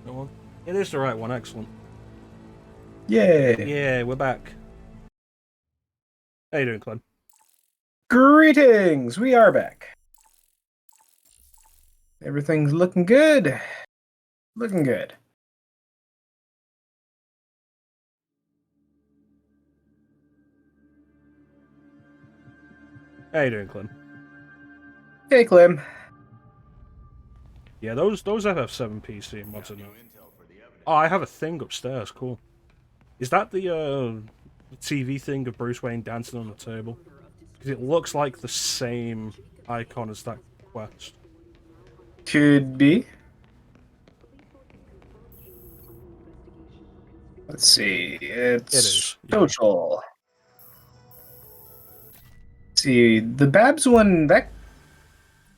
right one? It is the right one, excellent. Yay! Yeah, we're back. How you doing, Clem? Greetings! We are back. Everything's looking good. Looking good. How you doing, Clem? Hey, Clem. Yeah, those FF7 PC mods are new. Oh, I have a thing upstairs, cool. Is that the TV thing of Bruce Wayne dancing on the table? Because it looks like the same icon as that quest. Could be. Let's see. It It's is, yeah. social. Let's see, the Babs one, that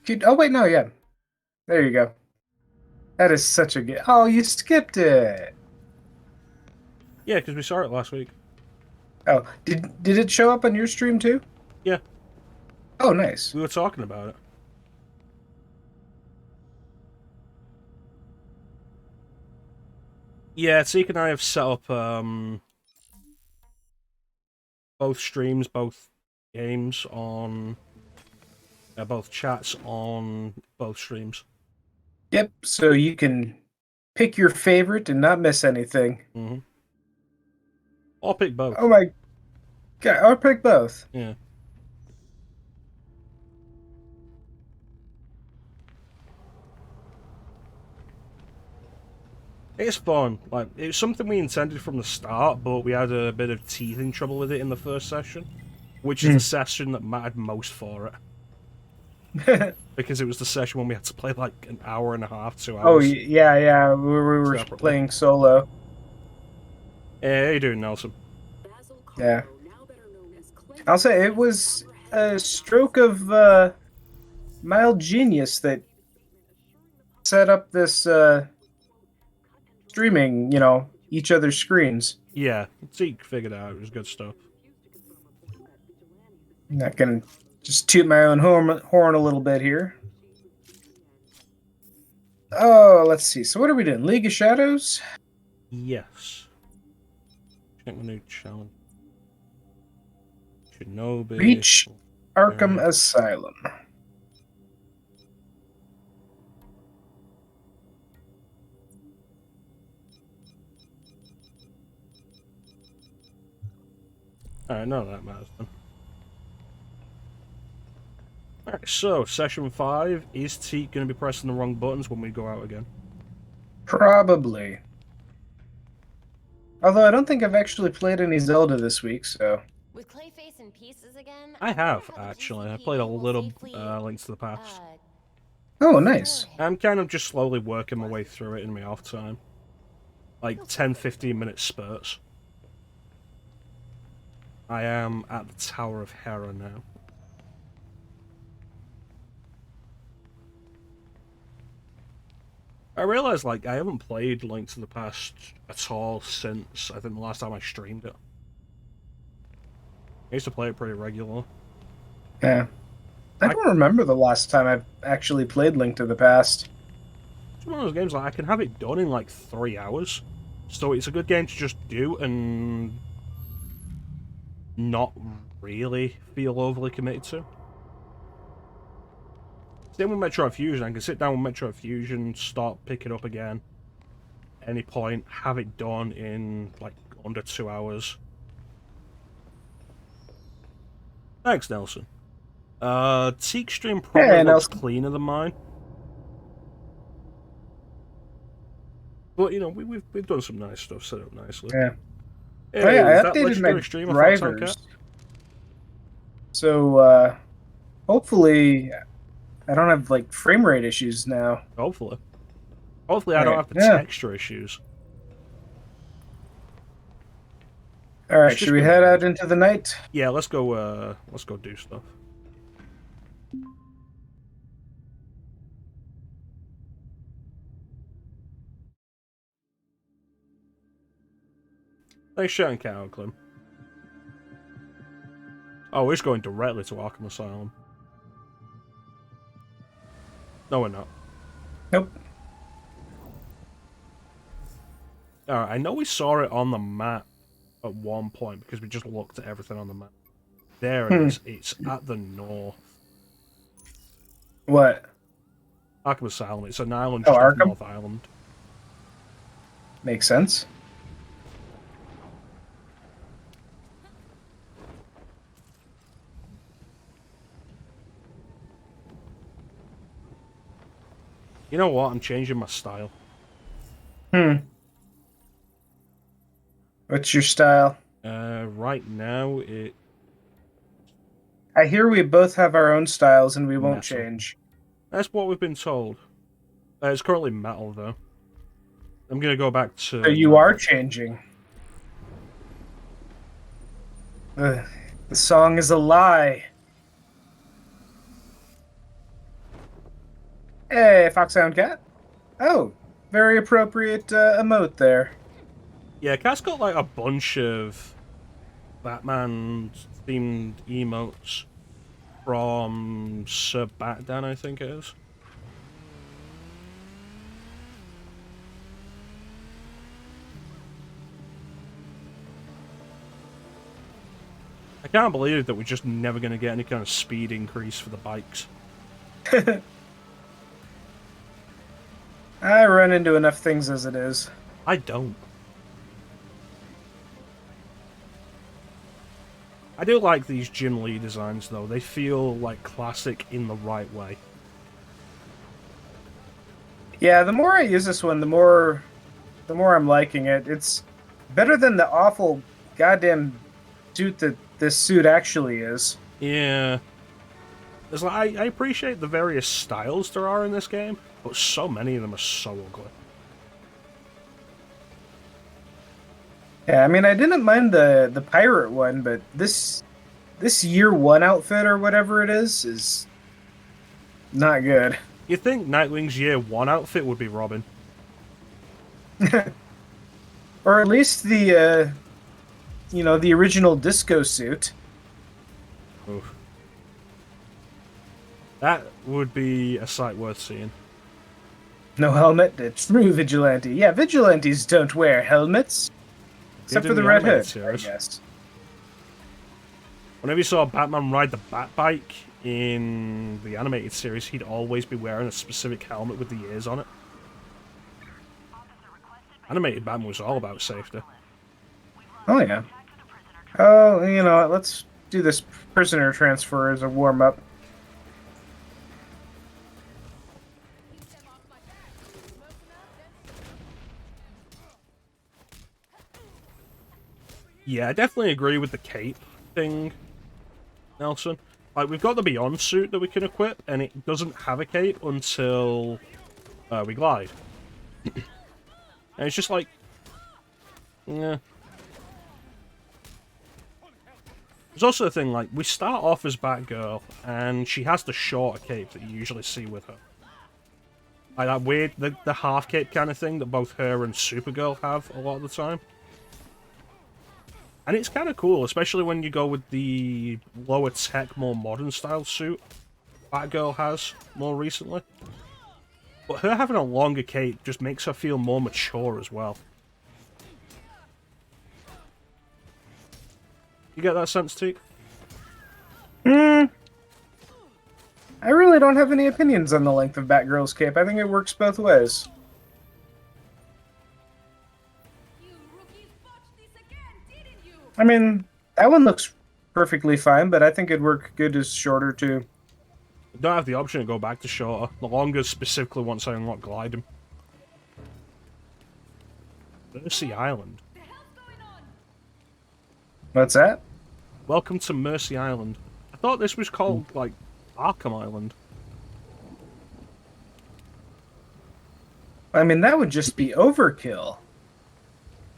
could. Oh, wait, no, yeah. There you go. That is such a good. Oh, you skipped it. Yeah, because we saw it last week. Oh, did it show up on your stream too? Yeah, Oh, nice. we were talking about it. Yeah, Teek and I have set up both streams, both games on both chats on both streams. Yep, so you can pick your favorite and not miss anything. Mm-hmm. I'll pick both. Oh my god, I'll pick both. Yeah. It's fun. Like, it's something we intended from the start, but we had a bit of teething trouble with it in the first session, which is the session that mattered most for it. Because it was the session when we had to play like an hour and a half, 2 Oh hours yeah, we were separately. playing solo. Hey, how you doing, Nelson? Yeah, I'll say it was a stroke of mild genius that set up this streaming. Each other's screens. Yeah, Zeke figured it out. It was good stuff. I'm not gonna just toot my own horn a little bit here. Oh, let's see. So what are we doing? League of Shadows? Yes. Check my new challenge. Shinobi. Reach Arkham Alright. Asylum. Alright, none of that matters then. Alright, so session 5. Is Teek going to be pressing the wrong buttons when we go out again? Probably. Although I don't think I've actually played any Zelda this week, so. With Clayface in pieces again, I have, wonder how the actually. I GCPD played a will little safely, Link to the Past. Oh, restore nice. him. I'm kind of just slowly working my way through it in my off time. Like 10-15 minute spurts. I am at the Tower of Hera now. I realised, like, I haven't played Link to the Past at all since, I think, the last time I streamed it. I used to play it pretty regular. Yeah. I don't remember the last time I've actually played Link to the Past. It's one of those games, like, I can have it done in, like, 3 hours. So it's a good game to just do and not really feel overly committed to. Same with Metroid Fusion. I can sit down with Metroid Fusion, start picking up again. Any point, have it done in like under 2 hours. Thanks, Nelson. Teak stream probably Hey, looks Nelson. cleaner than mine. But you know, we've done some nice stuff, set up nicely. Yeah. Hey, Oh yeah, is I that updated my legendary streamer Foxhound drivers. Cat? So hopefully I don't have like frame rate issues now. Hopefully. Hopefully I don't Alright, have the yeah. texture issues. Alright, It's should just we been head weird. out into the night? Yeah, let's go do stuff. Thanks, Shaun Cat, Clem. Oh, we're just going directly to Arkham Asylum. No, we're not. Nope. Alright, I know we saw it on the map at one point because we just looked at everything on the map. There it is. It's at the north. What? Arkham Asylum. It's an island Oh, just off Arkham? North Island. Makes sense. You know what? I'm changing my style. What's your style? Right now, it I hear we both have our own styles and we won't Metal. change. That's what we've been told. It's currently metal, though. I'm gonna go back to... So you are changing. The song is a lie. Hey, Foxhound Cat. Oh, very appropriate emote there. Yeah, Cat's got like a bunch of Batman-themed emotes from Sir Batman, I think it is. I can't believe that we're just never going to get any kind of speed increase for the bikes. I run into enough things as it is. I don't. I do like these Jim Lee designs, though. They feel like classic in the right way. Yeah, the more I use this one, the more I'm liking it. It's better than the awful goddamn suit that this suit actually is. Yeah. It's like, I appreciate the various styles there are in this game, but so many of them are so ugly. Yeah, I mean, I didn't mind the pirate one, but this year one outfit or whatever it is not good. You'd think Nightwing's year one outfit would be Robin. Or at least the the original disco suit. Oof. That would be a sight worth seeing. No helmet, a true vigilante. Yeah, vigilantes don't wear helmets. Except for the Red Hood, I guess. Whenever you saw Batman ride the Bat-Bike in the animated series, he'd always be wearing a specific helmet with the ears on it. Animated Batman was all about safety. Oh, yeah. Oh, you know what, let's do this prisoner transfer as a warm-up. Yeah, I definitely agree with the cape thing, Nelson. Like, we've got the Beyond suit that we can equip, and it doesn't have a cape until we glide. And it's just like... yeah. There's also the thing, like, we start off as Batgirl, and she has the shorter cape that you usually see with her. Like that weird, the half cape kind of thing that both her and Supergirl have a lot of the time. And it's kind of cool, especially when you go with the lower tech, more modern style suit Batgirl has more recently. But her having a longer cape just makes her feel more mature as well. You get that sense, Teek? I really don't have any opinions on the length of Batgirl's cape. I think it works both ways. I mean, that one looks perfectly fine, but I think it'd work good as shorter, too. You don't have the option to go back to shorter. The longer specifically once I unlock gliding. Mercy Island. What's that? Welcome to Mercy Island. I thought this was called, like, Arkham Island. I mean, that would just be overkill.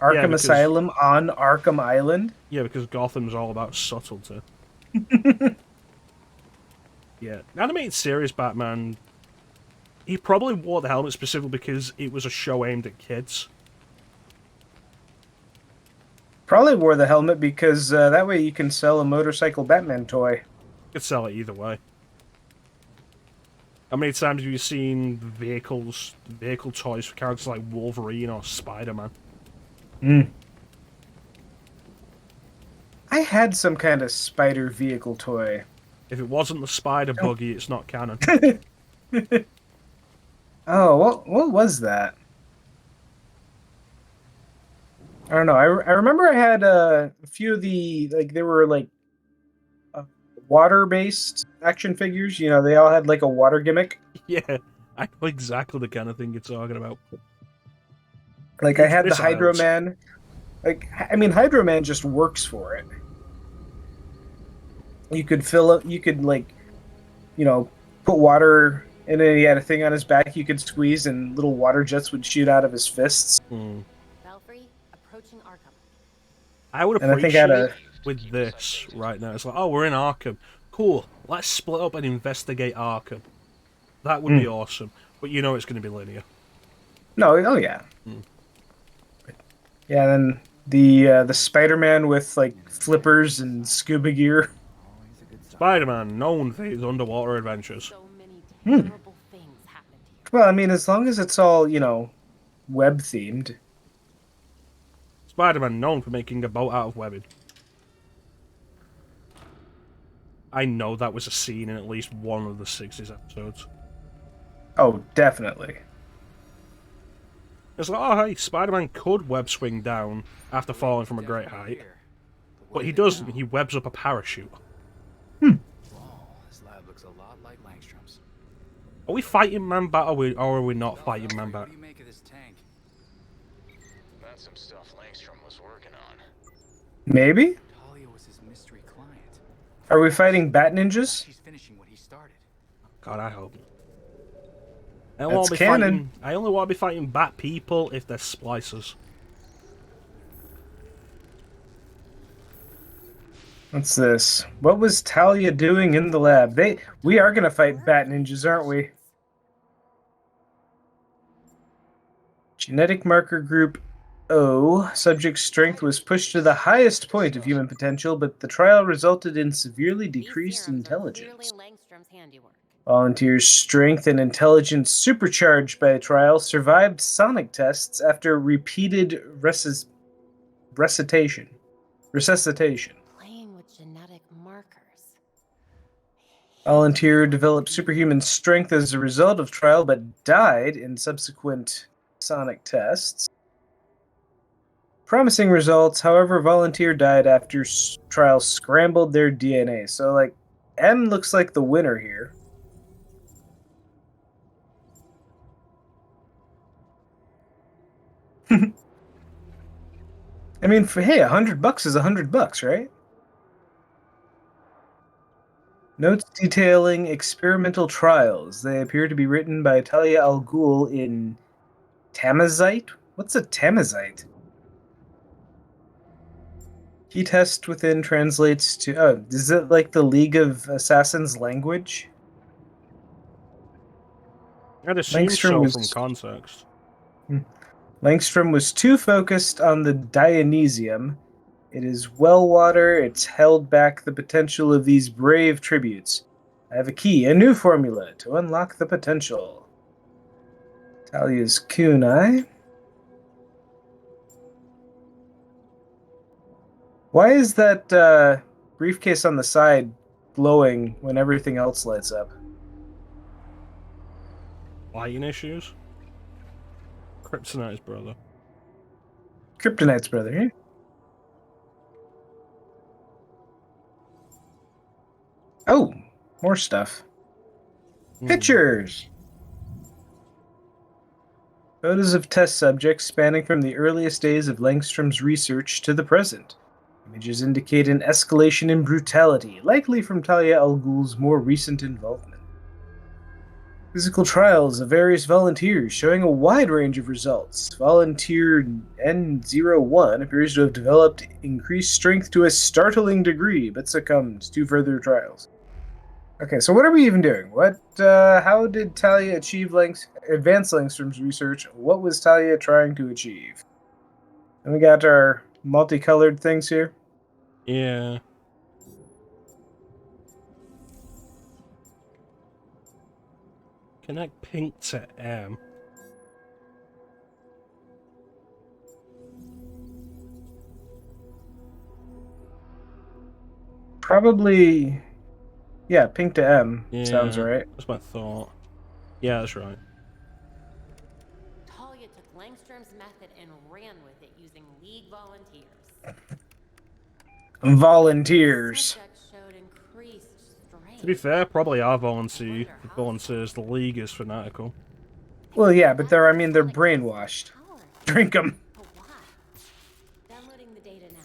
Arkham Asylum on Arkham Island? Yeah, because Gotham's all about subtlety. Yeah. Animated series Batman, he probably wore the helmet specifically because it was a show aimed at kids. Probably wore the helmet because that way you can sell a motorcycle Batman toy. You could sell it either way. How many times have you seen vehicle toys for characters like Wolverine or Spider-Man? Mm. I had some kind of spider vehicle toy. If it wasn't the spider buggy, it's not canon. Oh, what was that? I don't know. I remember I had a few of the like they were like uh, water-based action figures. You know, they all had like a water gimmick. Yeah, I know exactly the kind of thing you're talking about. Like I Huge had the Hydro missiles. Man. Like I mean, Hydro Man just works for it. You could fill up. You could like you know put water in it. He had a thing on his back you could squeeze, and little water jets would shoot out of his fists. Hmm. Belfry, approaching Arkham. I would And I think I had appreciate a with this right now. It's like, oh, we're in Arkham. Cool. Let's split up and investigate Arkham. That would be awesome. But you know it's going to be linear. no. Oh yeah, Hmm. yeah. Then the Spider Man with like flippers and scuba gear. Spider-Man, known for his underwater adventures. So many Hmm. terrible things happened here. Well, I mean, as long as it's all web themed. Spider-Man, known for making a boat out of webbing. I know that was a scene in at least one of the 60s episodes. Oh, definitely. It's like, oh, hey, Spider-Man could web swing down after falling from a great height. But he doesn't. He webs up a parachute. Hmm. This lab looks a lot like Langstrom's. Are we fighting Man-Bat or are we not fighting Man-Bat? What do you make of this tank? That's some stuff Langstrom was working on. Maybe. Talia was his mystery client. Are we fighting Bat Ninjas? She's finishing what he started. God, I hope. That's canon. I only want to be fighting Bat people if they're splicers. What's this? What was Talia doing in the lab? We are gonna fight Bat Ninjas, aren't we? Genetic marker group O. Subject strength was pushed to the highest point of human potential, but the trial resulted in severely These decreased serums are intelligence. clearly Langstrom's handiwork. Volunteers' strength and intelligence, supercharged by the trial, survived sonic tests after repeated resuscitation. Playing with genetic markers. Volunteer developed superhuman strength as a result of trial, but died in subsequent sonic tests. Promising results, however, volunteer died after trial scrambled their DNA. So, like, M looks like the winner here. I mean, hey, $100 is $100, right? Notes detailing experimental trials. They appear to be written by Talia al Ghul in Tamazite? What's a Tamazite? Key test within translates to... Oh, is it like the League of Assassins language? I'd assume Langstrom so was... from context. Langstrom was too focused on the Dionysium. It is well water. It's held back the potential of these brave tributes. I have a key, a new formula to unlock the potential. Talia's kunai. Why is that briefcase on the side glowing when everything else lights up? Lighting issues? Kryptonite's brother. Kryptonite's brother, eh? Oh, more stuff. Pictures! Photos of test subjects spanning from the earliest days of Langstrom's research to the present. Images indicate an escalation in brutality, likely from Talia al Ghul's more recent involvement. Physical trials of various volunteers showing a wide range of results. Volunteer N01 appears to have developed increased strength to a startling degree, but succumbed to further trials. Okay, so what are we even doing? How did Talia achieve advance Langstrom's research? What was Talia trying to achieve? And we got our multicolored things here. Yeah. Connect pink to M. Probably, yeah, pink to M. Yeah, Sounds right. that's my thought. Yeah, that's right. Talia took Langstrom's method and ran with it using League volunteers. Volunteers. Subject showed increased strength. To be fair, probably our volunteers, the League is fanatical. Well, yeah, but they're brainwashed. Power. Drink them. But why? Downloading the data now.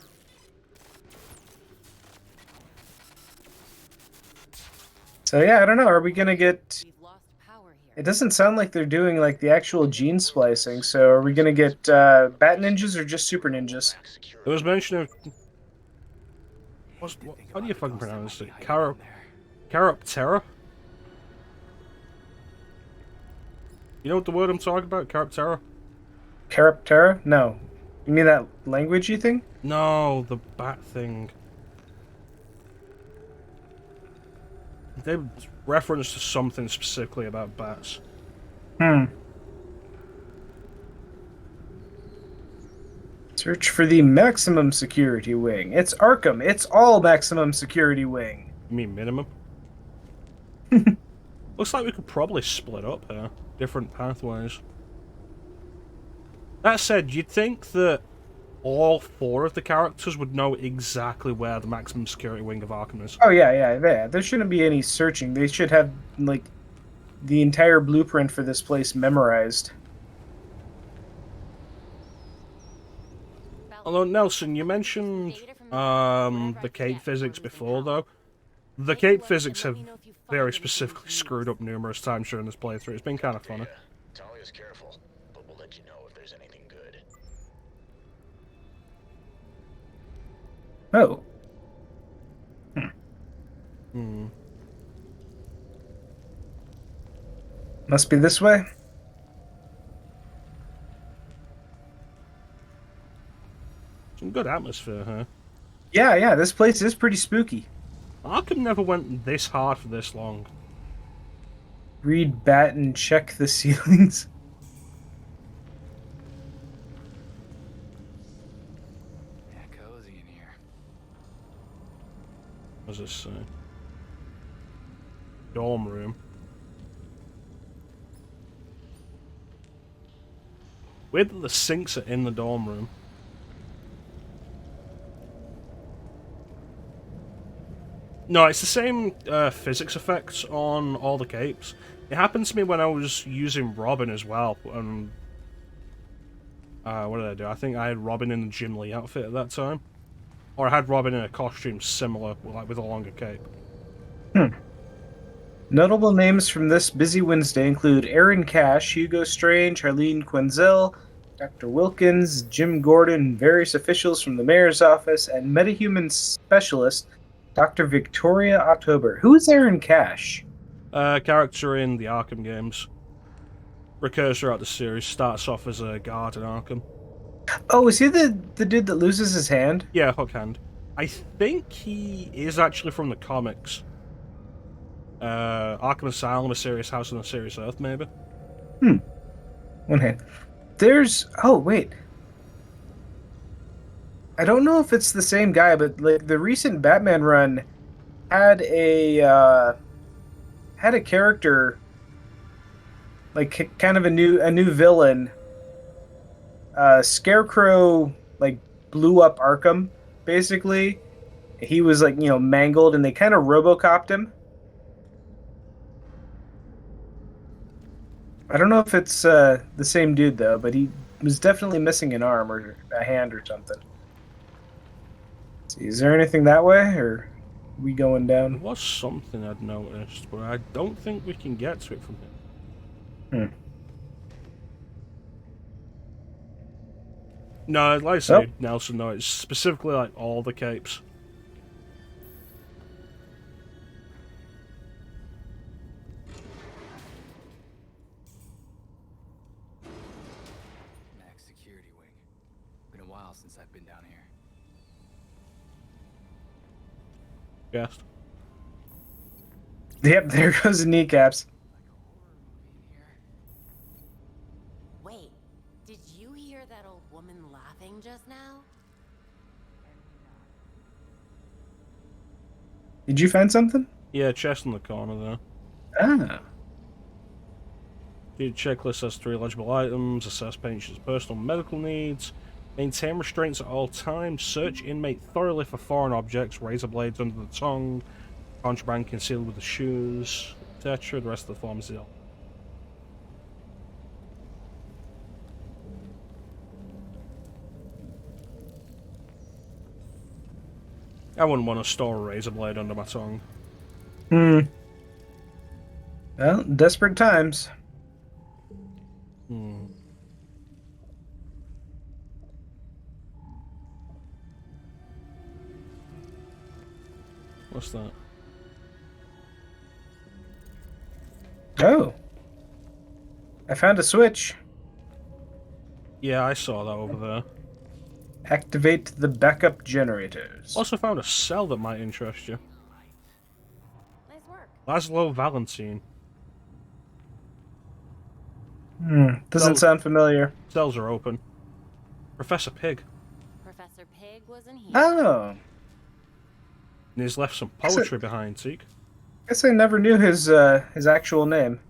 So yeah, I don't know. Are we gonna get? We've lost power here. It doesn't sound like they're doing like the actual gene splicing. So are we gonna get bat ninjas or just super ninjas? Back security. There was mention of... how do you fucking pronounce it? Caroptera? You know what the word I'm talking about? Caroptera? Caraptera? No. You mean that languagey thing? No, the bat thing. They referenced to something specifically about bats. Search for the maximum security wing. It's Arkham. It's all maximum security wing. You mean minimum? Looks like we could probably split up here. Different pathways. That said, you'd think that all 4 of the characters would know exactly where the maximum security wing of Arkham is. Oh yeah. There shouldn't be any searching. They should have like the entire blueprint for this place memorized. Although, Nelson, you mentioned the cape physics before, though. The cape physics have very specifically screwed up numerous times during this playthrough. It's been kind of funny. Yeah, Talia's careful, but we'll let you know if there's anything good. Oh. Must be this way. Some good atmosphere here. Yeah. This place is pretty spooky. Arkham never went this hard for this long. Read bat and check the ceilings. Yeah, cozy in here. What does this say? Dorm room. Weird that the sinks are in the dorm room. No, it's the same physics effects on all the capes. It happened to me when I was using Robin as well. What did I do? I think I had Robin in the Jim Lee outfit at that time. Or I had Robin in a costume similar, like with a longer cape. Notable names from this busy Wednesday include Aaron Cash, Hugo Strange, Harleen Quinzel, Dr. Wilkins, Jim Gordon, various officials from the mayor's office, and metahuman specialist Dr. Victoria October. Who is Aaron Cash? Character in the Arkham games. Recurs throughout the series. Starts off as a guard in Arkham. Oh, is he the dude that loses his hand? Yeah, Hook Hand. I think he is actually from the comics. Arkham Asylum, A Serious House on a Serious Earth, maybe? One hand. Oh, wait. I don't know if it's the same guy, but like the recent Batman run had a character, like kind of a new villain. Scarecrow like blew up Arkham, basically. He was like, mangled, and they kind of RoboCopped him. I don't know if it's the same dude though, but he was definitely missing an arm or a hand or something. See, is there anything that way, or are we going There down? was something I'd noticed, but I don't think we can get to it from here. No, like I said, Nelson, no, it's specifically like all the capes. Max security wing. Been a while since I've been down here. Guessed. Yep, there goes the kneecaps. Wait, did you hear that old woman laughing just now? Did you find something? Yeah, chest in the corner there. Ah. The checklist has 3 legible items. Assess patient's personal and medical needs. Maintain restraints at all times. Search inmate thoroughly for foreign objects. Razor blades under the tongue. Contraband concealed with the shoes. Etc. The rest of the form is ill. I wouldn't want to store a razor blade under my tongue. Hmm. Well, desperate times. Hmm. What's that? Oh. I found a switch. Yeah, I saw that over there. Activate the backup generators. Also found a cell that might interest you. Nice work. Laszlo Valentine. Doesn't sound familiar. Cells are open. Professor Pig. Professor Pig was in here. Oh. And he's left some poetry behind, Teek. Guess I never knew his actual name.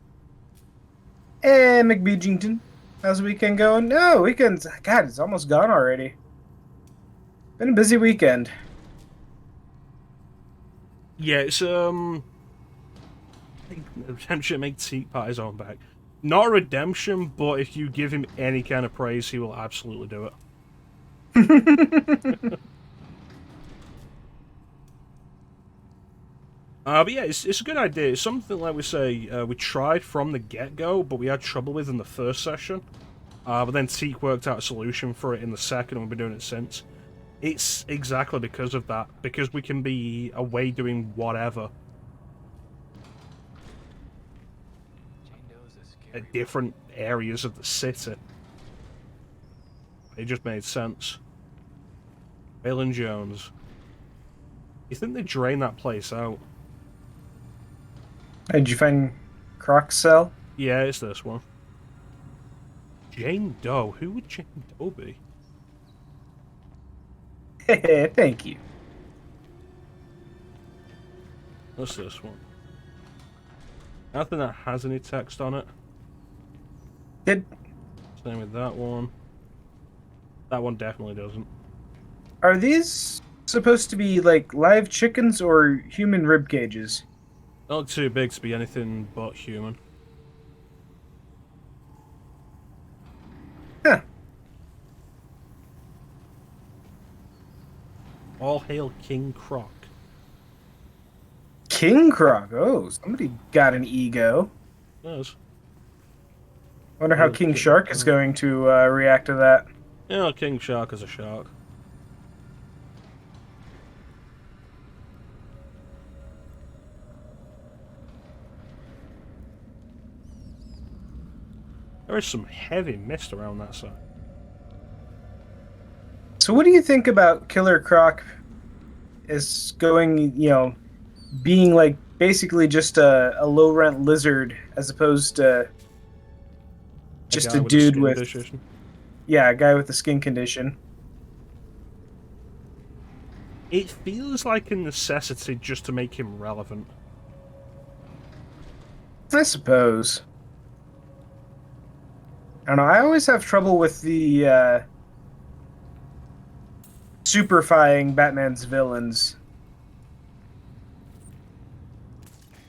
Hey, McBeegington. How's the weekend going? No, weekend's... God, it's almost gone already. Been a busy weekend. Yeah, it's redemption make Teek pat his own back. Not a redemption, but if you give him any kind of praise, he will absolutely do it. But yeah, it's a good idea. It's something, like we say, we tried from the get-go, but we had trouble with in the first session. But then Teek worked out a solution for it in the second, and we've been doing it since. It's exactly because of that. Because we can be away doing whatever. At different areas of the city. It just made sense. Waylon Jones. You think they drain that place out? Hey, did you find Croc's cell? Yeah, it's this one. Jane Doe. Who would Jane Doe be? Thank you. What's this one? Nothing that has any text on it. Same with that one. That one definitely doesn't. Are these supposed to be like live chickens or human rib cages? Not too big to be anything but human. Huh. All hail King Croc. King Croc. Oh, somebody got an ego. Yes. Wonder how King Shark is going to react to that. Yeah, King Shark is a shark. There is some heavy mist around that side. So what do you think about Killer Croc is going, being like basically just a low rent lizard as opposed to just a dude with a guy with a skin condition? It feels like a necessity just to make him relevant. I suppose. I don't know. I always have trouble with the superfying Batman's villains.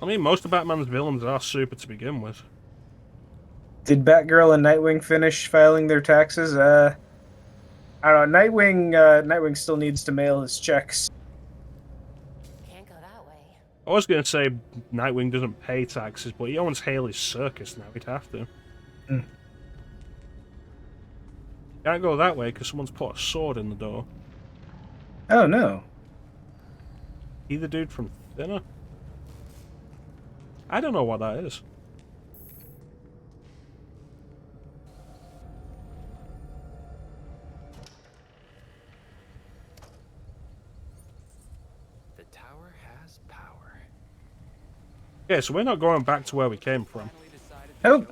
I mean, most of Batman's villains are super to begin with. Did Batgirl and Nightwing finish filing their taxes? I don't know. Nightwing still needs to mail his checks. Can't go that way. I was going to say Nightwing doesn't pay taxes, but he owns Haley's Circus now. He'd have to. Can't go that way because someone's put a sword in the door. Oh no. He the dude from Thinner? I don't know what that is. The tower has power. Okay, so we're not going back to where we came from. Oh.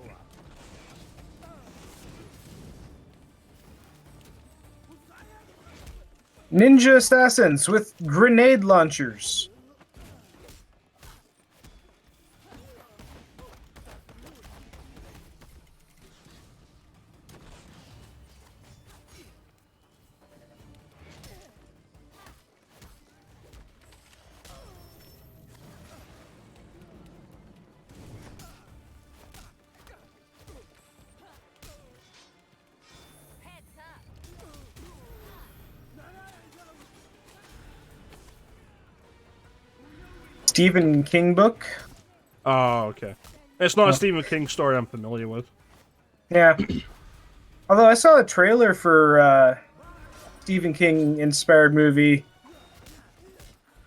Ninja assassins with grenade launchers. Stephen King book. Oh, okay. It's not a Stephen King story I'm familiar with. Yeah. Although I saw a trailer for Stephen King inspired movie.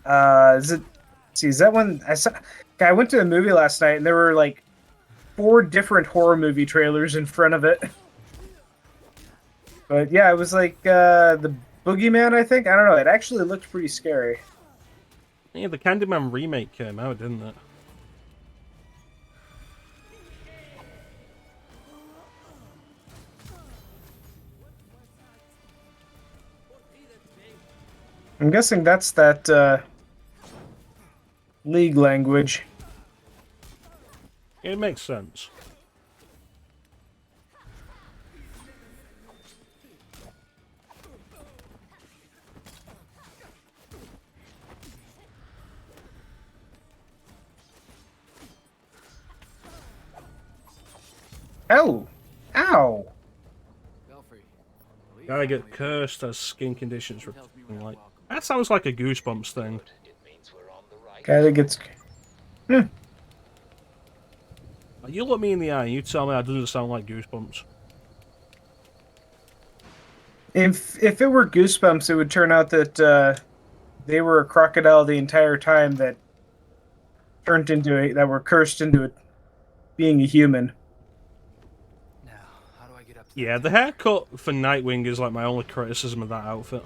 Is it? See, is that one? I went to a movie last night and there were like 4 different horror movie trailers in front of it. But yeah, it was like the Boogeyman, I think. I don't know. It actually looked pretty scary. Yeah, the Candyman remake came out, didn't it? I'm guessing that's that League language. It makes sense. Oh! Ow! Belfry. Gotta get cursed as skin conditions repeating like. That sounds like a Goosebumps thing. It means we're on the right. Guy that gets. You look me in the eye and you tell me that doesn't sound like Goosebumps. If it were Goosebumps, it would turn out that they were a crocodile the entire time that that were cursed into it being a human. Now, how do I get up to Yeah, the haircut for Nightwing is like my only criticism of that outfit.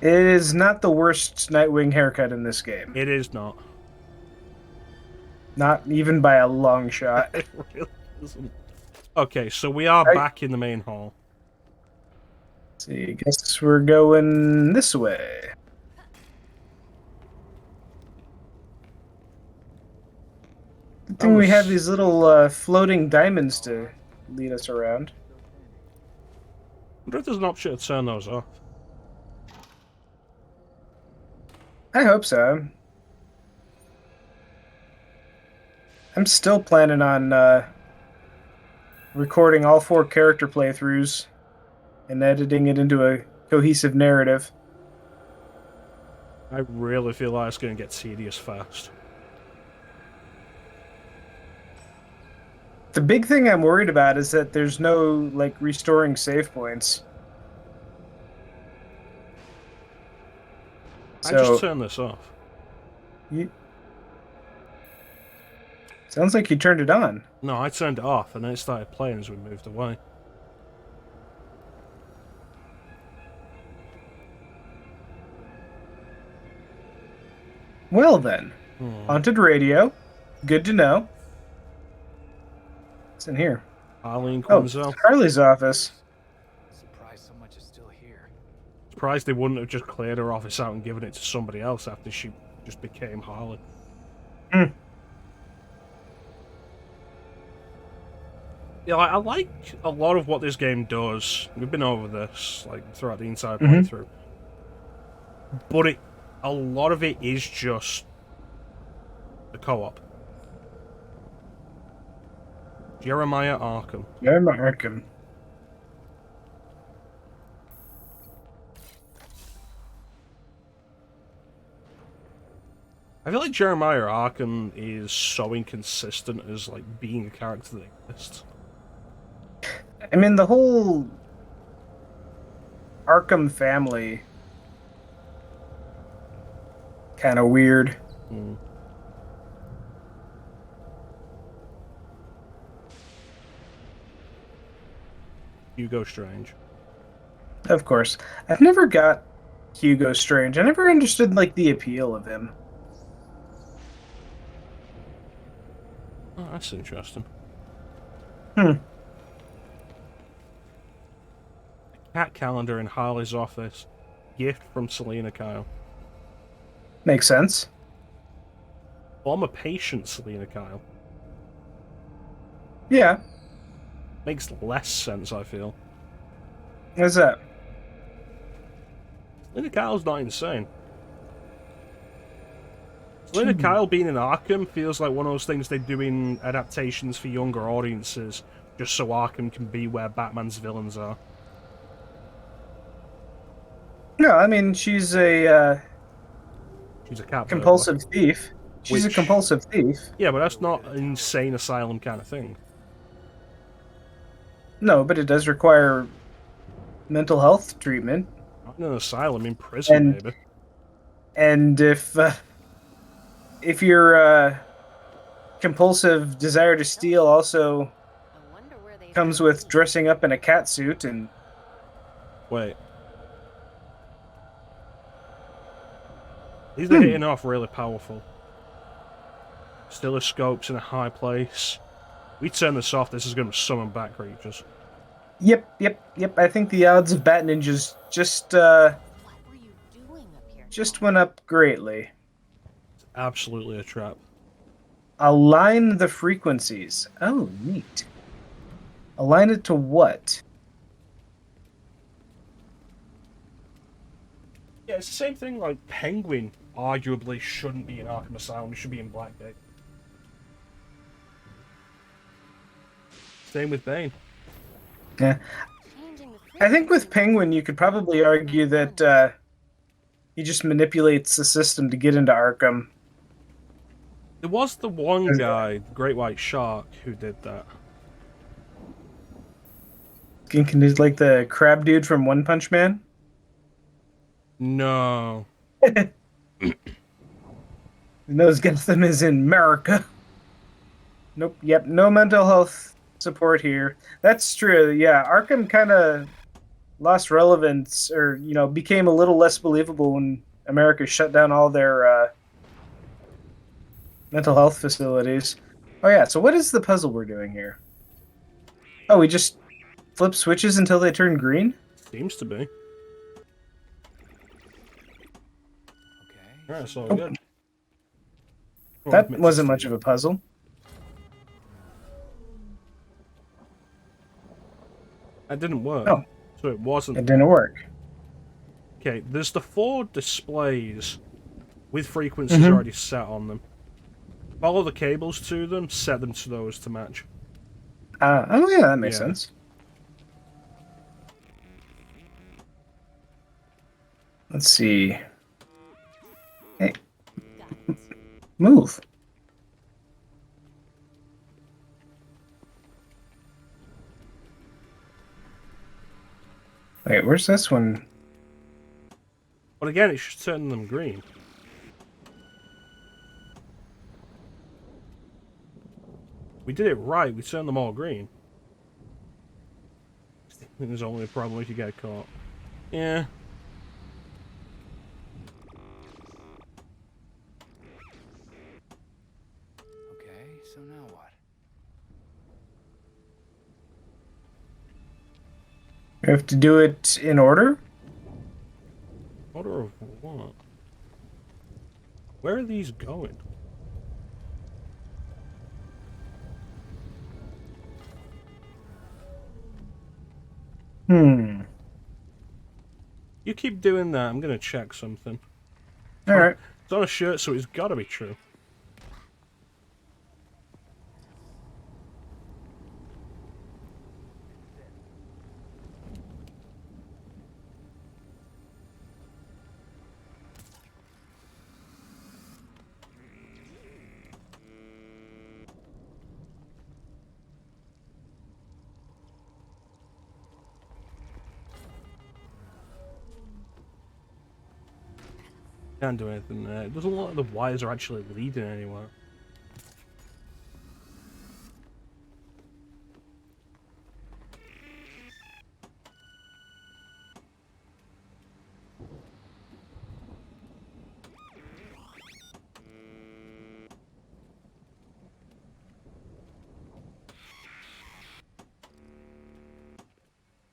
It is not the worst Nightwing haircut in this game. It is not. Not even by a long shot. It really isn't. Okay, so we are back in the main hall. Let's see, I guess we're going this way. Good thing we have these little floating diamonds to lead us around. I wonder if there's an option to turn those off. I hope so. I'm still planning on recording all 4 character playthroughs and editing it into a cohesive narrative. I really feel like it's going to get tedious fast. The big thing I'm worried about is that there's no, like, restoring save points. I just turned this off. Sounds like you turned it on. No, I turned it off and then it started playing as we moved away. Well then. Haunted radio. Good to know. What's in here? Arlene Oh, Quinzel. Harley's office. surprised so much is still here. Surprised they wouldn't have just cleared her office out and given it to somebody else after she just became Harley. Yeah, I like a lot of what this game does. We've been over this like throughout the entire playthrough, but a lot of it is just the co-op. Jeremiah Arkham. Jeremiah Arkham. I feel like Jeremiah Arkham is so inconsistent as like being a character that exists. I mean, the whole Arkham family kind of weird. Hugo Strange. Of course. I've never got Hugo Strange. I never understood, like, the appeal of him. Oh, that's interesting. Hmm. Cat calendar in Harley's office. Gift from Selena Kyle. Makes sense. Former patient Selena Kyle. Yeah. Makes less sense, I feel. What's that? Selena Kyle's not insane. Selena Kyle being in Arkham feels like one of those things they do in adaptations for younger audiences, just so Arkham can be where Batman's villains are. No, I mean, she's a She's a cat burglar. compulsive thief. She's a Which- compulsive thief. Yeah, but that's not an insane asylum kind of thing. No, but it does require mental health treatment. Not in an asylum, in prison, And- maybe. And if your compulsive desire to steal also I wonder where they comes found with me. dressing up in a cat suit and Wait. These are hitting off really powerful. Oscilloscopes in a high place. We turn this off, this is going to summon back creatures. yep. I think the odds of Bat Ninjas just What were you doing up here? went up greatly. It's absolutely a trap. Align the frequencies. Oh, neat. Align it to what? Yeah, it's the same thing like Penguin arguably shouldn't be in Arkham Asylum, it should be in Blackgate. Same with Bane. Yeah. Changing the I think with frequency. Penguin, you could probably argue that he just manipulates the system to get into Arkham. There was the one Is- guy, Great White Shark, who did that. Can do like the crab dude from One Punch Man. No. Who knows Gotham is in America? Nope. Yep. No mental health support here. That's true. Yeah. Arkham kind of lost relevance, or became a little less believable when America shut down all their mental health facilities. Oh yeah. So what is the puzzle we're doing here? Oh, we just flip switches until they turn green. Seems to be. Okay. Alright, so Oh. good. That wasn't much of a puzzle. That didn't work. Oh. So it wasn't. It didn't work. Okay, there's the 4 displays with frequencies Mhm. already set on them. Follow the cables to them, set them to those to match. Oh yeah, that makes Yeah. sense. Let's see. Hey, move. Wait, where's this one? But again, it should turn them green. We did it right, we turned them all green. I think there's only a problem if you get caught. Yeah. Okay, so now what? We have to do it in order? Order of what? Where are these going? Hmm. You keep doing that, I'm gonna check something. Alright. It's on a shirt, so it's gotta be true. Can't do anything there. It doesn't look like the wires are actually leading anywhere.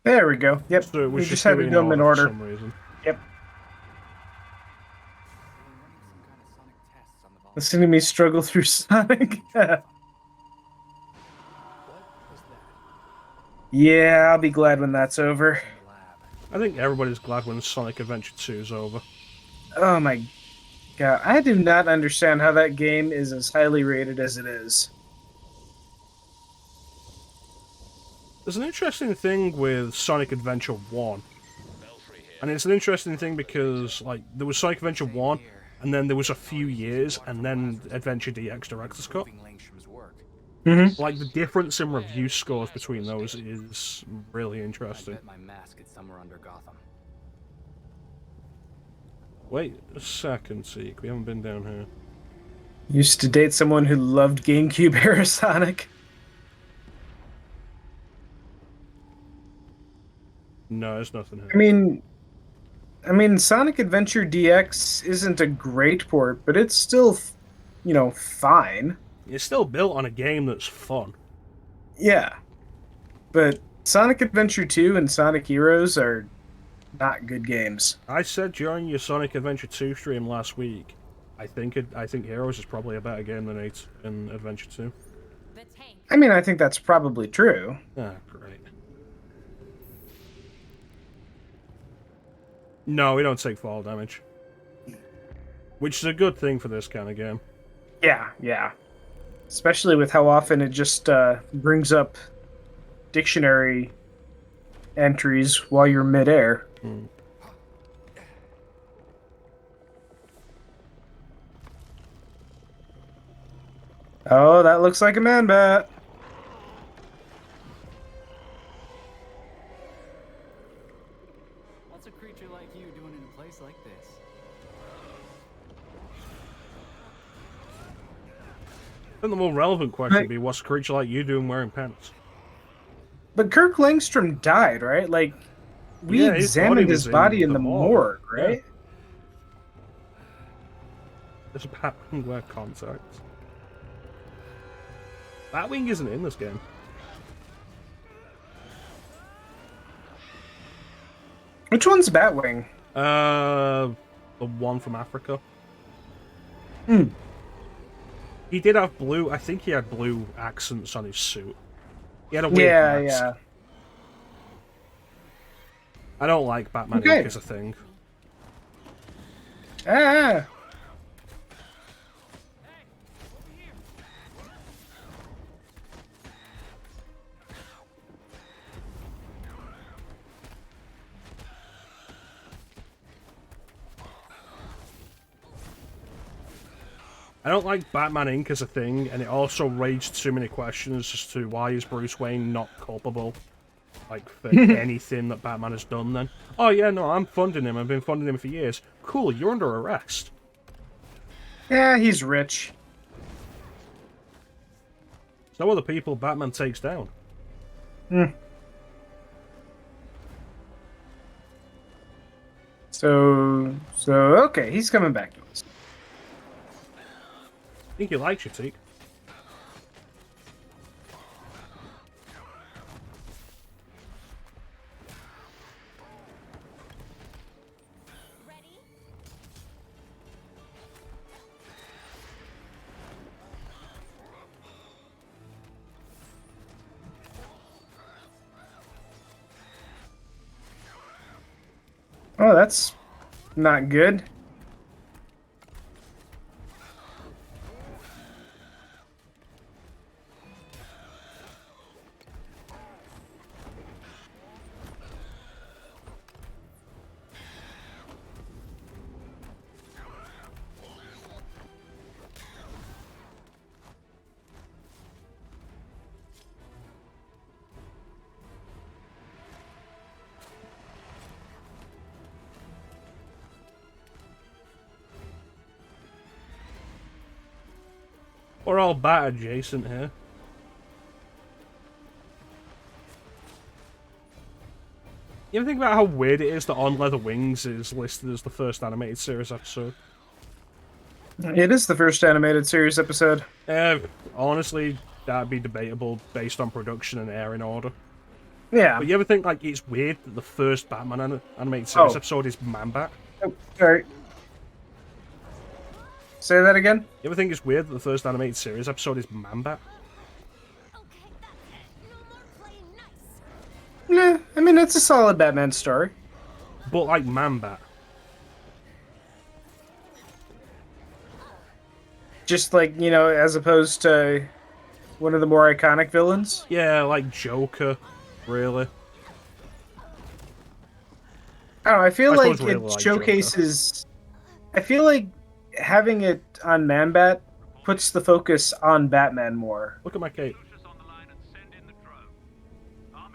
There we go. Yep. So it was we just had to doing do them in for order. some reason. Yep. They were running some kind of sonic tests on the volunteers. Listening to me struggle through Sonic. What was that? Yeah, I'll be glad when that's over. In the lab. I think everybody's glad when Sonic Adventure 2 is over. Oh my god. I do not understand how that game is as highly rated as it is. There's an interesting thing with Sonic Adventure 1. And it's an interesting thing because, like, there was Sonic Adventure 1, and then there was a few years, and then Adventure DX Director's Cut. Proving Langstrom's work. Like, the difference in review scores between those is really I interesting. bet my mask is somewhere under Gotham. Wait a second, Seek. We haven't been down here. Used to date someone who loved GameCube era Sonic. No, there's nothing here. I mean, Sonic Adventure DX isn't a great port, but it's still, fine. It's still built on a game that's fun. Yeah. But Sonic Adventure 2 and Sonic Heroes are not good games. I said during your Sonic Adventure 2 stream last week, I think Heroes is probably a better game than Adventure 2. The tank. I mean, I think that's probably true. Ah, great. No, we don't take fall damage. Which is a good thing for this kind of game. Yeah. Especially with how often it just brings up dictionary entries while you're midair. Oh, that looks like a man bat. What's a creature like you doing in a place like this? Then the more relevant question would be, what's a creature like you doing wearing pants? But Kirk Langstrom died, right? Like, we Yeah, his examined body his was body in in the the morgue. morgue, right? Does Batwing wear contacts? Batwing isn't in this game. Which one's Batwing? The one from Africa. Hmm. He did have blue. I think he had blue accents on his suit. He had a weird mask. Yeah. I don't like Batman Okay. Ink as a thing. Ah. I don't like Batman Inc. as a thing, and it also raised too many questions as to why is Bruce Wayne not culpable, like, for anything that Batman has done then. Oh yeah, no, I'm funding him, I've been funding him for years. Cool, you're under arrest. Yeah, he's rich. So are the people Batman takes down. So okay, he's coming back to us. I think he likes you, Teek. Ready? Oh, that's not good. We're all bat adjacent here. You ever think about how weird it is that On Leather Wings is listed as the first animated series episode? It is the first animated series episode. Honestly, that'd be debatable based on production and airing order. Yeah. But you ever think, like, it's weird that the first Batman animated series Oh. episode is Man-Bat? Oh, sorry. Say that again? You ever think it's weird that the first animated series episode is Man-Bat? Okay, that's it. No more playing nice. Nah, I mean, it's a solid Batman story. But, like, Man-Bat. Just like, as opposed to one of the more iconic villains. Yeah, like Joker, really. I don't know, I feel I like suppose we it like showcases... I feel like having it on Manbat puts the focus on Batman more. Look at my cape.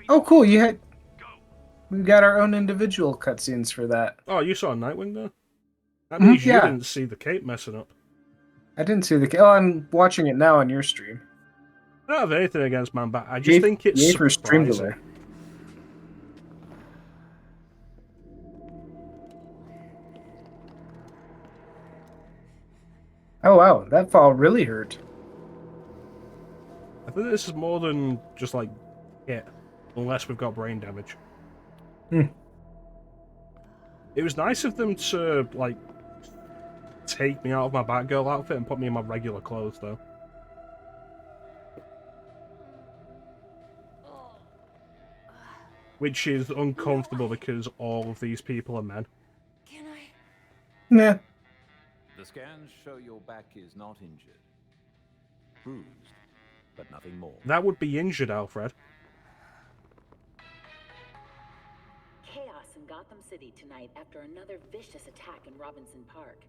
Oh, cool! We got our own individual cutscenes for that. Oh, you saw Nightwing there? That means you yeah. didn't see the cape messing up. I didn't see the. Oh, I'm watching it now on your stream. I don't have anything against Man Bat. I just think it's Yay for stream surprising. delay. Oh wow, that fall really hurt. I think this is more than just like hit, unless we've got brain damage. Hmm. It was nice of them to like take me out of my Batgirl outfit and put me in my regular clothes, though. Which is uncomfortable because all of these people are men. Can I? Yeah. The scans show your back is not injured. Bruised, but nothing more. That would be injured, Alfred. Chaos in Gotham City tonight after another vicious attack in Robinson Park.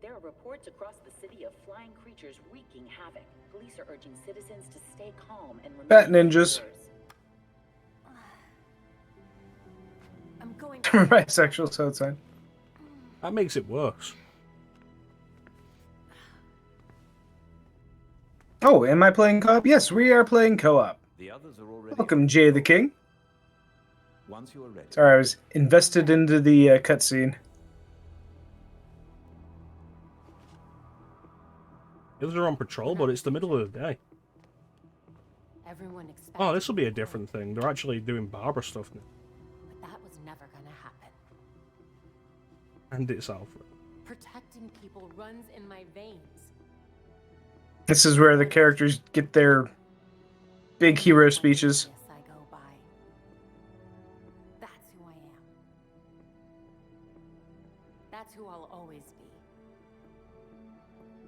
There are reports across the city of flying creatures wreaking havoc. Police are urging citizens to stay calm and remain Bat ninjas. indoors. I'm going. Bisexual, so it's fine. That makes it worse. Oh, am I playing co-op? Yes, we are playing co-op. The others are already. Welcome, Jay the King. Once you are ready. Sorry, I was invested into the cutscene. The others are on patrol, but it's the middle of the day. Everyone expects. Oh, this will be a different thing. They're actually doing Barbara stuff now. But that was never gonna happen. And it's Alfred. Protecting people runs in my veins. This is where the characters get their big hero speeches. I go by. That's who I am. That's who I'll always be.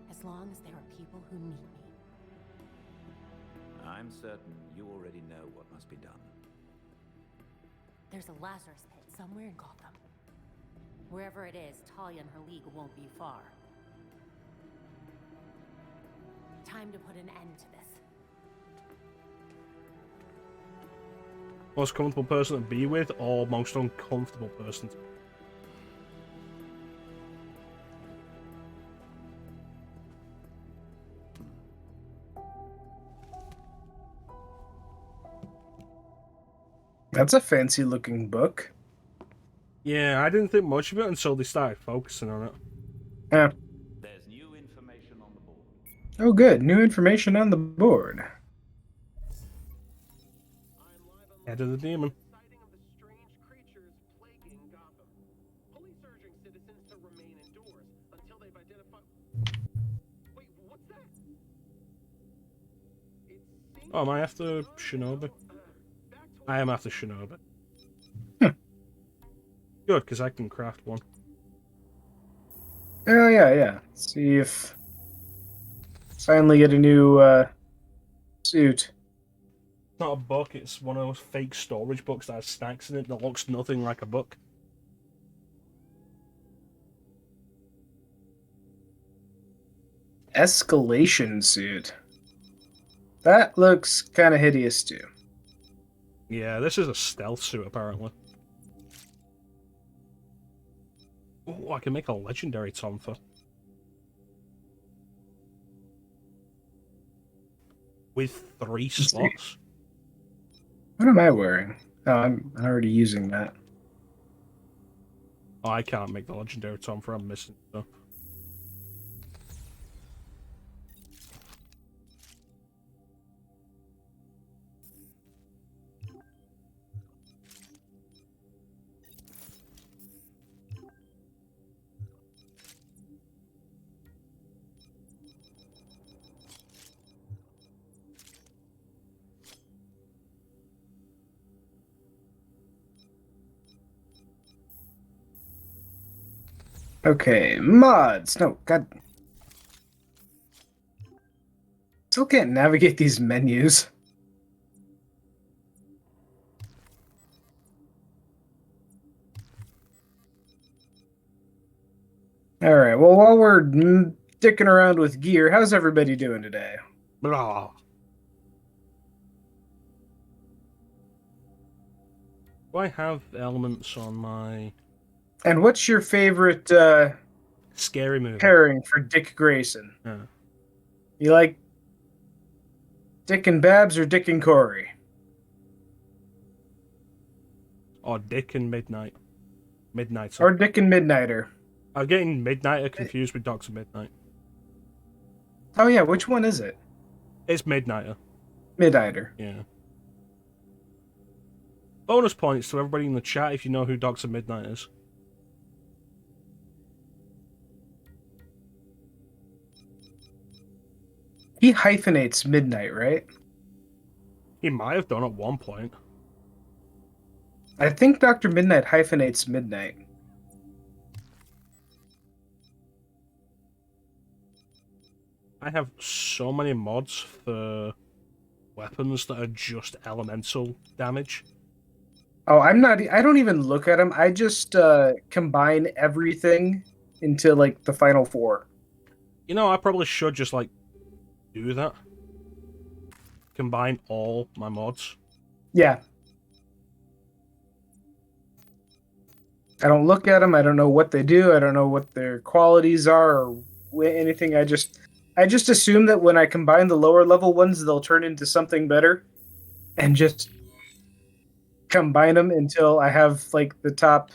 As long as there are people who need me. I'm certain you already know what must be done. There's a Lazarus pit somewhere in Gotham. Wherever it is, Talia and her league won't be far. Time to put an end to this. Most comfortable person to be with, or most uncomfortable person to... That's a fancy looking book. Yeah, I didn't think much of it until they started focusing on it. Yeah. There's new information on the board. Oh, good. New information on the board. Head of the demon. Sighting of the strange creatures plaguing Gotham. Police urging citizens to remain indoors until they've identified. Wait, what's that? It seems Oh, am I after Shinobi? back to I am after Shinobi. Huh. Good, because I can craft one. Oh, yeah. See if... Finally get a new suit. It's not a book, it's one of those fake storage books that has snacks in it that looks nothing like a book. Escalation suit. That looks kind of hideous, too. Yeah, this is a stealth suit, apparently. Oh, I can make a legendary Tonfa. With 3 slots. What am I wearing? Oh, I'm already using that. Oh, I can't make the legendary Tonfa, I'm missing stuff. Okay, mods. No, God. Still can't navigate these menus. All right. Well, while we're dicking around with gear, how's everybody doing today? Blah. Do I have elements on my And what's your favorite scary movie? pairing for Dick Grayson? Yeah. You like Dick and Babs or Dick and Corey? Or Dick and Midnight. Midnight. Or Dick and Midnighter? I'm getting Midnighter confused with Dr. Midnight. Oh yeah, which one is it? It's Midnighter. Midnighter. Yeah. Bonus points to everybody in the chat if you know who Dr. Midnight is. He hyphenates Midnight, right? He might have done at one point. I think Dr. Midnight hyphenates Midnight. I have so many mods for weapons that are just elemental damage. Oh, I don't even look at them. I just combine everything into like the final four. You know, I probably should just like do that. Combine all my mods. Yeah. I don't look at them. I don't know what they do. I don't know what their qualities are or anything. I just assume that when I combine the lower level ones, they'll turn into something better, and just combine them until I have like the top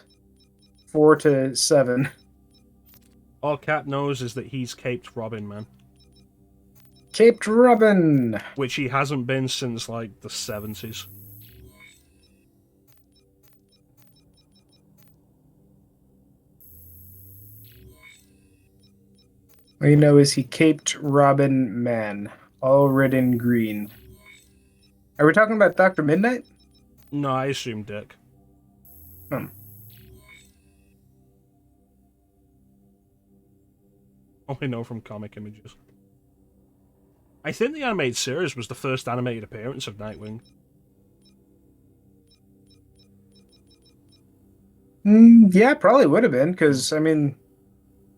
4 to 7. All Cap knows is that he's Caped Robin, man. Caped Robin! Which he hasn't been since like the 70s. All you know is he Caped Robin Man, all red and green. Are we talking about Dr. Midnight? No, I assume Dick. Only know from comic images. I think the animated series was the first animated appearance of Nightwing. Yeah, probably would have been, because, I mean,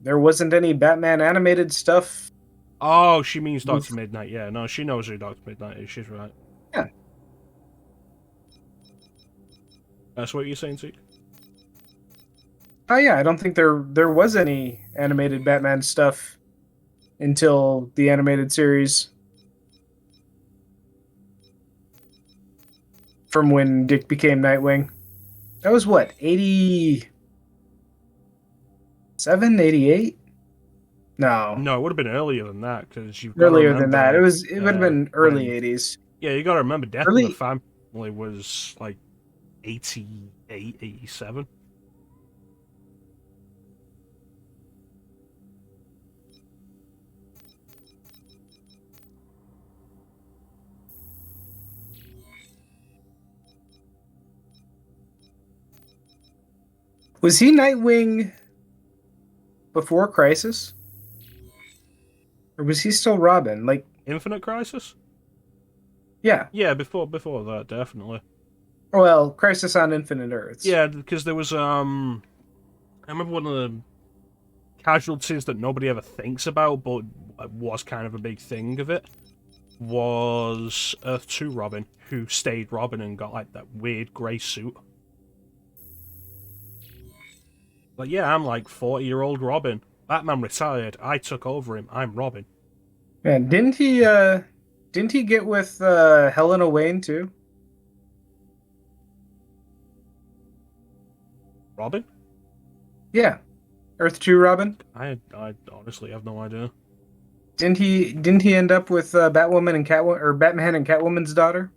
there wasn't any Batman animated stuff. Oh, she means Dr. Midnight. Yeah, no, she knows who Dr. Midnight is. She's right. Yeah. That's what you're saying, Teek? Oh yeah, I don't think there was any animated Batman stuff until the animated series. From when Dick became Nightwing. That was what, 87, 88? No. No, it would have been earlier than that, because you've got Earlier to than remember, that. It would have been early when- 80s. Yeah, you got to remember, Death Early- in the Family was like 88, 87. Was he Nightwing before Crisis? Or was he still Robin? Like, Infinite Crisis? yeah. Yeah, before that, definitely. Well, Crisis on Infinite Earths. Yeah, because there was, I remember one of the casualties that nobody ever thinks about, but was kind of a big thing of it, was Earth 2 Robin, who stayed Robin and got, like, that weird grey suit. Like, yeah, I'm, like, 40-year-old Robin. Batman retired. I took over him. I'm Robin. Man, didn't he get with Helena Wayne too? Robin? Yeah. Earth 2 Robin? I honestly have no idea. Didn't he end up with Batwoman and Catwoman, or Batman and Catwoman's daughter?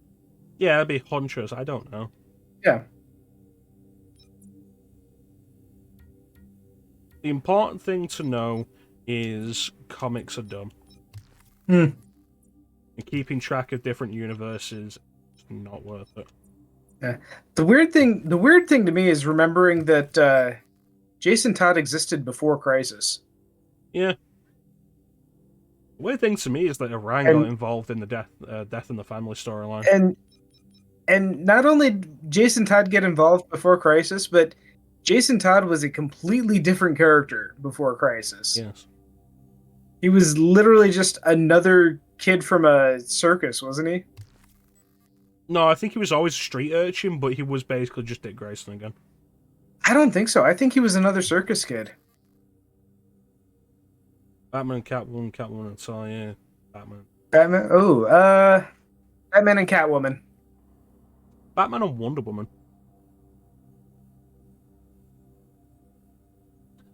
Yeah, it'd be Huntress. I don't know. Yeah. The important thing to know is comics are dumb. Hmm. And keeping track of different universes is not worth it. Yeah. The weird thing to me is remembering that Jason Todd existed before Crisis. Yeah. The weird thing to me is that Orion got involved in the Death in the Family storyline. And not only did Jason Todd get involved before Crisis, but Jason Todd was a completely different character before Crisis. Yes. He was literally just another kid from a circus, wasn't he? No, I think he was always a street urchin, but he was basically just Dick Grayson again. I don't think so. I think he was another circus kid. Batman, Catwoman, and Talia. Batman. Batman. Batman and Catwoman. Batman and Wonder Woman.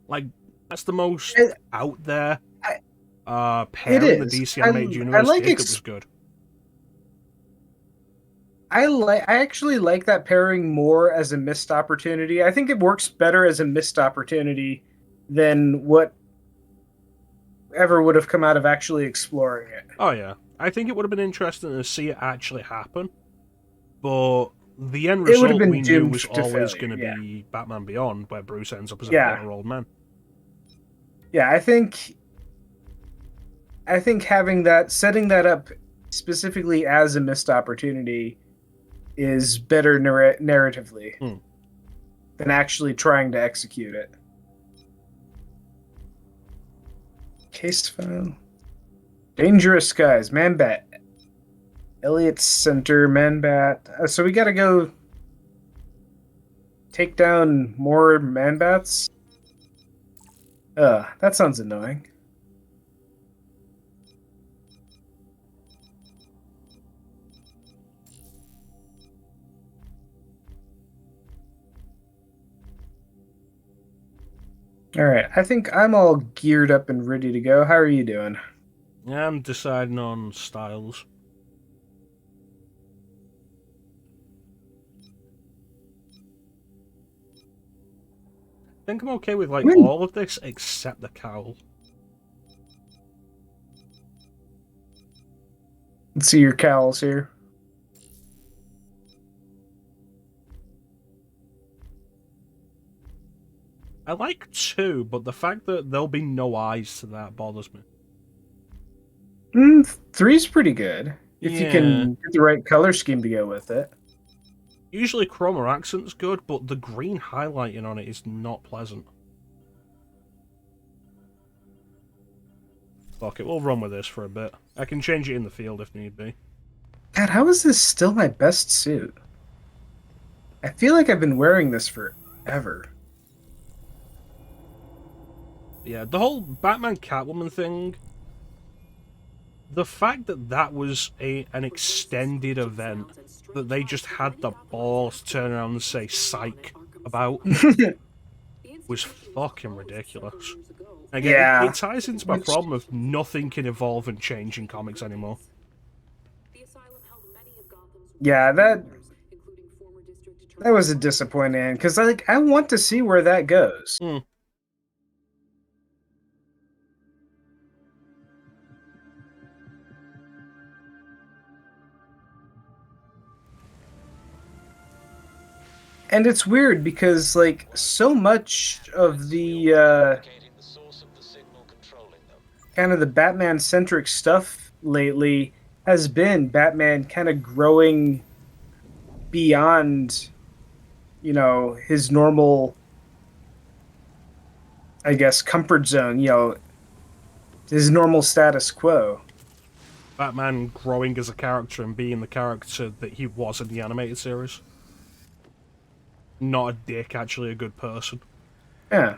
Like, that's the most out there pairing the DC animated universe like did that was good. I actually like that pairing more as a missed opportunity. I think it works better as a missed opportunity than what ever would have come out of actually exploring it. Oh yeah, I think it would have been interesting to see it actually happen, but the end result we knew was always going to be Batman Beyond, where Bruce ends up as a bitter old man. Yeah, I think setting that up specifically as a missed opportunity is better narratively than actually trying to execute it. Case file. Dangerous Skies, Man-Bat. Elliott Center, Man-Bat. So we gotta go take down more Man-Bats? That sounds annoying. Alright, I think I'm all geared up and ready to go. How are you doing? Yeah, I'm deciding on styles. I think I'm okay with all of this except the cowl. Let's see your cowls here. I like 2, but the fact that there'll be no eyes to that bothers me. 3's pretty good. If you can get the right color scheme to go with it. Usually chroma accent's good, but the green highlighting on it is not pleasant. Fuck it, we'll run with this for a bit. I can change it in the field if need be. God, how is this still my best suit? I feel like I've been wearing this forever. Yeah, the whole Batman Catwoman thing, the fact that that was an extended event that they just had the balls to turn around and say psych about was fucking ridiculous. Again, it ties into my problem of nothing can evolve and change in comics anymore. Yeah, that was a disappointing because I want to see where that goes. And it's weird because, so much of the kind of the Batman-centric stuff lately has been Batman kind of growing beyond, his normal, I guess, comfort zone, his normal status quo. Batman growing as a character and being the character that he was in the animated series. Not a dick, actually a good person. Yeah.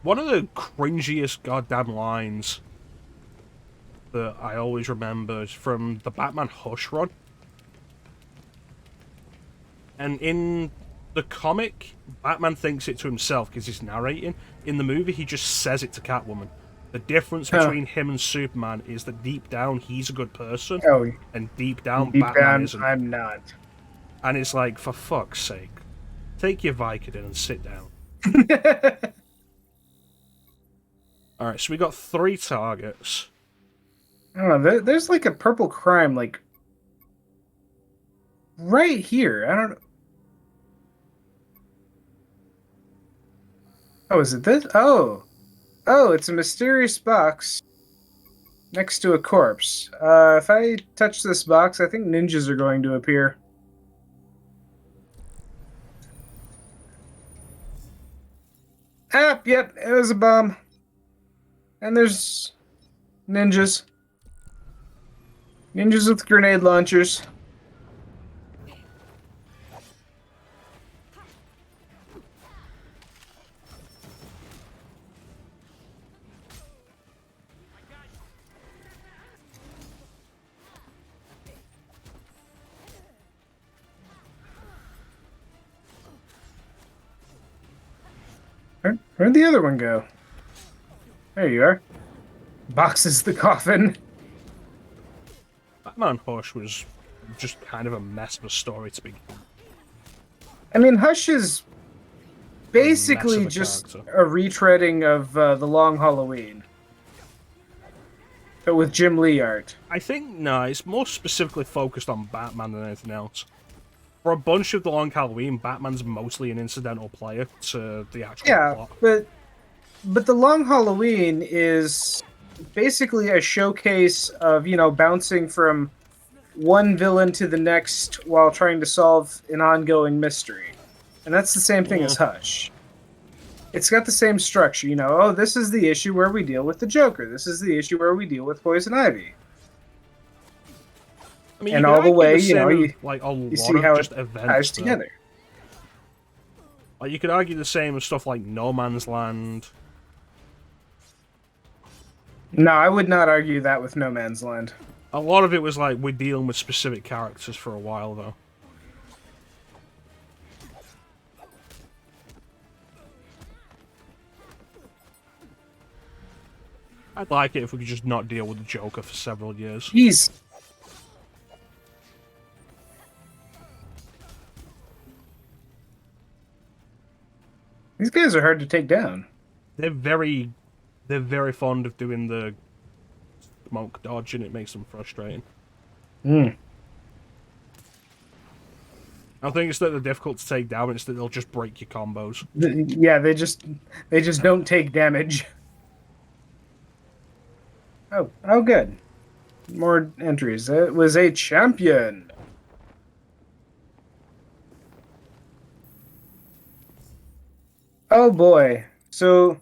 One of the cringiest goddamn lines that I always remember is from the Batman Hush run. And in the comic, Batman thinks it to himself because he's narrating. In the movie, he just says it to Catwoman. The difference between him and Superman is that deep down, he's a good person. And deep down, Batman isn't. I'm not. And it's like, for fuck's sake, take your Vicodin and sit down. Alright, so we got 3 targets. I don't know, there's a purple crime, right here. I don't know. Oh, is it this? Oh, it's a mysterious box next to a corpse. If I touch this box, I think ninjas are going to appear. Ah, yep, it was a bomb. And there's ninjas. Ninjas with grenade launchers. Where'd the other one go? There you are. Boxes the coffin. Batman Hush was just kind of a mess of a story to begin. I mean, Hush is basically Mess of a just character. a retreading of The Long Halloween. But with Jim Lee art. I think, no, it's more specifically focused on Batman than anything else. For a bunch of The Long Halloween, Batman's mostly an incidental player to the actual Yeah, plot. but The Long Halloween is basically a showcase of, bouncing from one villain to the next while trying to solve an ongoing mystery. And that's the same thing as Hush. It's got the same structure, oh, this is the issue where we deal with the Joker. This is the issue where we deal with Poison Ivy. I mean, And you all could the argue way, same you with, like, a lot see of how just it events ties though. together. Like, you could argue the same with stuff like No Man's Land. No, I would not argue that with No Man's Land. A lot of it was like, we're dealing with specific characters for a while, though. I'd like it if we could just not deal with the Joker for several years. These guys are hard to take down. They're very fond of doing the smoke dodge, and it makes them frustrating. Hmm. I don't think it's that they're difficult to take down, it's that they'll just break your combos. Yeah, they just don't take damage. Oh, good. More entries. It was a champion. Oh boy. So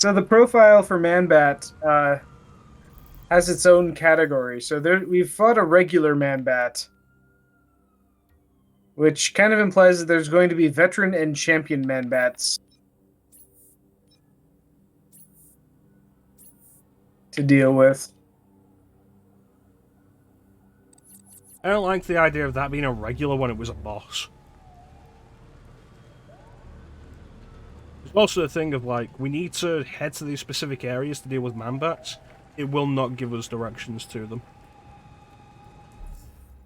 the profile for Man-Bat has its own category. So we've fought a regular Man-Bat, which kind of implies that there's going to be veteran and champion Man-Bats to deal with. I don't like the idea of that being a regular when it was a boss. There's also the thing of, like, we need to head to these specific areas to deal with Man-Bats. It will not give us directions to them.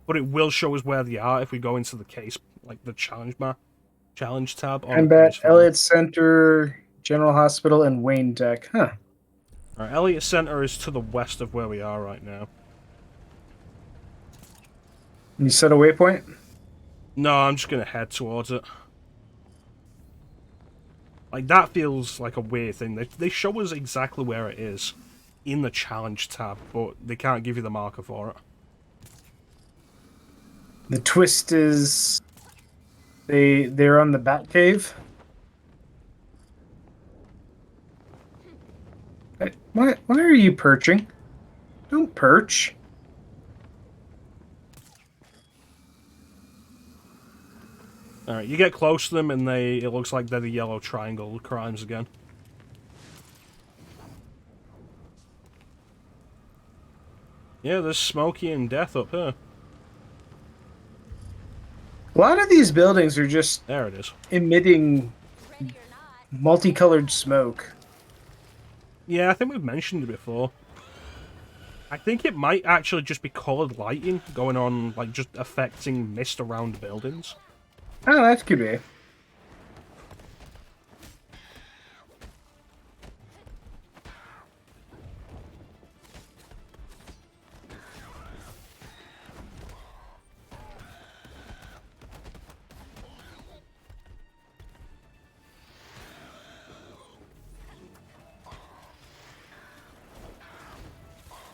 But it will show us where they are if we go into the case, like the challenge tab. On the Man-Bat, case file. Elliott Center, General Hospital, and Wayne Tech. Huh. Alright, Elliott Center is to the west of where we are right now. You set a waypoint? No, I'm just gonna head towards it. Like, that feels like a weird thing. They show us exactly where it is in the challenge tab, but they can't give you the marker for it. The twist is they're on the Batcave. Why are you perching? Don't perch. Alright, you get close to them and it looks like they're the yellow triangle crimes again. Yeah, there's Smokey and Death up here. A lot of these buildings are just There it is. emitting multicolored smoke. Yeah, I think we've mentioned it before. I think it might actually just be coloured lighting going on, like, just affecting mist around buildings. Oh, that could be.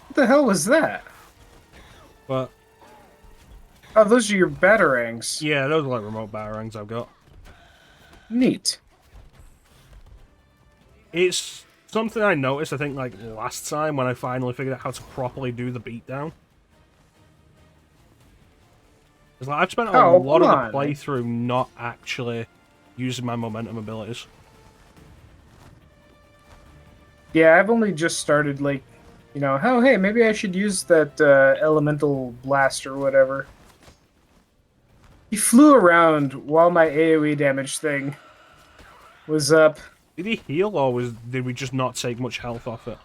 What the hell was that? But, Oh, those are your batarangs. yeah, those are like remote batarangs I've got. Neat. It's something I noticed, I think, like, last time when I finally figured out how to properly do the beatdown. It's like, I've spent a Oh, lot come of the on. playthrough not actually using my momentum abilities. Yeah, I've only just started, like, you know, oh, hey, maybe I should use that elemental blast or whatever. He flew around while my AoE damage thing was up. Did he heal, or did we just not take much health off it?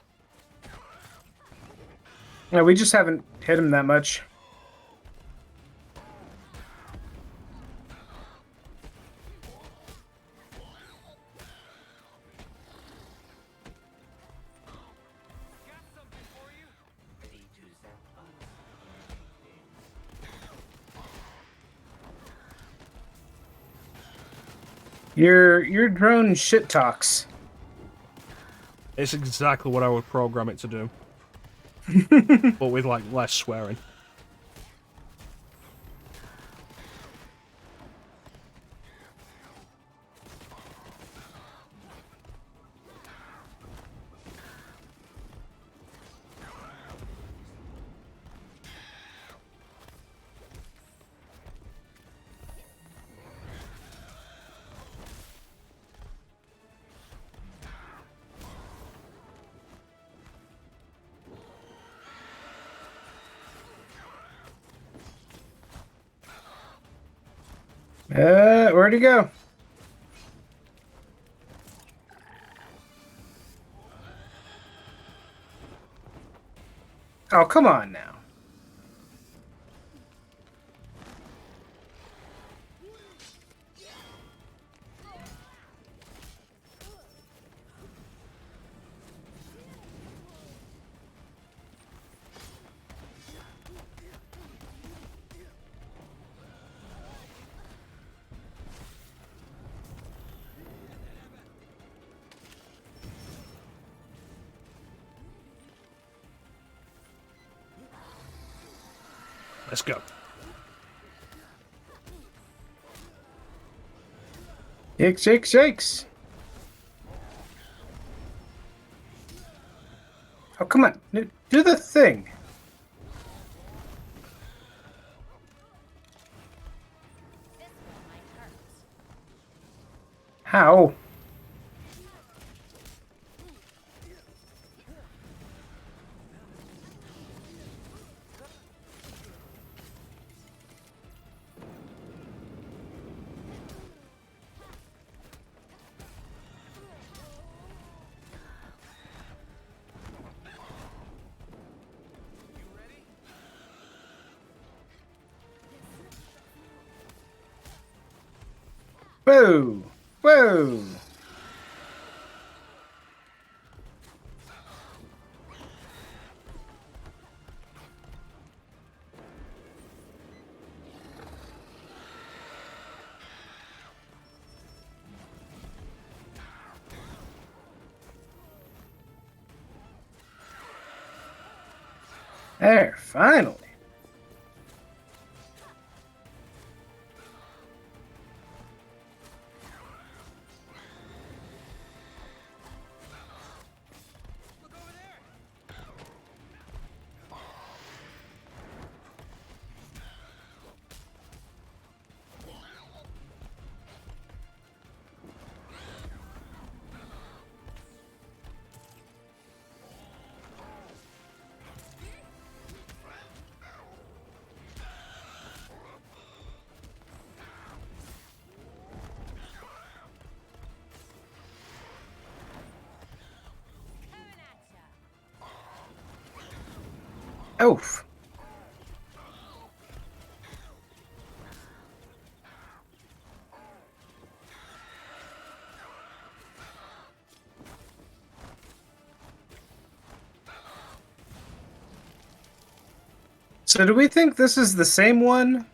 No, we just haven't hit him that much. Your drone shit talks. It's exactly what I would program it to do. But with, like, less swearing. Where'd he go? Oh, come on now. Let's go. Shakes. Oh, come on. Do the thing. How? Whoa! Whoa! There, finally. Oof. So do we think this is the same one?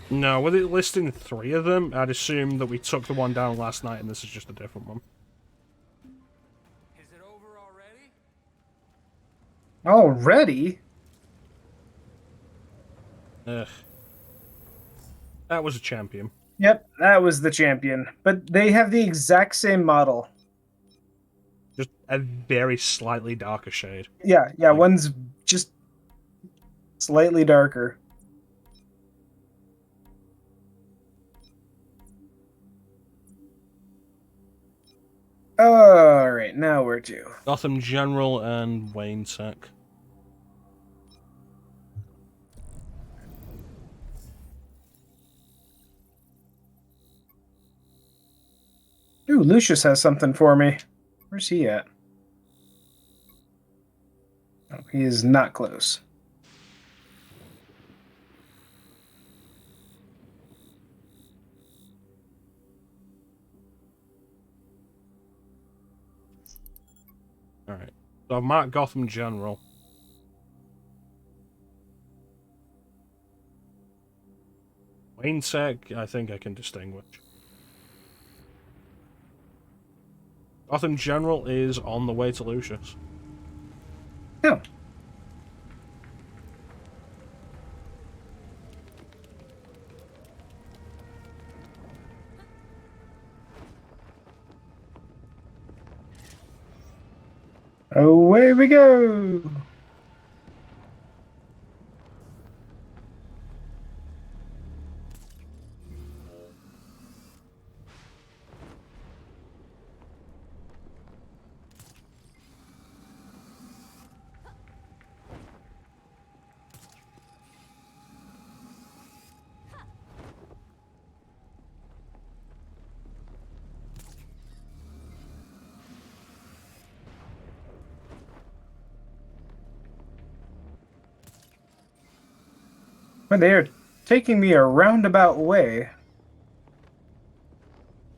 No, with it listing 3 of them, I'd assume that we took the one down last night and this is just a different one. Is it over already? Already? Ugh. That was a champion. Yep, that was the champion. But they have the exact same model. a very slightly darker shade. Yeah, one's just slightly darker. Alright, now where to? Gotham General and Wayne Tech. Ooh, Lucius has something for me. Where's he at? Oh, he is not close. Alright. So I've marked Gotham General. Wayne Tech, I think I can distinguish. Gotham General is on the way to Lucius. Oh. Away we go! When they are taking me a roundabout way.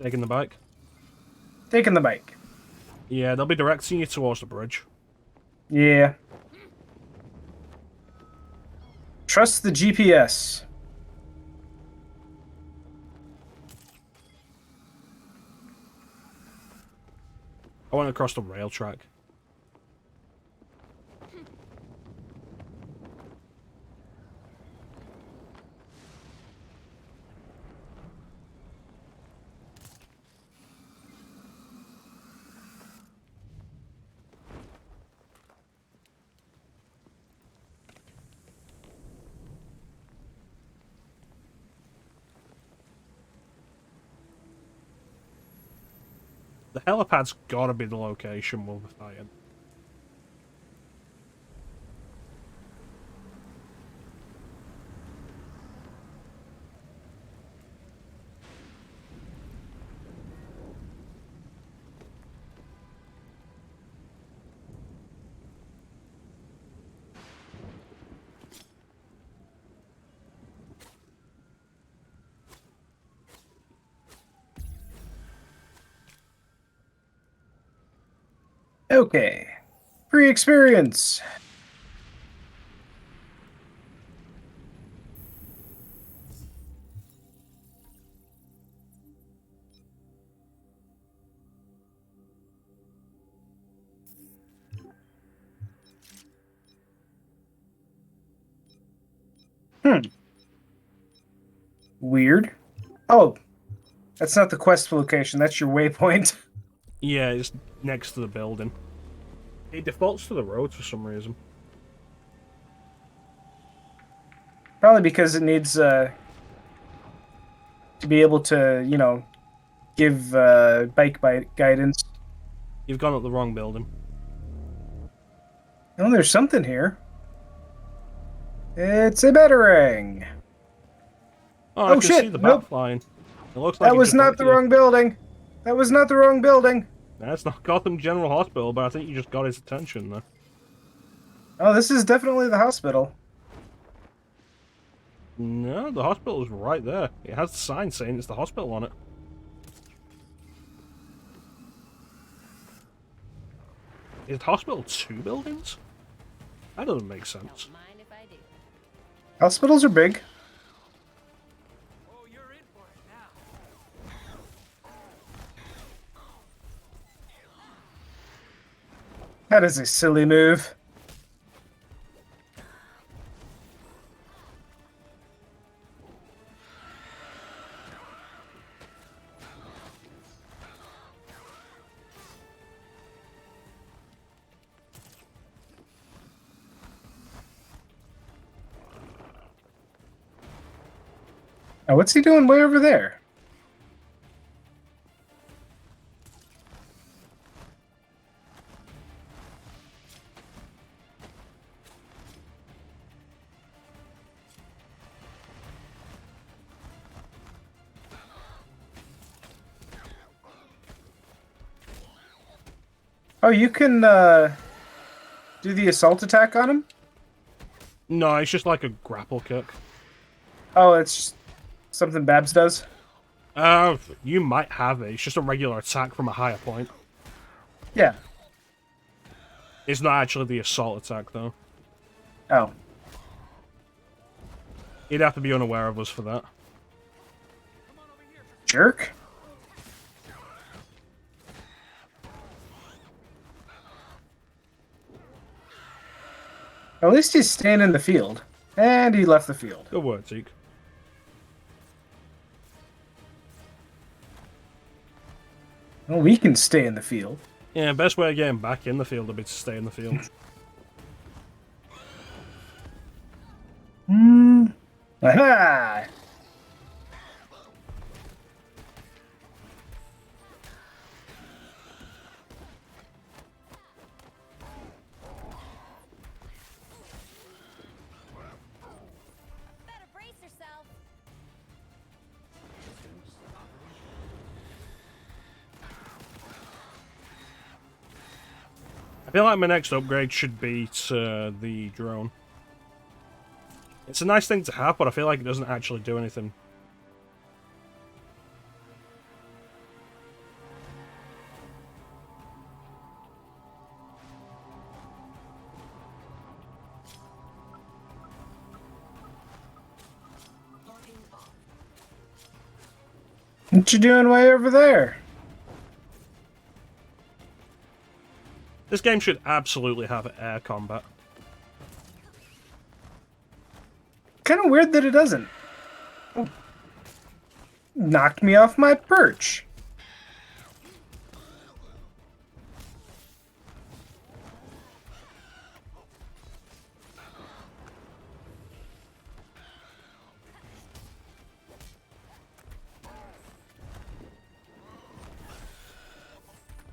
Taking the bike? Taking the bike. Yeah, they'll be directing you towards the bridge. Yeah. Trust the GPS. I went across the rail track. The helipad's gotta be the location we'll be fighting. Okay. Free experience. Weird. Oh, that's not the quest location. That's your waypoint. Yeah, it's next to the building. It defaults to the road for some reason. Probably because it needs to be able to, give bike guidance. You've gone up the wrong building. Oh, there's something here. It's a batarang. Oh, I Oh, can shit, see the nope. bat flying. It looks like That it was just not went the here. wrong building. That was not the wrong building. That's not Gotham General Hospital, but I think you just got his attention there. Oh, this is definitely the hospital. No, the hospital is right there. It has the sign saying it's the hospital on it. Is the hospital 2 buildings? That doesn't make sense. Don't mind if I do. Hospitals are big. Oh, you're in for it now. That is a silly move. Oh, what's he doing way over there? Oh, you can do the assault attack on him? No, it's just like a grapple kick. Oh, it's just something Babs does? You might have it. It's just a regular attack from a higher point. Yeah. It's not actually the assault attack, though. Oh. You'd have to be unaware of us for that. Jerk. At least he's staying in the field. And he left the field. Good work, Teek. Well, we can stay in the field. Yeah, best way of getting back in the field would be to stay in the field. Aha! Better brace yourself. I feel like my next upgrade should be to the drone. It's a nice thing to have, but I feel like it doesn't actually do anything. What you doing way over there? This game should absolutely have air combat. Kind of weird that it doesn't. Oh. Knocked me off my perch.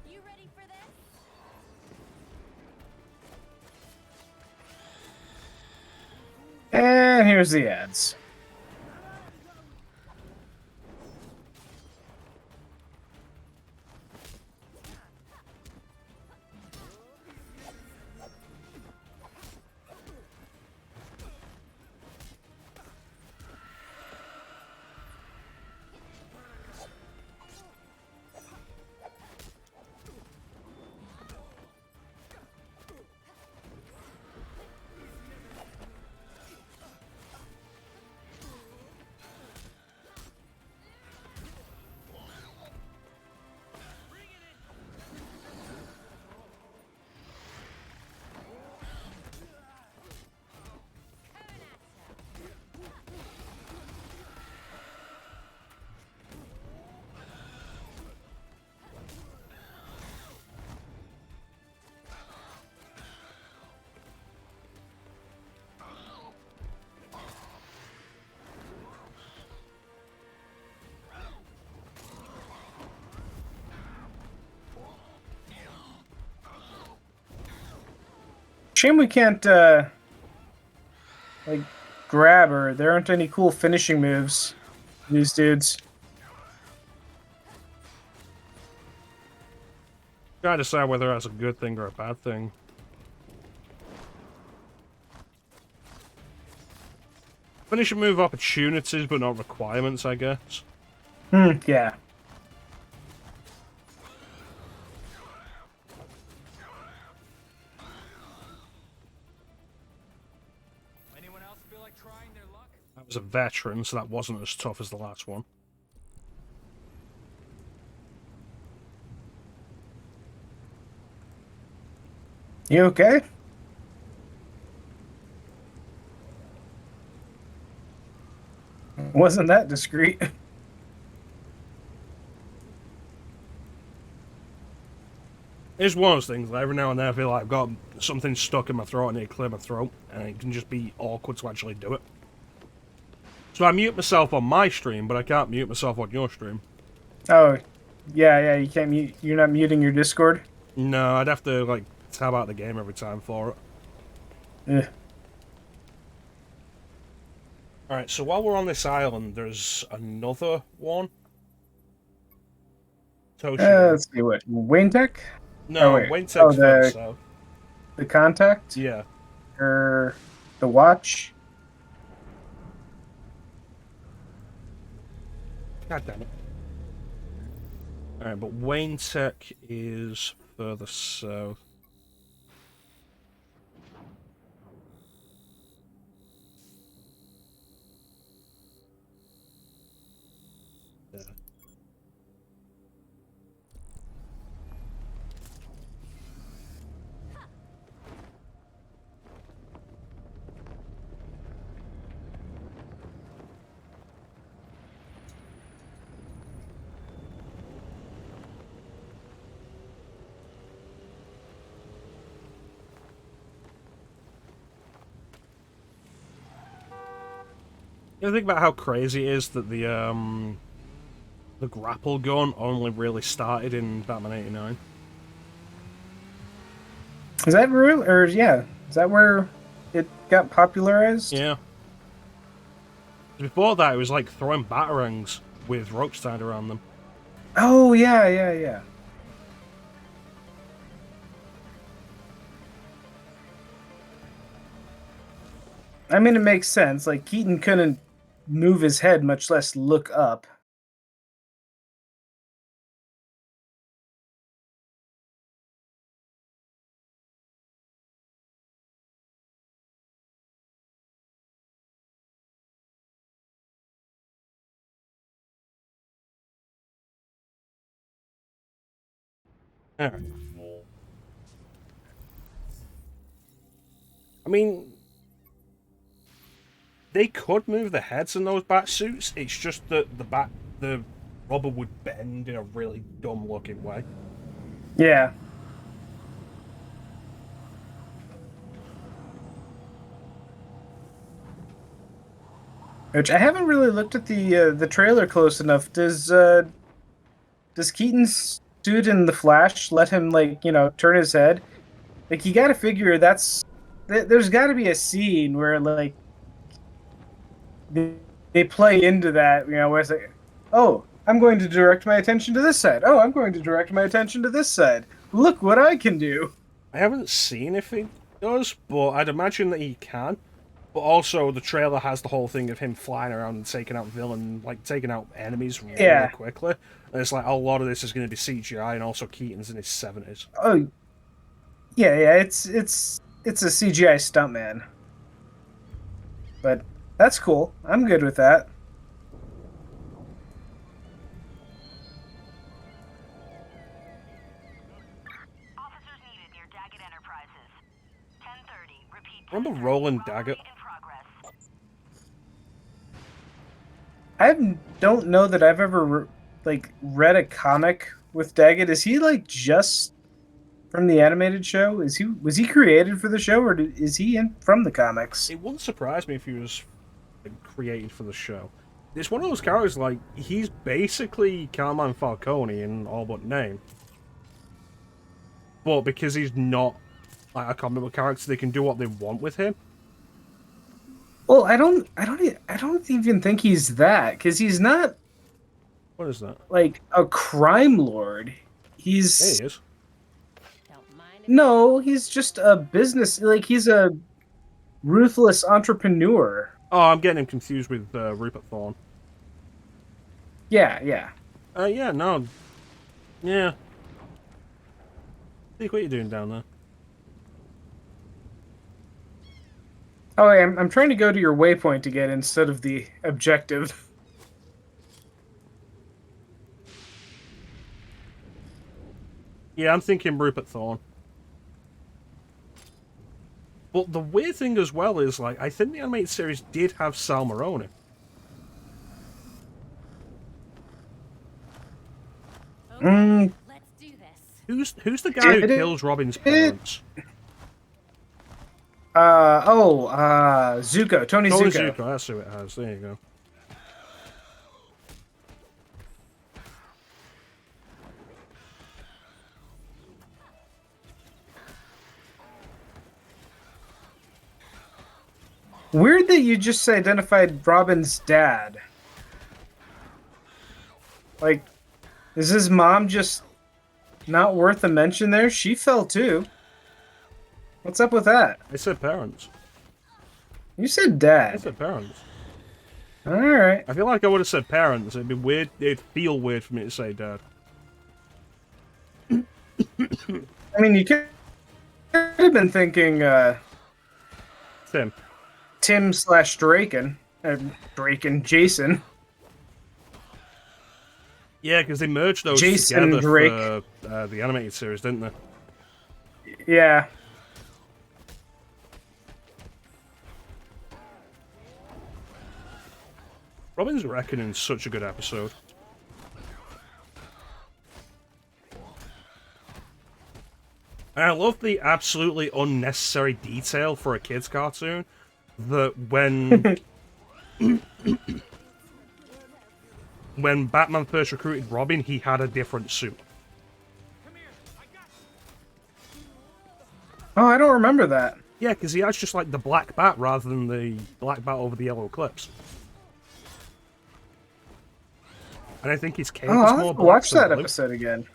You ready for this? And here's the ads. Shame we can't, like, grab her. There aren't any cool finishing moves. These dudes. Gotta decide whether that's a good thing or a bad thing. Finishing move opportunities, but not requirements, I guess. Yeah. Anyone else feel like trying their luck? I was a veteran, so that wasn't as tough as the last one. You okay? Wasn't that discreet? It's one of those things, like, every now and then I feel like I've got something stuck in my throat and it clear my throat, and it can just be awkward to actually do it. So I mute myself on my stream, but I can't mute myself on your stream. Oh, yeah, you can't mute. You're not muting your Discord? No, I'd have to, like, tab out the game every time for it. Yeah. Alright, so while we're on this island, there's another one. Toshio. Let's see, what? Wayne Tech? No, wait. Wayne Tech's further south. The Contact? Yeah. Or the Watch? God damn it. Alright, but Wayne Tech is further south. Yeah. You think about how crazy it is that the grapple gun only really started in Batman '89. Is that real? Or, yeah. Is that where it got popularized? Yeah. Before that, it was like throwing batarangs with ropes tied around them. Oh, yeah. I mean, it makes sense. Like, Keaton couldn't move his head, much less look up. Alright. I mean, they could move the heads in those bat suits. It's just that the rubber would bend in a really dumb looking way. Yeah. Which I haven't really looked at the trailer close enough. Does Keaton's suit in the Flash let him, like, turn his head? Like, you got to figure there's got to be a scene where, like, they play into that, where it's like, oh, I'm going to direct my attention to this side. Oh, I'm going to direct my attention to this side. Look what I can do. I haven't seen if he does, but I'd imagine that he can. But also, the trailer has the whole thing of him flying around and taking out enemies really quickly. And it's like, a lot of this is going to be CGI, and also Keaton's in his 70s. Oh, yeah, it's a CGI stuntman. But that's cool. I'm good with that. Officers needed near Daggett Enterprises. 10:30. Repeat. Remember Roland Daggett? I don't know that I've ever read a comic with Daggett. Is he just from the animated show? Was he created for the show, or is he from the comics? It wouldn't surprise me if he was created for the show. It's one of those characters, he's basically Carmine Falcone in all but name. But because he's not a comic book character, they can do what they want with him. Well, I don't even think he's that, because he's not. What is that? Like a crime lord. He's. Yeah, he is. No, he's just a business. He's a ruthless entrepreneur. Oh, I'm getting him confused with Rupert Thorne. Yeah. Yeah, no. Yeah. Think what you're doing down there. Oh, I'm trying to go to your waypoint again instead of the objective. Yeah, I'm thinking Rupert Thorne. But the weird thing as well is, I think the animated series did have Sal Maroni. Let's do this. Who's the guy who kills Robin's parents? Zuko, Tony Zuko. Zuko, that's who it has. There you go. Weird that you just identified Robin's dad. Like, is his mom just not worth a mention there? She fell too. What's up with that? I said parents. You said I dad. said parents. Alright. I feel like I would have said parents. It'd be weird. It'd feel weird for me to say dad. I mean, you could have been thinking Tim. Tim slash Draken. Draken, Jason. Yeah, because they merged those Jason together Drake. for the animated series, didn't they? Yeah. Robin's Reckoning's such a good episode. And I love the absolutely unnecessary detail for a kid's cartoon that when when Batman first recruited Robin, he had a different suit. Oh, I don't remember that. Yeah, because he has just like the black bat rather than the black bat over the yellow eclipse. And I think his cape Oh, is I'll more have to black watch than that blue. episode again.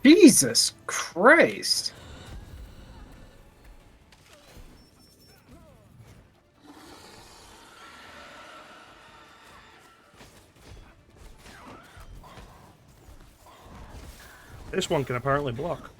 Jesus Christ. This one can apparently block.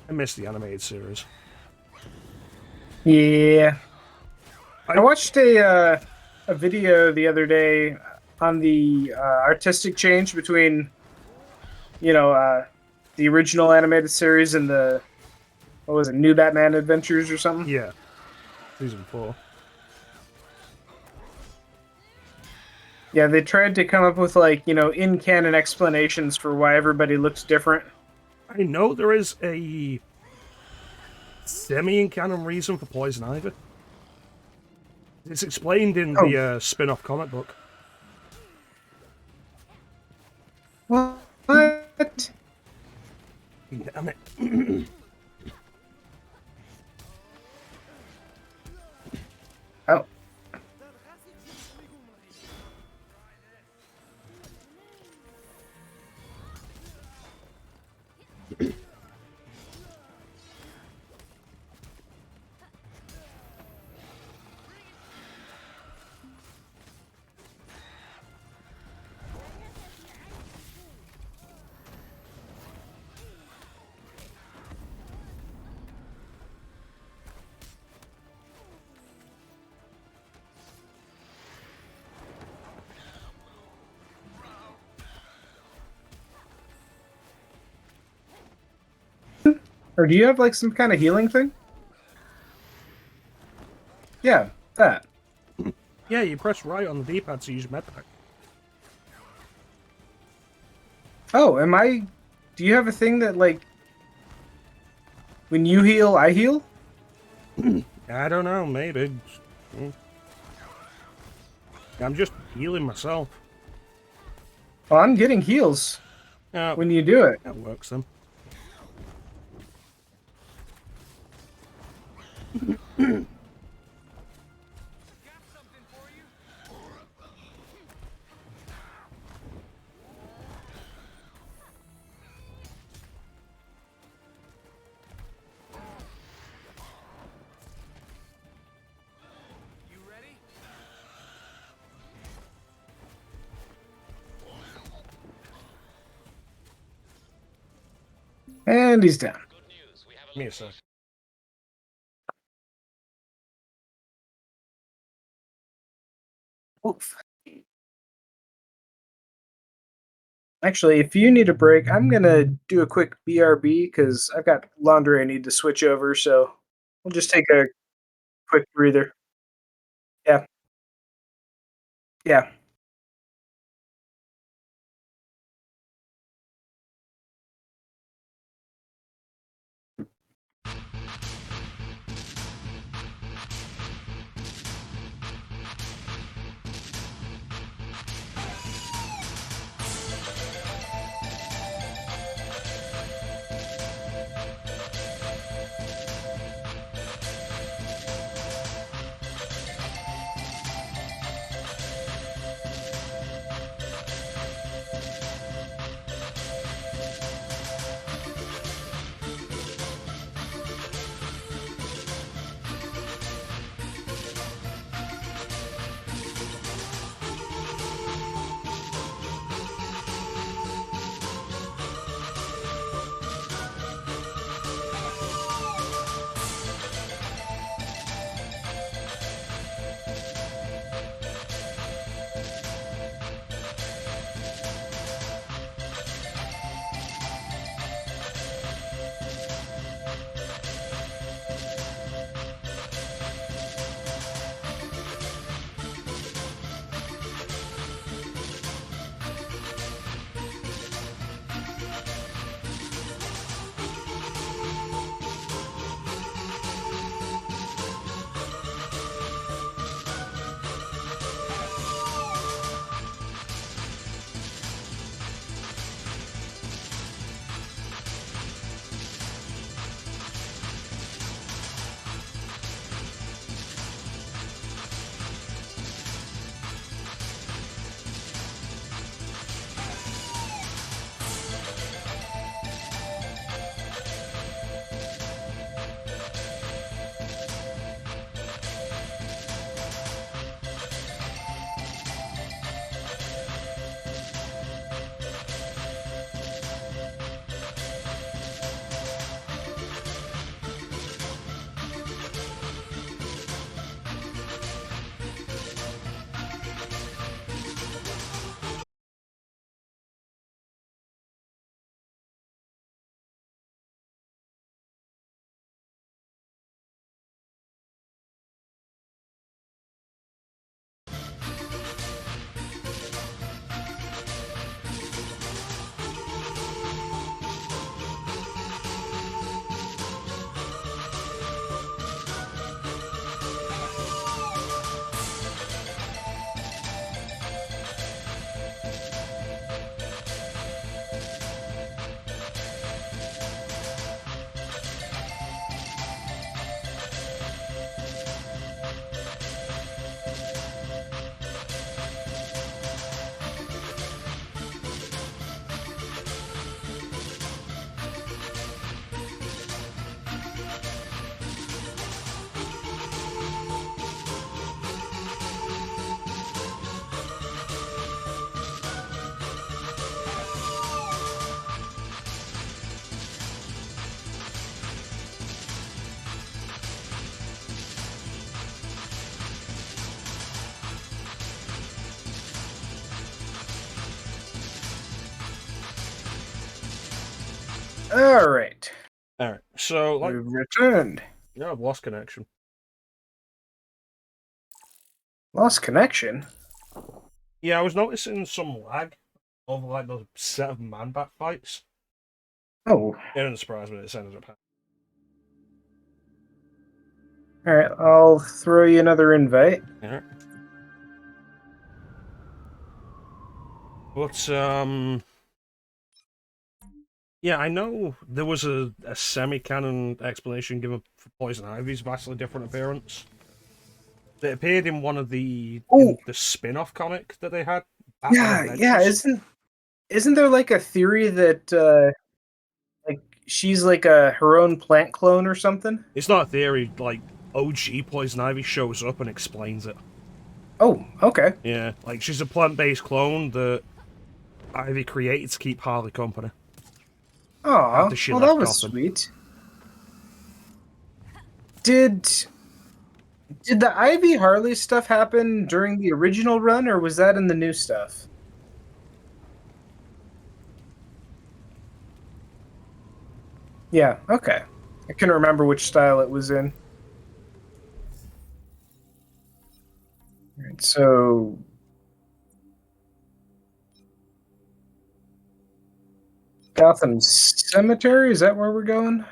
I miss the animated series. Yeah. I watched a video the other day on the artistic change between, the original animated series and the, what was it, New Batman Adventures or something? Yeah. Season 4. Yeah, they tried to come up with, in-canon explanations for why everybody looks different. I know there is a semi-canon reason for Poison Ivy. It's explained in the spin-off comic book. What? Damn it. Oh. Or do you have some kind of healing thing? Yeah, that. Yeah, you press right on the D-pad to use your medpack. Oh, do you have a thing that when you heal, I heal? I don't know, maybe. I'm just healing myself. Well, I'm getting heals when you do it. That works then. And he's down. Give me a sec. Oof. Actually, if you need a break, I'm gonna do a quick BRB because I've got laundry I need to switch over. So we'll just take a quick breather. Yeah, yeah. All right, All right. So, like, we've returned. yeah, I've lost connection. Lost connection. Yeah, I was noticing some lag over like those set of man-bat fights. Oh, It didn't surprise me that it's ended up happening. all right. I'll throw you another invite. Yeah. But yeah, I know there was a semi-canon explanation given for Poison Ivy's vastly different appearance. It appeared in one of the Oh, the spin-off comic that they had. Batman yeah, yeah. Adventures. Isn't there like a theory that like she's like her own plant clone or something? It's not a theory. Like OG Poison Ivy shows up and explains it. Oh, okay. Yeah, like she's a plant-based clone that Ivy created to keep Harley company Aw, after she well, that left was Gotham. sweet. Did the Ivy Harley stuff happen during the original run, or was that in the new stuff? Yeah, okay. I couldn't remember which style it was in. Alright, so Gotham Cemetery, is that where we're going?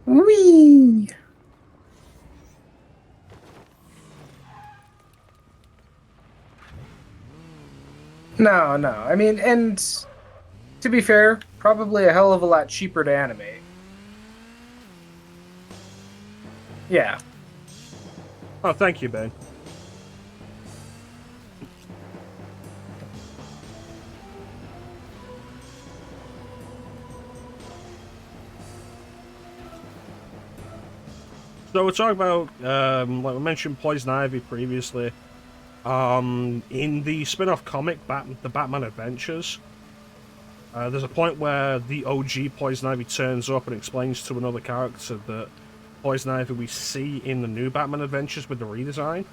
Whee! No, no. I mean, and to be fair, probably a hell of a lot cheaper to animate. Yeah. Oh, thank you, Ben. So we're talking about, like we mentioned, Poison Ivy previously. In the spin-off comic, the Batman Adventures, there's a point where the OG Poison Ivy turns up and explains to another character that Poison Ivy we see in the new Batman Adventures with the redesign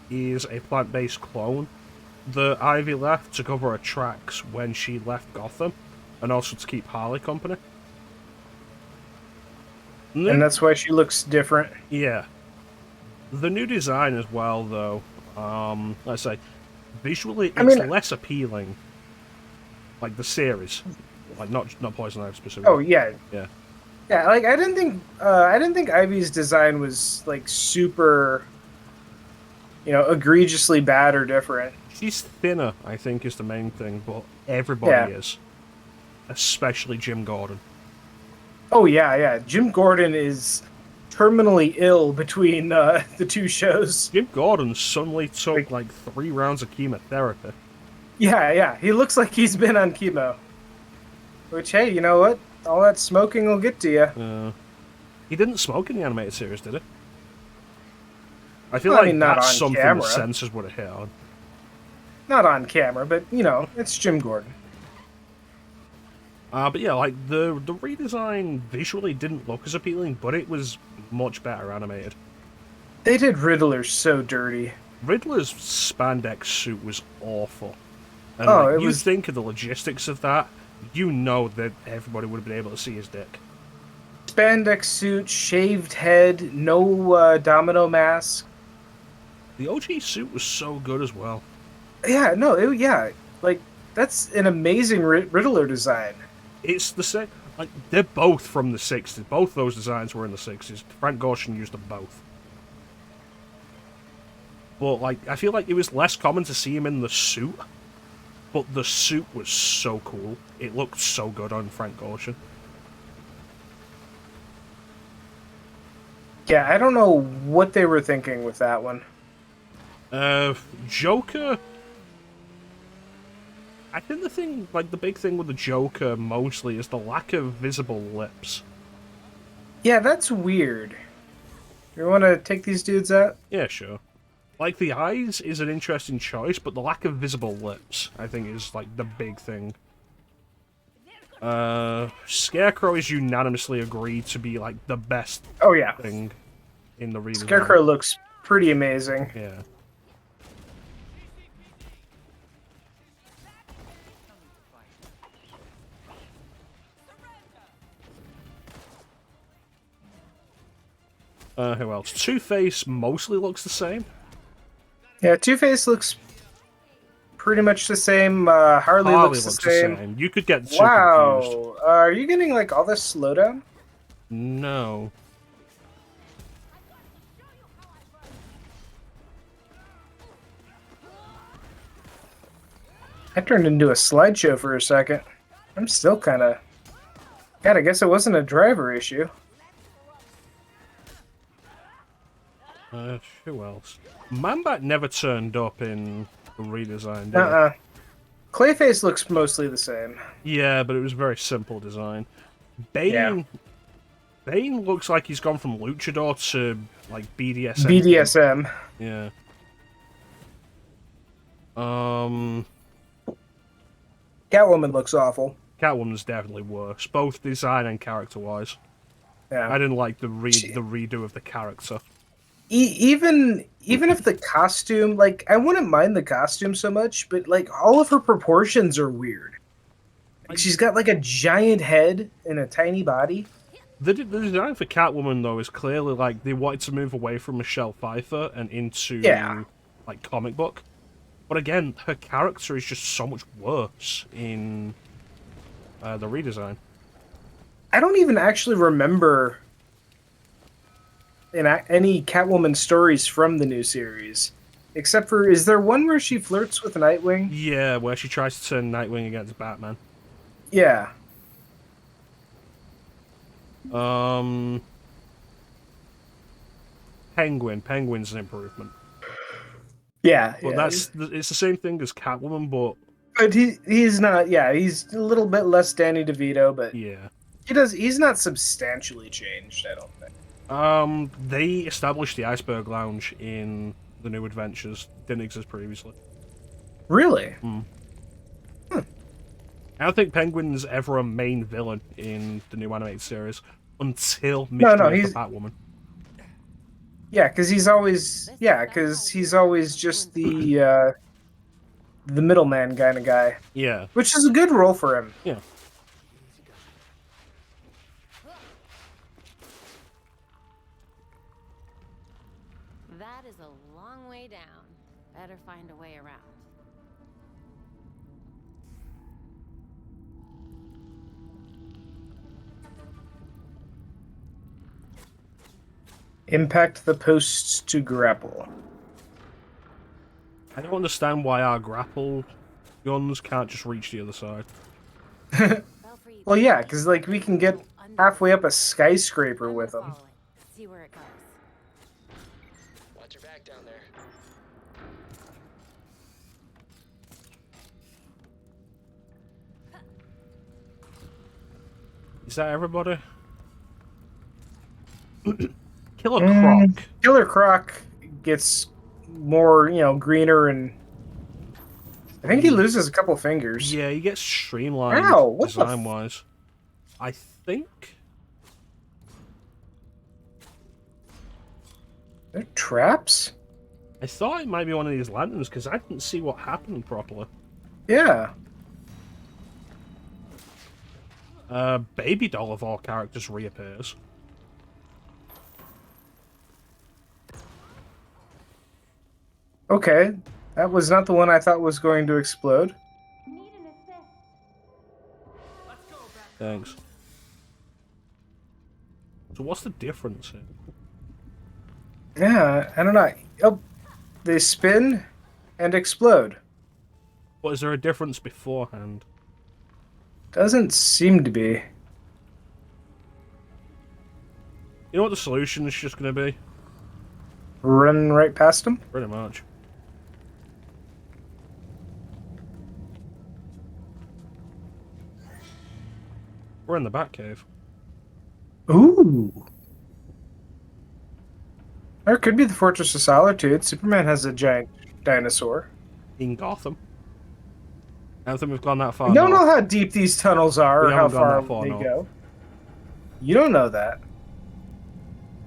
is a plant-based clone that Ivy left to cover her tracks when she left Gotham, and also to keep Harley company. And that's why she looks different. Yeah. The new design as well, though, let's say, visually it's less appealing. Like the series, like not Poison Ivy specifically. Oh yeah, yeah, yeah. Like I didn't think Ivy's design was like super, egregiously bad or different. She's thinner, I think, is the main thing, but everybody is, especially Jim Gordon. Oh yeah, yeah. Jim Gordon is terminally ill between the two shows. Jim Gordon suddenly took like 3 rounds of chemotherapy. Yeah, yeah. He looks like he's been on chemo. Which, hey, you know what? All that smoking will get to you. He didn't smoke in the animated series, did he? I feel like that's something camera. the censors would have hit on. Not on camera, but, it's Jim Gordon. But yeah, like, the redesign visually didn't look as appealing, but it was much better animated. They did Riddler so dirty. Riddler's spandex suit was awful. And you think of the logistics of that, you know that everybody would have been able to see his dick. Spandex suit, shaved head, no domino mask. The OG suit was so good as well. Yeah, no, like, that's an amazing Riddler design. It's the same, like, they're both from the 60s. Both those designs were in the 60s. Frank Gorshin used them both. But, like, I feel like it was less common to see him in the suit. But the suit was so cool. It looked so good on Frank Gorshin. Yeah, I don't know what they were thinking with that one. Joker... I think the big thing with the Joker mostly is the lack of visible lips. Yeah, that's weird. You want to take these dudes out? Yeah, sure. Like, the eyes is an interesting choice, but the lack of visible lips, I think, is, like, the big thing. Scarecrow is unanimously agreed to be, like, the best thing in the redesign. Scarecrow looks pretty amazing. Yeah. Who else? Two-Face mostly looks the same. Yeah, Two-Face looks pretty much the same. Harley looks the same. You could get super confused. Are you getting, like, all this slowdown? No. I turned into a slideshow for a second. I'm still kind of... God, I guess it wasn't a driver issue. Who else? Man-Bat never turned up in the redesign, did he? Clayface looks mostly the same. Yeah, but it was a very simple design. Bane looks like he's gone from luchador to, like, BDSM. BDSM. Yeah. Catwoman looks awful. Catwoman's definitely worse, both design and character-wise. Yeah. I didn't like the redo of the character. Even if the costume, like, I wouldn't mind the costume so much, but like all of her proportions are weird. Like, she's got like a giant head and a tiny body. The design for Catwoman, though, is clearly like they wanted to move away from Michelle Pfeiffer and into Yeah. like comic book. But again, her character is just so much worse in the redesign. I don't even actually remember any Catwoman stories from the new series, except for, is there one where she flirts with Nightwing? Yeah, where she tries to turn Nightwing against Batman. Yeah. Penguin's an improvement. Yeah. But it's the same thing as Catwoman, but he's not. Yeah, he's a little bit less Danny DeVito, but yeah. He's not substantially changed, I don't think. They established the Iceberg Lounge in the New Adventures. Didn't exist previously. Really? I don't think Penguin's ever a main villain in the new animated series until Mystery of the Batwoman. Yeah, because he's always just the middleman kind of guy. Yeah. Which is a good role for him. Yeah. That is a long way down. Better find a way around. Impact the posts to grapple. I don't understand why our grapple guns can't just reach the other side. Well, yeah, because like we can get halfway up a skyscraper with them. See where it goes. Watch your back down there. Is that everybody? Killer Croc. Killer Croc gets more, greener, and I think he loses a couple fingers. Yeah, he gets streamlined design-wise. I think. They're traps? I thought it might be one of these lanterns because I didn't see what happened properly. Yeah. Baby Doll of all characters reappears. Okay, that was not the one I thought was going to explode. Thanks. So what's the difference here? Yeah, I don't know. Oh, they spin and explode. What, is there a difference beforehand? Doesn't seem to be. You know what the solution is just going to be? Run right past them? Pretty much. We're in the Batcave. Ooh. Or it could be the Fortress of Solitude. Superman has a giant dinosaur. In Gotham. I don't think we've gone that far. I don't know how deep these tunnels are or how far they no. go. You don't know that.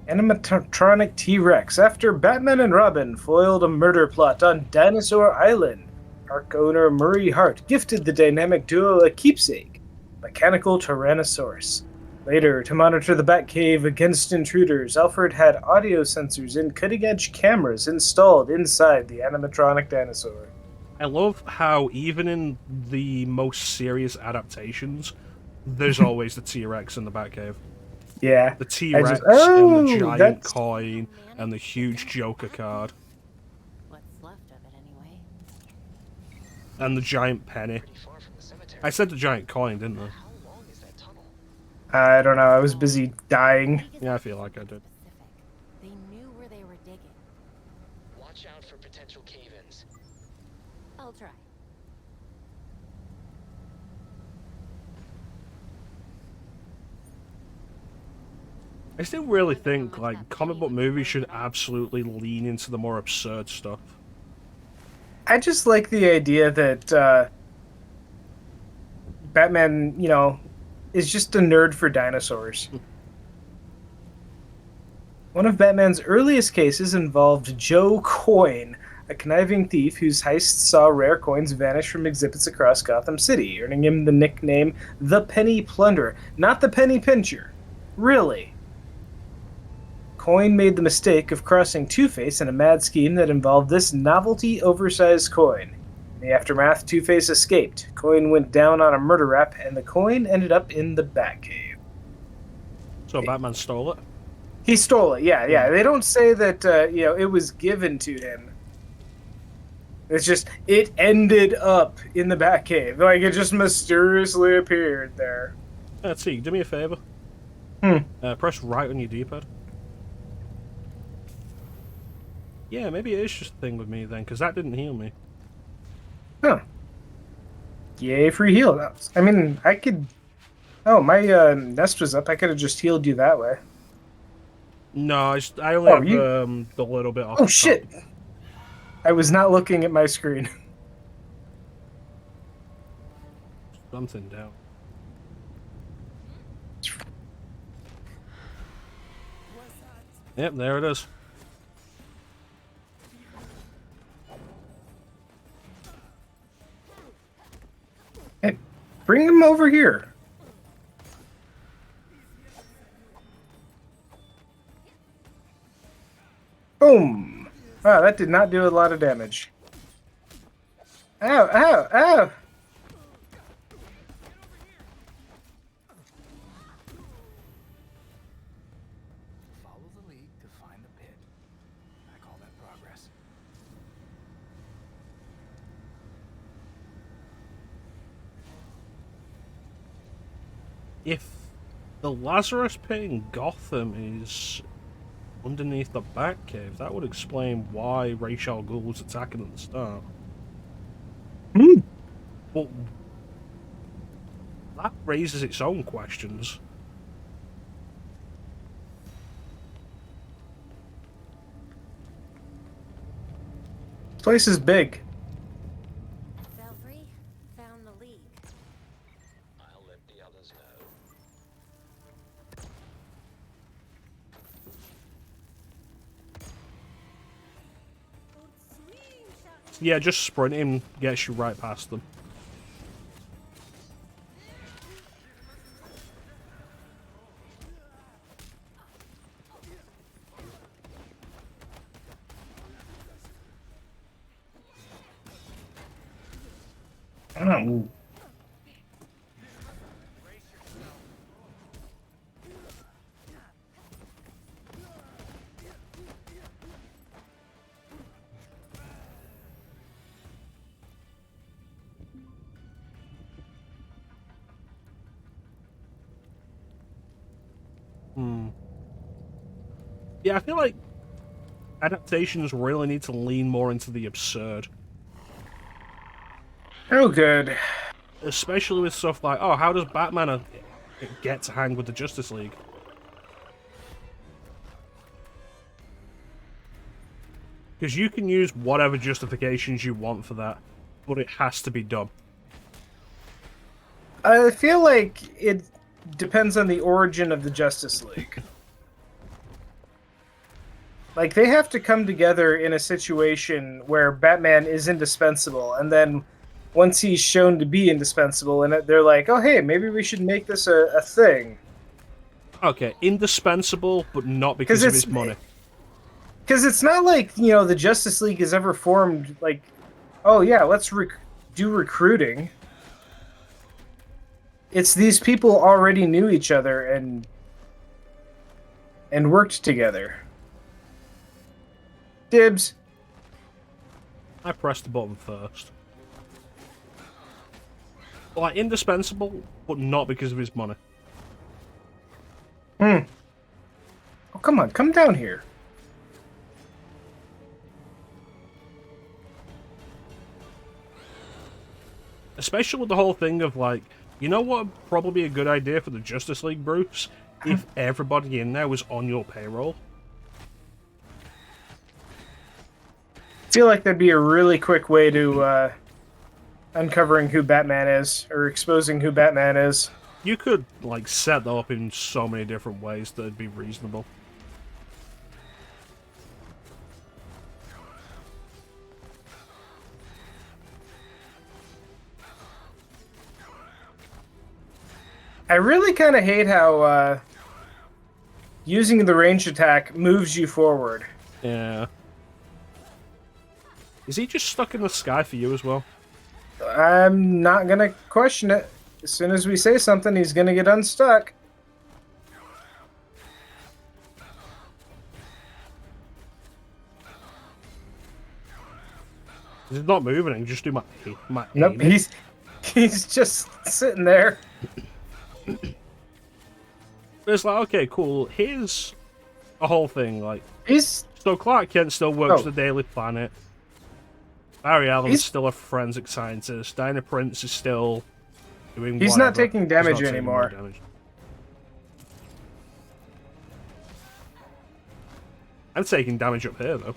Animatronic T-Rex. After Batman and Robin foiled a murder plot on Dinosaur Island, park owner Murray Hart gifted the dynamic duo a keepsake, mechanical Tyrannosaurus. Later, to monitor the Batcave against intruders, Alfred had audio sensors and cutting-edge cameras installed inside the animatronic dinosaur. I love how even in the most serious adaptations, there's always the T-Rex in the Batcave. Yeah. The T-Rex and the giant coin and the huge Joker card. What's left of it anyway? And the giant penny. I said the giant coin, didn't I? I don't know, I was busy dying. Yeah, I feel like I did. They knew where they were digging. Watch out for potential cave-ins. I'll try. I still really think, like, comic book movies should absolutely lean into the more absurd stuff. I just like the idea that Batman, is just a nerd for dinosaurs. One of Batman's earliest cases involved Joe Coyne, a conniving thief whose heists saw rare coins vanish from exhibits across Gotham City, earning him the nickname the Penny Plunderer, not the Penny Pincher. Really. Coyne made the mistake of crossing Two-Face in a mad scheme that involved this novelty oversized coin. In the aftermath, Two-Face escaped. Coyne went down on a murder rap, and the coin ended up in the Batcave. So Batman stole it? He stole it, yeah. They don't say that, it was given to him. It's just, it ended up in the Batcave. Like, it just mysteriously appeared there. Let's see, do me a favour. Press right on your D-pad. Yeah, maybe it is just a thing with me then, because that didn't heal me. Huh. Yay, free heal. I mean, I could... Oh, my nest was up. I could have just healed you that way. No, I only have the little bit off. Oh, shit! I was not looking at my screen. Something down. Yep, there it is. Hey, bring him over here. Boom! Wow, that did not do a lot of damage. Ow, ow, ow! Follow the lead to find the pit. I call that progress. If the Lazarus pit in Gotham is underneath the Batcave, that would explain why Ra's al Ghul was attacking at the start. But that raises its own questions. This place is big. Belfry found the leak. I'll let the others know. Yeah, just sprinting gets you right past them. Oh. Yeah, I feel like adaptations really need to lean more into the absurd. Oh, good. Especially with stuff like, oh, how does Batman get to hang with the Justice League? Because you can use whatever justifications you want for that, but it has to be done. I feel like it depends on the origin of the Justice League. Like, they have to come together in a situation where Batman is indispensable, and then once he's shown to be indispensable, and they're like, oh, hey, maybe we should make this a thing. Okay, indispensable, but not because of his money. Because it's not like, the Justice League has ever formed, like, oh, yeah, let's do recruiting. It's these people already knew each other and worked together. Dibs. I pressed the button first. Like, indispensable, but not because of his money. Oh, come on, come down here. Especially with the whole thing of, like, you know what would probably be a good idea for the Justice League, Bruce? If everybody in there was on your payroll. I feel like that'd be a really quick way to uncovering who Batman is, or exposing who Batman is. You could, like, set that up in so many different ways that'd be reasonable. I really kind of hate how using the ranged attack moves you forward. Yeah. Is he just stuck in the sky for you as well? I'm not gonna question it. As soon as we say something, he's gonna get unstuck. He's not moving. I can just do my Nope, aiming. he's just sitting there. It's like, okay, cool. Here's a whole thing. Like, He's so Clark Kent still works the Daily Planet. Barry Allen's still a forensic scientist. Dinah Prince is still doing. He's whatever. not taking damage He's not taking more anymore. damage. I'm taking damage up here though.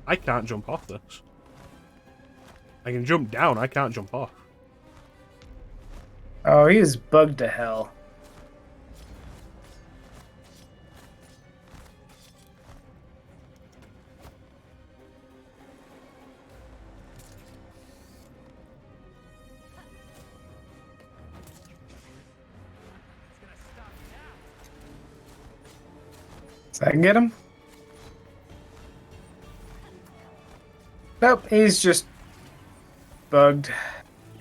I can't jump off this. I can jump down, I can't jump off. Oh, he is bugged to hell. Does that get him? Nope, he's just bugged.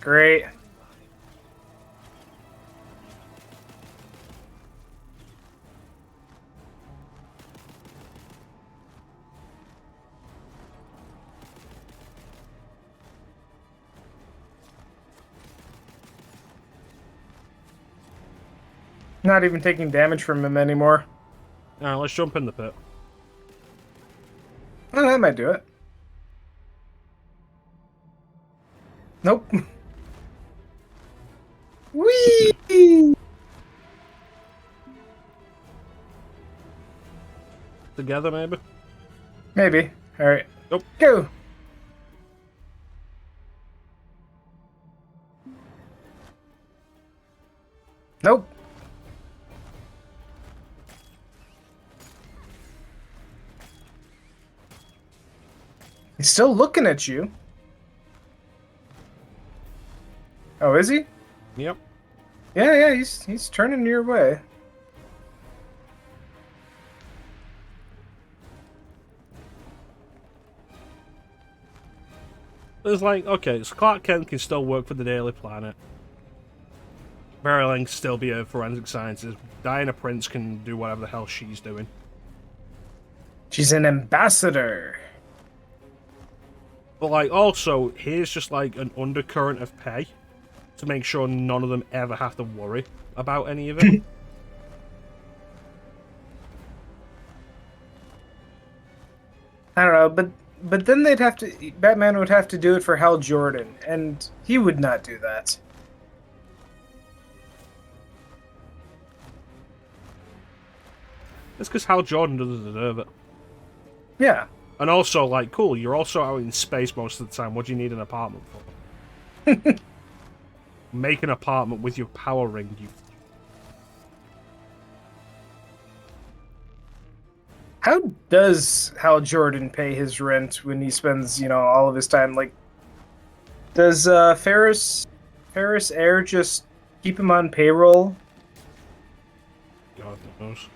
Great. Not even taking damage from him anymore. Alright, let's jump in the pit. Oh, that might do it. Nope. Whee! Together, maybe? Maybe. Alright. Nope. Go! Nope. He's still looking at you. Oh, is he? Yep. Yeah, he's turning your way. It's like, okay, so Clark Kent can still work for the Daily Planet. Barry Allen can still be a forensic scientist. Diana Prince can do whatever the hell she's doing. She's an ambassador. But, like, also, here's just, like, an undercurrent of pay to make sure none of them ever have to worry about any of it. I don't know, but then they'd have to. Batman would have to do it for Hal Jordan, and he would not do that. It's because Hal Jordan doesn't deserve it. Yeah. And also, like, cool, you're also out in space most of the time. What do you need an apartment for? Make an apartment with your power ring, you... How does Hal Jordan pay his rent when he spends, all of his time? Like, does Ferris Air just keep him on payroll? God knows.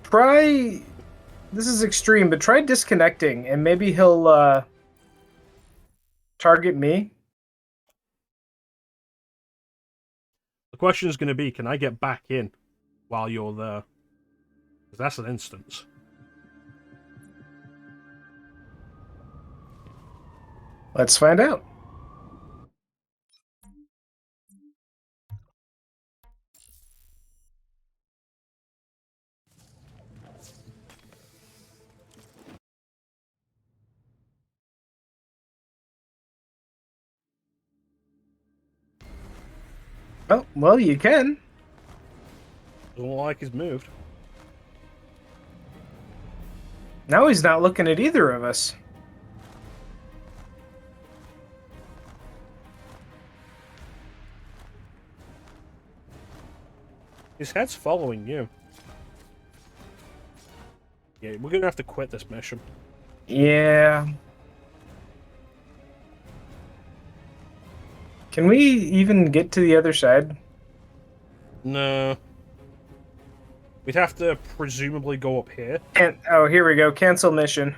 Try. This is extreme, but try disconnecting, and maybe he'll target me. The question is going to be, can I get back in while you're there? Because that's an instance. Let's find out. Oh, well, you can. Doesn't look like he's moved. Now he's not looking at either of us. His head's following you. Yeah, we're going to have to quit this mission. Yeah. Can we even get to the other side? No. We'd have to presumably go up here. Can't. Oh, here we go. Cancel mission.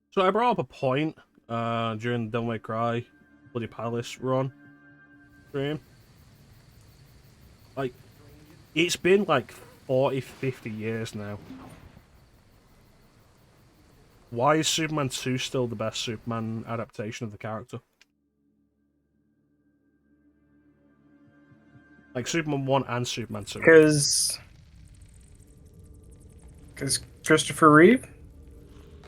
So I brought up a point during the Devil May Cry Bloody Palace run stream. Like, it's been like 40, 50 years now. Why is Superman 2 still the best Superman adaptation of the character? Like, Superman 1 and Superman 2. Because Christopher Reeve?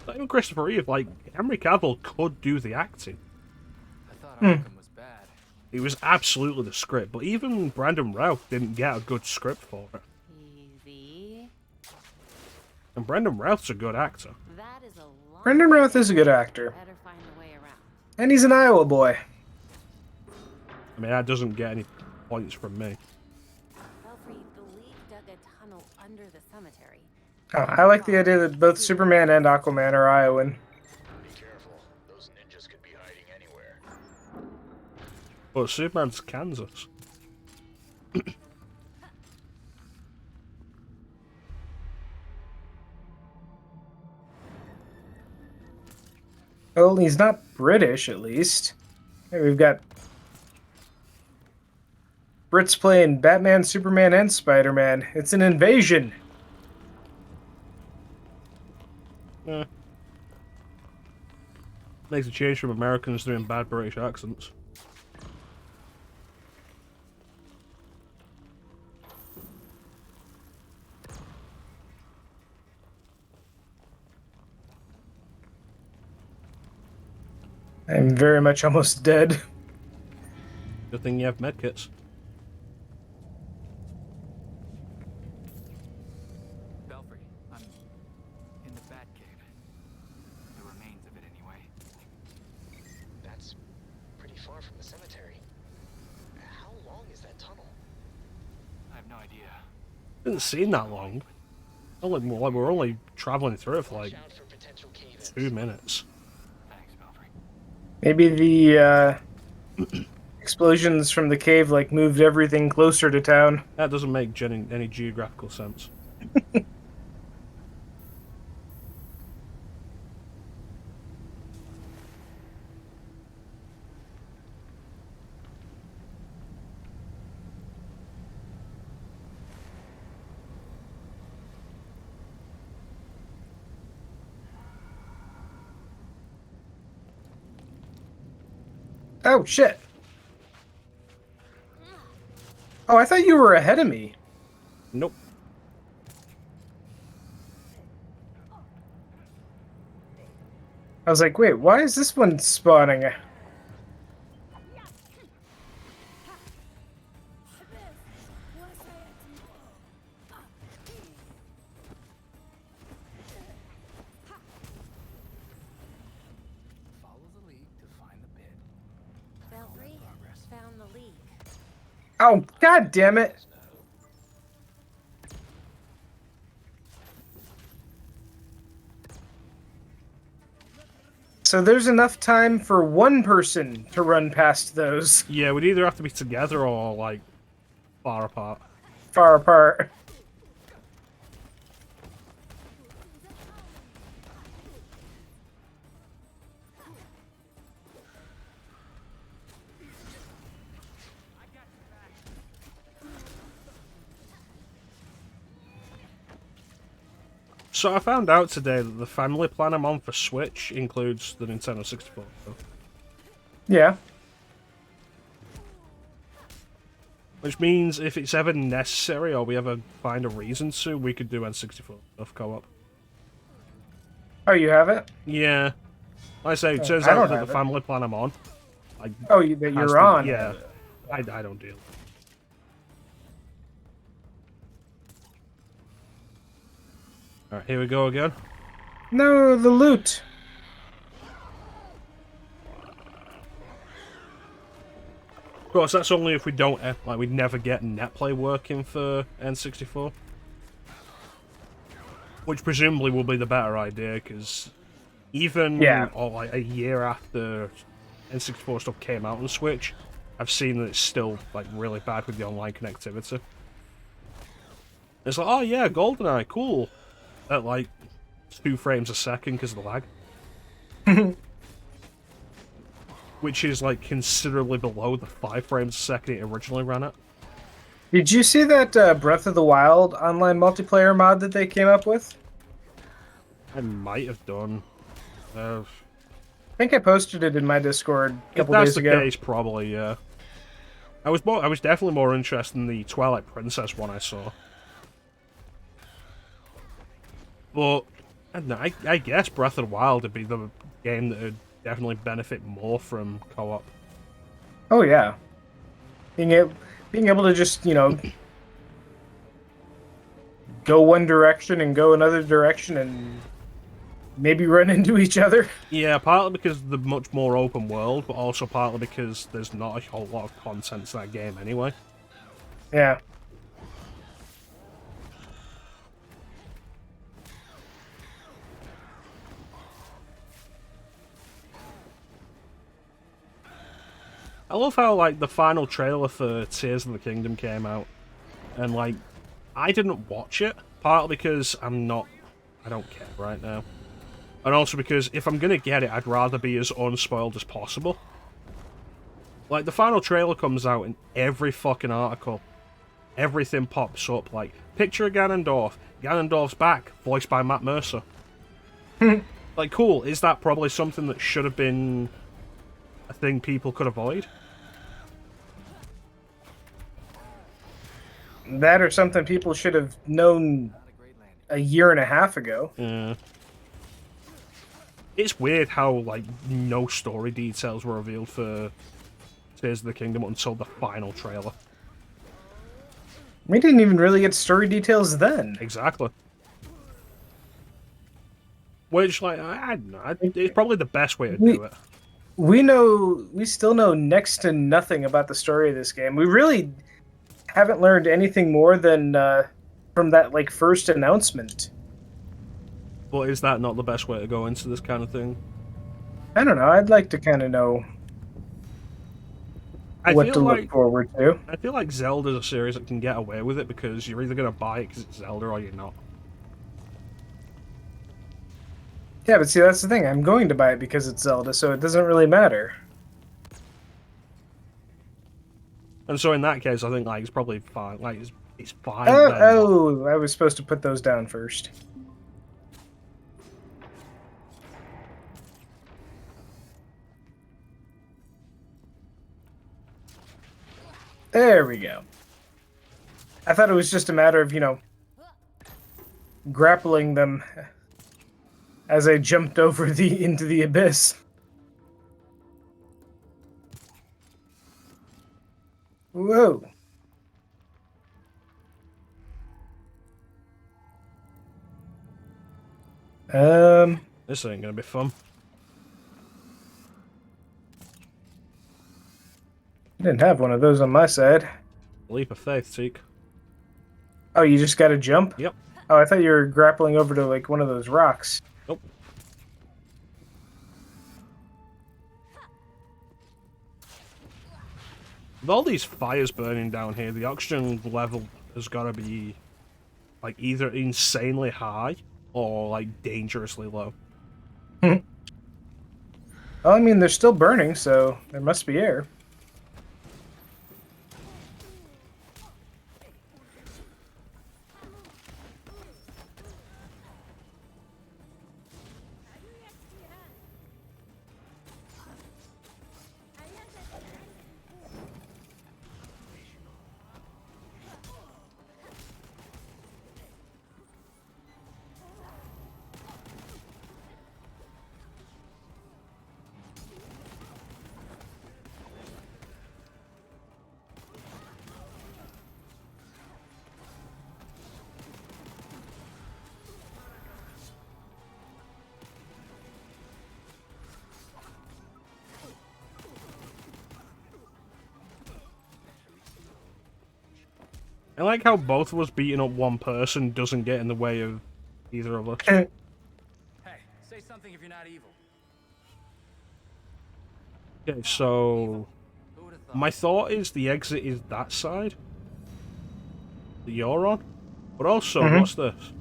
Not even Christopher Reeve, like, Henry Cavill could do the acting. I thought Arkham was bad. It was absolutely the script, but even Brandon Routh didn't get a good script for it. Easy. And Brandon Routh's a good actor. That is a lot. Brandon Routh is a good actor. Better find a way around. And he's an Iowa boy. I mean, that doesn't get any points from me. Belfry, the League dug a tunnel under the cemetery. Oh, I like the idea that both Superman and Aquaman are Iowan. Be careful. Those ninjas could be hiding anywhere. But Superman's Kansas. Well, he's not British, at least. Hey, we've got Brits playing Batman, Superman, and Spider-Man. It's an invasion. Yeah. Makes a change from Americans doing bad British accents. I'm very much almost dead. Good thing you have medkits. Belfry, I'm in the Batcave. The remains of it, anyway. That's pretty far from the cemetery. How long is that tunnel? I have no idea. Didn't seem that long. We're only traveling through it for like Watch out for potential cave-ins. 2 minutes. Thanks, Belfry. Maybe the explosions from the cave like moved everything closer to town. That doesn't make any geographical sense. Oh, shit. Oh, I thought you were ahead of me. Nope. I was like, wait, why is this one spawning? Follow the lead to find the pit. Belfry found the leak. Oh, god damn it. So there's enough time for one person to run past those Yeah, we'd either have to be together or like far apart. far apart. So I found out today that the family plan I'm on for Switch includes the Nintendo 64. Yeah. Which means if it's ever necessary or we ever find a reason to, we could do N64 stuff co-op. Oh, you have it? Yeah. Like I say, it turns I out don't that the have it. family plan I'm on. Oh, that has you're to- on. Yeah. I don't deal. Alright, here we go again. No, the loot. Of course, that's only if we don't, like, we'd never get netplay working for N64. Which presumably will be the better idea, because even like a year after N64 stuff came out on Switch, I've seen that it's still like really bad with the online connectivity. It's like, oh yeah, GoldenEye, cool, at like 2 frames a second because of the lag. Which is like considerably below the 5 frames a second it originally ran at. Did you see that Breath of the Wild online multiplayer mod that they came up with? I might have done. I think I posted it in my Discord a couple if that's days the ago. case, probably, yeah. I was definitely more interested in the Twilight Princess one I saw. But I don't know, I guess Breath of the Wild would be the game that would definitely benefit more from co-op. Oh yeah, being able to just go one direction and go another direction and maybe run into each other. Yeah, partly because of the much more open world, but also partly because there's not a whole lot of content to that game anyway. Yeah. I love how, like, the final trailer for Tears of the Kingdom came out, and, like, I didn't watch it, partly because I don't care right now. And also because if I'm gonna get it, I'd rather be as unspoiled as possible. Like, the final trailer comes out in every fucking article. Everything pops up, like, picture of Ganondorf. Ganondorf's back, voiced by Matt Mercer. Like, cool, is that probably something that should have been a thing people could avoid? That or something people should have known a year and a half ago. Yeah. It's weird how, like, no story details were revealed for Tears of the Kingdom until the final trailer. We didn't even really get story details then. Exactly. Which, like, I don't know, it's probably the best way to do it. We still know next to nothing about the story of this game. We really haven't learned anything more than from that, like, first announcement. But is that not the best way to go into this kind of thing? I don't know. I'd like to kind of know what to look forward to. I feel like Zelda's a series that can get away with it because you're either going to buy it because it's Zelda or you're not. Yeah, but see, that's the thing. I'm going to buy it because it's Zelda, so it doesn't really matter. And so in that case, I think like it's probably fine. Like it's fine. Oh, I was supposed to put those down first. There we go. I thought it was just a matter of, grappling them as I jumped over into the abyss. Whoa. This ain't gonna be fun. I didn't have one of those on my side. Leap of faith, Teek. Oh, you just gotta jump? Yep. Oh, I thought you were grappling over to, like, one of those rocks. Nope. With all these fires burning down here, the oxygen level has got to be, like, either insanely high or, like, dangerously low. Well, I mean, they're still burning, so there must be air. I like how both of us beating up one person doesn't get in the way of Either of us. Hey, say something if you're not evil. Okay, so Who would have thought? my thought is the exit is that side that you're on. But also, Mhm. what's this?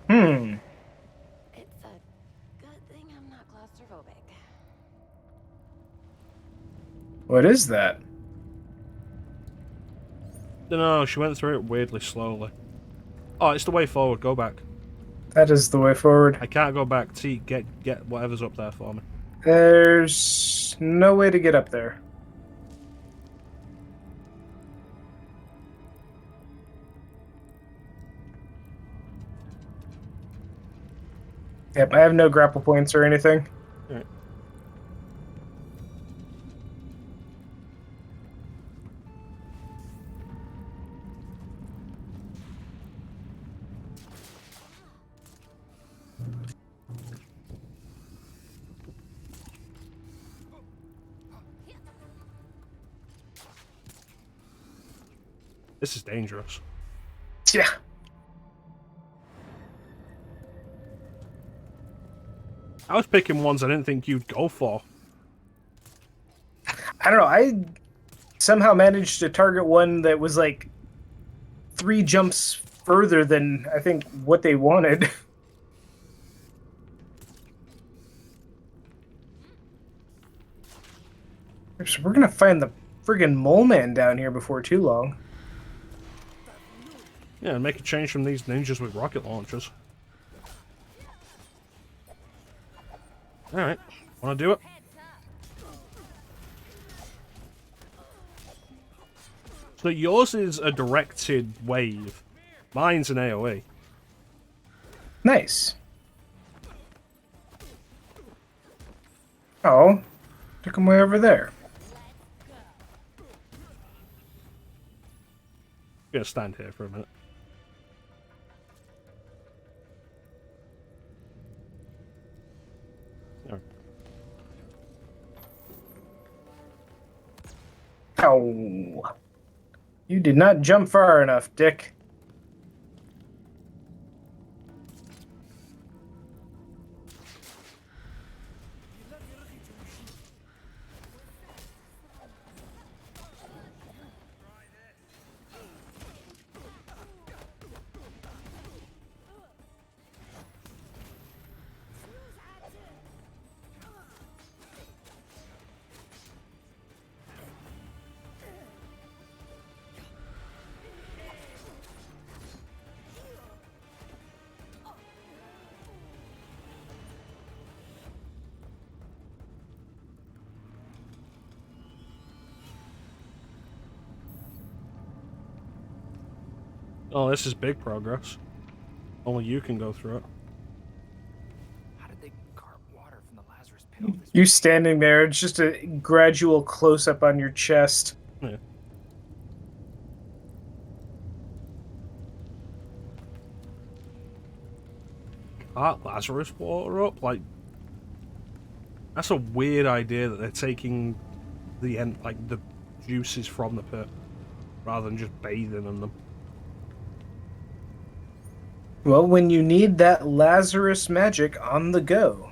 Hmm. It's a good thing I'm not claustrophobic. What is that? No, she went through it weirdly slowly. Oh, it's the way forward. Go back. That is the way forward. I can't go back. T, get whatever's up there for me. There's no way to get up there. Yep, I have no grapple points or anything. Alright. This is dangerous. Yeah. I was picking ones I didn't think you'd go for. I don't know. I somehow managed to target one that was like 3 jumps further than I think what they wanted. So we're gonna find the friggin' mole man down here before too long. Yeah, and make a change from these ninjas with rocket launchers. Alright, wanna do it? So yours is a directed wave. Mine's an AoE. Nice. Oh, took him way over there. I'm gonna stand here for a minute. Alright. Ow. You did not jump far enough, Dick. Oh, this is big progress. Only you can go through it. How did they carve water from the Lazarus pit? You standing there, it's just a gradual close up on your chest. Yeah. Lazarus water up? Like, that's a weird idea that they're taking the end, like the juices from the pit, rather than just bathing in them. Well, when you need that Lazarus magic on the go.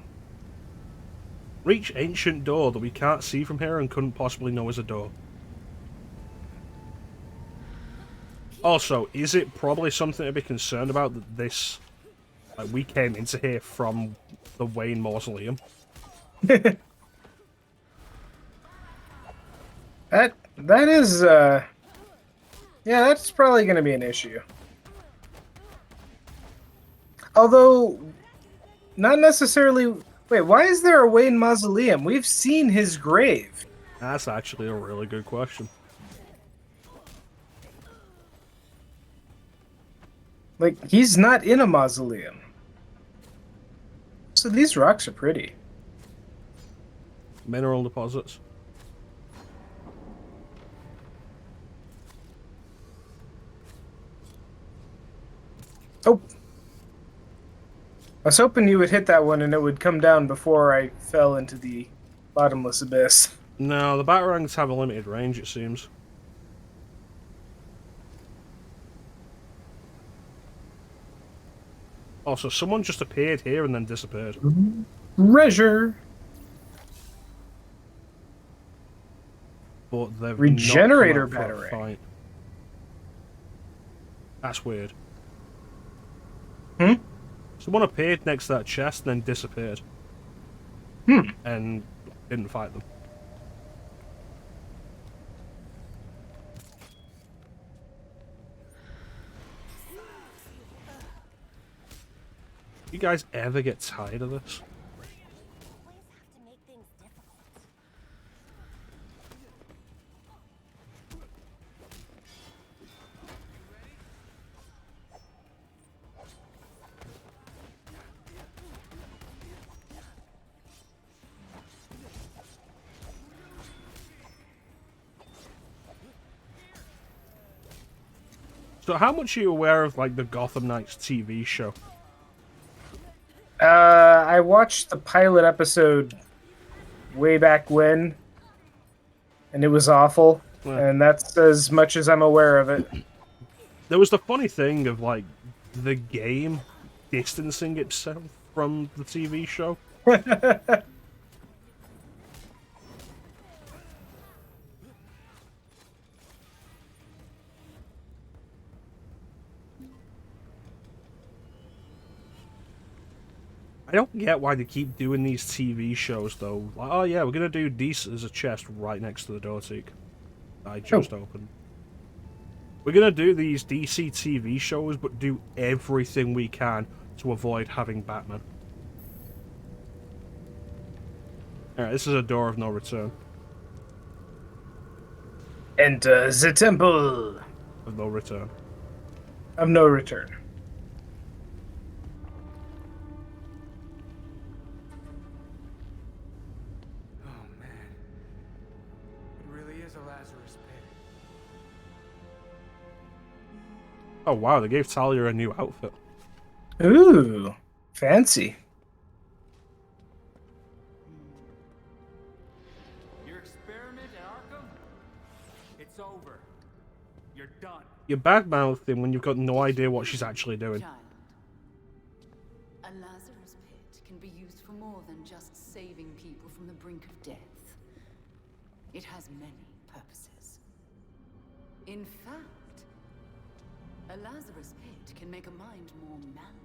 Reach ancient door that we can't see from here and couldn't possibly know is a door. Also, is it probably something to be concerned about that this, like, we came into here from the Wayne Mausoleum? That is yeah, that's probably going to be an issue. Although not necessarily. Wait, why is there a Wayne Mausoleum? We've seen his grave. That's actually a really good question. Like, he's not in a mausoleum. So these rocks are pretty. Mineral deposits. Oh. I was hoping you would hit that one and it would come down before I fell into the bottomless abyss. No, the Batarangs have a limited range, it seems. Also, someone just appeared here and then disappeared. Treasure. But they've Regenerator not come out for a battery. fight. That's weird. Hmm? Someone appeared next to that chest and then disappeared. Hmm. And didn't fight them. You guys ever get tired of this? Always have to make things difficult. So how much are you aware of, like, the Gotham Knights TV show? I watched the pilot episode way back when, and it was awful. Yeah. And that's as much as I'm aware of it. There was the funny thing of, like, the game distancing itself from the TV show. I don't get why they keep doing these TV shows, though. Like, oh yeah, we're gonna do this as a chest right next to the door, Teek. I just opened. We're gonna do these DC TV shows, but do everything we can to avoid having Batman. Alright, this is a door of no return. Enter the temple Of no return. of no return. Oh man. It really is a Lazarus pit. Oh wow, they gave Talia a new outfit. Ooh, fancy. Your experiment at Arkham? It's over. You're done. You're bad-mouthing when you've got no idea what she's actually doing. Child, a Lazarus pit can be used for more than just saving people from the brink of death. It has many purposes. In fact, a Lazarus pit can make a mind more malleable,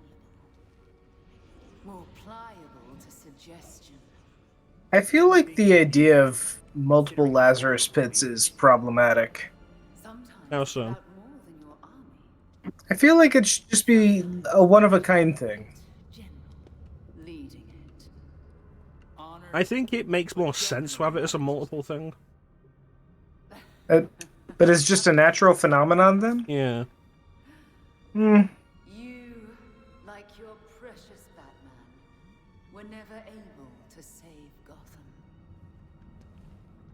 more pliable to suggestion. I feel like the idea of multiple Lazarus pits is problematic. Sometimes How so? without more than your army. I feel like it should just be a one-of-a-kind thing. General leading it. Honor. I think it makes more sense to have it as a multiple thing. But it's just a natural phenomenon then? Yeah. Hmm. You, like your precious Batman, were never able to save Gotham.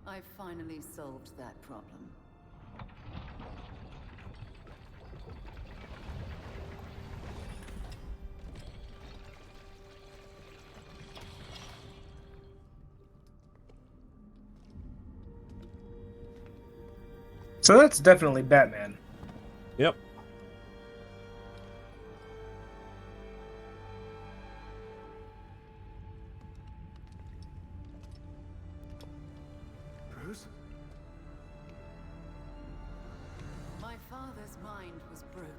I've finally solved that problem. So that's definitely Batman. Yep. Bruce? My father's mind was broken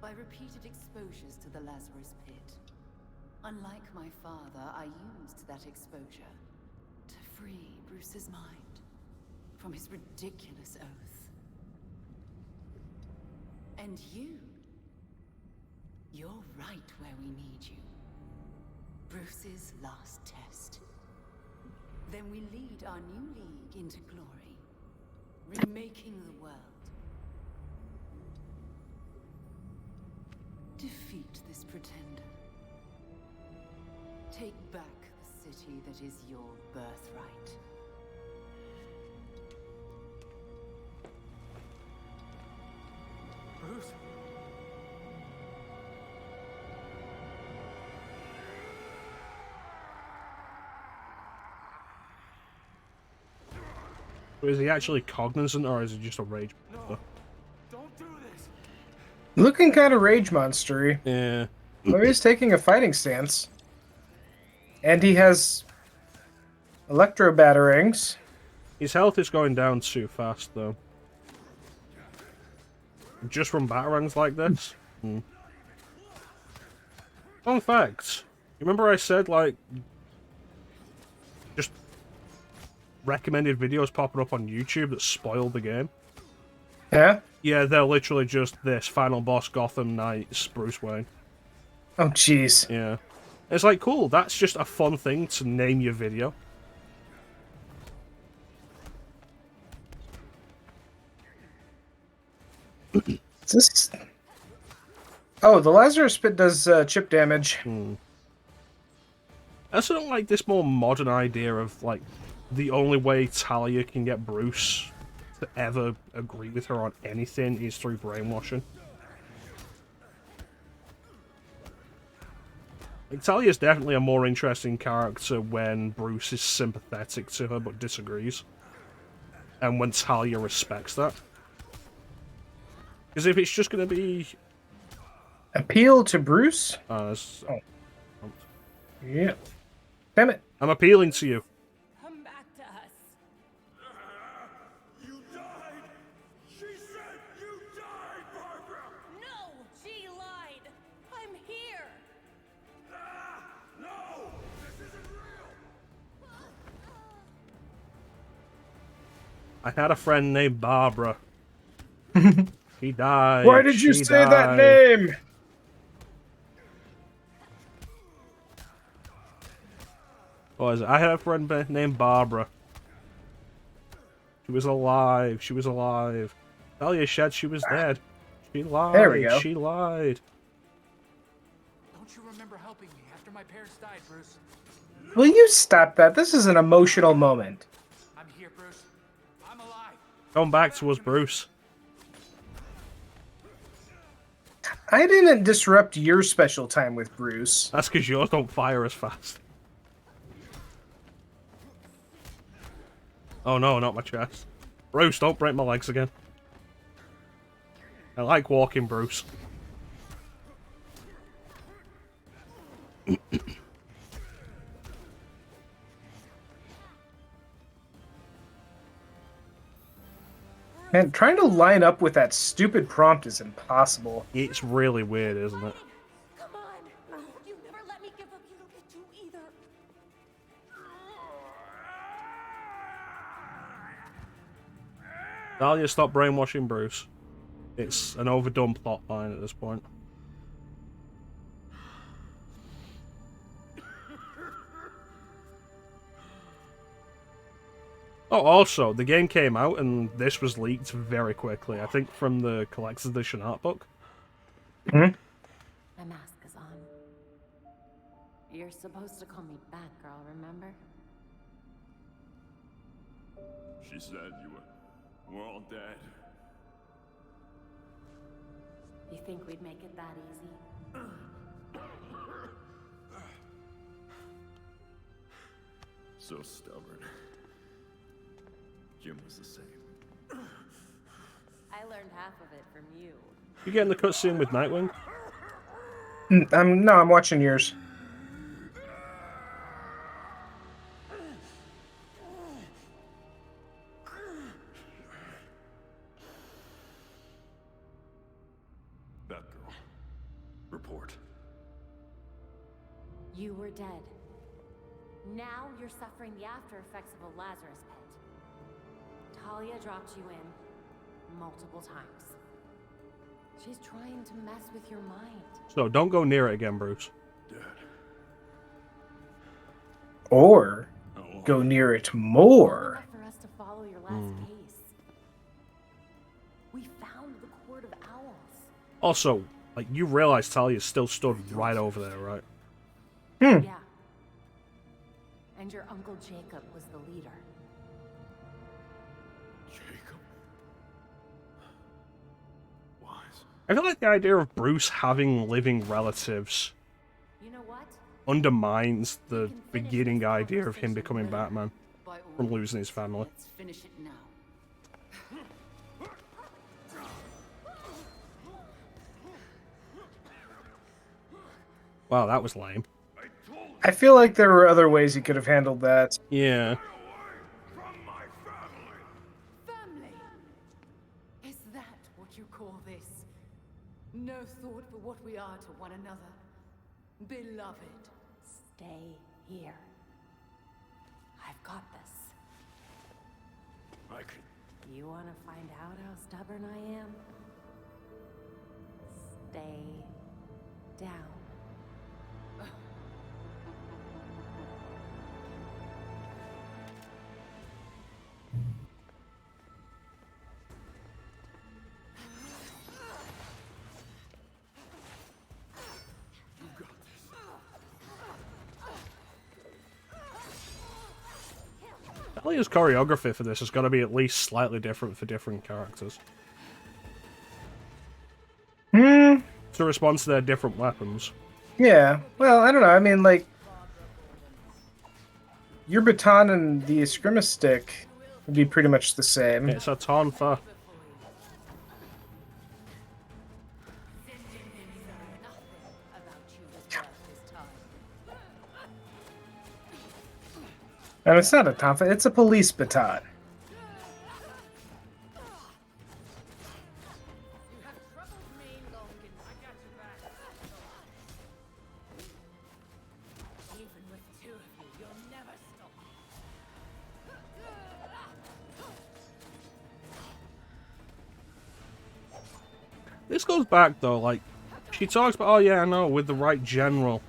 by repeated exposures to the Lazarus pit. Unlike my father, I used that exposure to free Bruce's mind from his ridiculous oath. And you're right where we need you. Bruce's last test. Then we lead our new league into glory, remaking the world. Defeat this pretender. Take back the city that is your birthright. Bruce? Is he actually cognizant or is he just a rage? No. Don't do this. Looking kind of rage monstery. Yeah. But he's taking a fighting stance. And he has electro batarangs. His health is going down too fast, though. Just from batarangs like this? Fun fact. You remember I said, like, just recommended videos popping up on YouTube that spoiled the game? Yeah? Yeah, they're literally just this. Final boss, Gotham Knights, Bruce Wayne. Oh, jeez. Yeah. It's like, cool, that's just a fun thing to name your video. Is this... Oh, the Lazarus Pit does chip damage. I also don't like this more modern idea of, like, the only way Talia can get Bruce to ever agree with her on anything is through brainwashing. Like, Talia's definitely a more interesting character when Bruce is sympathetic to her but disagrees. And when Talia respects that. Because if it's just going to be... Appeal to Bruce? Oh. Yeah. Damn it. I'm appealing to you. Come back to us. You died! She said you died, Barbara! No, she lied. I'm here. No! This isn't real! I had a friend named Barbara. He died. Why did you She say that died. name? What was it? I had a friend named Barbara. She was alive. She was alive. Talia said she was dead. She lied. There we go. She lied. Don't you remember helping me after my parents died, Bruce? Will you stop that? This is an emotional moment. I'm here, Bruce. I'm alive. Come back to us, Bruce. I didn't disrupt your special time with Bruce. That's because yours don't fire as fast. Oh no, not my chest. Bruce, don't break my legs again. I like walking, Bruce. Man, trying to line up with that stupid prompt is impossible. It's really weird, isn't it? Come on. You never let me give up. You don't get to either. Talia, stop brainwashing Bruce. It's an overdone plot line at this point. Oh, also, the game came out and this was leaked very quickly. I think from the collector's edition art book. Hmm? My mask is on. You're supposed to call me Batgirl, remember? She said we're all dead. You think we'd make it that easy? So stubborn. Jim was the same. I learned half of it from you. You getting the cutscene with Nightwing? No, I'm watching yours. Batgirl. Report. You were dead. Now you're suffering the after effects of a Lazarus pit. Talia dropped you in multiple times. She's trying to mess with your mind. So don't go near it again, Bruce. Dead. Or go near it more. Enough for us to follow your last case. We found the Court of Owls. Also, like, you realize Talia still stood right over there, right? Yeah. And your Uncle Jacob was the leader. Jacob. Wise. I feel like the idea of Bruce having living relatives You know what? undermines the beginning idea of him becoming Batman By all from losing his family. Let's finish it now. Wow, that was lame. I feel like there were other ways he could have handled that. Yeah. Family? Is that what you call this? No thought for what we are to one another. Beloved. Stay here. I've got this. You want to find out how stubborn I am? Stay down. Talia's choreography for this has got to be at least slightly different for different characters. To respond to their different weapons. Yeah. Well, I don't know. I mean, like, your baton and the eskrima stick would be pretty much the same. It's a tonfa. And it's not a tonfa, it's a police baton. This goes back though, like, she talks about, oh yeah, I know, with the right general,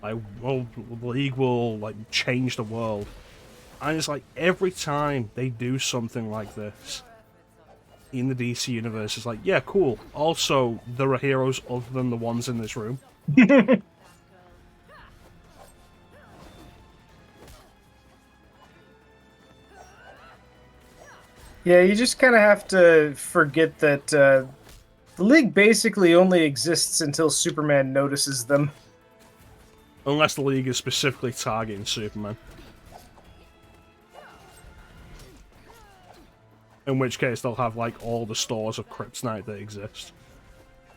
like, well, the League will, like, change the world. And it's like, every time they do something like this in the DC universe, it's like, yeah, cool. Also, there are heroes other than the ones in this room. Yeah, you just kind of have to forget that the League basically only exists until Superman notices them. Unless the League is specifically targeting Superman. In which case, they'll have, like, all the stores of kryptonite that exist.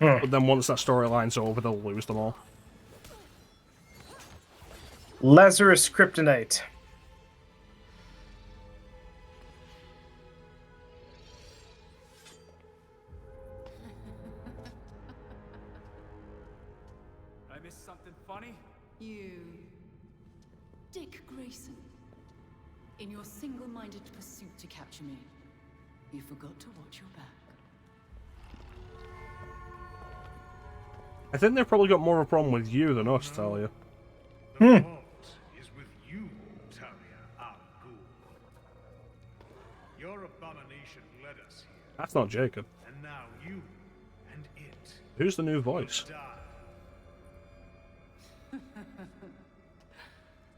But then once that storyline's over, they'll lose them all. Lazarus Kryptonite. I missed something funny? You... Dick Grayson. In your single-minded pursuit to capture me, you forgot to watch your back. I think they've probably got more of a problem with you than us, Talia. The fault is with you, Talia al Ghul. Your abomination led us here, That's not Jacob. and now you and it Who's the new voice? die.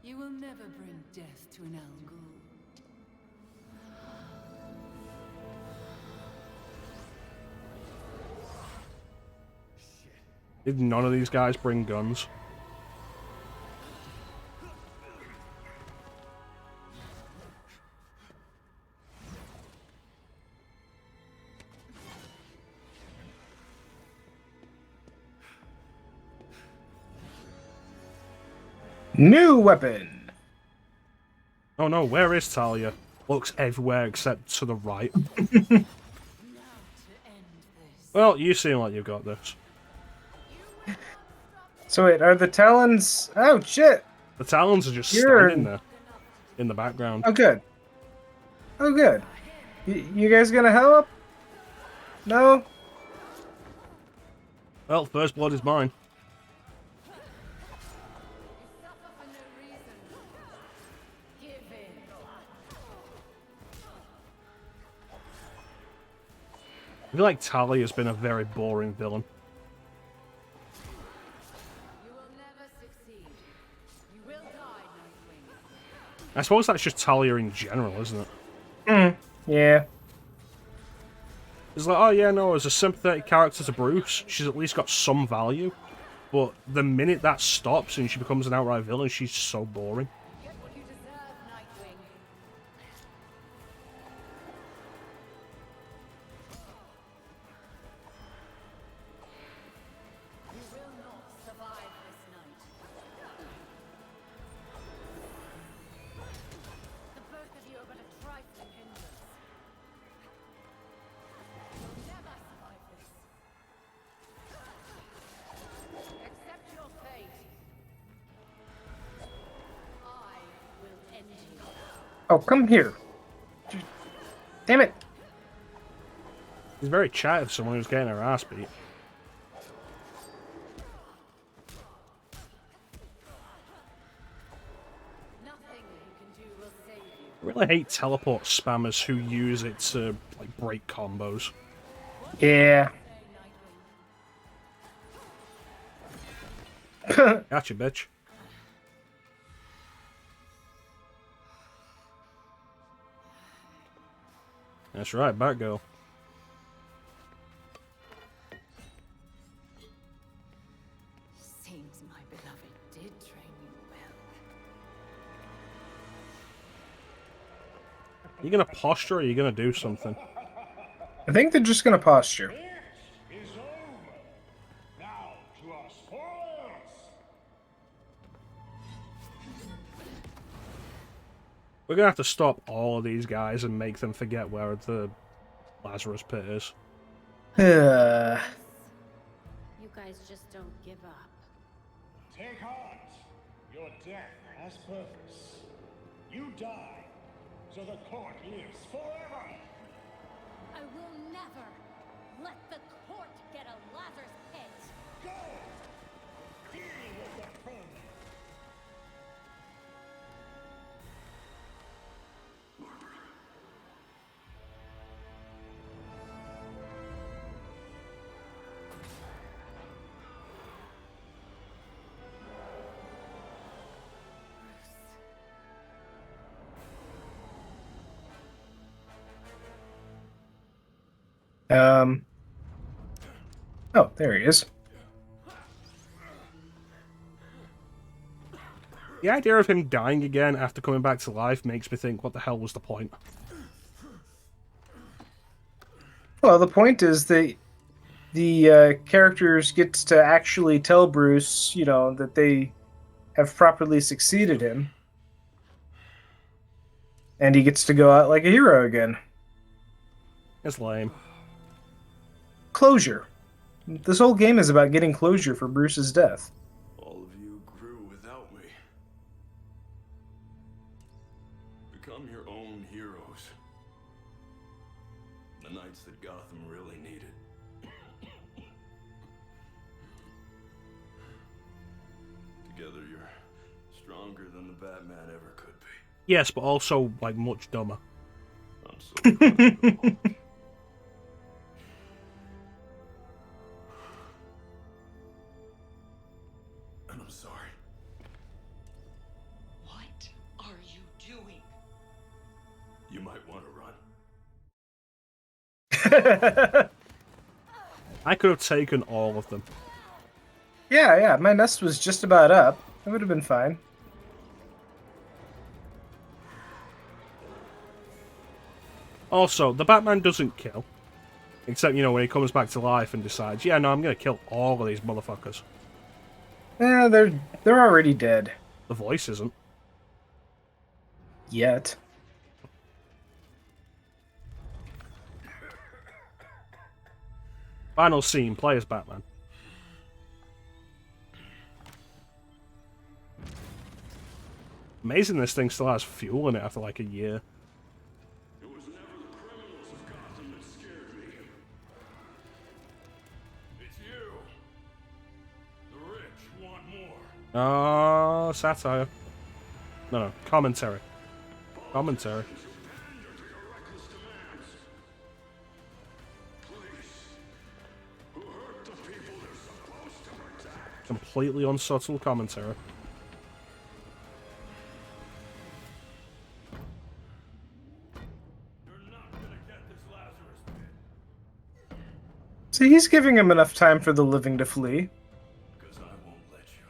You will never bring death to an Al Ghul. Did none of these guys bring guns? New weapon! Oh no, where is Talia? Looks everywhere except to the right. Well, you seem like you've got this. So wait, are the Talons... Oh, shit! The Talons are just You're- standing there in the background. Oh, good. Oh, good. You guys gonna help? No? Well, first blood is mine. I feel like Talia has been a very boring villain. You will never succeed. You will die, Nightwing. I suppose that's just Talia in general, isn't it? Yeah. It's like, oh yeah, no, as a sympathetic character to Bruce, she's at least got some value. But the minute that stops and she becomes an outright villain, she's so boring. Get what you deserve, Nightwing. You will not survive this night. Oh, come here. Damn it. He's very chatty for someone who's getting her ass beat. Nothing you can do will save you. I really hate teleport spammers who use it to like break combos. Yeah. Gotcha, bitch. That's right, Batgirl. Seems my beloved did train you well. Are you gonna posture or are you gonna do something? I think they're just gonna posture. Is over. Now to our spoils. We're gonna have to stop all of these guys and make them forget where the Lazarus pit is. You guys just don't give up. Take heart. Your death has purpose. You die, so the court lives forever. I will never let the court get a Lazarus pit. Go! Deal with the vermin. Oh, there he is. The idea of him dying again after coming back to life makes me think, what the hell was the point? Well, the point is that the characters get to actually tell Bruce, you know, that they have properly succeeded him. And he gets to go out like a hero again. It's lame. Closure. This whole game is about getting closure for Bruce's death. All of you grew without me. Become your own heroes. The knights that Gotham really needed. Together you're stronger than the Batman ever could be. Yes, but also, like, much dumber. I'm so proud of you all. And I'm sorry. What are you doing? You might want to run. I could have taken all of them. Yeah, my nest was just about up. That would have been fine. Also, the Batman doesn't kill. Except, you know, when he comes back to life and decides, yeah, no, I'm gonna kill all of these motherfuckers. Yeah, they're already dead. The voice isn't. Yet. Final scene, play as Batman. Amazing this thing still has fuel in it after like a year. It was never the criminals of Gotham that scared me. It's you. The rich want more. Oh, satire. No, commentary. Commentary. Pander to your reckless demands. Police, who hurt the people they're supposed to protect. Completely unsubtle commentary. You're not gonna get this Lazarus pit. So he's giving him enough time for the living to flee. Because I won't let you.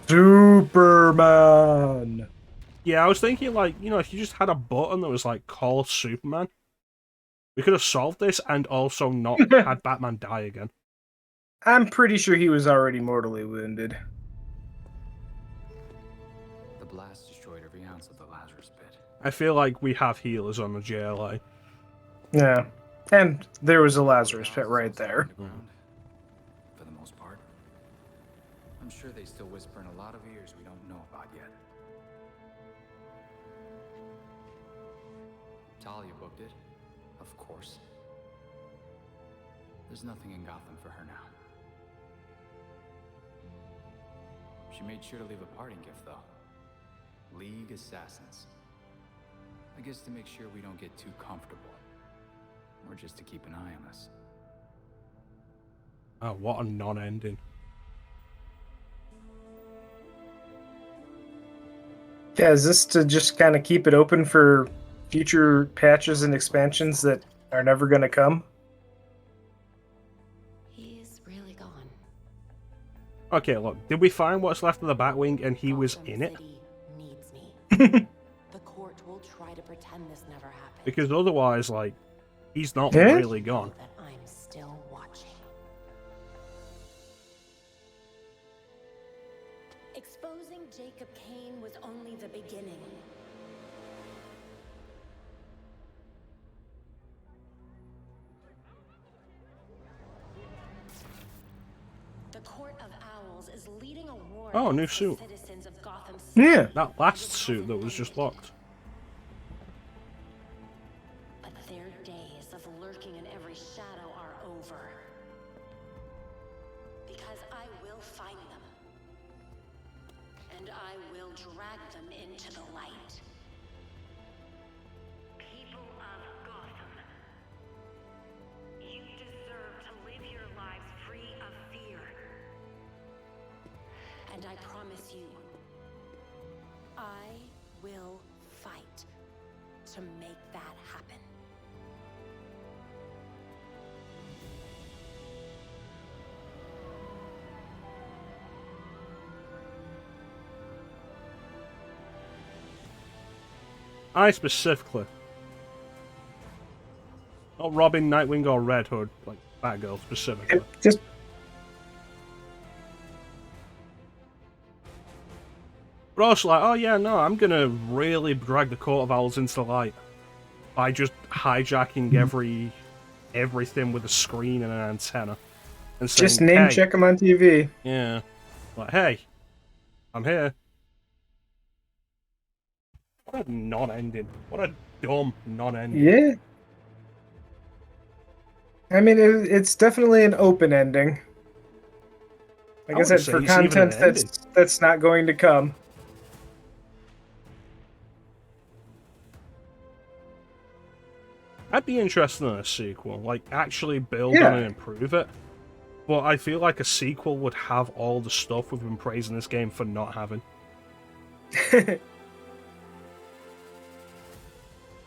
Superman. Yeah, I was thinking, like, you know, if you just had a button that was like, call Superman, we could have solved this and also not had Batman die again. I'm pretty sure he was already mortally wounded. The blast destroyed every ounce of the Lazarus pit. I feel like we have healers on the JLA. Yeah. And there was a Lazarus pit right there. Underground, for the most part. I'm sure they still whisper in a lot of ears we don't know about yet. Talia booked it, of course. There's nothing in Gotham for her now. She made sure to leave a parting gift, though. League Assassins. I guess to make sure we don't get too comfortable. Or just to keep an eye on us. Oh, what a non-ending. Yeah, is this to just kind of keep it open for future patches and expansions that are never going to come? He's really gone. Okay, look, did we find what's left of the Batwing and he was in it? City needs me. The court will try to pretend this never happened. Because otherwise, like, he's not Yeah? really gone. That I'm still watching. Exposing Jacob Kane was only the beginning. The Court of Owls is leading a war Oh, new against the suit. citizens of Gotham City. Yeah. That last suit that was just locked. But their days of lurking in every shadow are over. Because I will find them. And I will drag them into the light. People of Gotham, you deserve to live your lives free of fear. And I promise you, I will fight to make that happen. I specifically. Not Robin, Nightwing, or Red Hood, like Batgirl specifically. Just But also like, oh yeah, no, I'm gonna really drag the Court of Owls into the light by just hijacking everything with a screen and an antenna. And saying, just name hey, check them on TV. Yeah. Like, hey, I'm here. What a non-ending. What a dumb non-ending. Yeah. I mean, it's definitely an open ending. Like I wouldn't said, say for it's even an content ending. that's not going to come. I'd be interested in a sequel, like actually build Yeah. on and improve it. But I feel like a sequel would have all the stuff we've been praising this game for not having.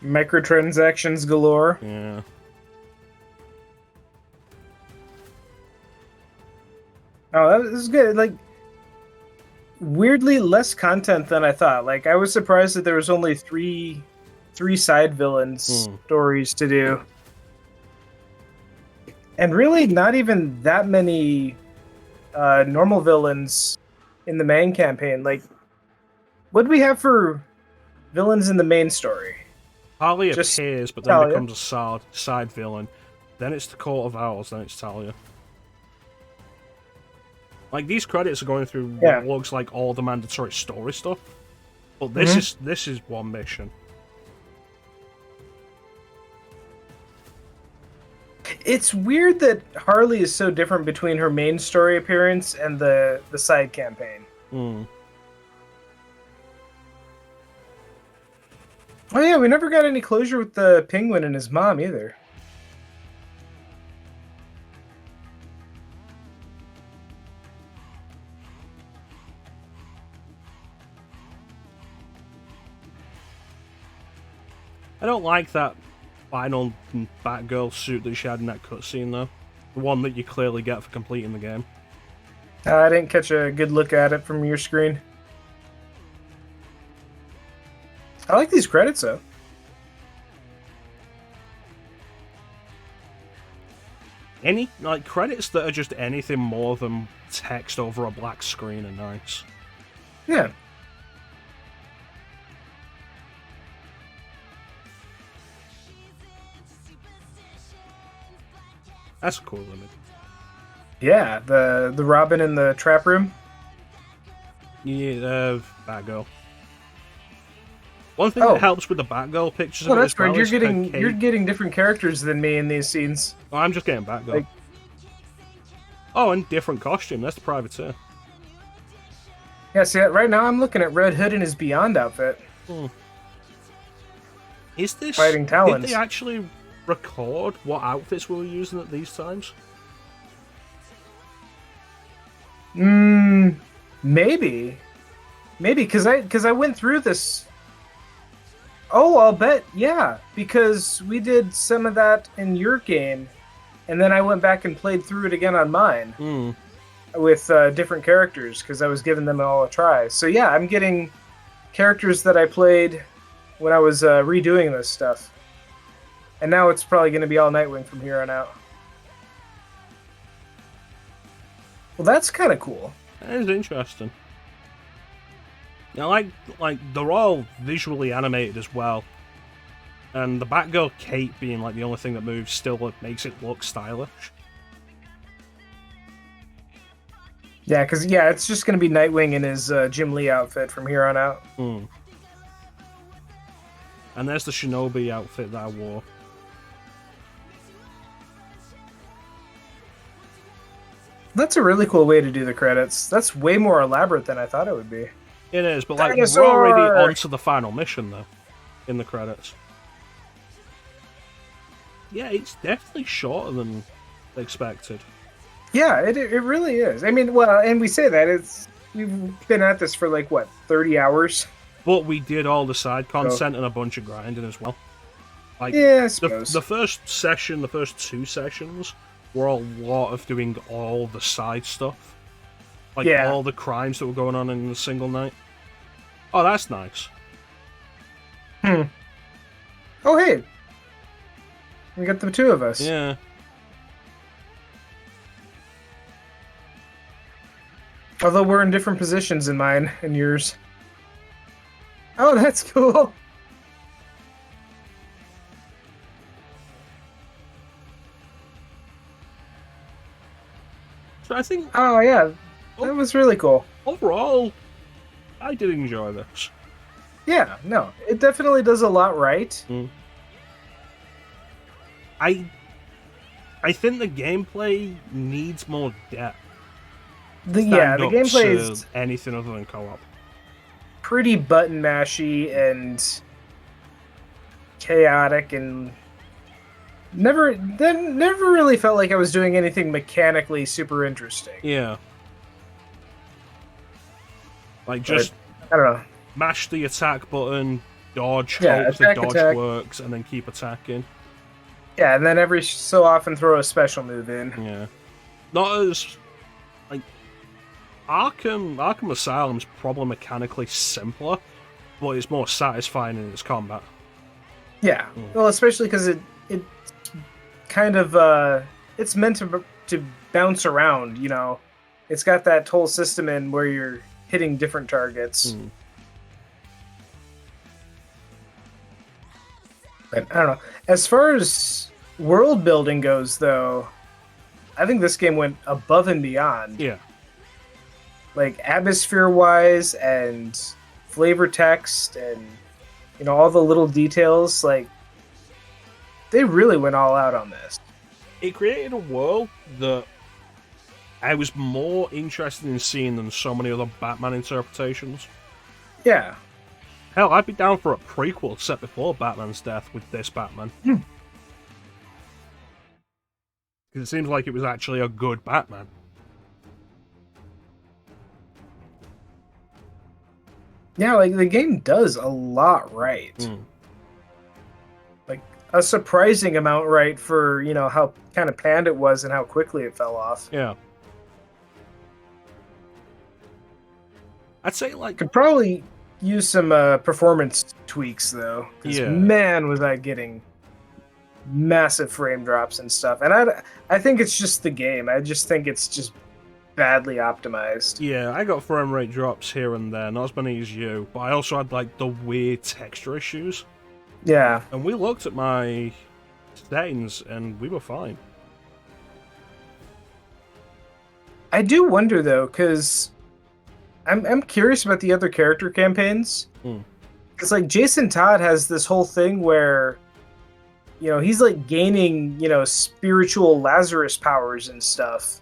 Microtransactions galore. Yeah. Oh, that was good. Like, weirdly less content than I thought. Like, I was surprised that there was only three side villains stories to do, and really not even that many normal villains in the main campaign. Like, what do we have for villains in the main story? Talia Just appears, but then Talia. becomes a side villain. Then it's the Court of Owls, then it's Talia. Like, these credits are going through what looks like all the mandatory story stuff. But this is one mission. It's weird that Harley is so different between her main story appearance and the side campaign. Hmm. Oh yeah, we never got any closure with the Penguin and his mom either. I don't like that final Batgirl suit that she had in that cutscene, though. The one that you clearly get for completing the game. I didn't catch a good look at it from your screen. I like these credits, though. Any, like, credits that are just anything more than text over a black screen are nice. Yeah. That's a cool image. Yeah, the Robin in the trap room. Yeah, Batgirl. One thing that helps with the Batgirl pictures Oh, of it that's as well weird. is You're getting different characters than me in these scenes. Oh, I'm just getting Batgirl. Like... Oh, and different costume. That's the privateer. Yeah, see, right now I'm looking at Red Hood in his Beyond outfit. Is this... Fighting Talons. Did they actually record what outfits we were using at these times? Maybe, because I went through this. Oh, I'll bet, yeah, because we did some of that in your game, and then I went back and played through it again on mine with different characters because I was giving them all a try. So yeah, I'm getting characters that I played when I was redoing this stuff, and now it's probably going to be all Nightwing from here on out. Well, that's kind of cool. That is interesting. Now, like they're all visually animated as well, and the Batgirl cape being like the only thing that moves still makes it look stylish. Yeah, because it's just going to be Nightwing in his Jim Lee outfit from here on out. And there's the Shinobi outfit that I wore. That's a really cool way to do the credits. That's way more elaborate than I thought it would be. It is, but like Dinosaur! we're already onto the final mission though, in the credits. Yeah, it's definitely shorter than expected. Yeah, it really is. I mean, well, and we say that we've been at this for like what, 30 hours. But we did all the side content and a bunch of grinding as well. Like, yeah, I suppose. The first session, the first 2 sessions, were a lot of doing all the side stuff. Like, all the crimes that were going on in a single night. Oh, that's nice. Oh, hey. We got the 2 of us. Yeah. Although we're in different positions in mine and yours. Oh, that's cool. So I think... Oh, yeah. That was really cool. Overall, I did enjoy this. Yeah, no. It definitely does a lot right. I think the gameplay needs more depth. The gameplay is anything other than co-op. Pretty button mashy and chaotic, and never really felt like I was doing anything mechanically super interesting. Yeah. Like just I don't know. Mash the attack button, dodge, Yeah, hope the dodge attack. works, and then keep attacking. Yeah, and then every so often throw a special move in. Yeah. Not as like Arkham Asylum's probably mechanically simpler, but it's more satisfying in its combat. Yeah. Well, especially because it kind of it's meant to bounce around, you know. It's got that whole system in where you're hitting different targets. But I don't know. As far as world building goes, though, I think this game went above and beyond. Yeah. Like atmosphere-wise and flavor text and all the little details, like they really went all out on this. It created a world that I was more interested in seeing than so many other Batman interpretations. Yeah. Hell, I'd be down for a prequel set before Batman's death with this Batman. Because it seems like it was actually a good Batman. Yeah, like the game does a lot right. Like a surprising amount right for, how kind of panned it was and how quickly it fell off. Yeah. I'd say could probably use some performance tweaks though. Because man, was I getting massive frame drops and stuff. And I think it's just the game. I just think it's just badly optimized. Yeah, I got frame rate drops here and there, not as many as you, but I also had like the weird texture issues. Yeah. And we looked at my settings and we were fine. I do wonder though, because I'm curious about the other character campaigns. Hmm. Because like Jason Todd has this whole thing where, he's like gaining, spiritual Lazarus powers and stuff,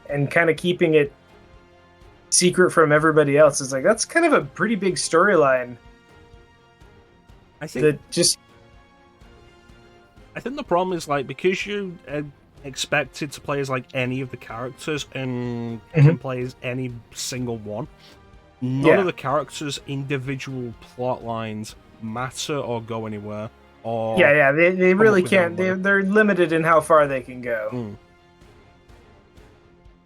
and kind of keeping it secret from everybody else. It's like that's kind of a pretty big storyline. I think That just I think the problem is like because you expected to play as like any of the characters and can play as any single one. None of the characters' individual plot lines matter or go anywhere. Or they really can't. their own way. They're limited in how far they can go. Mm.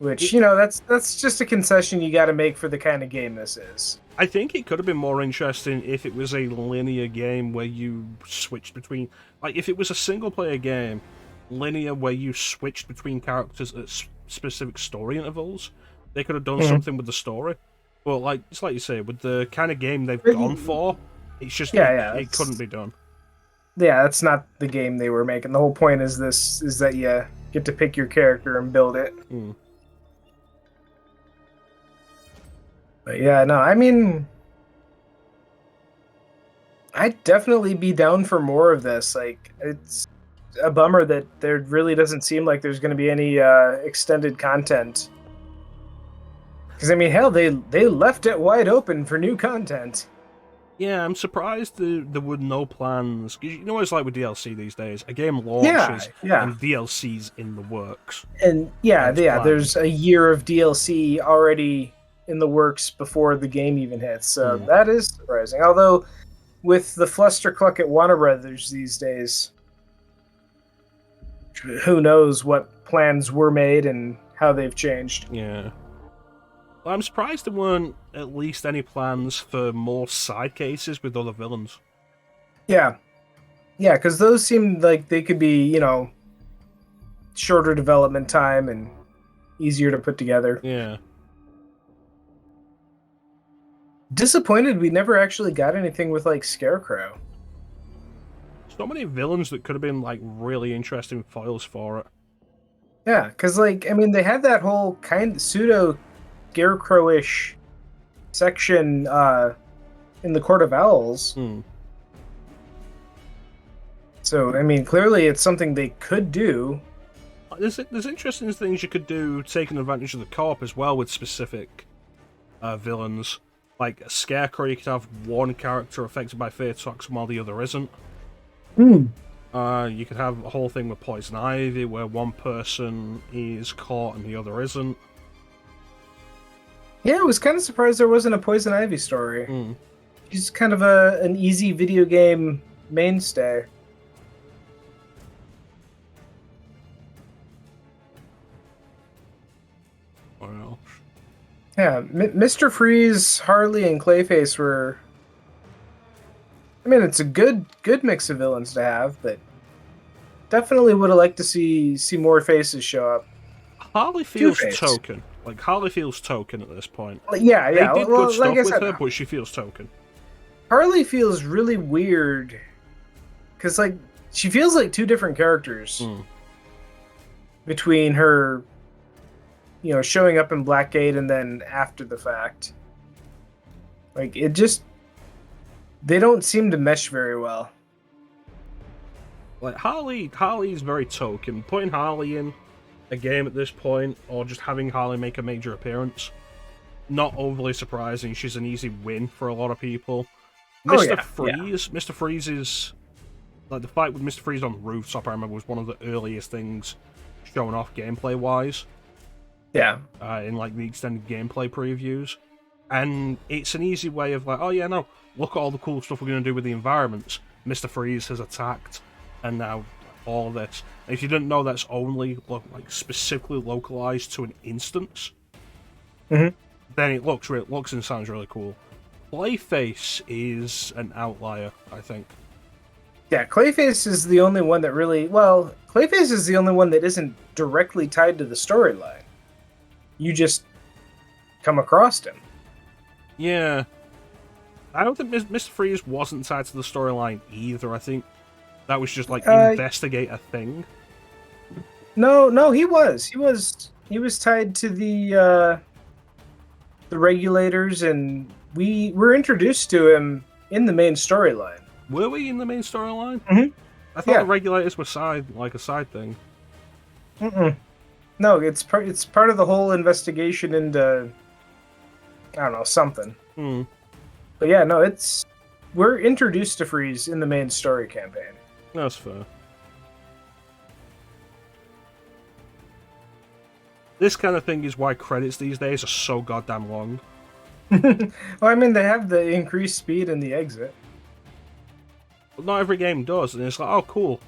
Which that's just a concession you got to make for the kind of game this is. I think it could have been more interesting if it was a linear game where you switched between, like, if it was a single-player game, linear where you switched between characters at specific story intervals. They could have done something with the story, but like it's like you say, with the kind of game they've gone for, it's just it couldn't be done. Yeah, that's not the game they were making. The whole point is that you get to pick your character and build it. Mm. But yeah, no, I mean, I'd definitely be down for more of this. Like, it's a bummer that there really doesn't seem like there's going to be any extended content. Because, I mean, hell, they left it wide open for new content. Yeah, I'm surprised there were no plans. 'Cause you know what it's like with DLC these days? A game launches and DLC's in the works. And there's a year of DLC already in the works before the game even hits. So that is surprising. Although, with the flustercluck at Warner Brothers these days, who knows what plans were made and how they've changed. Yeah. Well, I'm surprised there weren't at least any plans for more side cases with other villains. Yeah. Yeah, because those seem like they could be, shorter development time and easier to put together. Yeah. Disappointed we never actually got anything with, like, Scarecrow. So many villains that could have been, like, really interesting foils for it. Yeah, because, like, I mean, they had that whole kind of pseudo-Scarecrow-ish section in the Court of Owls. So, I mean, clearly it's something they could do. There's interesting things you could do taking advantage of the co-op as well with specific villains. Like a Scarecrow, you could have one character affected by Fear Toxin while the other isn't. You could have a whole thing with Poison Ivy where one person is caught and the other isn't. Yeah, I was kind of surprised there wasn't a Poison Ivy story. She's kind of an easy video game mainstay. Well, yeah, Mr. Freeze, Harley, and Clayface were... I mean, it's a good mix of villains to have, but definitely would have liked to see more faces show up. Harley feels token. Like, Harley feels token at this point. Yeah. They did good stuff with her, but she feels token. Harley feels really weird, because, like, she feels like two different characters. Between her, showing up in Blackgate and then after the fact. Like, it just... They don't seem to mesh very well. Like, Harley's very token. Putting Harley in a game at this point, or just having Harley make a major appearance, not overly surprising. She's an easy win for a lot of people. Mr. Freeze is... Like, the fight with Mr. Freeze on the rooftop, I remember, was one of the earliest things showing off gameplay-wise. Yeah. In, like, the extended gameplay previews. And it's an easy way of, like, oh yeah, no, look at all the cool stuff we're going to do with the environments. Mr. Freeze has attacked, and now all of this. And if you didn't know that's only, like, specifically localized to an instance, then it looks and sounds really cool. Clayface is an outlier, I think. Yeah, Clayface is the only one that really... Well, Clayface is the only one that isn't directly tied to the storyline. You just come across him. Yeah. I don't think Mr. Freeze wasn't tied to the storyline either. I think that was just, like, investigate a thing. No, he was. He was He was tied to the regulators, and we were introduced to him in the main storyline. Were we in the main storyline? Mhm. I thought Yeah. the regulators were a side thing. Mm-mm. No, it's part of the whole investigation into, I don't know, something. Hmm. But yeah, no, we're introduced to Freeze in the main story campaign. That's fair. This kind of thing is why credits these days are so goddamn long. Well, I mean, they have the increased speed and the exit. But not every game does, and it's like, oh, cool.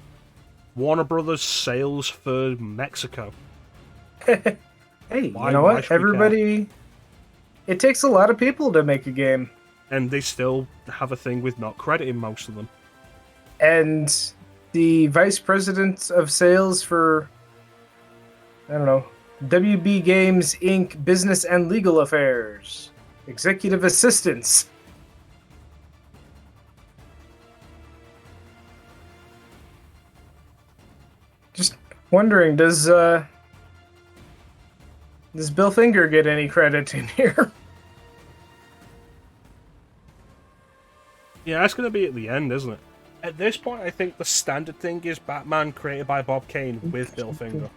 Warner Brothers sales for Mexico. Hey, Why- you know why what? should we care? Everybody. It takes a lot of people to make a game. And they still have a thing with not crediting most of them. And the vice president of sales for, I don't know, WB Games Inc. Business and Legal Affairs, executive assistants. Just wondering, does Bill Finger get any credit in here? Yeah, that's going to be at the end, isn't it? At this point, I think the standard thing is Batman created by Bob Kane with Bill Finger.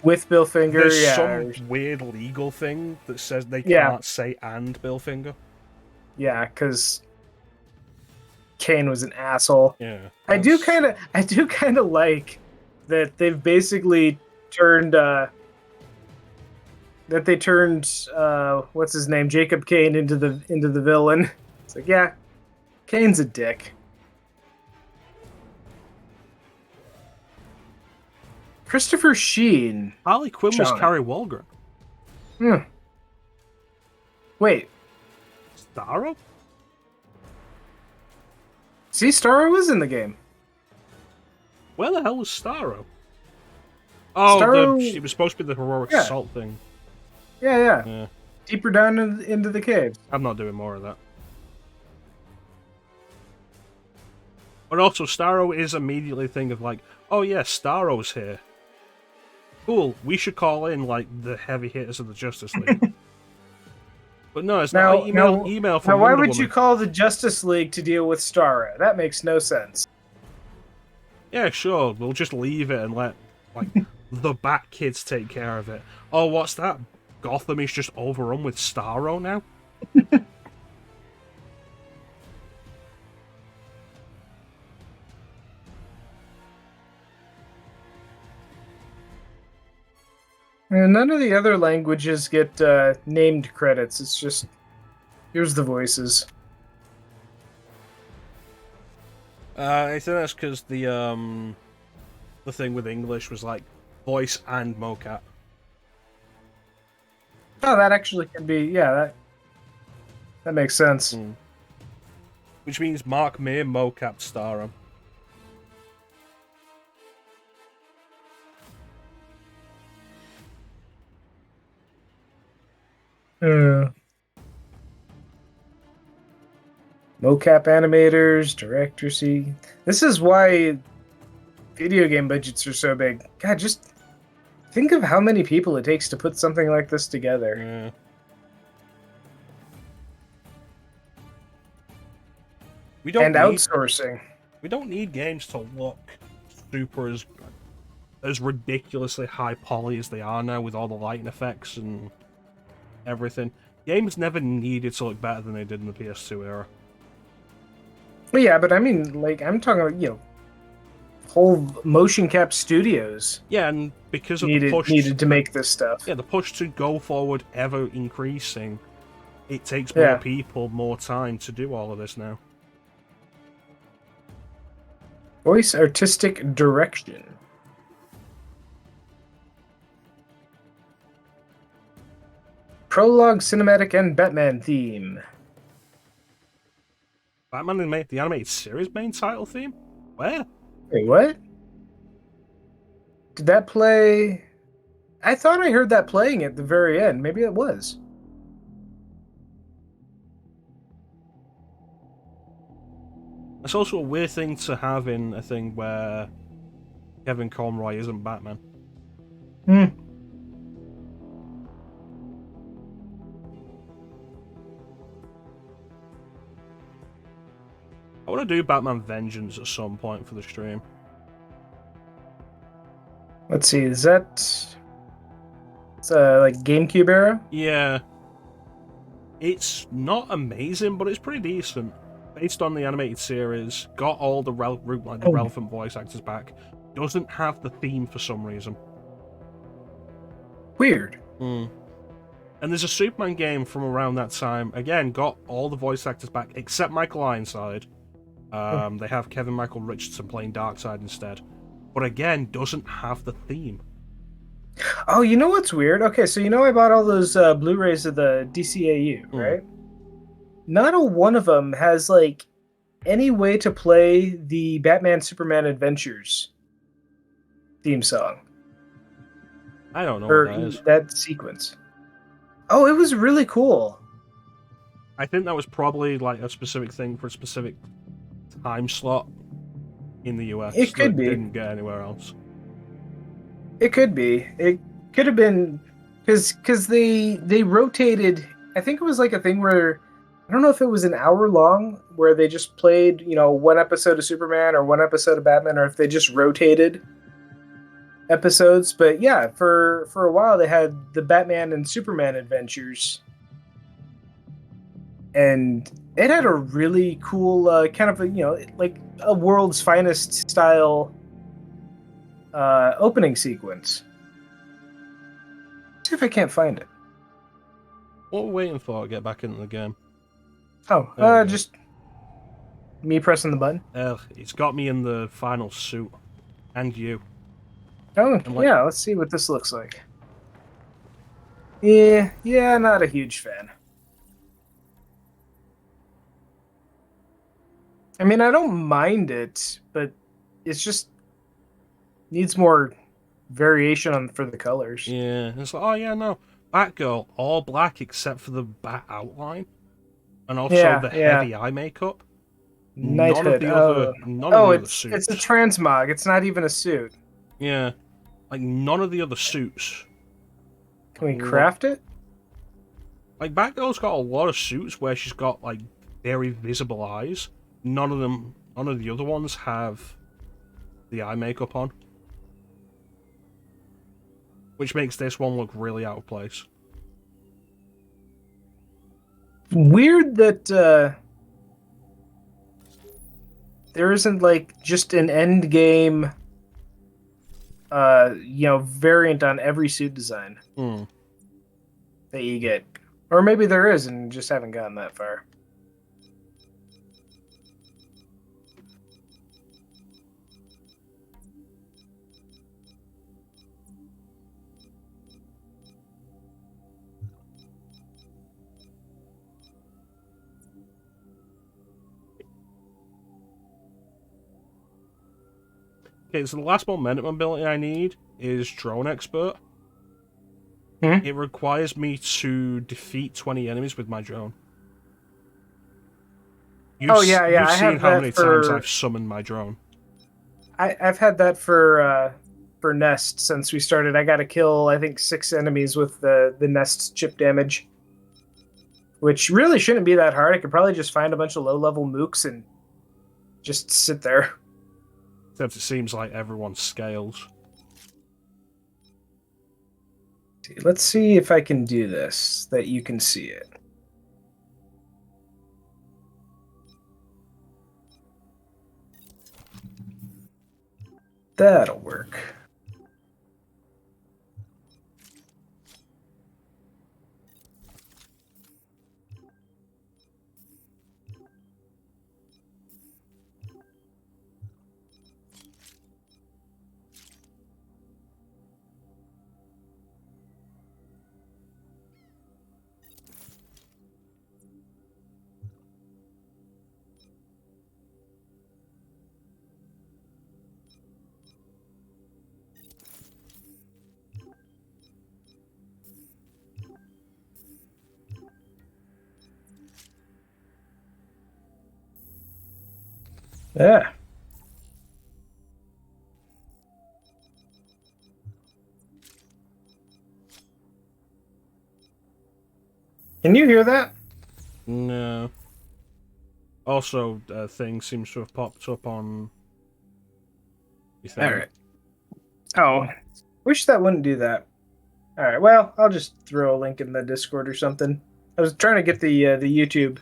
With Bill Finger, There's yeah. some weird legal thing that says they Yeah. can't say and Bill Finger. Yeah, because Kane was an asshole. Yeah. I do kind of like that they've basically turned what's his name, Jacob Kane into the villain. It's like, yeah, Kane's a dick. Christopher Sheen. Harley Quinn was Shaun. Carrie Walgren. Wait, Starro? see, Starro was in the game. Where the hell was Starro? Oh, Starro- she was supposed to be the heroic Yeah. assault thing. Yeah. Yeah. Deeper down into the cave. I'm not doing more of that. But also, Starro is immediately a thing of like, oh yeah, Starro's here. Cool, we should call in like the heavy hitters of the Justice League. But no, it's not email from Now, why Wonder would you Woman. call the Justice League to deal with Starro? That makes no sense. Yeah, sure, we'll just leave it and let like the Bat Kids take care of it. Oh, what's that? Gotham is just overrun with Starro now? And none of the other languages get named credits. It's just, here's the voices. I think that's because the thing with English was like voice and mocap. Oh, that actually could be, yeah, that makes sense. Which means Mark Mir mocap Starro. Mocap animators, director, see. This is why video game budgets are so big. God, just think of how many people it takes to put something like this together. Yeah. We don't And need, outsourcing. We don't need games to look super as ridiculously high poly as they are now with all the lighting effects and everything. Games never needed to look better than they did in the PS2 era. Well, yeah, but I mean, like, I'm talking about, whole motion cap studios Yeah, and because of needed the push to make this stuff. Yeah, the push to go forward ever increasing, it takes Yeah. more people, more time to do all of this now. Voice artistic direction. Prologue, cinematic, and Batman theme. Batman the animated series main title theme? Where? Wait, what? Did that play? I thought I heard that playing at the very end. Maybe it was. It's also a weird thing to have in a thing where Kevin Conroy isn't Batman. I want to do Batman Vengeance at some point for the stream. Let's see, is that it's like GameCube era? Yeah. It's not amazing, but it's pretty decent. Based on the animated series, got all the relevant voice actors back. Doesn't have the theme for some reason. Weird. And there's a Superman game from around that time. Again, got all the voice actors back except Michael Ironside. They have Kevin Michael Richardson playing Darkseid instead. But again, doesn't have the theme. Oh, you know what's weird? Okay, so you know I bought all those Blu-rays of the DCAU, right? Not a one of them has like any way to play the Batman Superman Adventures theme song. I don't know Or what that is. that sequence. Oh, it was really cool. I think that was probably like a specific thing for a specific time slot in the US. It could be. Didn't get anywhere else. It could be. It could have been because they rotated. I think it was like a thing where I don't know if it was an hour long where they just played, one episode of Superman or one episode of Batman, or if they just rotated episodes. But yeah, for a while they had the Batman and Superman adventures, and it had a really cool kind of like a World's Finest style opening sequence. See if I can't find it. What are we waiting for to get back into the game? Oh, just me pressing the button. It's got me in the final suit. And you. Oh, yeah, let's see what this looks like. Yeah, not a huge fan. I mean, I don't mind it, but it's just needs more variation for the colors. Yeah, it's like, oh yeah, no. Batgirl, all black except for the bat outline. And also the heavy eye makeup. Knighthood. None of the other suits. It's a transmog. It's not even a suit. Yeah. Like, none of the other suits. Can we craft it? Like, Batgirl's got a lot of suits where she's got, like, very visible eyes. None of the other ones have the eye makeup on. Which makes this one look really out of place. Weird that there isn't like just an end game variant on every suit design that you get. Or maybe there is and just haven't gotten that far. Okay, so the last momentum ability I need is Drone Expert. It requires me to defeat 20 enemies with my drone. You've seen how many times I've summoned my drone. I've had that for Nest since we started. I got to kill, I think, 6 enemies with the Nest chip damage. Which really shouldn't be that hard. I could probably just find a bunch of low-level mooks and just sit there. Except it seems like everyone scales. Let's see if I can do this, that you can see it. That'll work. Yeah. Can you hear that? No. Also, a thing seems to have popped up on. All right. Oh, wish that wouldn't do that. All right. Well, I'll just throw a link in the Discord or something. I was trying to get the YouTube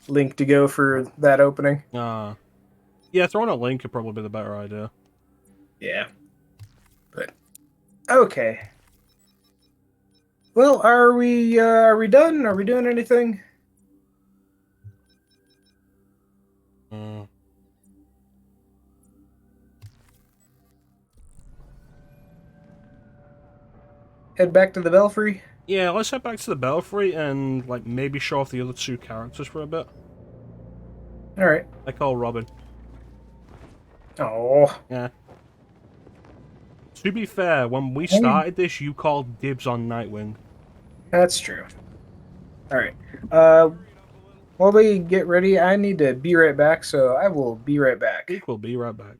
link to go for that opening. Yeah, throwing a link would probably be the better idea. Yeah. But okay. Well, are we done? Are we doing anything? Head back to the Belfry? Yeah, let's head back to the Belfry and like maybe show off the other two characters for a bit. Alright. I call Robin. Oh. Yeah. To be fair, when we started this, you called dibs on Nightwing. That's true. Alright. While we get ready, I need to be right back, so I will be right back. Teek will be right back.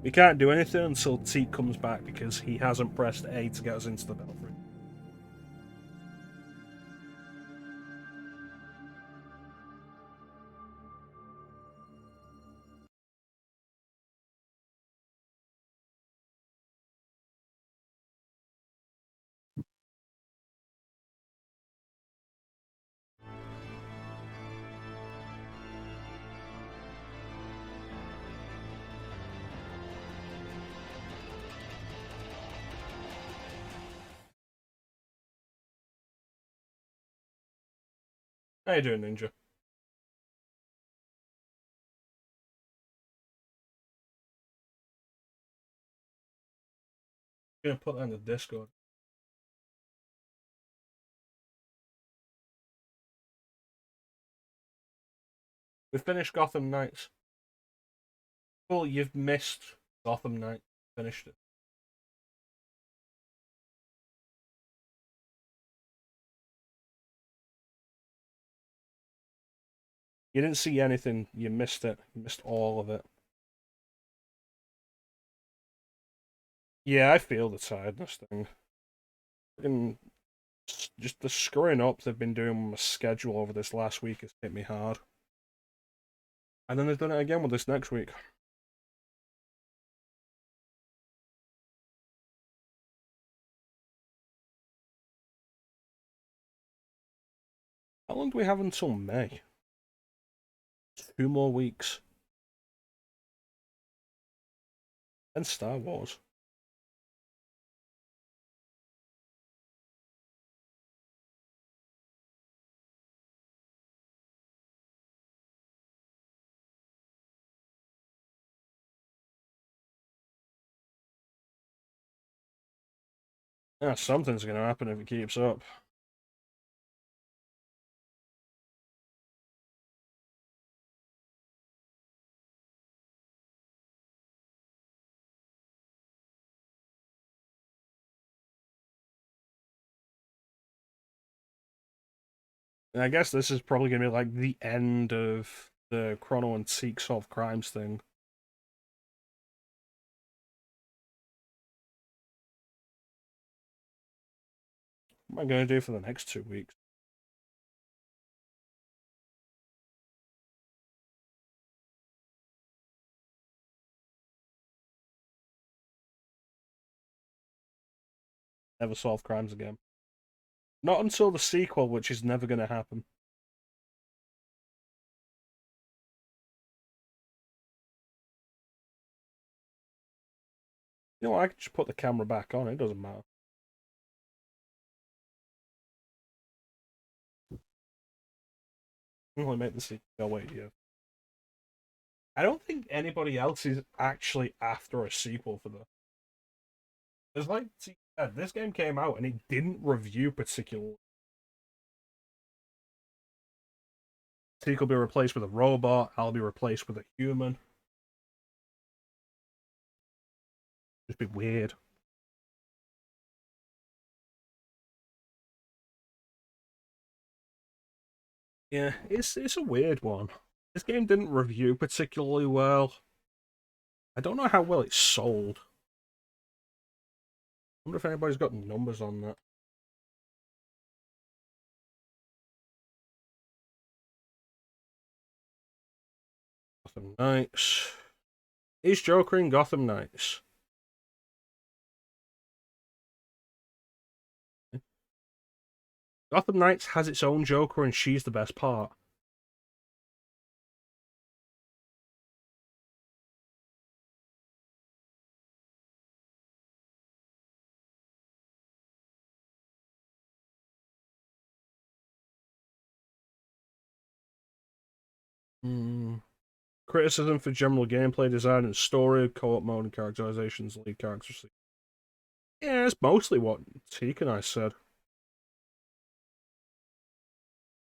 We can't do anything until Teek comes back because he hasn't pressed A to get us into the Belfry. How you doing, Ninja? I'm gonna put that in the Discord. We finished Gotham Knights. Well, you've missed Gotham Knights. Finished it. You didn't see anything. You missed it. You missed all of it. Yeah, I feel the tiredness thing. Fucking just the screwing up they've been doing with my schedule over this last week has hit me hard. And then they've done it again with this next week. How long do we have until May? 2 more weeks. And Star Wars. Yeah, something's gonna happen if it keeps up. And I guess this is probably gonna be like the end of the Chrono and Teek solve crimes thing. What am I gonna do for the next 2 weeks? Never solve crimes again. Not until the sequel, which is never gonna happen. You know what, I could just put the camera back on, it doesn't matter. Only make the sequel go away, yeah. I don't think anybody else is actually after a sequel for this. It's like, this game came out and it didn't review particularly. Teek will be replaced with a robot, I'll be replaced with a human. Just be weird. Yeah, it's a weird one. This game didn't review particularly well. I don't know how well it sold. I wonder if anybody's got numbers on that. Gotham Knights. Is Joker in Gotham Knights? Gotham Knights has its own Joker and she's the best part. Criticism for general gameplay design and story, co-op mode and characterizations, lead characters. Yeah, it's mostly what Teek and I said.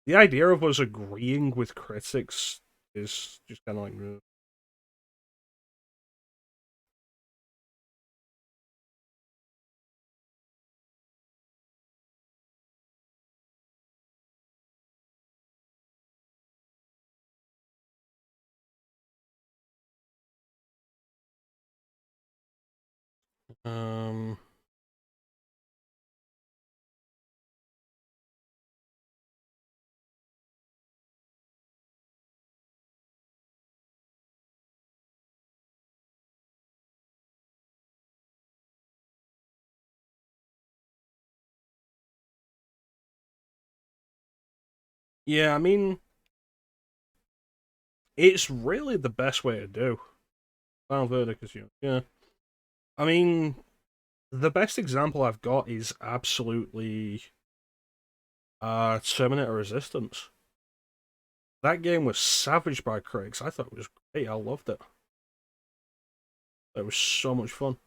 The idea of us agreeing with critics is just kind of like... Yeah, I mean... It's really the best way to do. Final verdict is you. Yeah. I mean, the best example I've got is absolutely Terminator Resistance. That game was savaged by critics. I thought it was great. I loved it. It was so much fun.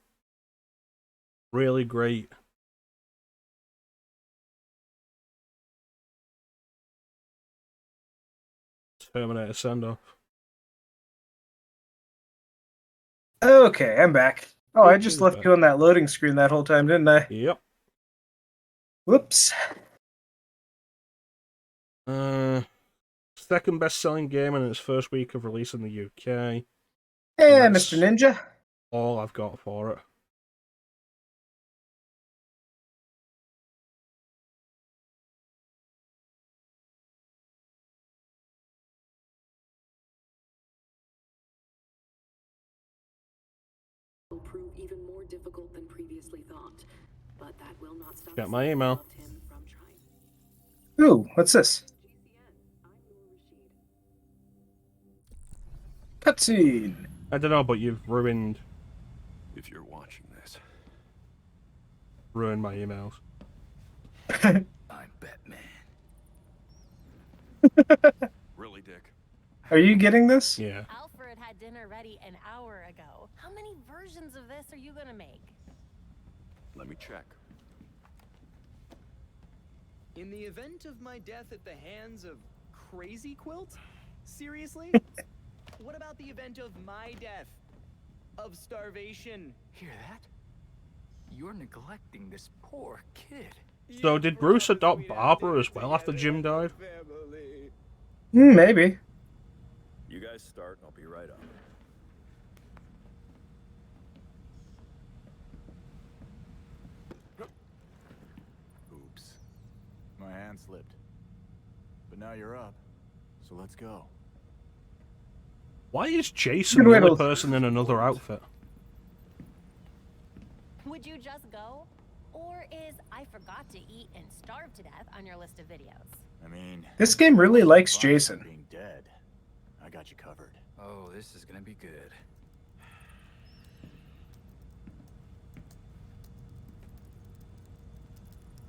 Really great. Terminator send-off. Okay, I'm back. Oh, I just left you on that loading screen that whole time, didn't I? Yep. Whoops. Second best-selling game in its first week of release in the UK. Hey, Mr. Ninja. All I've got for it. Will prove even more difficult than previously thought, but that will not stop. Got my email. Ooh, what's this? Cutscene. I don't know, but you've ruined. If you're watching this, ruined my emails. I'm Batman. Really, Dick? Are you getting this? Yeah. Alfred had dinner ready an hour ago. How many versions of this are you gonna make? Let me check. In the event of my death at the hands of Crazy Quilt? Seriously? What about the event of my death? Of starvation? Hear that? You're neglecting this poor kid. So did Bruce adopt Barbara as well after Jim died? Maybe. You guys start, and I'll be right up. Oops. My hand slipped. But now you're up, so let's go. Why is Jason the only person in another outfit? Would you just go? Or is I forgot to eat and starve to death on your list of videos? I mean, this game really likes Jason. Being dead, I got you covered. Oh, this is gonna be good.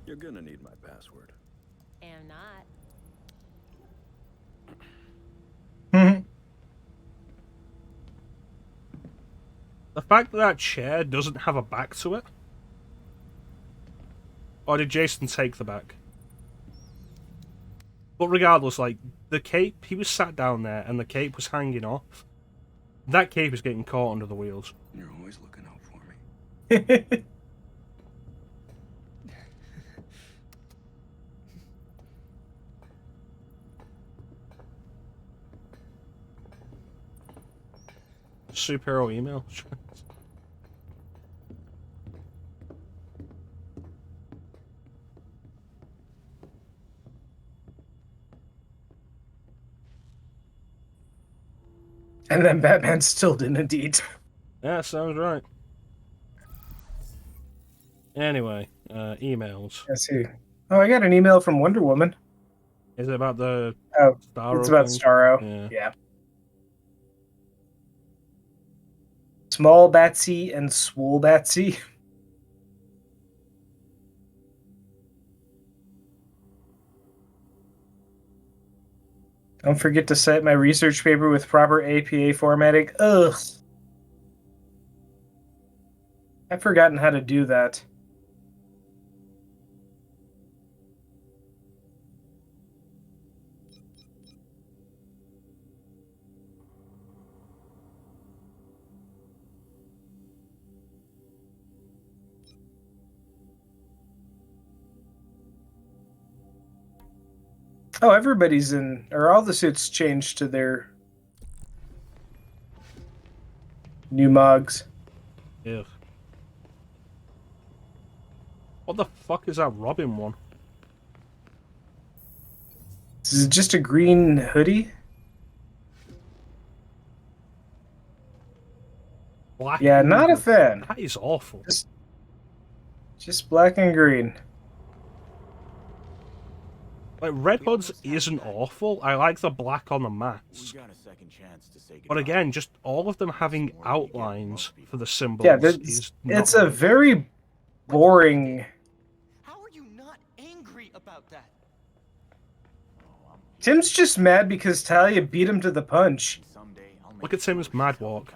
You're gonna need my password. Am not. The fact that that chair doesn't have a back to it? Or did Jason take the back? But regardless, like, the cape, he was sat down there and the cape was hanging off. That cape is getting caught under the wheels. You're always looking out for me. Superhero email. And then Batman still didn't indeed. Yeah, sounds right. Anyway, emails. Let's see. Oh, I got an email from Wonder Woman. Is it about the Oh, Starro it's about thing? Starro. Yeah. Small Batsy and Swole Batsy. Don't forget to cite my research paper with proper APA formatting. Ugh. I've forgotten how to do that. Oh, everybody's in, or all the suits changed to their new mugs. Ew. What the fuck is that Robin one? Is it just a green hoodie? Black. Yeah, not a fan. That is awful. Just black and green. Like, Red Hood's isn't awful. I like the black on the mask. But again, just all of them having outlines for the symbols Yeah, is not it's a good. very boring. How are you not angry about that? Tim's just mad because Talia beat him to the punch. Look at Tim's mad walk.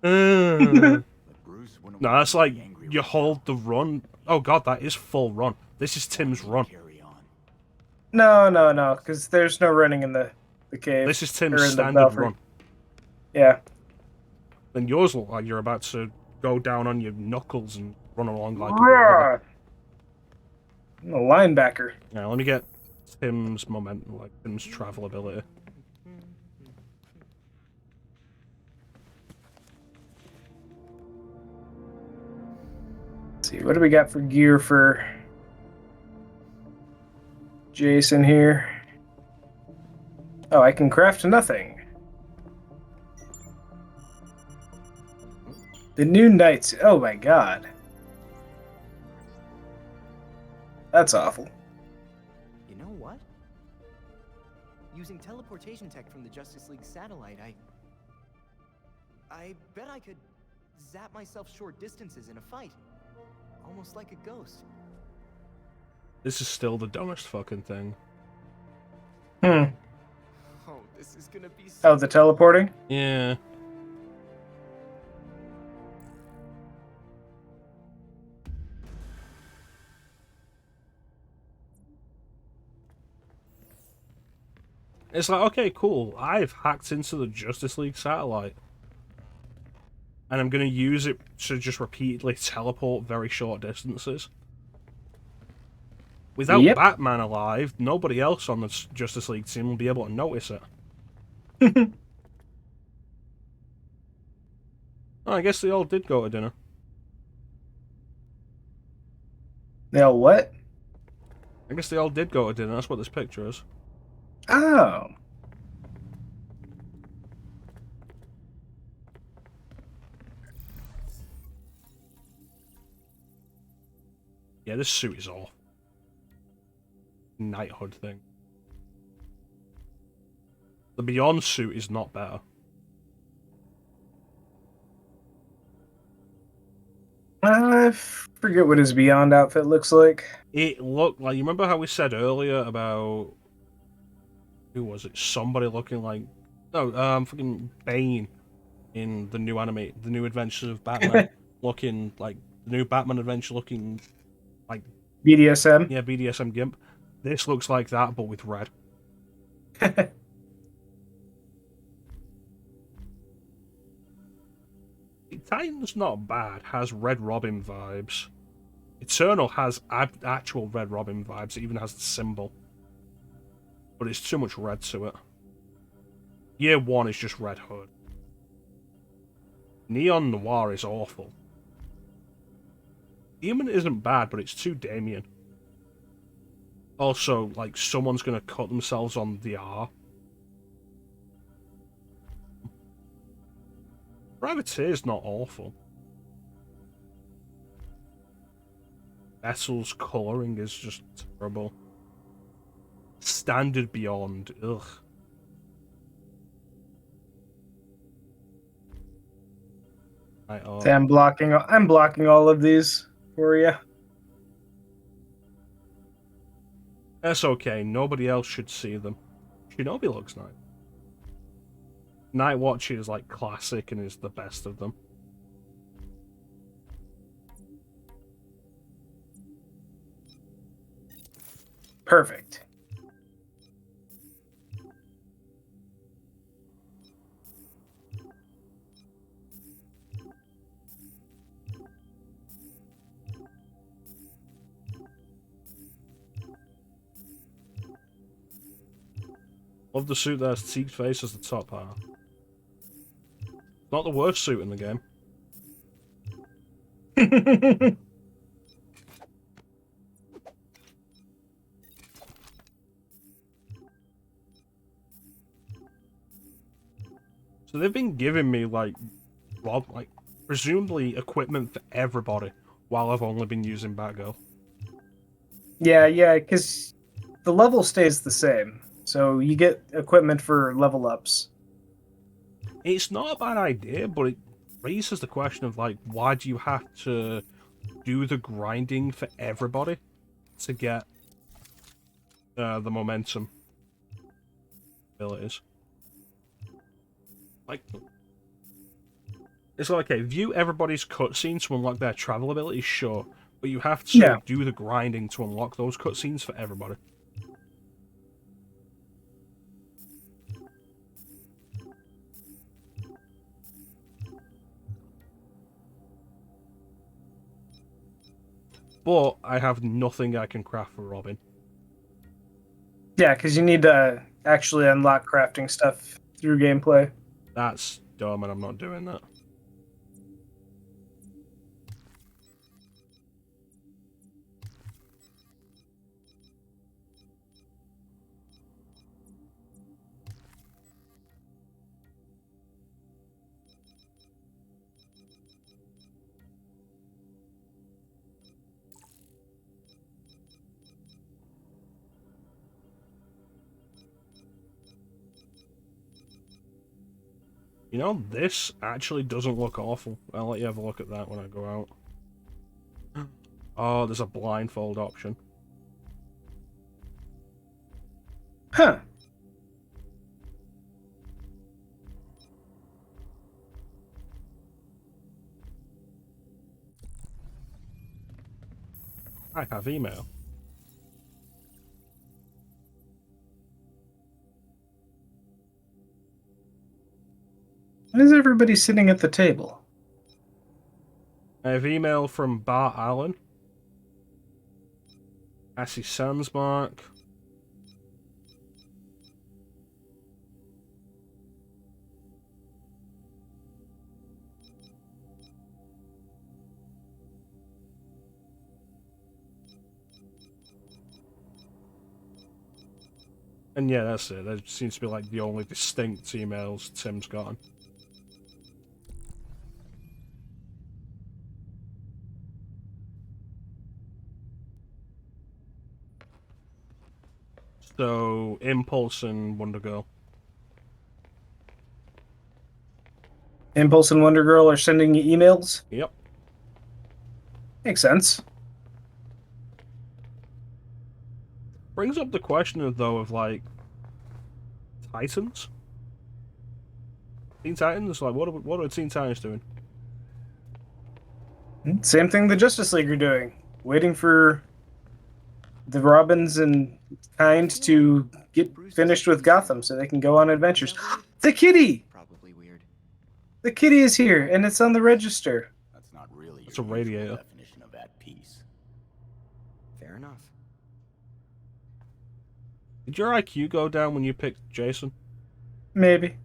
No, that's like you hold the run. Oh god, that is full run. This is Tim's run. No, because there's no running in the cave. This is or Tim's in the standard belfry. run. Yeah. Then yours look like you're about to go down on your knuckles and run along like a Roar! I'm a linebacker. Yeah, let me get Tim's momentum, like Tim's travel ability. Let's see, what do we got for gear for Jason here? Oh, I can craft nothing. The new knights. Oh my god. That's awful. You know what? Using teleportation tech from the Justice League satellite, I bet I could zap myself short distances in a fight. Almost like a ghost. This is still the dumbest fucking thing. Hmm. Oh, this is gonna be so Oh, the teleporting? Yeah. It's like, okay, cool. I've hacked into the Justice League satellite. And I'm going to use it to just repeatedly teleport very short distances. Without Batman alive, nobody else on the Justice League team will be able to notice it. Oh, I guess they all did go to dinner. They all what? I guess they all did go to dinner. That's what this picture is. Oh. Yeah, this suit is off. Knighthood thing. The Beyond suit is not better. I forget what his Beyond outfit looks like. It looked like, you remember how we said earlier about, who was it? Somebody looking like, no, fucking Bane in the new anime, the new Adventures of Batman, looking like the new Batman adventure, looking like BDSM. Yeah, BDSM gimp. This looks like that, but with red. Titan's not bad. Has Red Robin vibes. Eternal has actual Red Robin vibes. It even has the symbol. But it's too much red to it. Year 1 is just Red Hood. Neon Noir is awful. Demon isn't bad, but it's too Damien. Also, like, someone's gonna cut themselves on the R. Privateer's not awful. Vessel's colouring is just terrible. Standard Beyond, ugh. Right, See, I'm blocking all of these for you. That's okay, nobody else should see them. Shinobi looks nice. Night Watch is like classic and is the best of them. Perfect. Love the suit that has Teek's face as the top half. Not the worst suit in the game. So they've been giving me like presumably equipment for everybody while I've only been using Batgirl. Yeah, because the level stays the same. So you get equipment for level ups. It's not a bad idea, but it raises the question of like, why do you have to do the grinding for everybody to get the momentum abilities? Like, it's like, okay, view everybody's cutscenes to unlock their travel abilities, sure, but you have to do the grinding to unlock those cutscenes for everybody. But I have nothing I can craft for Robin. Yeah, because you need to actually unlock crafting stuff through gameplay. That's dumb, and I'm not doing that. You know, this actually doesn't look awful. I'll let you have a look at that when I go out. Oh, there's a blindfold option. Huh. I have email. Why is everybody sitting at the table? I have email from Bart Allen. Assy Sandsmark. And yeah, that's it. That seems to be like the only distinct emails Tim's gotten. So, Impulse and Wonder Girl. Impulse and Wonder Girl are sending you emails? Yep. Makes sense. Brings up the question of, though, of like Titans. Teen Titans? Like, what are Teen Titans doing? Same thing the Justice League are doing. Waiting for the Robins and kind to get finished with Gotham so they can go on adventures. The kitty! Probably weird. The kitty is here, and it's on the register. That's not really It's a radiator. definition of at peace. Fair enough. Did your IQ go down when you picked Jason? Maybe.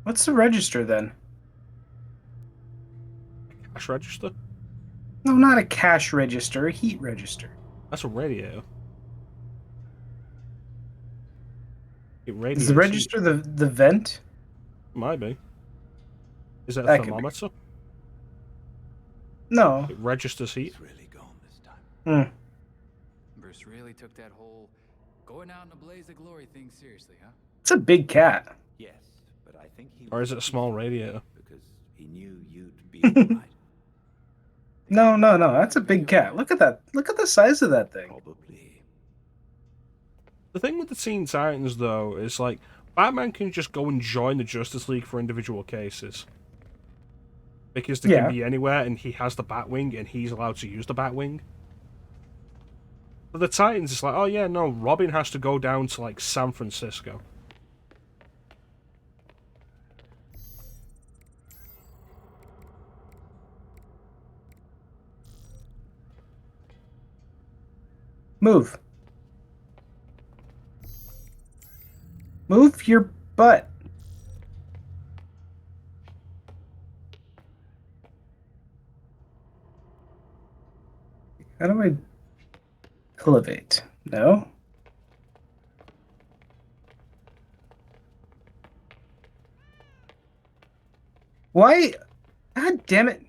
What's the register then? Cash register? No, not a cash register, a heat register. That's a radio. It radiates Is the register the vent? Might be. Is that a That could be. thermometer? No. It registers heat. He's really gone this time. Bruce really took that whole going out in a blaze of glory thing seriously, huh? It's a big cat. Yes, but I think he Or is it a small radiator? because he knew you'd be right. No, that's a big cat. Look at that. Look at the size of that thing. Probably. The thing with the Teen Titans, though, is like Batman can just go and join the Justice League for individual cases. Because they can be anywhere, and he has the Batwing, and he's allowed to use the Batwing. But the Titans, it's like, oh yeah, no, Robin has to go down to, like, San Francisco. Move. Move your butt. How do I elevate? No. Why? God damn it.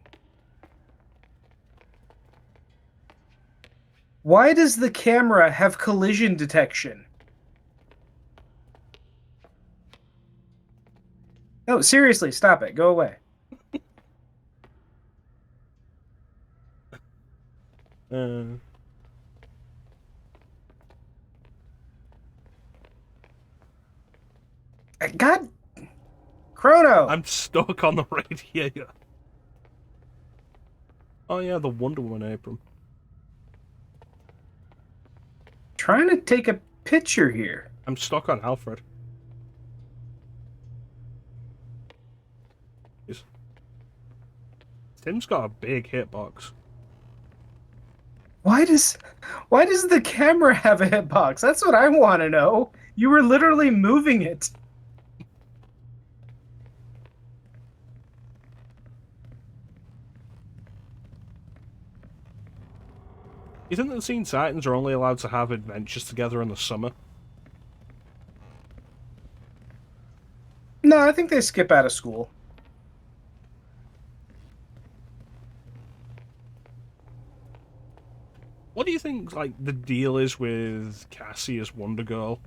Why does the camera have collision detection? No, seriously, stop it. Go away. God, Chrono! I'm stuck on the radiator. Oh yeah, the Wonder Woman apron. Trying to take a picture here. I'm stuck on Alfred. Tim's got a big hitbox. Why does the camera have a hitbox? That's what I want to know. You were literally moving it. You think the Teen Titans are only allowed to have adventures together in the summer? No, I think they skip out of school. What do you think, like, the deal is with Cassie as Wonder Girl?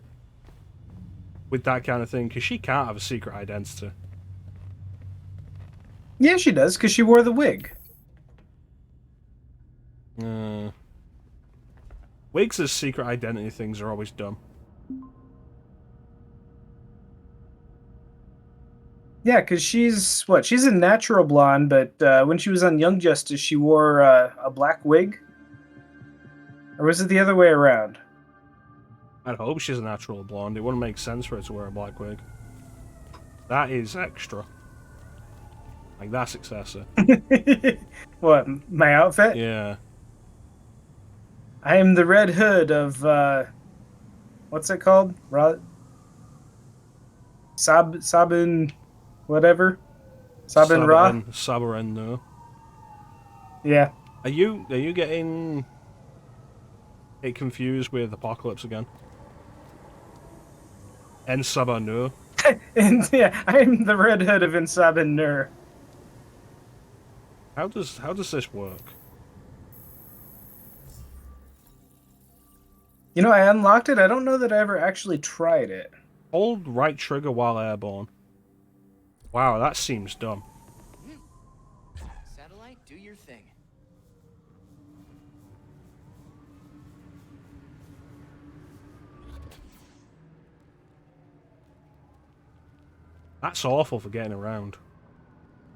With that kind of thing, because she can't have a secret identity. Yeah, she does, because she wore the wig. Wigs as secret identity things are always dumb. Yeah, because she's a natural blonde, but when she was on Young Justice, she wore a black wig. Or was it the other way around? I'd hope she's a natural blonde. It wouldn't make sense for her to wear a black wig. That is extra. Like, that's excessive. What, my outfit? Yeah. I am the Red Hood of, what's it called? Sabin, whatever? Sabin Ra? Sabarin, no. Yeah. Are you getting it confused with Apocalypse again? En Sabanu. And yeah, I'm the Red Hood of Insabin Nur. How does this work? You know, I unlocked it. I don't know that I ever actually tried it. Hold right trigger while airborne. Wow, that seems dumb. Satellite, do your thing. That's awful for getting around.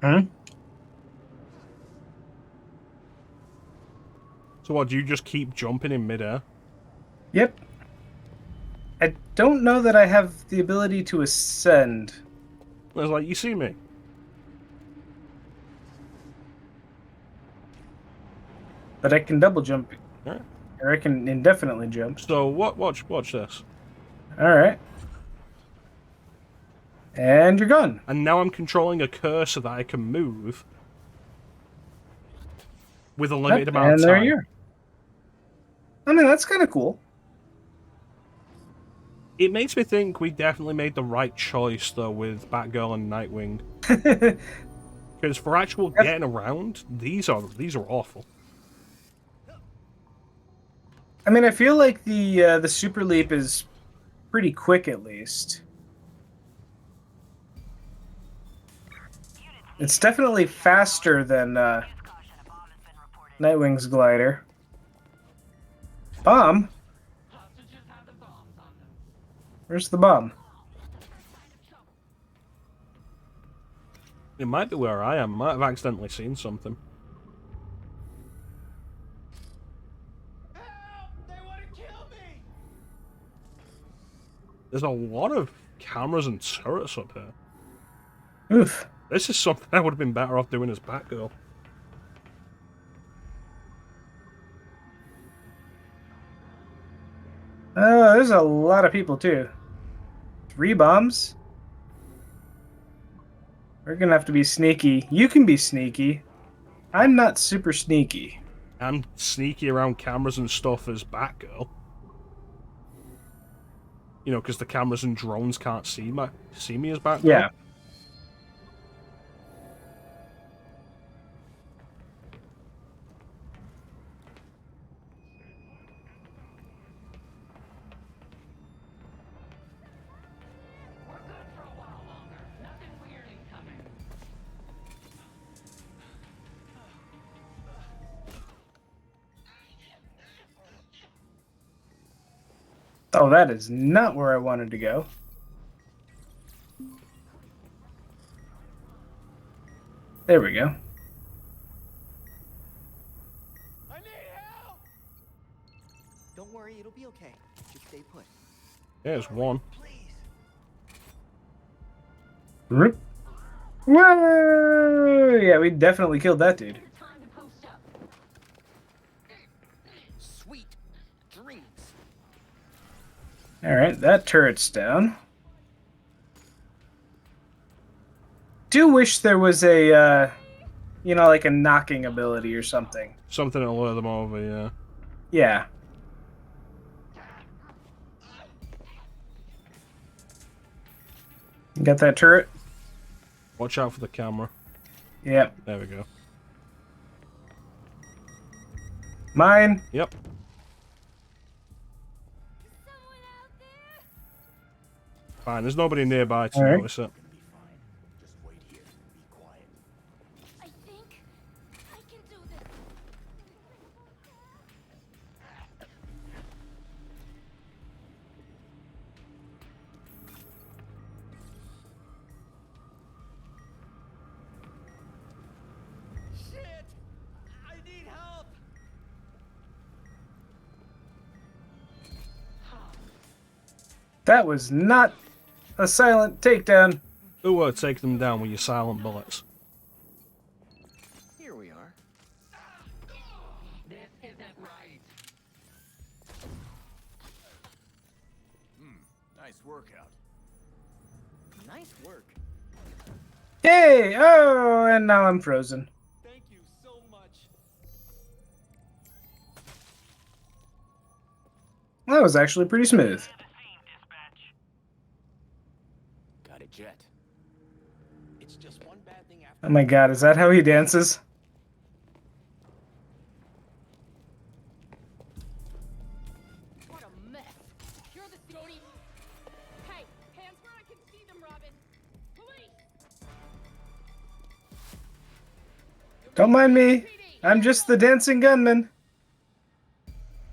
Hmm? So what, do you just keep jumping in midair? Yep. I don't know that I have the ability to ascend. It's like, you see me? But I can double jump. Yeah. Or I can indefinitely jump. So, watch this. Alright. And you're gone. And now I'm controlling a cursor that I can move with a limited amount of And time. there you are. I mean, that's kind of cool. It makes me think we definitely made the right choice, though, with Batgirl and Nightwing. Because for actual getting around, these are awful. I mean, I feel like the super leap is pretty quick, at least. It's definitely faster than Nightwing's glider. Bomb? Where's the bomb? It might be where I am. I might have accidentally seen something. There's a lot of cameras and turrets up here. Oof. This is something I would have been better off doing as Batgirl. Oh, there's a lot of people, too. 3 bombs? We're gonna have to be sneaky. You can be sneaky. I'm not super sneaky. I'm sneaky around cameras and stuff as Batgirl. You know, because the cameras and drones can't see me as Batgirl. Yeah. Oh, that is not where I wanted to go. There we go. Don't worry, it'll be okay. Just stay put. There's one. Whoop. Whoa! Yeah, we definitely killed that dude. Sweet dreams. Alright, that turret's down. Do wish there was a, you know, like a knocking ability or something. Something to lure them over, yeah. Yeah. You got that turret? Watch out for the camera. Yep. There we go. Mine? Yep. Fine, there's nobody nearby to notice it. I think I can do this. Shit! I need help! That was not a silent takedown. Who would take them down with your silent bullets? Here we are. This isn't right. Nice workout. Nice work. Hey! Oh, and now I'm frozen. Thank you so much. That was actually pretty smooth. Got a jet. It's just one bad thing after. Oh my god, is that how he dances? What a mess. You're the Sony. Hey, hands where I can see them, Robin. Police! Don't mind me. I'm just the dancing gunman.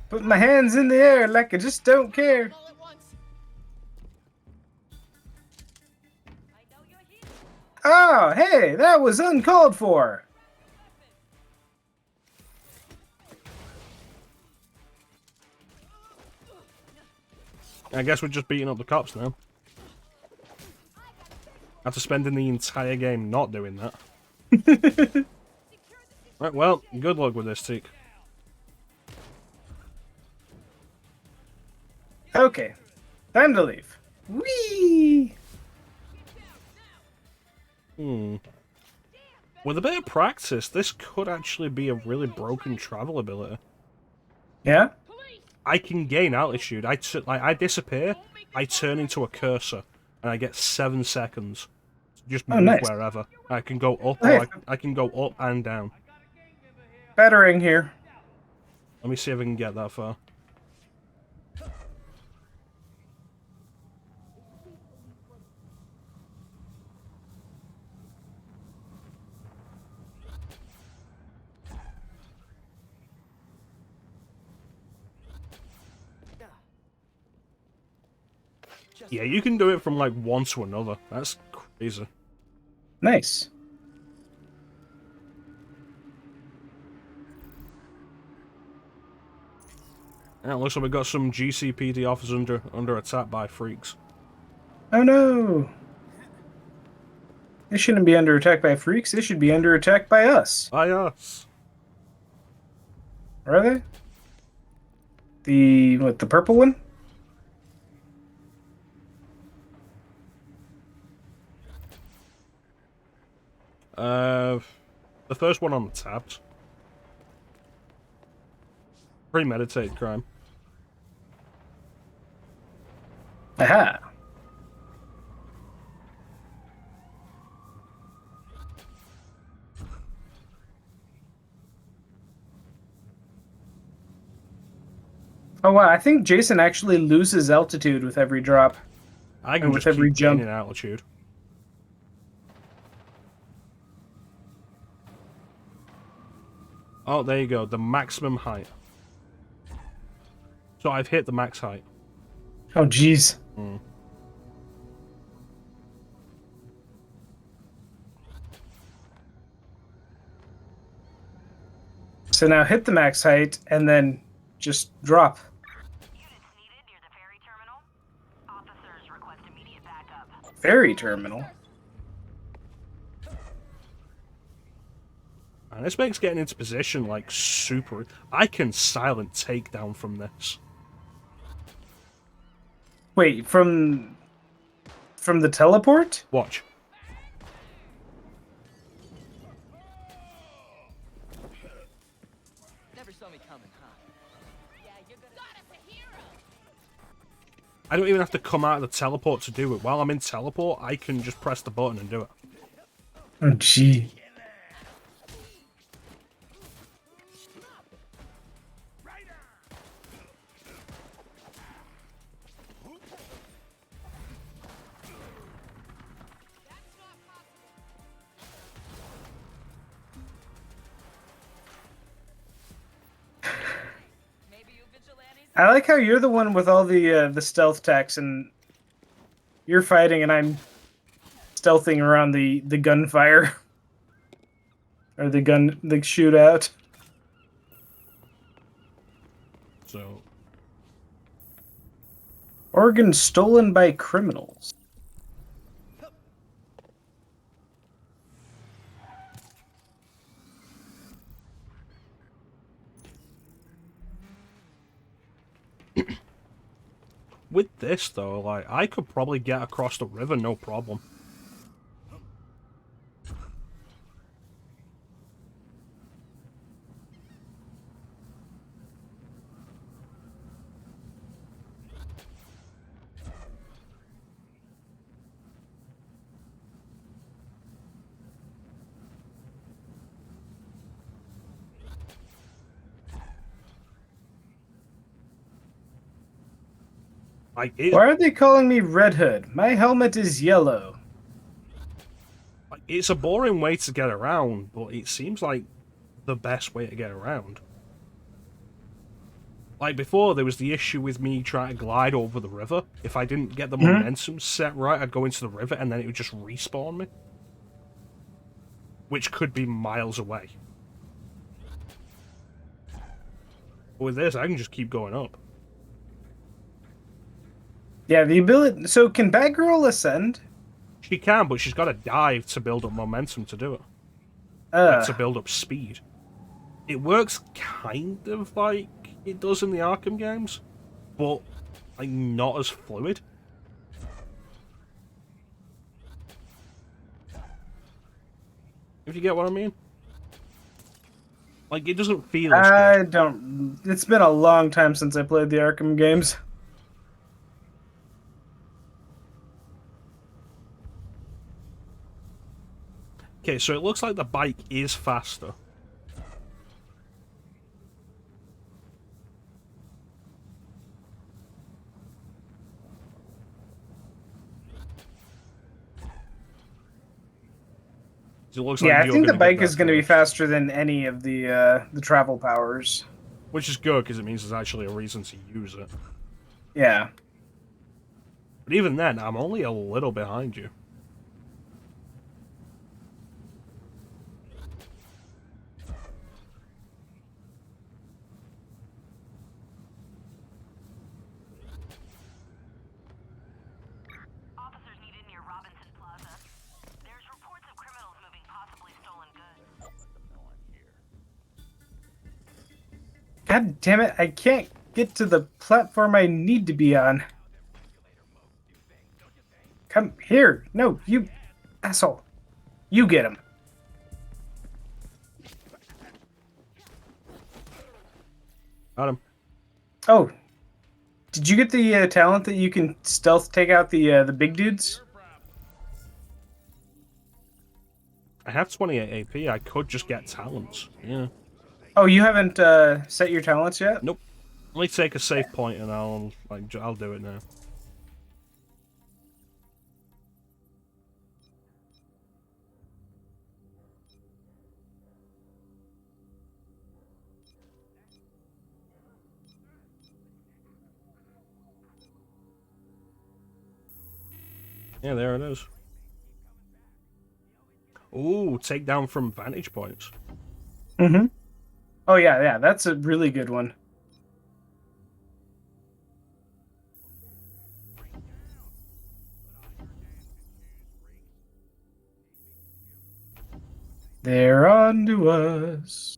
Put my hands in the air like I just don't care. Oh, hey, that was uncalled for. I guess we're just beating up the cops now. After spending the entire game not doing that. Right, well, good luck with this, Teek. Okay, time to leave. Whee! With a bit of practice, this could actually be a really broken travel ability. Yeah? I can gain altitude. I disappear, I turn into a cursor, and I get 7 seconds to just move nice. wherever. I can go up, Hey. or I can go up and down. Battering here. Let me see if I can get that far. Yeah, you can do it from like one to another. That's crazy. Nice. Yeah, it looks like we got some GCPD officers under attack by freaks. Oh no! They shouldn't be under attack by freaks. They should be under attack by us. By us. Are they? The purple one? The first one on the tabs. Premeditated crime. Aha! Oh wow, I think Jason actually loses altitude with every drop. I can with just every keep jump. gaining altitude. Oh, there you go. The maximum height. So I've hit the max height. Oh jeez. So now hit the max height and then just drop. Ferry terminal? And this makes getting into position like super. I can silent takedown from this. Wait, from the teleport? Watch. Never saw me coming, huh? Yeah, you're gonna got us a hero. I don't even have to come out of the teleport to do it. While I'm in teleport, I can just press the button and do it. Oh gee. I like how you're the one with all the stealth techs, and you're fighting, and I'm stealthing around the gunfire or the shootout. So, Organ stolen by criminals. with this though, like I could probably get across the river no problem. Why are they calling me Red Hood? My helmet is yellow. It's a boring way to get around, but it seems like the best way to get around. Like before, there was the issue with me trying to glide over the river. If I didn't get the momentum set right, I'd go into the river and then it would just respawn me. Which could be miles away. But with this, I can just keep going up. Yeah, the ability... So can Batgirl ascend? She can, but she's got to dive to build up momentum to do it. Like, to build up speed. It works kind of like it does in the Arkham games, but like not as fluid. If you get what I mean. Like, it doesn't feel as I good. don't. It's been a long time since I played the Arkham games. Okay, so it looks like the bike is faster. It looks like Yeah, I you're think the gonna get bike there is going to be first. faster than any of the travel powers. Which is good, because it means there's actually a reason to use it. Yeah. But even then, I'm only a little behind you. Officers needed near Robinson Plaza. There's reports of criminals moving possibly stolen goods. God damn it! I can't get to the platform I need to be on. Come here! No, you asshole! You get him. Got him. Oh, did you get the talent that you can stealth take out the big dudes? I have 28 AP. I could just get talents. Yeah. Oh, you haven't set your talents yet? Nope. Let me take a safe point and I'll do it now. Yeah, there it is. Ooh, take down from vantage points. Mm-hmm. Oh yeah, that's a really good one. They're on to us.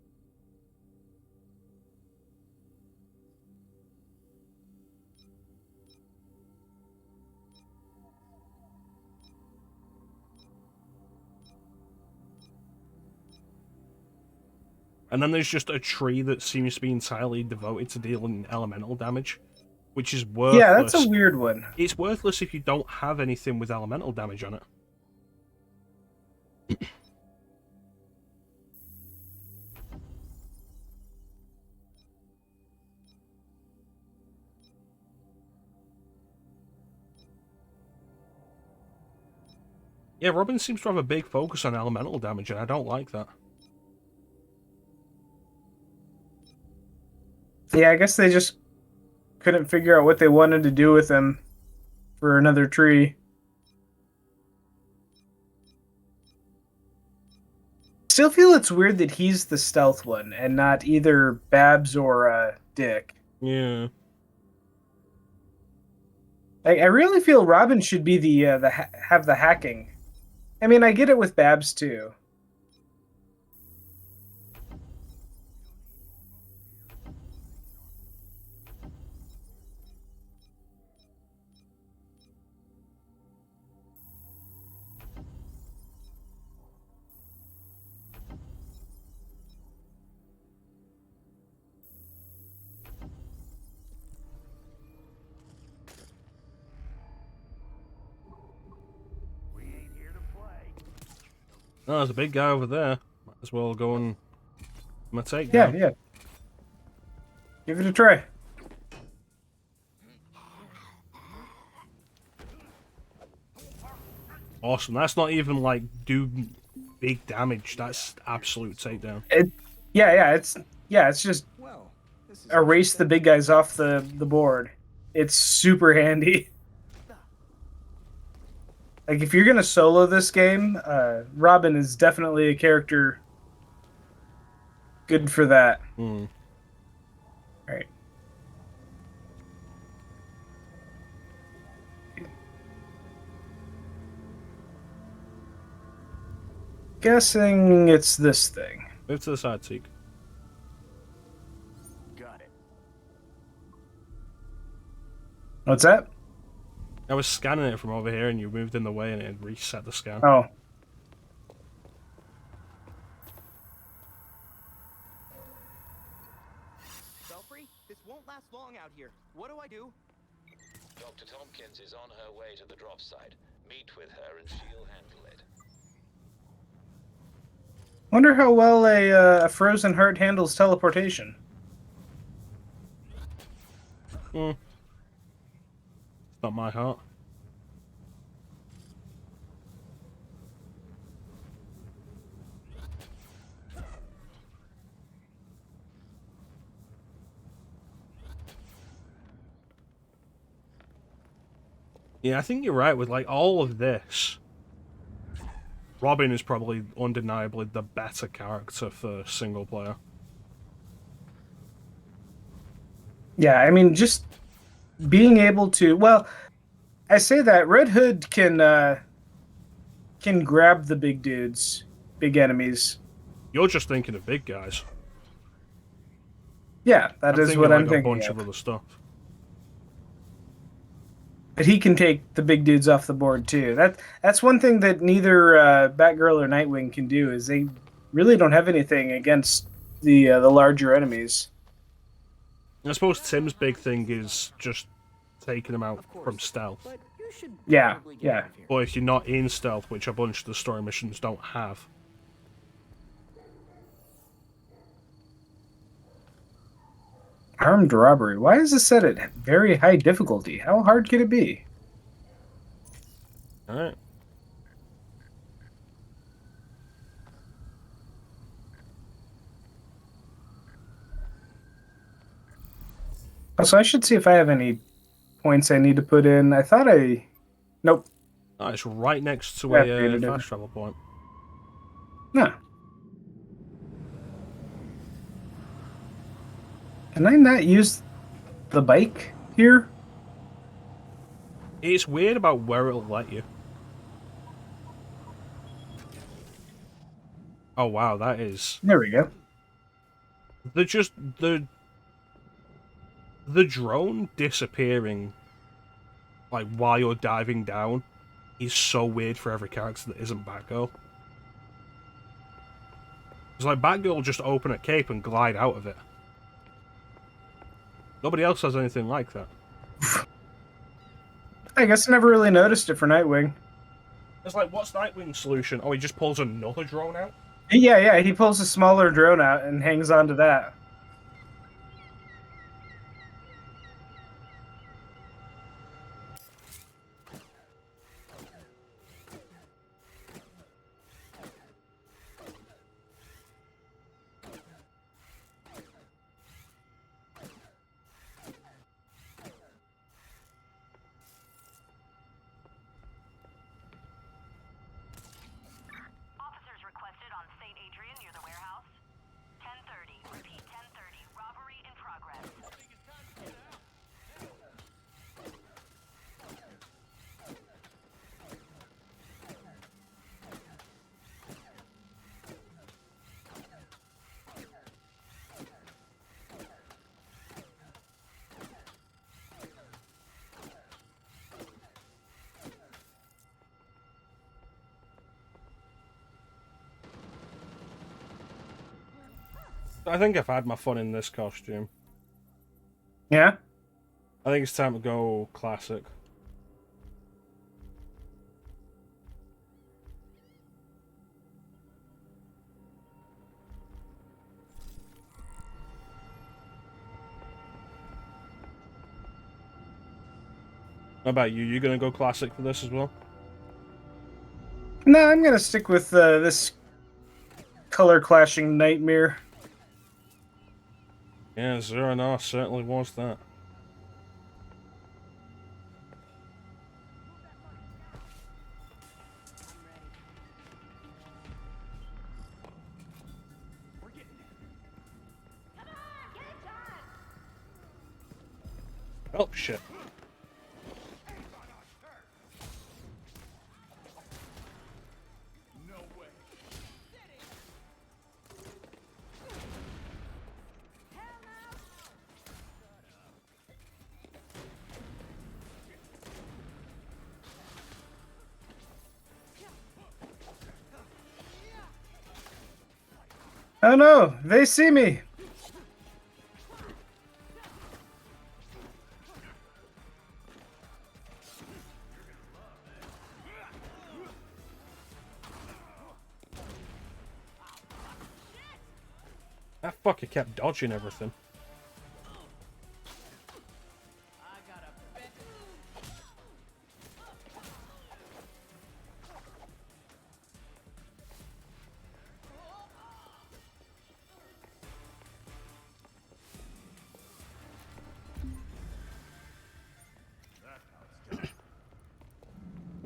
And then there's just a tree that seems to be entirely devoted to dealing elemental damage, which is worthless. Yeah, that's a weird one. It's worthless if you don't have anything with elemental damage on it. Yeah, Robin seems to have a big focus on elemental damage, and I don't like that. Yeah, I guess they just couldn't figure out what they wanted to do with him for another tree. Still feel it's weird that he's the stealth one and not either Babs or Dick. Yeah. I really feel Robin should be the have the hacking. I mean, I get it with Babs too. Oh, there's a big guy over there. Might as well go and take down. Yeah. Give it a try. Awesome. That's not even like do big damage. That's absolute takedown. It's just erase the big guys off the board. It's super handy. Like, if you're gonna solo this game, Robin is definitely a character good for that. Hmm. Alright. Guessing it's this thing. Move to the side, Teek. Got it. What's that? I was scanning it from over here and you moved in the way and it reset the scan. Oh. wrong out here. What do I do? Dr. Tompkins is on her way to the drop site. Meet with her and she'll handle it. Wonder how well a frozen heart handles teleportation. It's not my heart. Yeah, I think you're right with like all of this. Robin is probably undeniably the better character for single player. Yeah, I mean, just being able to. Well, I say that Red Hood can grab the big dudes, big enemies. You're just thinking of big guys. Yeah, that is what I'm like thinking a bunch of. of other stuff. But he can take the big dudes off the board too. That's one thing that neither Batgirl or Nightwing can do is they really don't have anything against the larger enemies. I suppose Tim's big thing is just taking them out from stealth. Yeah. But if you're not in stealth, which a bunch of the story missions don't have. Armed robbery. Why is this set at very high difficulty? How hard could it be? Alright. So I should see if I have any points I need to put in. I thought I... Nope. Oh, it's right next to Yeah, a fast travel point. No. Can I not use the bike here? It's weird about where it'll let you. Oh wow, that is... There we go. The drone disappearing, like, while you're diving down, is so weird for every character that isn't Batgirl. It's like Batgirl will just open a cape and glide out of it. Nobody else has anything like that. I guess I never really noticed it for Nightwing. It's like, what's Nightwing's solution? Oh, he just pulls another drone out? Yeah, he pulls a smaller drone out and hangs on to that. Officers requested on St. Adrian near the warehouse. 10:30. Repeat, 10:30. Robbery in progress. I think I've had my fun in this costume. Yeah? I think it's time to go classic. How about you? You gonna go classic for this as well? No, I'm gonna stick with this color clashing nightmare. Yeah, Zero N certainly was that. Oh shit. Oh no, they see me. That fucker kept dodging everything.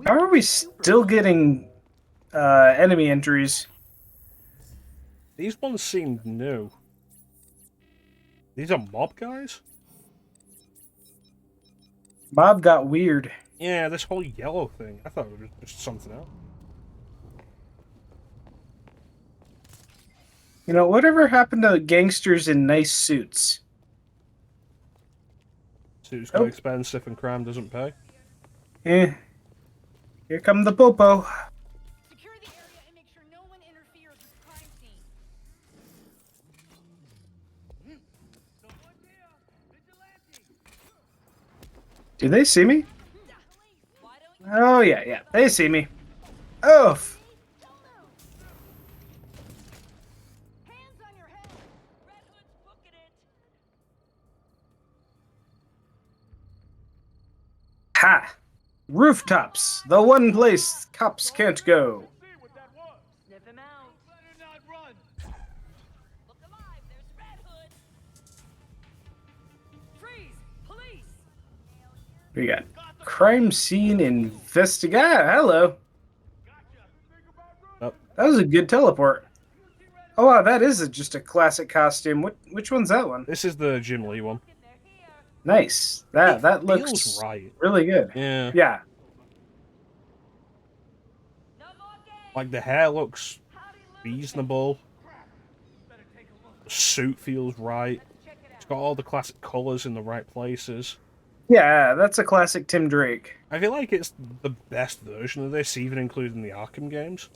How are we still getting enemy entries? These ones seemed new. These are mob guys? Mob got weird. Yeah, this whole yellow thing. I thought it was just something else. You know, whatever happened to gangsters in nice suits? Suits got expensive and crime doesn't pay. Eh. Here come the popo. Secure the area and make sure no one interferes with the crime scene. Do they see me? Oh, yeah. They see me. Oof. Ha! Rooftops, the one place cops can't go. Sniff him out. Better not run. Look alive, there's Red Hood. Freeze! Police! We got crime scene investigate. Hello. Oh. That was a good teleport. Oh wow, that is just a classic costume. Which one's that one? This is the Jim Lee one. Nice. That looks feels right. really good. Yeah. Yeah. Like the hair looks reasonable. The suit feels right. It's got all the classic colours in the right places. Yeah, that's a classic Tim Drake. I feel like it's the best version of this, even including the Arkham games.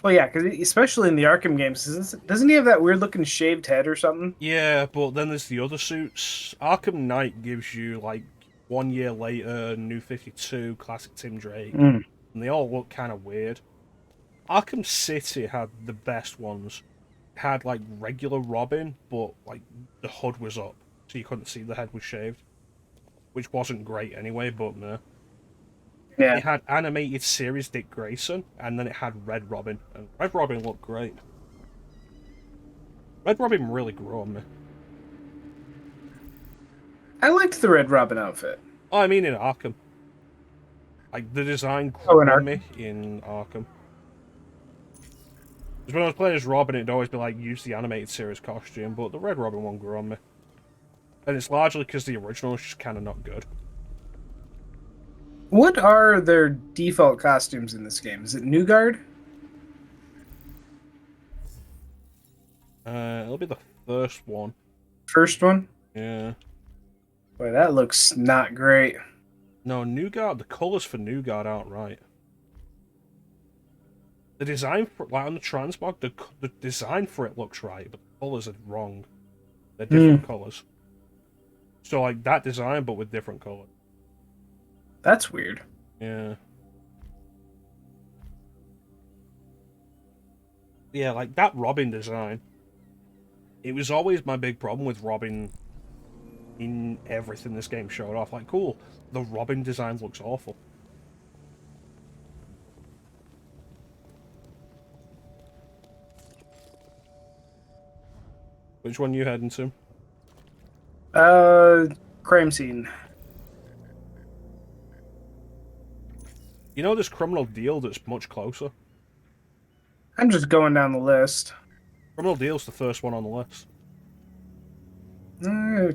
Well, yeah, because especially in the Arkham games, doesn't he have that weird looking shaved head or something? Yeah, but then there's the other suits. Arkham Knight gives you, like, 1 year later, New 52, classic Tim Drake. And they all look kind of weird. Arkham City had the best ones. It had, like, regular Robin, but, like, the hood was up, so you couldn't see the head was shaved. Which wasn't great anyway, but no. Yeah. It had animated series Dick Grayson, and then it had Red Robin. And Red Robin looked great. Red Robin really grew on me. I liked the Red Robin outfit. Oh, I mean in Arkham. Like, the design grew on me in Arkham. Because when I was playing as Robin, it'd always be like, use the animated series costume, but the Red Robin one grew on me. And it's largely because the original is just kind of not good. What are their default costumes in this game? Is it New Guard? It'll be the first one. First one? Yeah. Boy, that looks not great. No, New Guard, the colours for New Guard aren't right. The design for, like on the transmog, the design for it looks right, but the colours are wrong. They're different colours. So like that design, but with different colours. That's weird. Yeah. Yeah, like that Robin design. It was always my big problem with Robin in everything this game showed off. Like, cool, the Robin design looks awful. Which one you heading to? Crime scene. You know this criminal deal that's much closer? I'm just going down the list. Criminal deal's the first one on the list.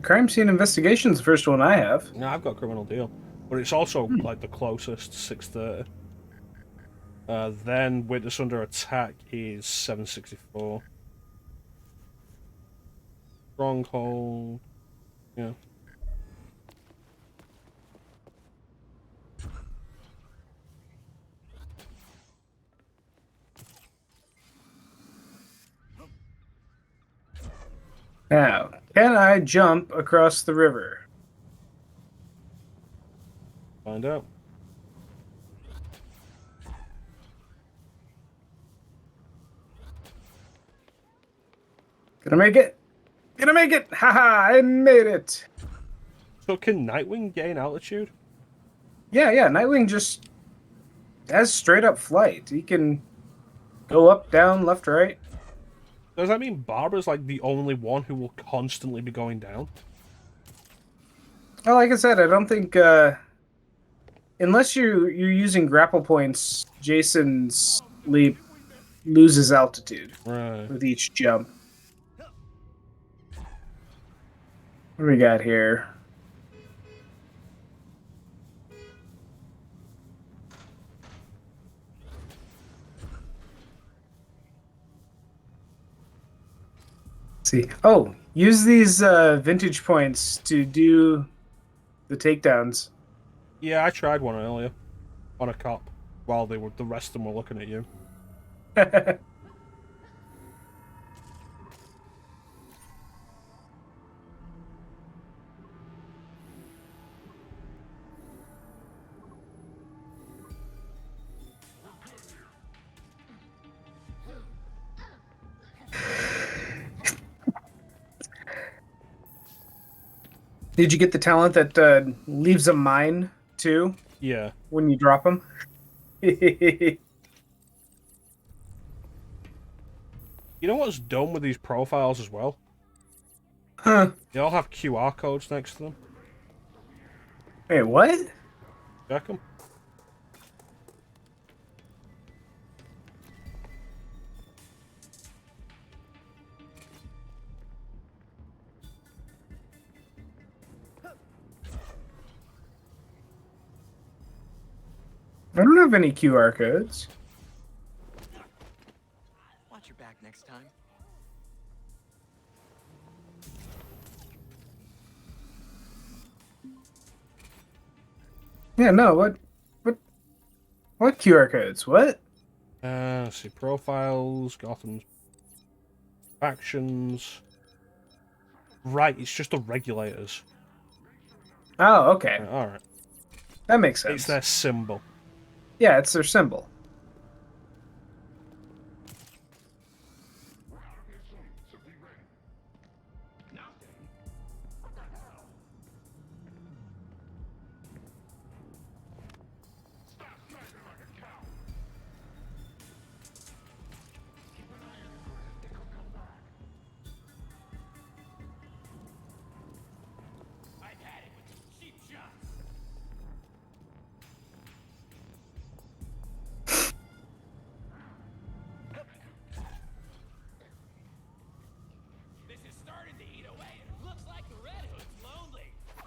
Crime scene investigation's the first one I have. No, I've got criminal deal. But it's also like the closest, 630. Then Witness Under Attack is 764. Stronghold. Yeah. Now, can I jump across the river? Find out. Gonna make it! Gonna make it! Haha, I made it! So can Nightwing gain altitude? Yeah, Nightwing just has straight up flight. He can go up, down, left, right. Does that mean Barbara's like the only one who will constantly be going down? Well, like I said, I don't think unless you're using grapple points, Jason's leap loses altitude with each jump. What do we got here? Let's see. Oh, use these vintage points to do the takedowns. Yeah, I tried one earlier on a cop while the rest of them were looking at you. Did you get the talent that leaves a mine too? Yeah. When you drop them. You know what's dumb with these profiles as well? Huh. They all have QR codes next to them. Wait, what? Check them. I don't have any QR codes. Watch your back next time. Yeah, no, what QR codes? What? Let's see, profiles, Gotham's factions. Right, it's just the regulators. Oh, okay. Alright. That makes sense. It's their symbol. Yeah, it's their symbol.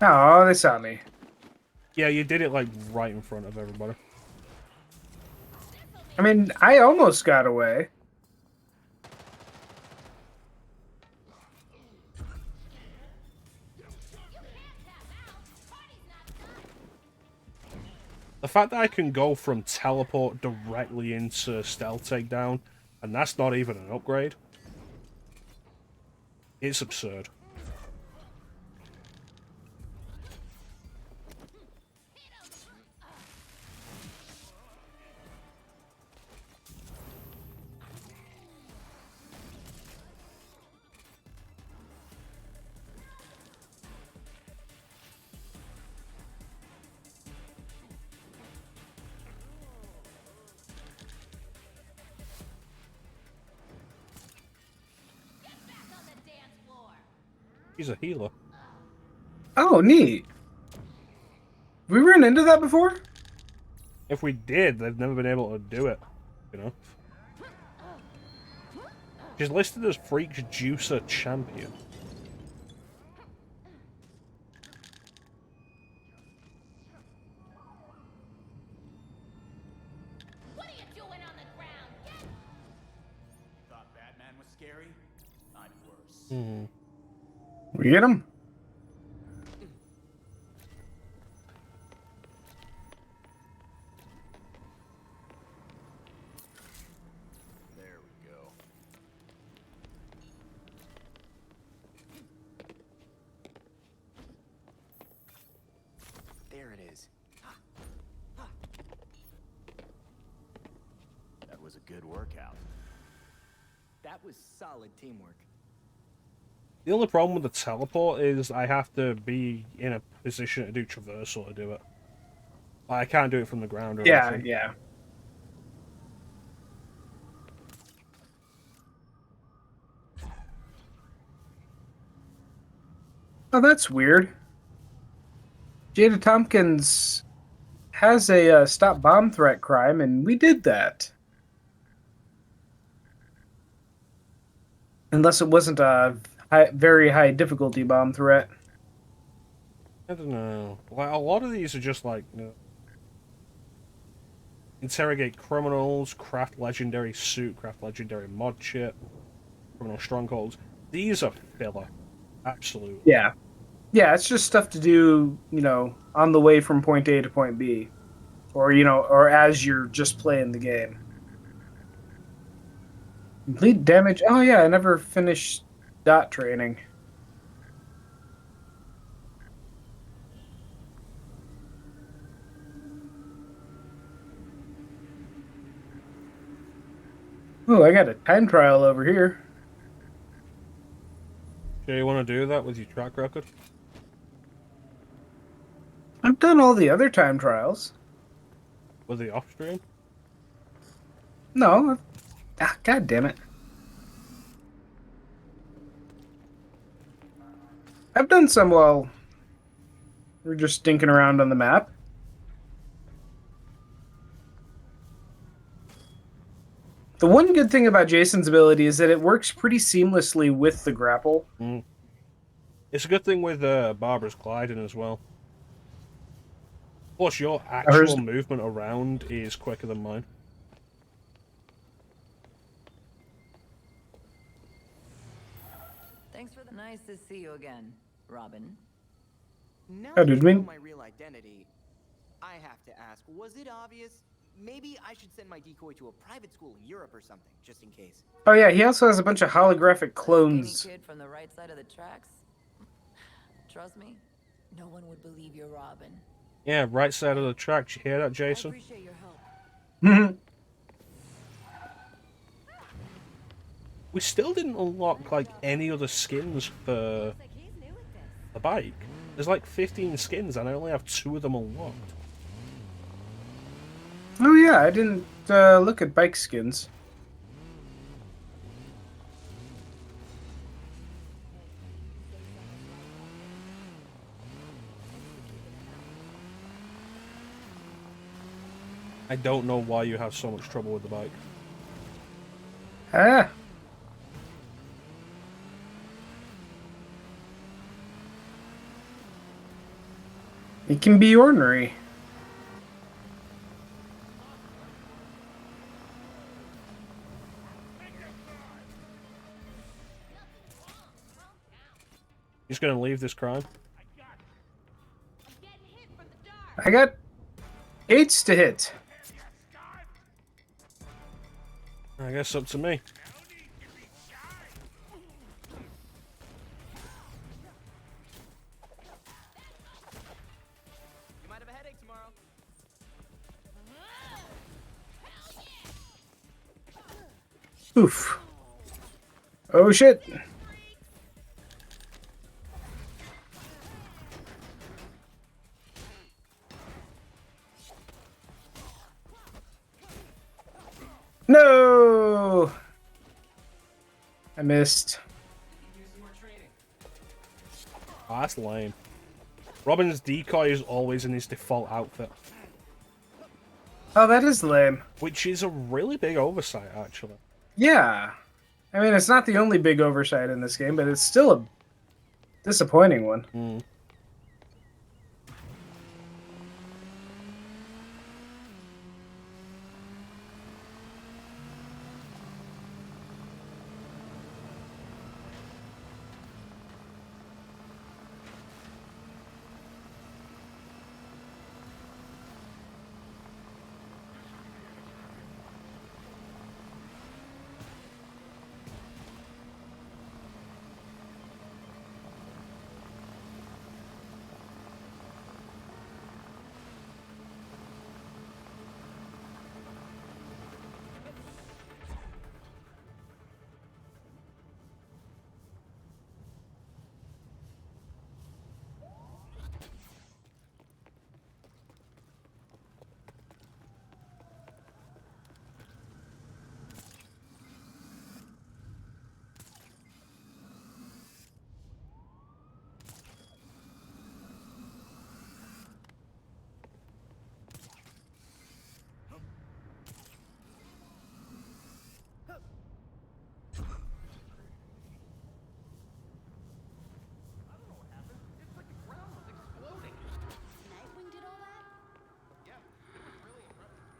Oh, they saw me. Yeah, you did it like right in front of everybody. I mean, I almost got away. The fact that I can go from teleport directly into stealth takedown, and that's not even an upgrade, it's absurd. He's a healer. Oh, neat. We ran into that before? If we did, they've never been able to do it, you know? She's listed as Freak's Juicer Champion. What are you doing on the ground? Thought Batman was scary? I'm worse. Hmm. We get him? There we go. There it is. That was a good workout. That was solid teamwork. The only problem with the teleport is I have to be in a position to do traversal to do it. I can't do it from the ground or Yeah, anything. yeah. Oh, that's weird. Jada Tompkins has a stop bomb threat crime, and we did that. Unless it wasn't a very high difficulty bomb threat. I don't know. Like, a lot of these are just like, interrogate criminals, craft legendary suit, craft legendary mod chip, criminal strongholds. These are filler. Absolutely. Yeah. Yeah, it's just stuff to do, on the way from point A to point B. Or, or as you're just playing the game. Complete damage. Oh, yeah, I never finished dot training. Oh, I got a time trial over here. Do you want to do that with your track record? I've done all the other time trials. With the off stream? No. God damn it. I've done some while we're just stinking around on the map. The one good thing about Jason's ability is that it works pretty seamlessly with the grapple. Mm. It's a good thing with Barbara's gliding as well. Plus, your actual movement around is quicker than mine. Thanks for the nice to see you again, Robin. Now Oh, that did you we? know my real identity, I have to ask, was it obvious? Maybe I should send my decoy to a private school in Europe or something, just in case. Oh yeah, he also has a bunch of holographic clones. Skinny kid from the right side of the tracks? Trust me, no one would believe you're Robin. Yeah, right side of the track. Did you hear that, Jason? I appreciate your help. We still didn't unlock like any other skins for the bike. There's like 15 skins and I only have 2 of them unlocked. Oh yeah, I didn't look at bike skins. I don't know why you have so much trouble with the bike. Ah. It can be ornery. He's gonna leave this crime. I got 8s to hit. I guess up to me. You might have a headache tomorrow. Oof. Oh shit. No! I missed. Oh, that's lame. Robin's decoy is always in his default outfit. Oh, that is lame. Which is a really big oversight, actually. Yeah. I mean, it's not the only big oversight in this game, but it's still a disappointing one. Mm.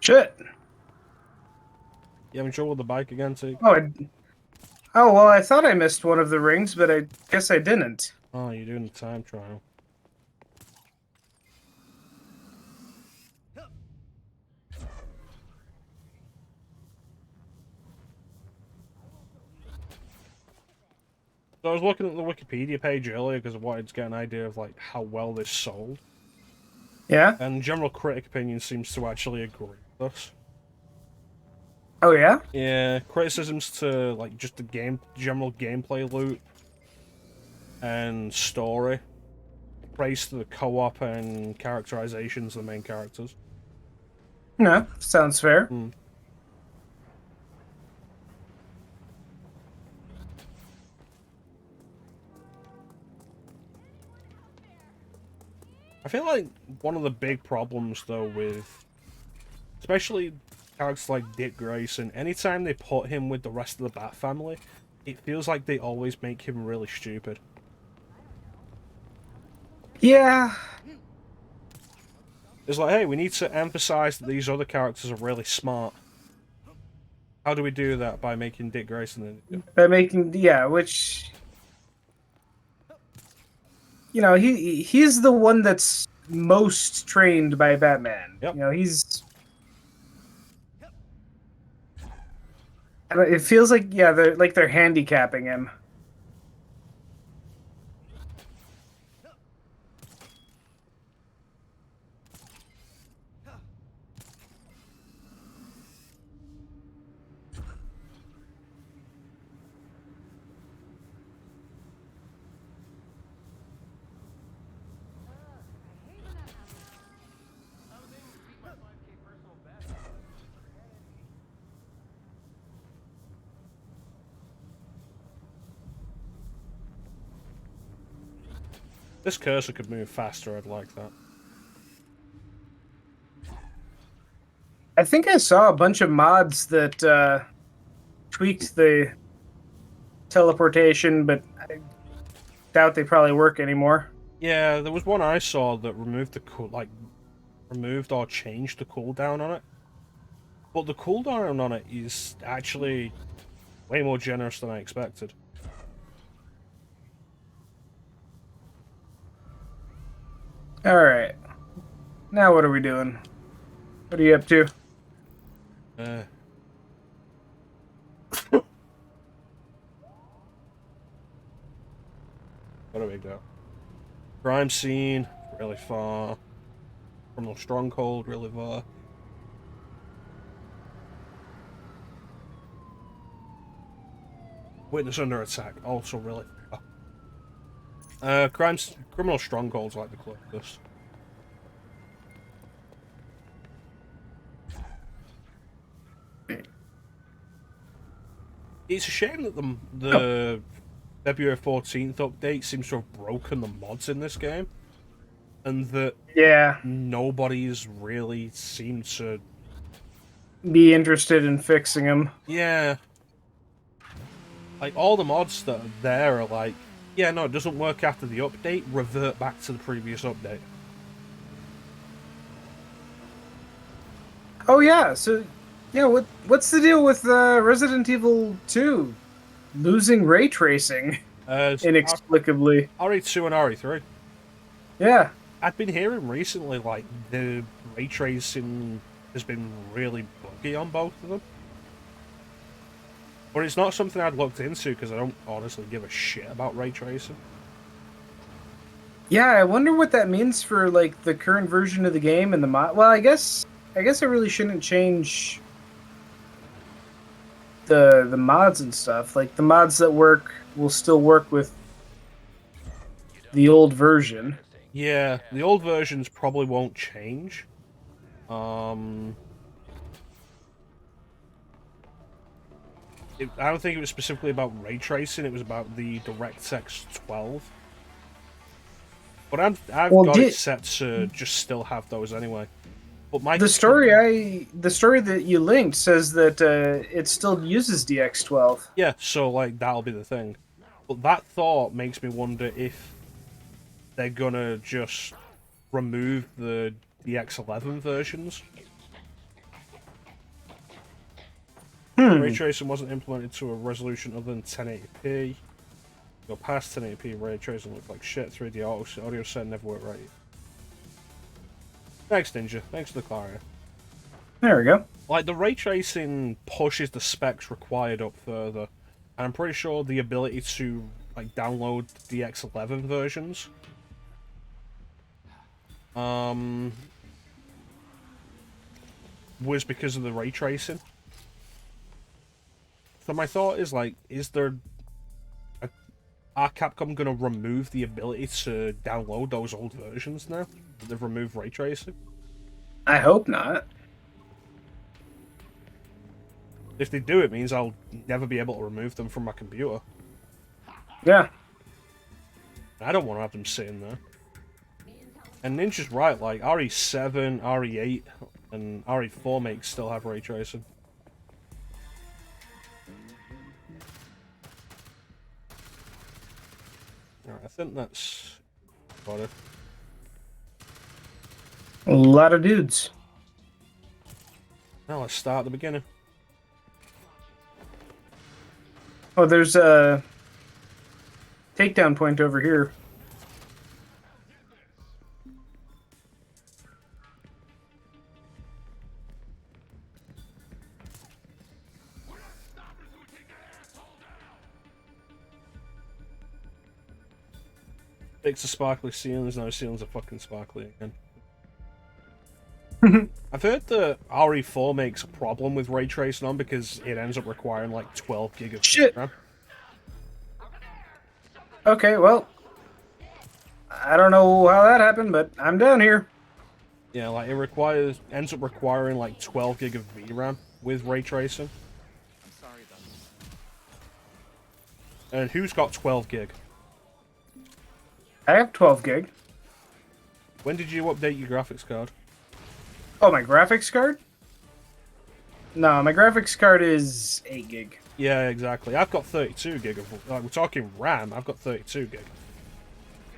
Shit. You having trouble with the bike again, Teek? Oh, well, I thought I missed one of the rings, but I guess I didn't. Oh, you're doing the time trial. So I was looking at the Wikipedia page earlier because I wanted to get an idea of like how well this sold. Yeah? And general critic opinion seems to actually agree with us. Oh, yeah? Yeah, criticisms to like just the general gameplay loop and story. Praise to the co-op and characterizations of the main characters. No, sounds fair. I feel like one of the big problems, though, with especially characters like Dick Grayson, anytime they put him with the rest of the Bat family, it feels like they always make him really stupid. Yeah. It's like, hey, we need to emphasize that these other characters are really smart. How do we do that? By making Dick Grayson an idiot. Yeah, which... You know, he's the one that's most trained by Batman. Yep. You know, he's... It feels like, yeah, they're handicapping him. This cursor could move faster, I'd like that. I think I saw a bunch of mods that tweaked the teleportation, but I doubt they probably work anymore. Yeah, there was one I saw that removed removed or changed the cooldown on it. But the cooldown on it is actually way more generous than I expected. Alright. Now what are we doing? What are you up to? What do we go? Crime scene, really far. Criminal stronghold, really far. Witness under attack, also really far. Criminal stronghold's like the closest. It's a shame that the February 14th update seems to have broken the mods in this game, and that nobody's really seemed to be interested in fixing them. Yeah. Like, all the mods that are there are like, yeah, no, it doesn't work after the update, revert back to the previous update. Oh yeah, so yeah, what's the deal with Resident Evil 2 losing ray tracing inexplicably? RE2 and RE3. Yeah. I've been hearing recently like the ray tracing has been really buggy on both of them. But it's not something I'd looked into because I don't honestly give a shit about ray tracing. Yeah, I wonder what that means for like the current version of the game and the mod. Well, I guess I really shouldn't change the mods and stuff. Like the mods that work will still work with the old version. Yeah, the old versions probably won't change. I don't think it was specifically about ray tracing. It was about the DirectX 12. But I've got it set to just still have those anyway. But the story that you linked says that it still uses DX12. Yeah, so like that'll be the thing. But that thought makes me wonder if they're gonna just remove the DX11 versions. Ray tracing wasn't implemented to a resolution other than 1080p. Go past 1080p, ray tracing looked like shit. 3D audio set never worked right. Thanks, Ninja. Thanks for the clarity. There we go. Like, the ray tracing pushes the specs required up further. And I'm pretty sure the ability to, like, download DX11 versions was because of the ray tracing. So my thought is, like, are Capcom going to remove the ability to download those old versions now that they've removed ray tracing? I hope not. If they do, it means I'll never be able to remove them from my computer. Yeah. I don't want to have them sitting there. And Ninja's right, like, RE7, RE8, and RE4 makes still have ray tracing. Alright, I think that's about it. A lot of dudes. Now let's start at the beginning. Oh, there's a takedown point over here. Fix the sparkly ceilings, now ceilings are fucking sparkly again. I've heard that RE4 makes a problem with ray tracing on because it ends up requiring like 12 gig of RAM. Okay, well, I don't know how that happened, but I'm down here. Yeah, like it ends up requiring like 12 gig of VRAM with ray tracing. I'm sorry about this. And who's got 12 gig? I have 12 gig. When did you update your graphics card? Oh, my graphics card? No, my graphics card is 8 gig. Yeah, exactly. I've got 32 gig of... Like, we're talking RAM, I've got 32 gig.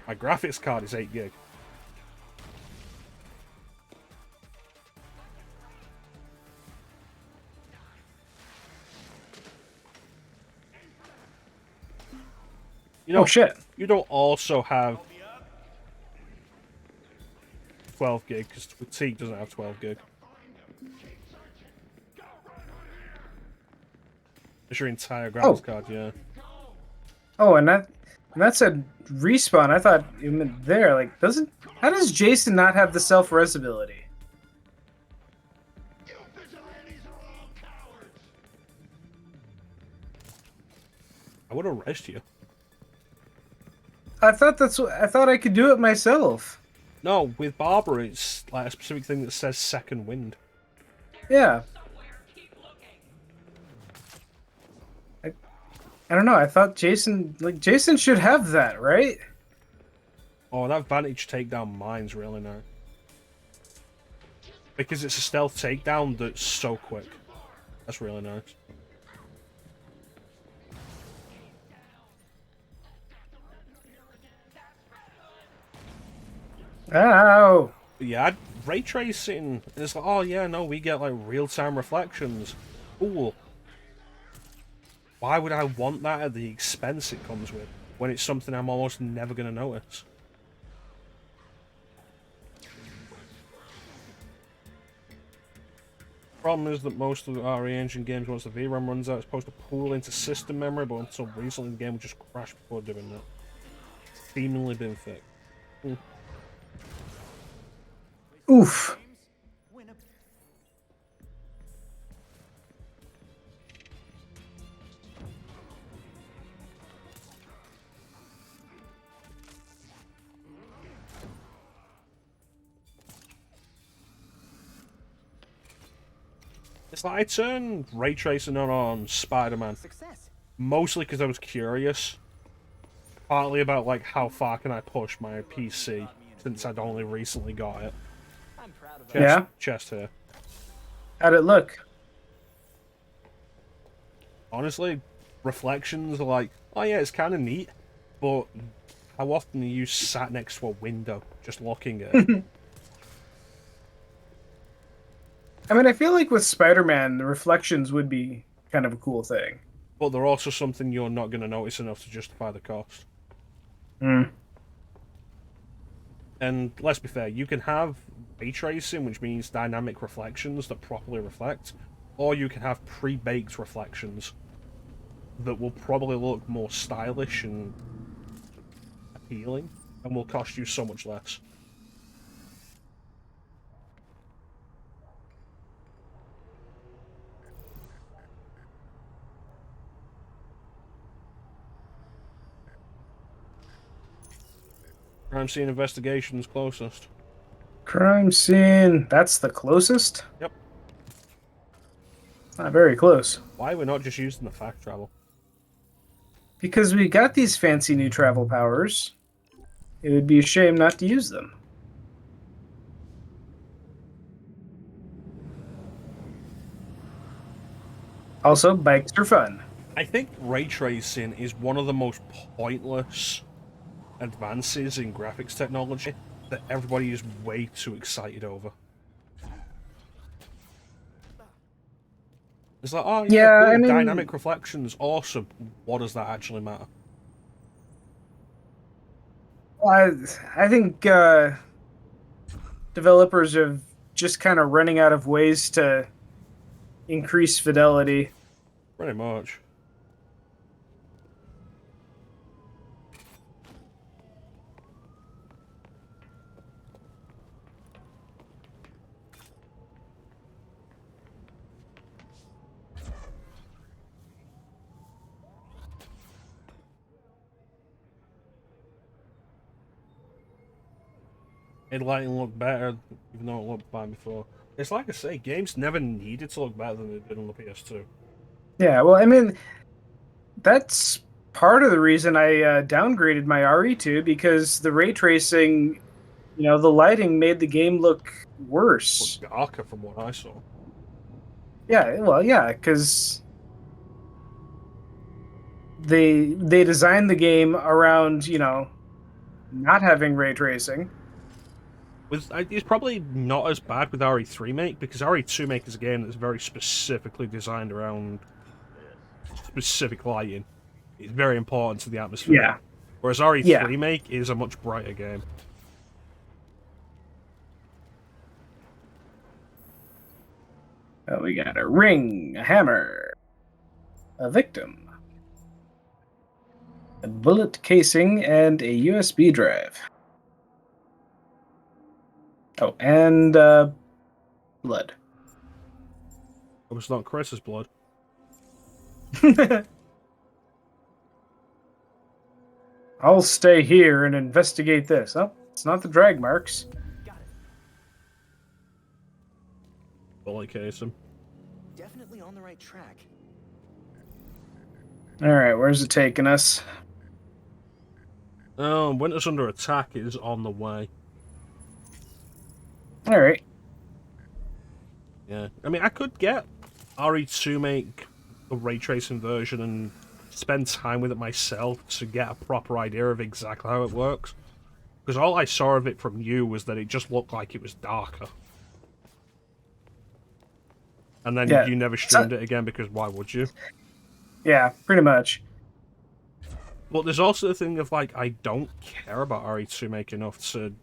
My graphics card is 8 gig. You know, oh, shit. You don't also have 12 gig, because Teek doesn't have 12 gig. It's your entire graphics card, yeah. Oh, and that said respawn. I thought it meant there. Like, how does Jason not have the self-res ability? I would arrest you. I thought I could do it myself. No, with Barbara, it's like a specific thing that says second wind. Yeah. I don't know. I thought Jason should have that, right? Oh, that Vantage takedown mine's really nice. Because it's a stealth takedown that's so quick. That's really nice. Ow! Yeah, ray tracing. It's like, oh yeah, no, we get like real-time reflections. Cool. Why would I want that at the expense it comes with, when it's something I'm almost never going to notice? Problem is that most of the RE Engine games, once the VRAM runs out, it's supposed to pool into system memory, but until recently the game would just crash before doing that. It's seemingly been fixed. Oof. It's like I turned ray tracing on Spider-Man, mostly because I was curious. Partly about like how far can I push my PC since I'd only recently got it. Chest here. How'd it look? Honestly, reflections are like, oh yeah, it's kind of neat, but how often are you sat next to a window just looking at it? I mean, I feel like with Spider-Man, the reflections would be kind of a cool thing. But they're also something you're not going to notice enough to justify the cost. Mm. And let's be fair, you can have ray tracing, which means dynamic reflections that properly reflect, or you can have pre-baked reflections that will probably look more stylish and appealing, and will cost you so much less. Crime scene investigation's closest. Crime scene. That's the closest? Yep. Not very close. Why we're not just using the fact travel? Because we got these fancy new travel powers. It would be a shame not to use them. Also, bikes are fun. I think ray tracing is one of the most pointless advances in graphics technology that everybody is way too excited over. It's like, oh yeah, cool, I mean, dynamic reflections, awesome. What does that actually matter? I think developers are just kind of running out of ways to increase fidelity. Pretty much. It lighting look better, even though it looked fine before. It's like I say, games never needed to look better than they did on the PS2. Yeah, well, I mean, that's part of the reason I downgraded my RE2, because the ray tracing, the lighting made the game look worse. Look darker from what I saw. Yeah, well, yeah, because they designed the game around, not having ray tracing. It's probably not as bad with RE3 Make, because RE2 Make is a game that's very specifically designed around specific lighting. It's very important to the atmosphere. Yeah. Whereas RE3 Make is a much brighter game. Oh, we got a ring, a hammer, a victim, a bullet casing, and a USB drive. Oh, and blood. It was not Chris's blood. I'll stay here and investigate this. Oh, it's not the drag marks. Bullet casing. Definitely on the right track. Alright, where's it taking us? Oh, Winter's Under Attack is on the way. Alright. Yeah. I mean, I could get RE2 Make the ray tracing version and spend time with it myself to get a proper idea of exactly how it works. Because all I saw of it from you was that it just looked like it was darker. And then you never streamed it again, because why would you? Yeah, pretty much. But there's also the thing of, like, I don't care about RE2 Make enough to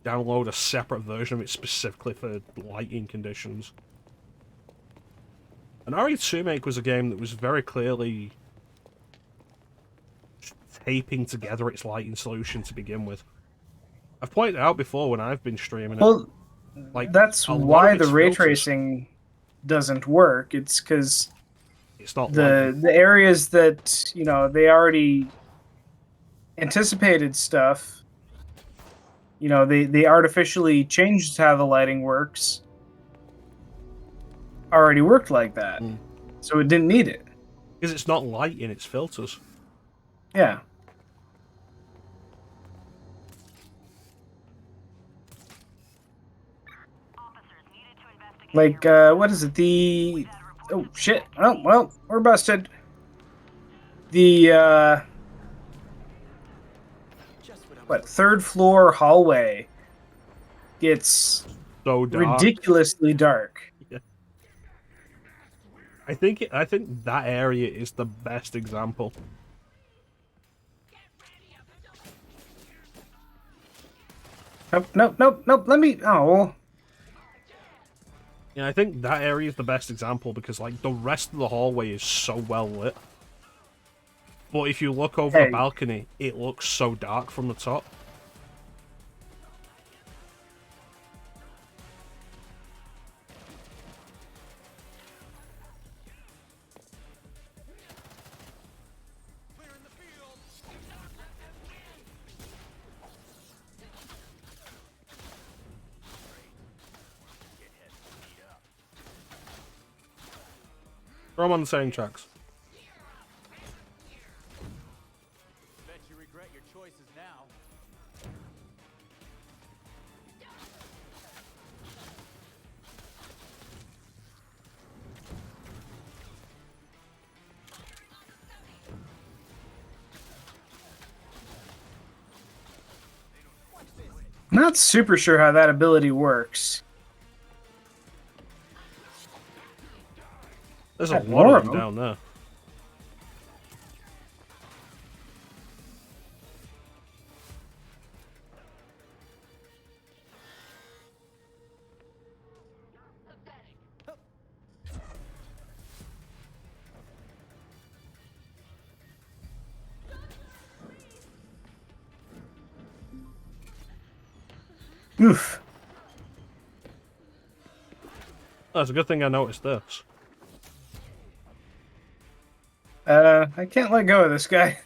download a separate version of it specifically for lighting conditions. And RE2 Make was a game that was very clearly taping together its lighting solution to begin with. I've pointed out before when I've been streaming it. Like, that's why the ray tracing doesn't work. It's because it's not the areas that they already anticipated stuff. They artificially changed how the lighting works. Already worked like that, so it didn't need it. Because it's not lighting, it's filters. Yeah. Like, what is it? Oh, shit. Oh, well, we're busted. The, third floor hallway gets so dark. ridiculously dark. Yeah. I think that area is the best example. Nope, nope, nope, nope. Let me. Oh. Yeah, I think that area is the best example because, like, the rest of the hallway is so well lit. But if you look over the balcony, it looks so dark from the top. Throw them on the same tracks. Bet you regret your choices now. Not super sure how that ability works. There's a lot of them down there. Oof. Oh, it's a good thing I noticed this. I can't let go of this guy.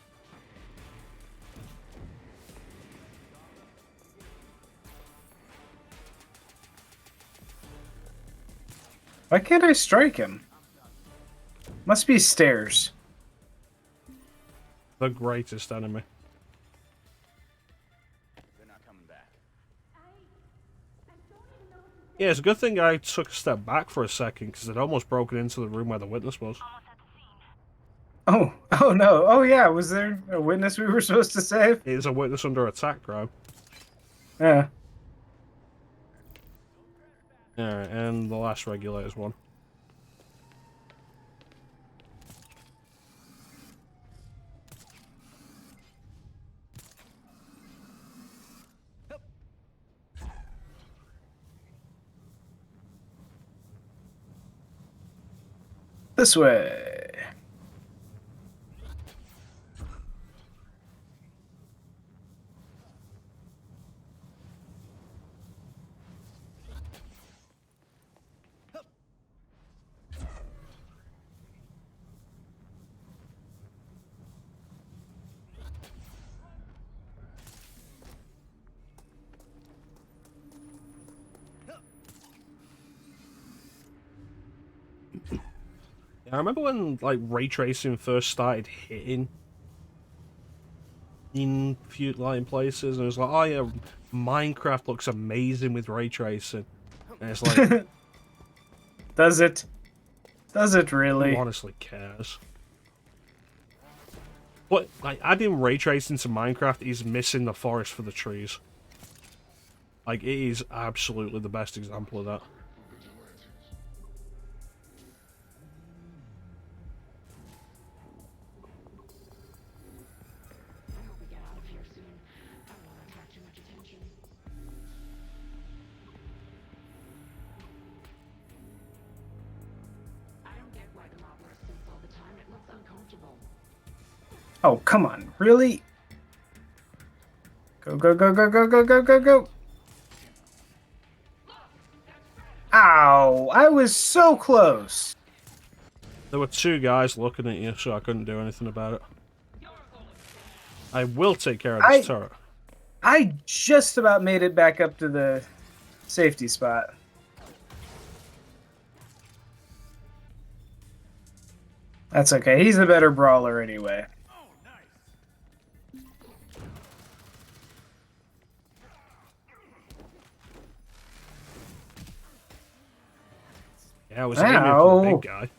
Why can't I strike him? Must be stairs. The greatest enemy. They're not coming back. Yeah, it's a good thing I took a step back for a second because I'd almost broken into the room where the witness was. Oh no. Oh yeah, was there a witness we were supposed to save? It is a witness under attack, bro. Yeah. Alright, and the last regulator's one. This way. I remember when, like, ray tracing first started hitting in few in places, and it was like, oh yeah, Minecraft looks amazing with ray tracing, and it's like, does it? Does it really? Who honestly cares? But like, adding ray tracing to Minecraft is missing the forest for the trees. Like, it is absolutely the best example of that. Oh, come on. Really? Go, go, go, go, go, go, go, go, go. Ow! I was so close. There were two guys looking at you, so I couldn't do anything about it. I will take care of this turret. I just about made it back up to the safety spot. That's okay. He's a better brawler anyway. Yeah, I was aiming for the big guy.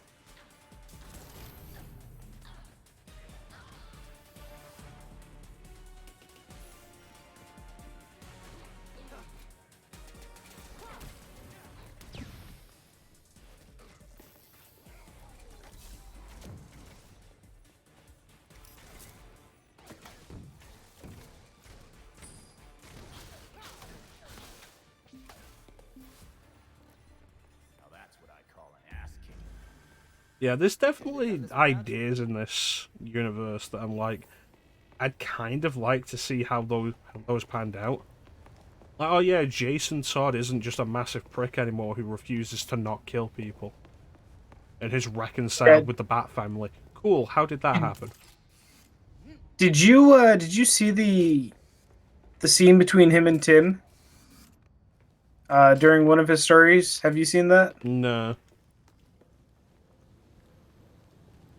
Yeah, there's definitely ideas in this universe that I'm like, I'd kind of like to see how those panned out. Like, oh yeah, Jason Todd isn't just a massive prick anymore who refuses to not kill people. And has reconciled with the Bat family. Cool, how did that happen? Did you see the scene between him and Tim during one of his stories? Have you seen that? No.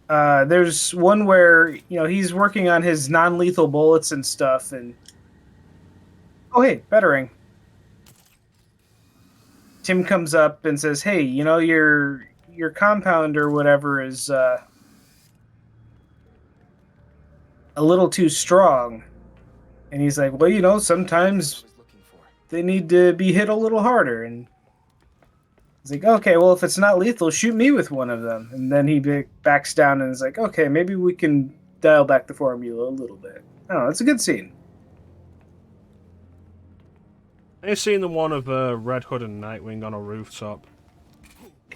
There's one where he's working on his non-lethal bullets and stuff, and oh hey, Bettering. Tim comes up and says, "Hey, your compound or whatever is a little too strong." And he's like, "Well, sometimes they need to be hit a little harder." And he's like, "Okay, well, if it's not lethal, shoot me with one of them." And then he backs down and is like, "Okay, maybe we can dial back the formula a little bit." I don't know. It's a good scene. I've seen the one of Red Hood and Nightwing on a rooftop.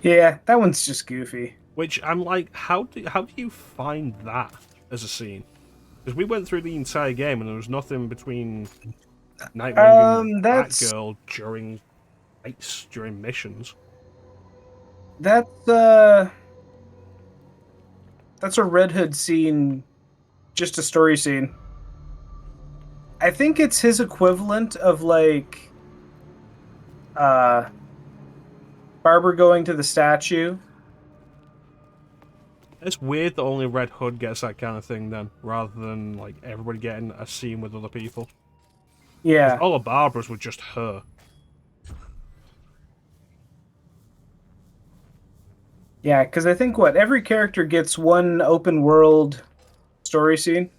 Yeah, that one's just goofy. Which I'm like, how do you find that as a scene? Because we went through the entire game and there was nothing between Nightwing and Batgirl during fights, during missions. That's a Red Hood scene, just a story scene. I think it's his equivalent of like Barbara going to the statue. It's weird that only Red Hood gets that kind of thing then, rather than like everybody getting a scene with other people. Yeah. All of Barbara's were just her. Yeah, because I think every character gets one open world story scene.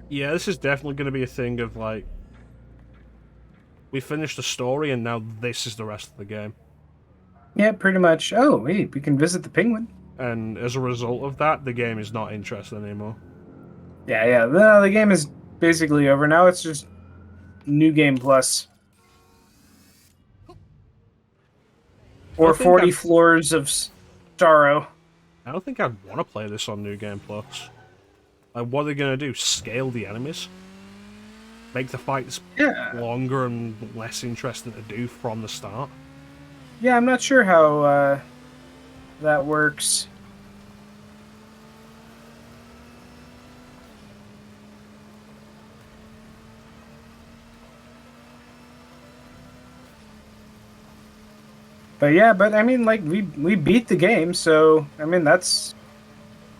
Yeah, this is definitely going to be a thing of like, we finished the story and now this is the rest of the game. Yeah, pretty much. Oh, wait, we can visit the Penguin. And as a result of that, the game is not interesting anymore. Yeah. The game is basically over now. It's just New Game Plus. Or 40 floors of sorrow. I don't think I'd want to play this on New Game Plus. Like, what are they going to do? Scale the enemies? Make the fights longer and less interesting to do from the start? Yeah, I'm not sure how that works. But yeah, I mean, like, we beat the game, so I mean, that's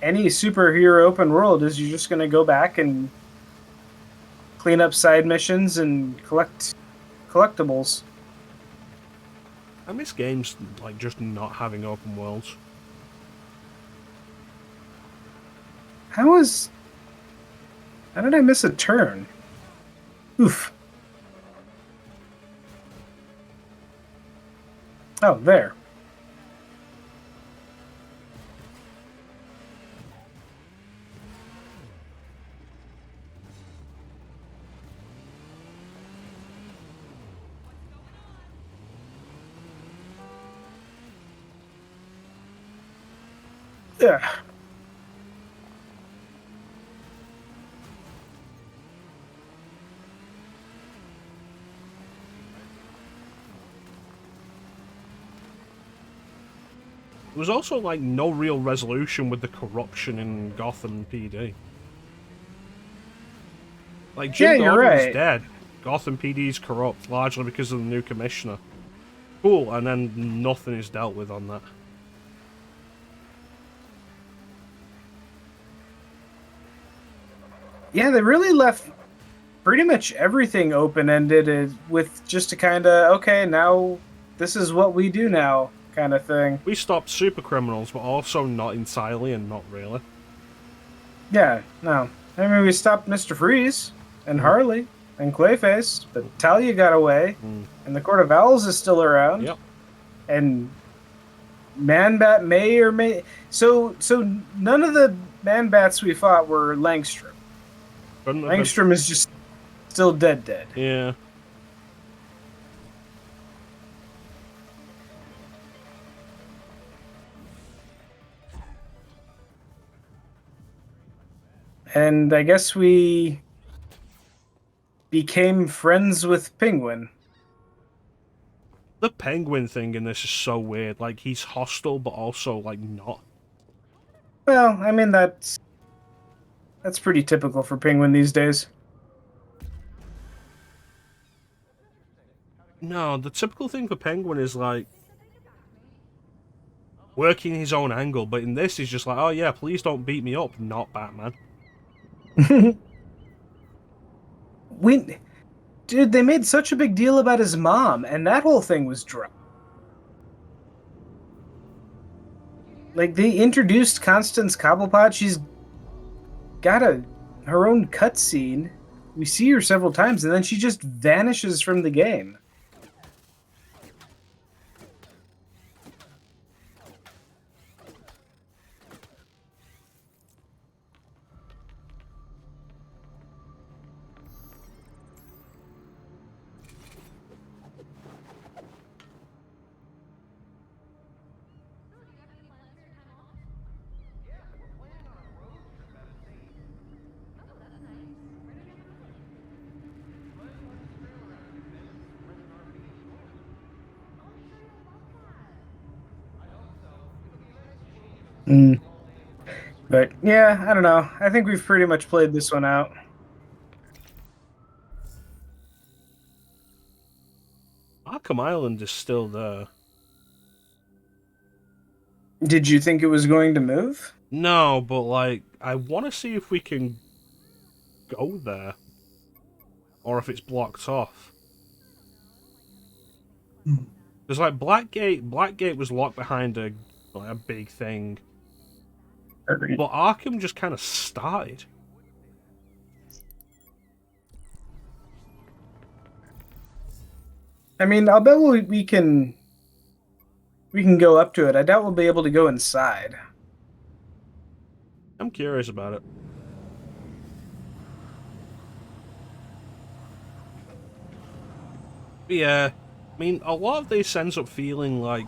any superhero open world is you're just gonna go back and clean up side missions and collect collectibles. I miss games like just not having open worlds. How did I miss a turn? Oof. Oh, there. Yeah. There was also, like, no real resolution with the corruption in Gotham PD. Like, Jim Gordon's dead. Gotham PD's corrupt, largely because of the new commissioner. Cool, and then nothing is dealt with on that. Yeah, they really left pretty much everything open-ended with just a kind of, okay, now this is what we do now kind of thing. We stopped super criminals, but also not entirely and not really. Yeah, no. I mean, we stopped Mr. Freeze and Harley and Clayface, but Talia got away, and the Court of Owls is still around. Yep. And Man-Bat may or may... So none of the Man-Bats we fought were Langstrom. Couldn't have been- Langstrom is just still dead. Yeah. And I guess we became friends with Penguin. The penguin thing in this is so weird. Like, he's hostile, but also, like, not. Well, I mean, that's pretty typical for Penguin these days. No, the typical thing for Penguin is, like, working his own angle, but in this, he's just like, oh yeah, please don't beat me up, not Batman. Dude, they made such a big deal about his mom, and that whole thing was dry. Like, they introduced Constance Cobblepot. She's got her own cutscene. We see her several times, and then she just vanishes from the game. But yeah, I don't know. I think we've pretty much played this one out. Arkham Island is still there. Did you think it was going to move? No, but like, I want to see if we can go there. Or if it's blocked off. Because like Blackgate was locked behind a big thing. But Arkham just kind of started. I mean, I'll bet we can go up to it. I doubt we'll be able to go inside. I'm curious about it. But yeah, I mean, a lot of this ends up feeling like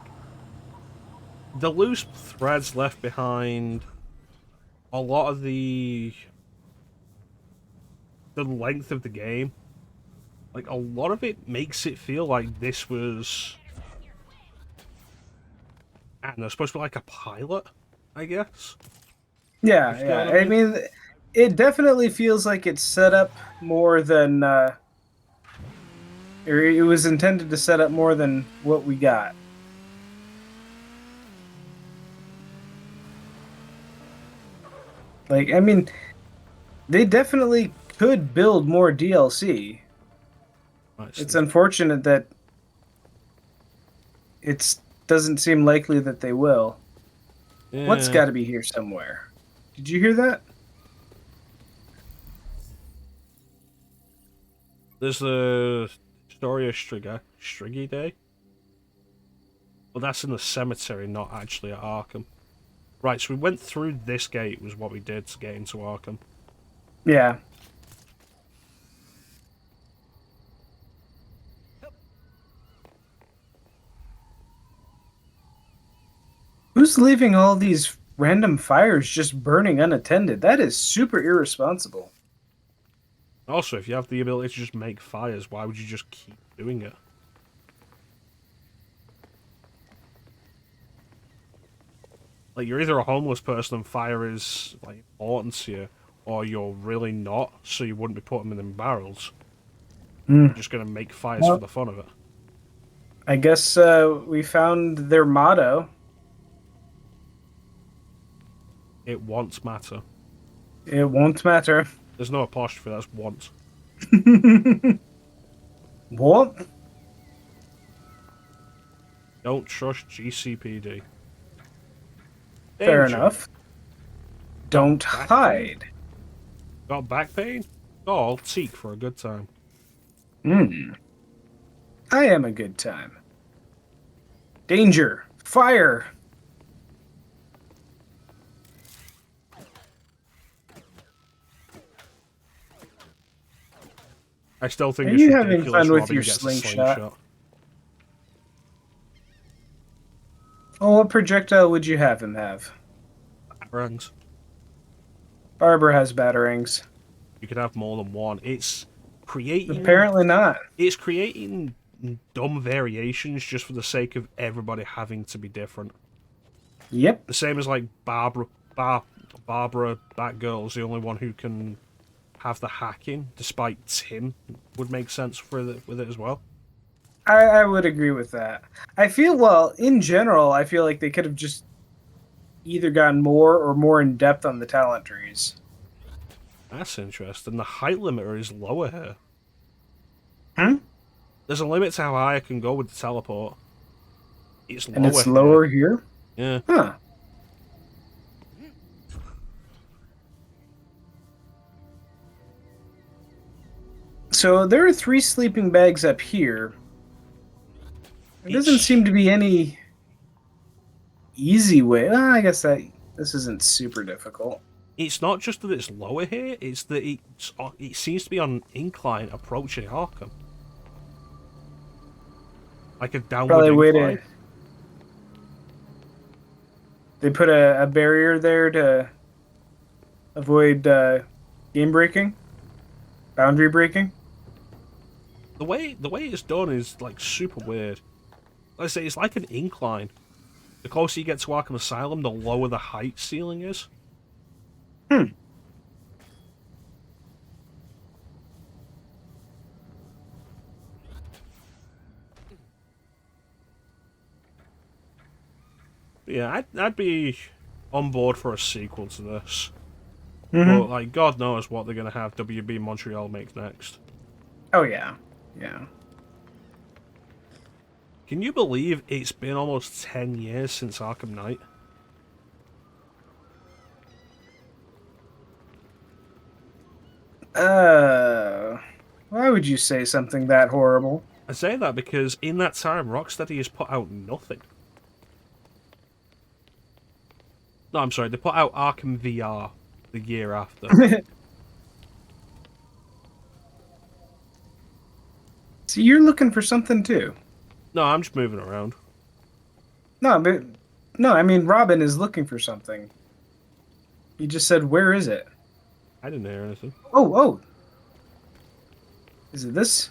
the loose threads left behind. A lot of the length of the game, like a lot of it makes it feel like this was, I don't know, supposed to be like a pilot, I guess. Yeah. I mean, it definitely feels like it's set up more than, or it was intended to set up more than what we got. Like, I mean, they definitely could build more DLC. It's unfortunate that it doesn't seem likely that they will. Yeah. What's got to be here somewhere? Did you hear that? There's the story of Striggy Day. Well, that's in the cemetery, not actually at Arkham. Right, so we went through this gate, was what we did to get into Arkham. Yeah. Who's leaving all these random fires just burning unattended? That is super irresponsible. Also, if you have the ability to just make fires, why would you just keep doing it? Like, you're either a homeless person and fire is, like, important to you, or you're really not, so you wouldn't be putting them in barrels. You're just gonna make fires for the fun of it. I guess we found their motto. It won't matter. It won't matter. There's no apostrophe, that's want. What? Don't trust GCPD. Fair Danger. enough. Don't hide. Got back pain? Oh, I'll teak for a good time. I am a good time. Danger. Fire. I still think Are it's you having ridiculous fun with Robin your gets slingshot? a slingshot. Oh, what projectile would you have him have? Batarangs. Barbara has batarangs. You could have more than one. It's creating... Apparently not. It's creating dumb variations just for the sake of everybody having to be different. Yep. The same as like Barbara Batgirl's the only one who can have the hacking, despite Tim would make sense with it as well. I would agree with that. I feel, well, in general, I feel like they could have just either gotten more in depth on the talent trees. That's interesting. The height limiter is lower here. Hmm? There's a limit to how high I can go with the teleport. It's lower. And it's lower here? Yeah. Huh. So there are 3 sleeping bags up here. There doesn't seem to be any easy way. I guess that this isn't super difficult. It's not just that it's lower here, it's that it seems to be on an incline approaching Arkham. Like a downward incline. They put a barrier there to avoid game breaking? Boundary breaking? The way it's done is like super weird. Like I say, it's like an incline. The closer you get to Arkham Asylum, the lower the height ceiling is. Yeah, I'd be on board for a sequel to this. But, like, God knows what they're going to have WB Montreal make next. Oh, yeah. Yeah. Can you believe it's been almost 10 years since Arkham Knight? Why would you say something that horrible? I say that because in that time, Rocksteady has put out nothing. No, I'm sorry, they put out Arkham VR the year after. So you're looking for something too? No, I'm just moving around. No, I mean Robin is looking for something. You just said, where is it? I didn't hear anything. Oh. Is it this?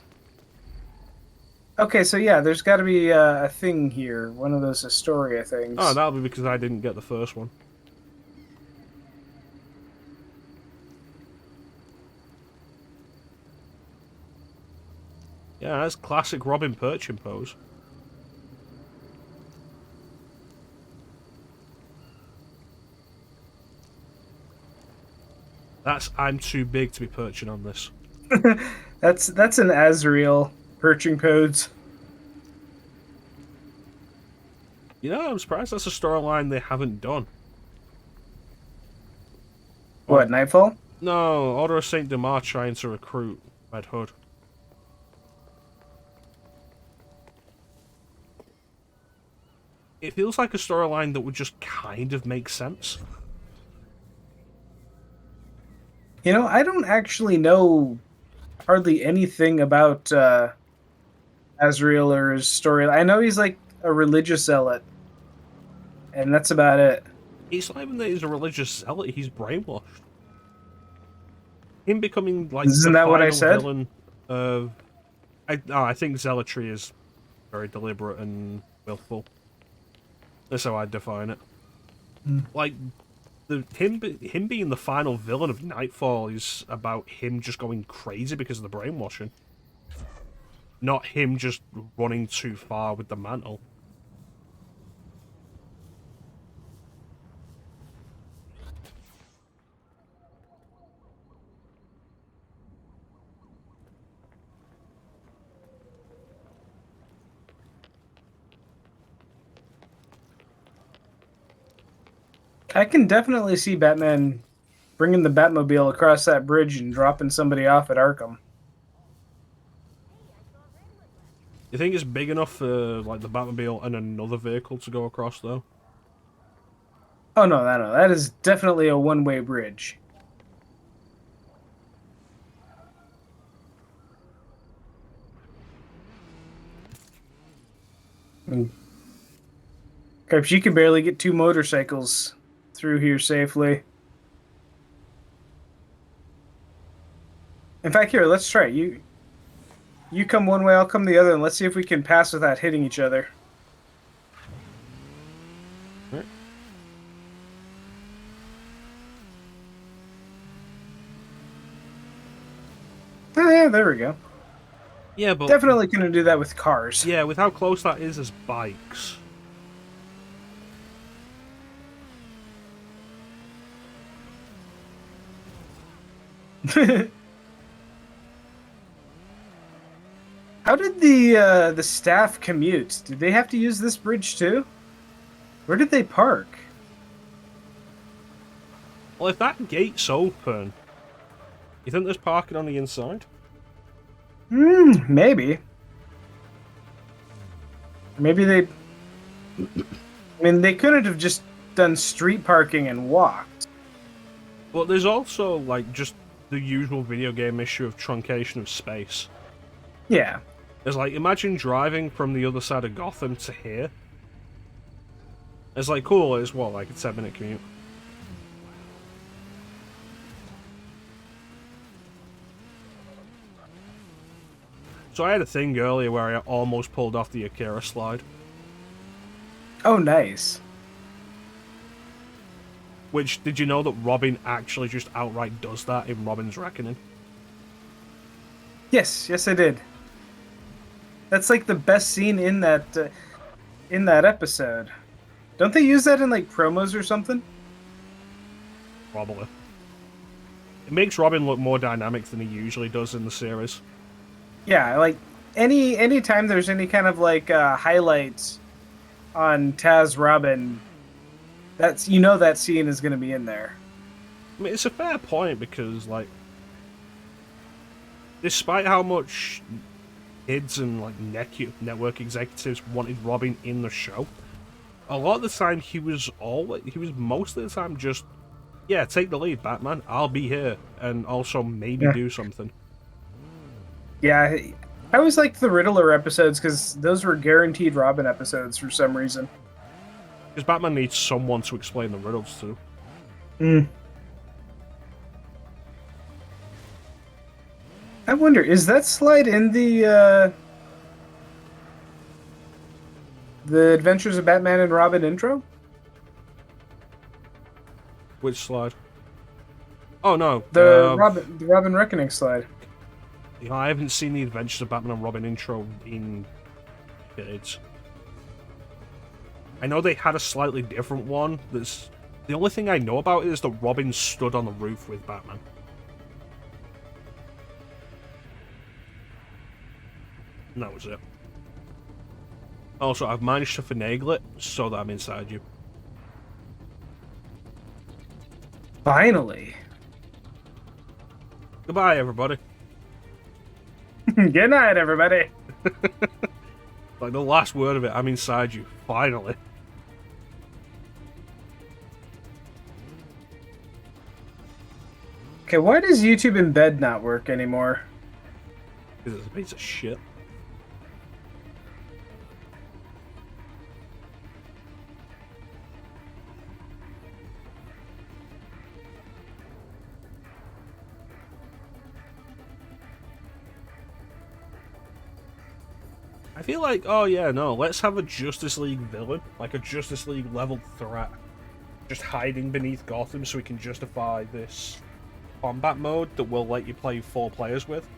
Okay, so yeah, there's got to be a thing here. One of those Astoria things. Oh, that'll be because I didn't get the first one. Yeah, that's classic Robin Perchin pose. That's I'm too big to be perching on this. That's an Azrael perching pose. You know, I'm surprised that's a storyline they haven't done. What, Nightfall? No, Order of Saint Demar trying to recruit Red Hood. It feels like a storyline that would just kind of make sense. You know, I don't actually know hardly anything about Azrael or his story. I know he's like a religious zealot, and that's about it. It's not even that he's a religious zealot, he's brainwashed. Him becoming like Isn't the that what I final said? villain of... I think zealotry is very deliberate and willful. That's how I'd define it. Like, him being the final villain of Nightfall is about him just going crazy because of the brainwashing. Not him just running too far with the mantle. I can definitely see Batman bringing the Batmobile across that bridge and dropping somebody off at Arkham. You think it's big enough for like the Batmobile and another vehicle to go across, though? Oh no, that is definitely a one-way bridge. Crap, you can barely get 2 motorcycles through here safely. In fact, here, let's try it. You come one way, I'll come the other, and let's see if we can pass without hitting each other. Right. Oh yeah, there we go. Yeah, but definitely couldn't do that with cars. Yeah, with how close that is as bikes. How did the staff commute? Did they have to use this bridge too? Where did they park? Well, if that gate's open, you think there's parking on the inside? Maybe. Maybe they... I mean, they couldn't have just done street parking and walked. But there's also, like, just the usual video game issue of truncation of space. Yeah. It's like, imagine driving from the other side of Gotham to here. It's like, cool, it's what, like a 10-minute commute? So I had a thing earlier where I almost pulled off the Akira slide. Oh, nice. Which, did you know that Robin actually just outright does that in Robin's Reckoning? Yes, I did. That's like the best scene in that episode. Don't they use that in like promos or something? Probably. It makes Robin look more dynamic than he usually does in the series. Yeah, like any time there's any kind of like highlights on Taz Robin, that's that scene is going to be in there. I mean, it's a fair point because, like, despite how much kids and like network executives wanted Robin in the show, a lot of the time he was most of the time just, yeah, take the lead, Batman. I'll be here, and also maybe do something. Yeah, I always liked the Riddler episodes because those were guaranteed Robin episodes for some reason. Because Batman needs someone to explain the riddles to. I wonder, is that slide in the Adventures of Batman and Robin intro? Which slide? Oh no, the Robin Reckoning slide. You know, I haven't seen the Adventures of Batman and Robin intro in decades. I know they had a slightly different one. That's the only thing I know about it is that Robin stood on the roof with Batman. And that was it. Also, I've managed to finagle it so that I'm inside you. Finally. Goodbye, everybody. Good night, everybody. Like the last word of it, I'm inside you. Finally. Okay, why does YouTube Embed not work anymore? Because it's a piece of shit. I feel like, oh yeah, no, let's have a Justice League villain, like a Justice League level threat, just hiding beneath Gotham so we can justify this combat mode that we'll let you play 4 players with.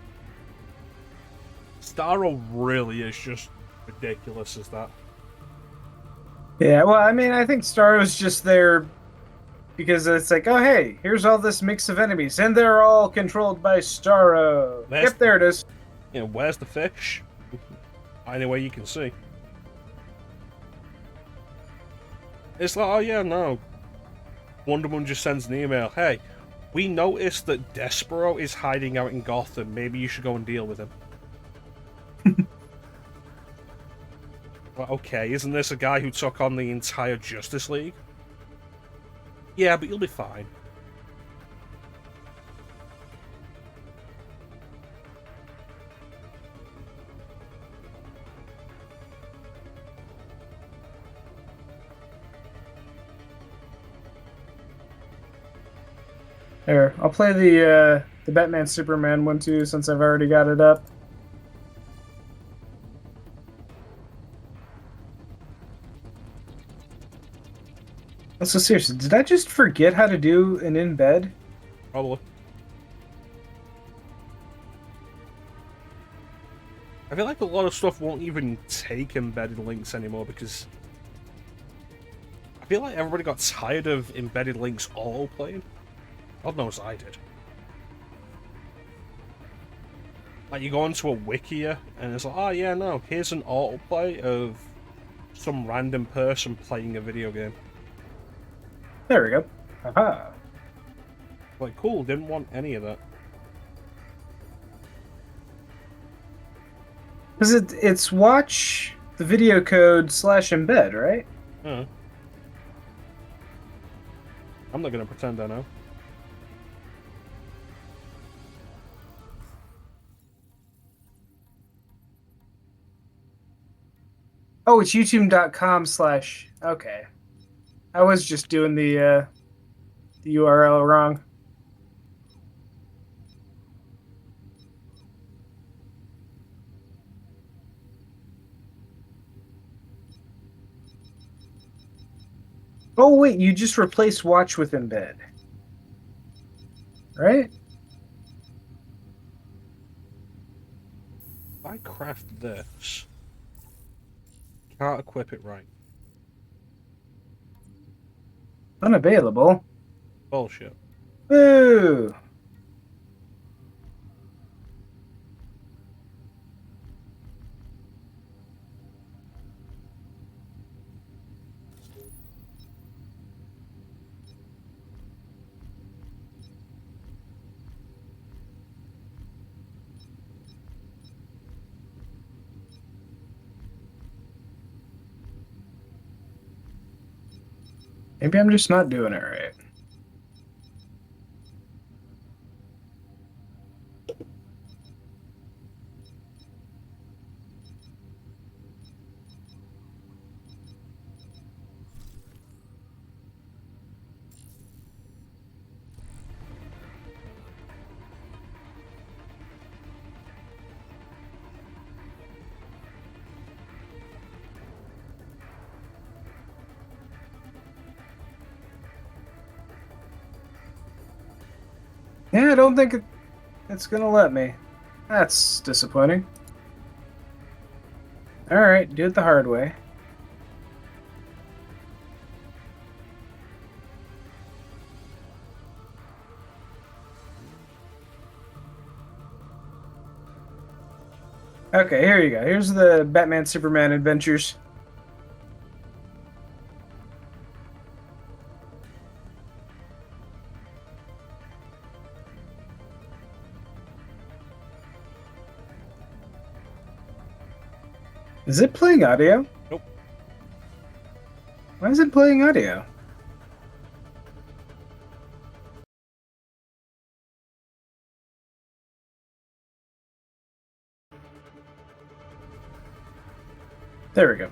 Starro really is just ridiculous as that. Yeah, well, I mean, I think Starro's just there because it's like, oh hey, here's all this mix of enemies, and they're all controlled by Starro. Yep, there it is. You know, where's the fish? Anyway, you can see. It's like, oh yeah, no. Wonder Woman just sends an email. Hey, we noticed that Despero is hiding out in Gotham. Maybe you should go and deal with him. Well, okay, isn't this a guy who took on the entire Justice League? Yeah, but you'll be fine. Here, I'll play the Batman Superman one too, since I've already got it up. So seriously, did I just forget how to do an in bed? Probably. I feel like a lot of stuff won't even take embedded links anymore because I feel like everybody got tired of embedded links auto-playing. God knows I did. Like, you go onto a wikia and it's like, oh yeah, no, here's an autoplay of some random person playing a video game. There we go. Aha. Like, cool, didn't want any of that. Because it's watch the video code / embed, right? I'm not going to pretend I know. Oh, it's youtube.com / okay. I was just doing the URL wrong. Oh wait, you just replaced watch with embed. Right? If I craft this, can't equip it right. Unavailable. Bullshit. Boo! Maybe I'm just not doing it right. Yeah, I don't think it's gonna let me. That's disappointing. Alright, do it the hard way. Okay, here you go. Here's the Batman Superman adventures. Is it playing audio? Nope. Why is it playing audio? There we go.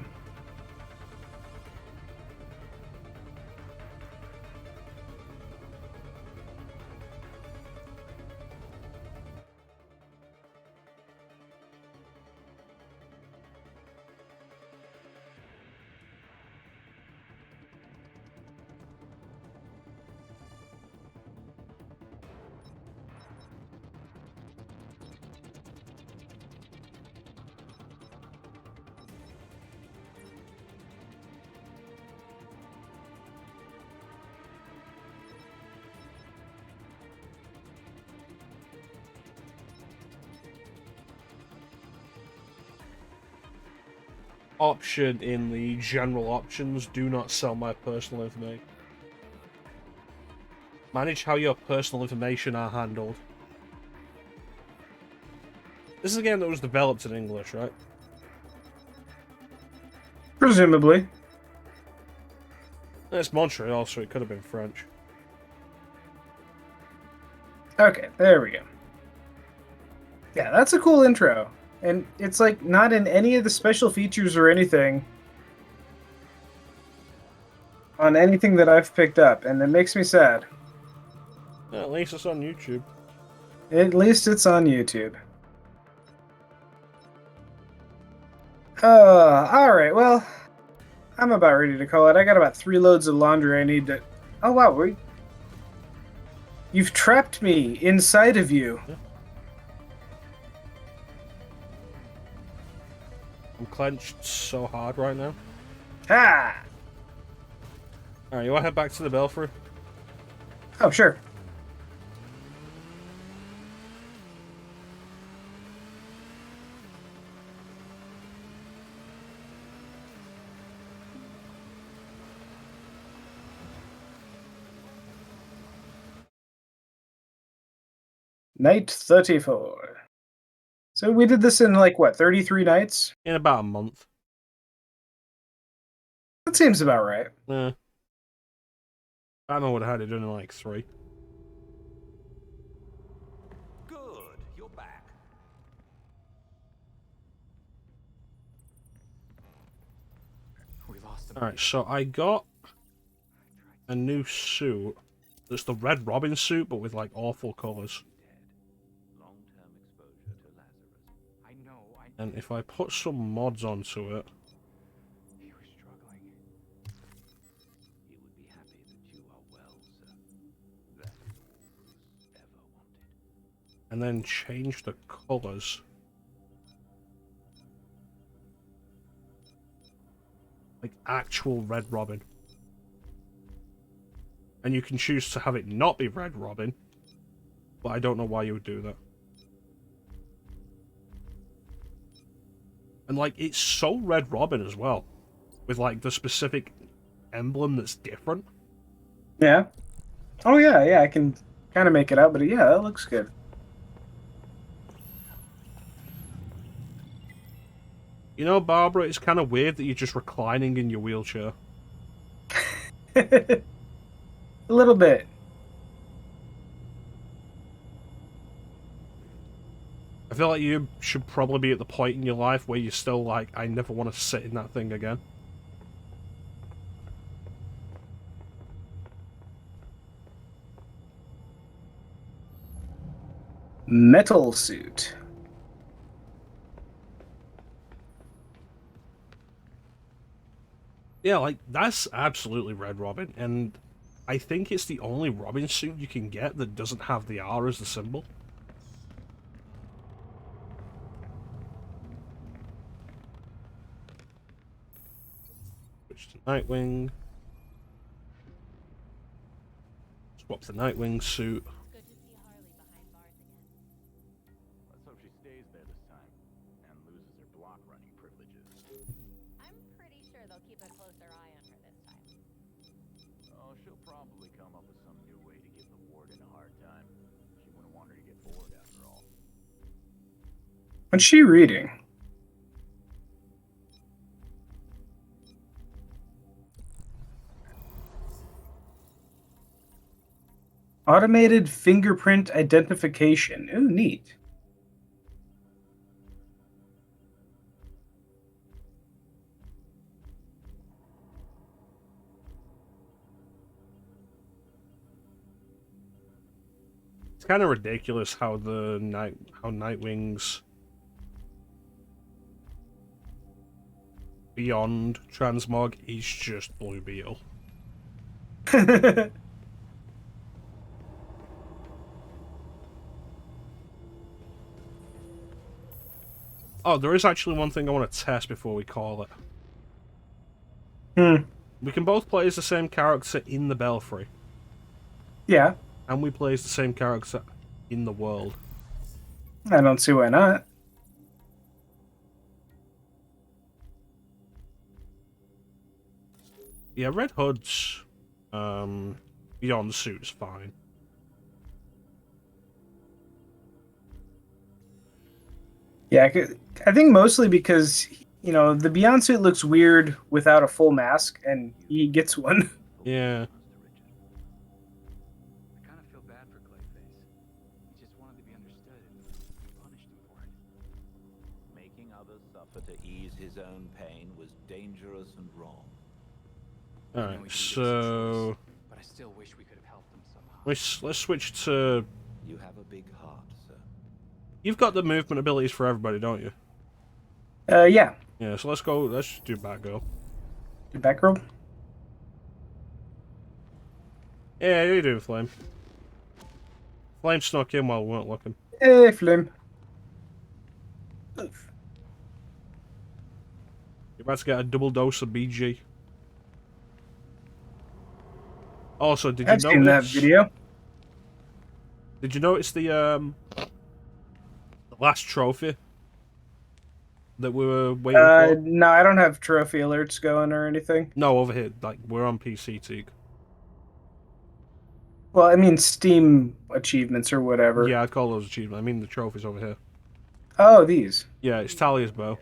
Option in the general options, do not sell my personal information. Manage how your personal information are handled. This is a game that was developed in English, right? Presumably. It's Montreal, so it could have been French. Okay, there we go. Yeah, that's a cool intro. And it's like not in any of the special features or anything on anything that I've picked up, and it makes me sad. Yeah, at least it's on YouTube. At least it's on YouTube. Alright, well, I'm about ready to call it. I got about 3 loads of laundry I need to... Oh, wow, you've trapped me inside of you. Yeah. I'm clenched so hard right now. Ah! Alright, you want to head back to the belfry? Oh, sure. Night 34. So we did this in, like, what, 33 nights? In about a month. That seems about right. Yeah. Batman would have had it done in like 3. Good, you're back. We lost him. Alright, so I got a new suit. It's the Red Robin suit, but with like awful colours. Long-term exposure to Lazarus. I know. And if I put some mods onto it, He was struggling. He would be happy that you are well, sir. That is all Bruce ever wanted. and then change the colours, like actual Red Robin. And you can choose to have it not be Red Robin, but I don't know why you would do that. And like, it's so Red Robin as well, with like the specific emblem that's different. Yeah. Oh, yeah, I can kind of make it out, but yeah, that looks good. You know, Barbara, it's kind of weird that you're just reclining in your wheelchair. A little bit. I feel like you should probably be at the point in your life where you're still like, I never want to sit in that thing again. Metal suit. Yeah, like, that's absolutely Red Robin, and I think it's the only Robin suit you can get that doesn't have the R as the symbol. Switch to Nightwing. Swap the Nightwing suit. Let's hope she stays there this time and loses her block running privileges. I'm pretty sure they'll keep a closer eye on her this time. Oh, she'll probably come up with some new way to give the warden a hard time. She wouldn't want her to get bored after all. What's she reading? Automated fingerprint identification. Ooh, neat. It's kind of ridiculous how Nightwing's beyond transmog is just Blue Beetle. Oh, there is actually one thing I want to test before we call it. We can both play as the same character in the Belfry. Yeah. And we play as the same character in the world. I don't see why not. Yeah, Red Hood's beyond suit's fine. Yeah, I think mostly because, you know, the Beyond suit looks weird without a full mask, and he gets one. Yeah. I kind of feel bad for Clayface. He just wanted to be understood, and we punished him for it. Making others suffer to ease his own pain was dangerous and wrong. Alright, so... but I still wish we could have helped them somehow. Let's switch to... You have a big heart, sir. You've got the movement abilities for everybody, don't you? Yeah. Yeah, so let's go. Let's just do Batgirl. Do Batgirl? Yeah, you do, Flame. Flame snuck in while we weren't looking. Hey, Flame. You're about to get a double dose of BG. Also, did you I've notice... seen that video. Did you notice the last trophy that we were waiting for? No, I don't have trophy alerts going or anything. No, over here. Like, we're on PC, Teek. Well, I mean Steam achievements or whatever. Yeah, I'd call those achievements. I mean the trophies over here. Oh, these. Yeah, it's Talia's bow.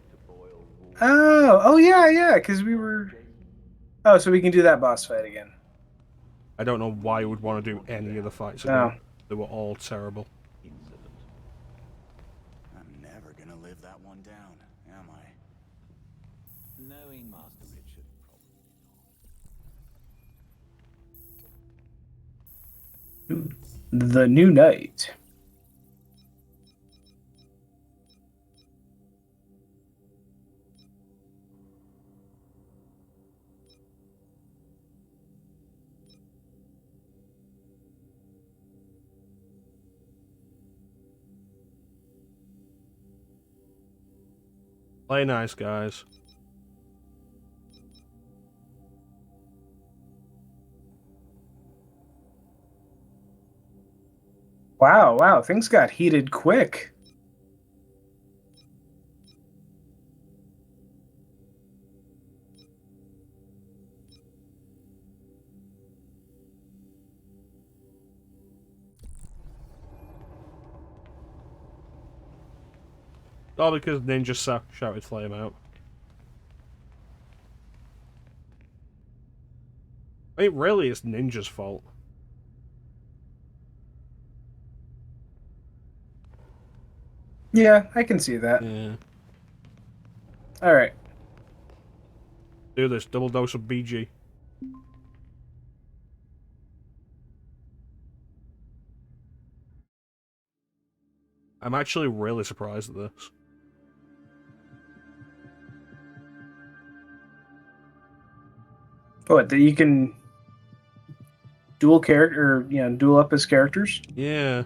Oh, yeah, because we were... Oh, so we can do that boss fight again. I don't know why you would want to do any of the fights again. No. They were all terrible. I'm never gonna live that one down, am I? Knowing Master Richard, probably. The New Knight. Play nice, guys. Wow, things got heated quick. All because Ninja shouted Flame out. I mean, really, it's Ninja's fault. Yeah, I can see that. Yeah. Alright. Do this. Double dose of BG. I'm actually really surprised at this. What, that you can dual character, or, dual up as characters? Yeah.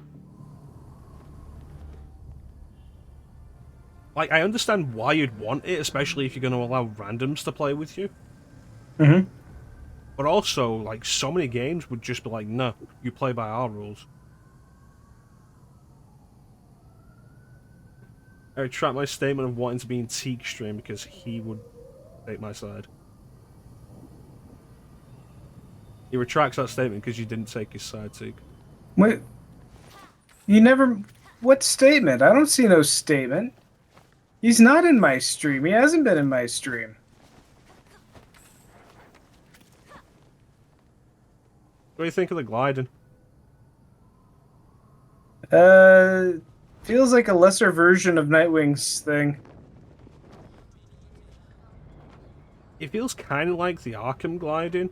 Like, I understand why you'd want it, especially if you're going to allow randoms to play with you. Mm-hmm. But also, like, so many games would just be like, no, you play by our rules. I retract my statement of wanting to be in Teek stream because he would take my side. He retracts that statement because you didn't take his side, Teek. Wait. You never... What statement? I don't see no statement. He's not in my stream. He hasn't been in my stream. What do you think of the gliding? Feels like a lesser version of Nightwing's thing. It feels kind of like the Arkham gliding,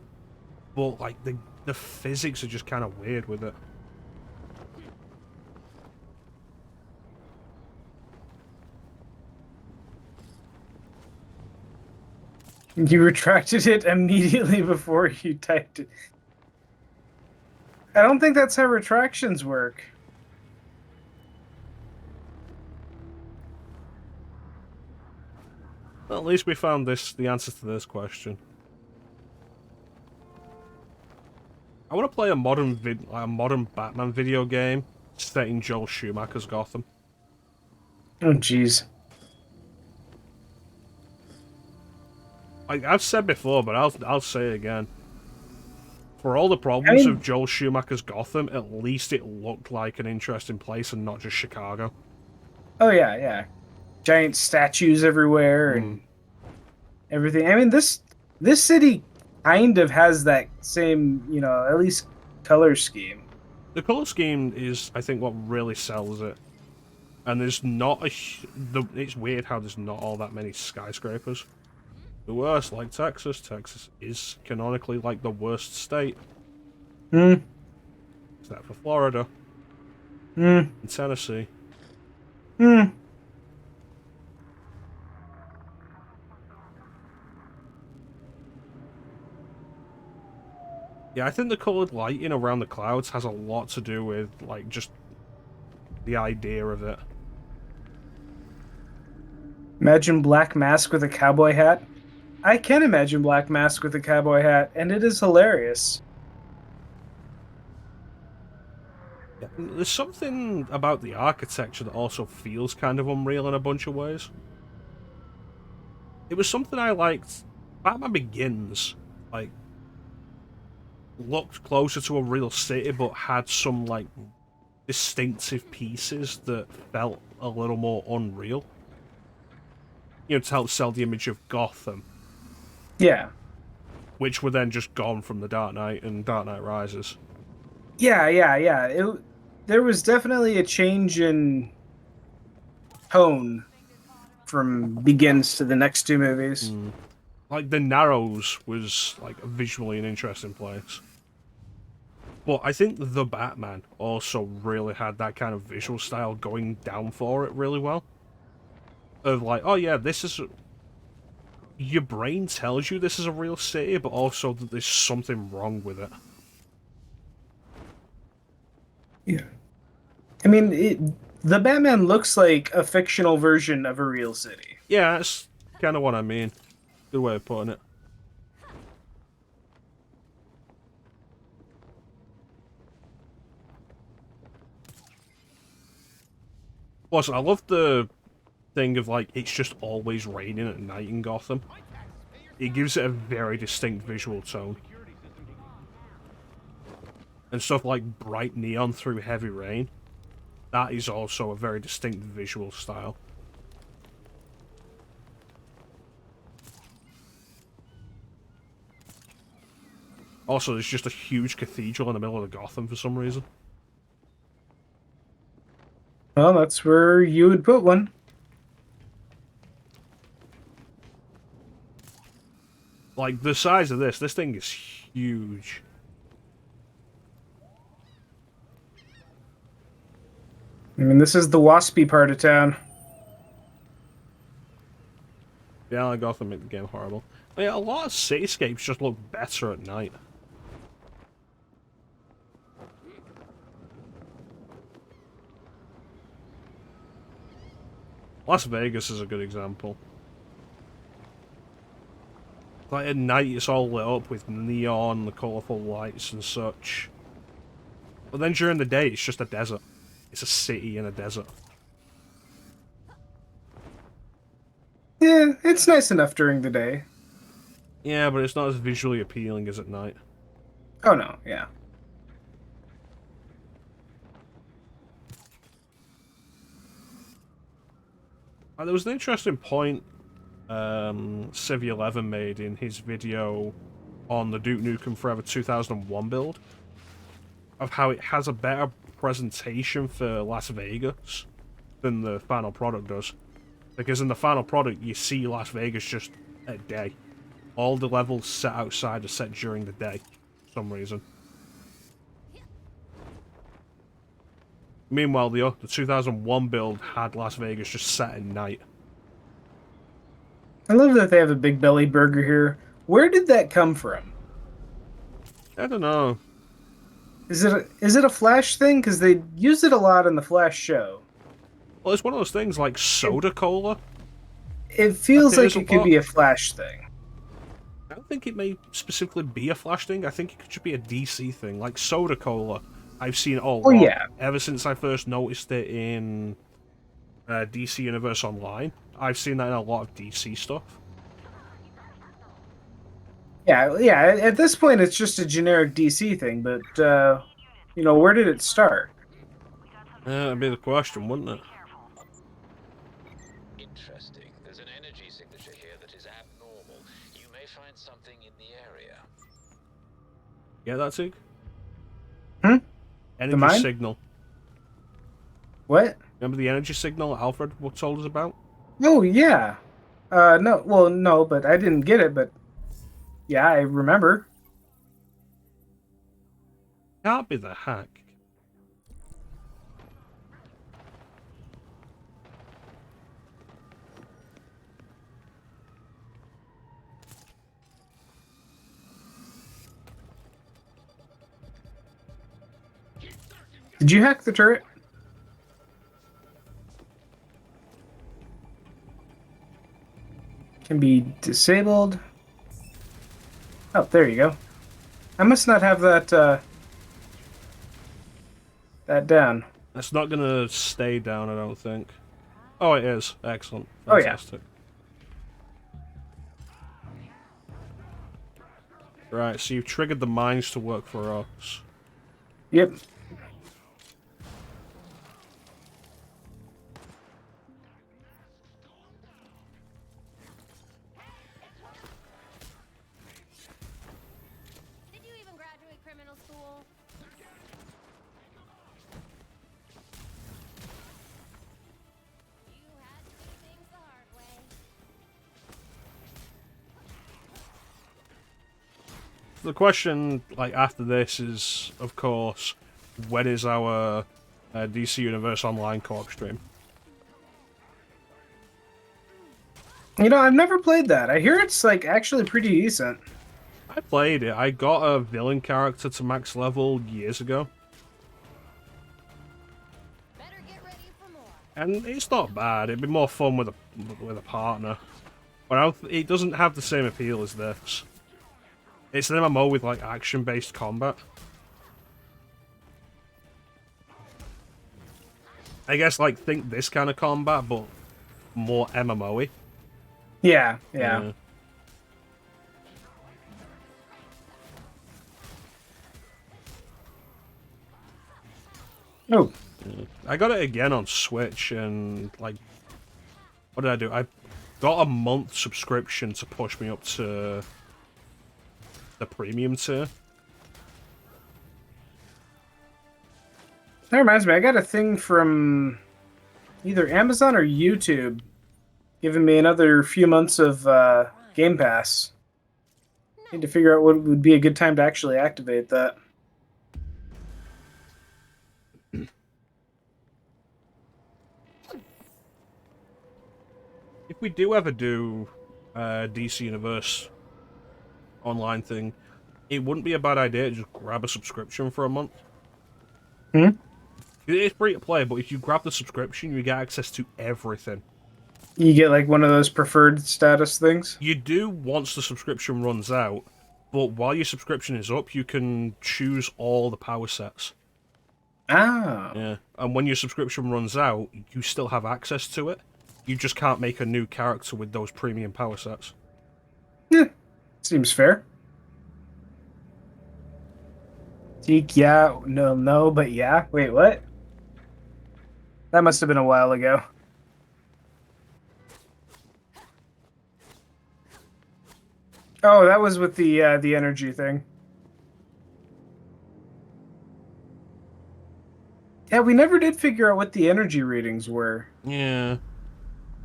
but like the physics are just kind of weird with it. You retracted it immediately before you typed it. I don't think that's how retractions work. Well, at least we found the answer to this question. I want to play a modern Batman video game set in Joel Schumacher's Gotham. Oh, jeez. Like I've said before, but I'll say it again. For all the problems of Joel Schumacher's Gotham, at least it looked like an interesting place and not just Chicago. Oh yeah. Giant statues everywhere and everything. I mean, this city kind of has that same, at least color scheme. The color scheme is, I think, what really sells it. And there's not it's weird how there's not all that many skyscrapers. The worst, like Texas. Texas is canonically like the worst state. Hmm. Except for Florida Hmm. and Tennessee. Hmm. Yeah, I think the coloured lighting around the clouds has a lot to do with, like, just the idea of it. Imagine Black Mask with a cowboy hat. I can imagine Black Mask with a cowboy hat, and it is hilarious. Yeah, there's something about the architecture that also feels kind of unreal in a bunch of ways. It was something I liked. Batman Begins, like, looked closer to a real city, but had some, like, distinctive pieces that felt a little more unreal. You know, to help sell the image of Gotham. Yeah. Which were then just gone from the Dark Knight and Dark Knight Rises. Yeah. There was definitely a change in tone from Begins to the next two movies. Like, the Narrows was, like, visually an interesting place. But I think The Batman also really had that kind of visual style going down for it really well. Of like, oh yeah, this is... Your brain tells you this is a real city, but also that there's something wrong with it. Yeah. I mean, the Batman looks like a fictional version of a real city. Yeah, that's kind of what I mean. Good way of putting it. Plus, I love the thing of, like, it's just always raining at night in Gotham. It gives it a very distinct visual tone. And stuff like bright neon through heavy rain. That is also a very distinct visual style. Also, there's just a huge cathedral in the middle of Gotham for some reason. Well, that's where you would put one. Like, the size of this thing is huge. I mean, this is the waspy part of town. Yeah, like Gotham made the game horrible. But yeah, a lot of cityscapes just look better at night. Las Vegas is a good example. Like, at night it's all lit up with neon, the colourful lights and such. But then during the day it's just a desert. It's a city in a desert. Yeah, it's nice enough during the day. Yeah, but it's not as visually appealing as at night. Oh no, yeah. There was an interesting point Civ11 made in his video on the Duke Nukem Forever 2001 build of how it has a better presentation for Las Vegas than the final product does. Because in the final product, you see Las Vegas just at day. All the levels set outside are set during the day, for some reason. Meanwhile, the 2001 build had Las Vegas just set at night. I love that they have a Big Belly burger here. Where did that come from? I don't know. Is it a Flash thing? Because they use it a lot in the Flash show. Well, it's one of those things like soda cola. It feels like it could be a Flash thing. I don't think it may specifically be a Flash thing. I think it could just be a DC thing, like soda cola. I've seen it all Oh, yeah. ever since I first noticed it in DC Universe Online. I've seen that in a lot of DC stuff. Yeah. At this point, it's just a generic DC thing. But where did it start? That'd be the question, wouldn't it? Interesting. There's an energy signature here that is abnormal. You may find something in the area. Yeah, that's it. The Energy mine? signal. What? Remember the energy signal Alfred told us about? Oh yeah. No, but I didn't get it. But yeah, I remember. Can't be the hack. Did you hack the turret? Can be disabled. Oh, there you go. I must not have that that down. It's not gonna stay down, I don't think. Oh, it is. Excellent. Oh, yeah. Fantastic. Right, so you've triggered the mines to work for us. Yep. Did you even graduate criminal school? You had to do things the hard way. The question, like, after this is, of course, when is our DC Universe Online co-op stream? You know, I've never played that. I hear it's, like, actually pretty decent. I played it. I got a villain character to max level years ago. And it's not bad. It'd be more fun with a partner. But it doesn't have the same appeal as this. It's an MMO with, like, action-based combat. I guess, like, think this kind of combat, but more MMO-y. Yeah, yeah. Oh. I got it again on Switch, and, like, what did I do? I got a month subscription to push me up to the premium tier. That reminds me, I got a thing from either Amazon or YouTube giving me another few months of Game Pass. Need to figure out what would be a good time to actually activate that. If we do ever do DC Universe online thing, it wouldn't be a bad idea to just grab a subscription for a month. Hmm? It's free to play, but if you grab the subscription, you get access to everything. You get like one of those preferred status things? You do once the subscription runs out, but while your subscription is up, you can choose all the power sets. Ah. Yeah, and when your subscription runs out, you still have access to it. You just can't make a new character with those premium power sets. Yeah, seems fair. Teek, yeah, no, but yeah. Wait, what? That must have been a while ago. Oh, that was with the energy thing. Yeah, we never did figure out what the energy readings were. Yeah.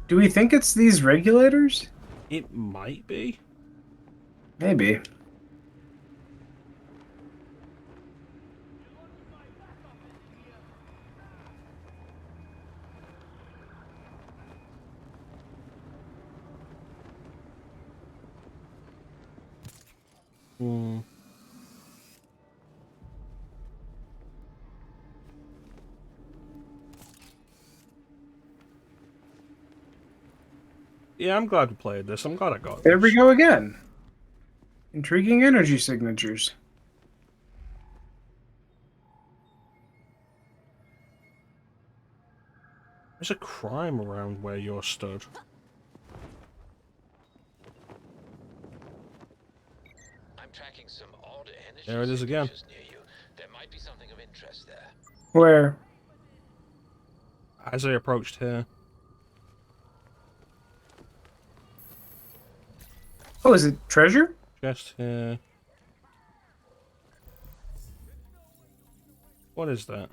Do we think it's these regulators? It might be. Maybe. Hmm. Yeah, I'm glad we played this. I'm glad I got There this. we go again. Intriguing energy signatures. There's a crime around where you're stood. I'm tracking some odd energy There it is again. signatures near you. There might be something of interest there. Where? As I approached here. Oh, is it treasure? Just here. What is that?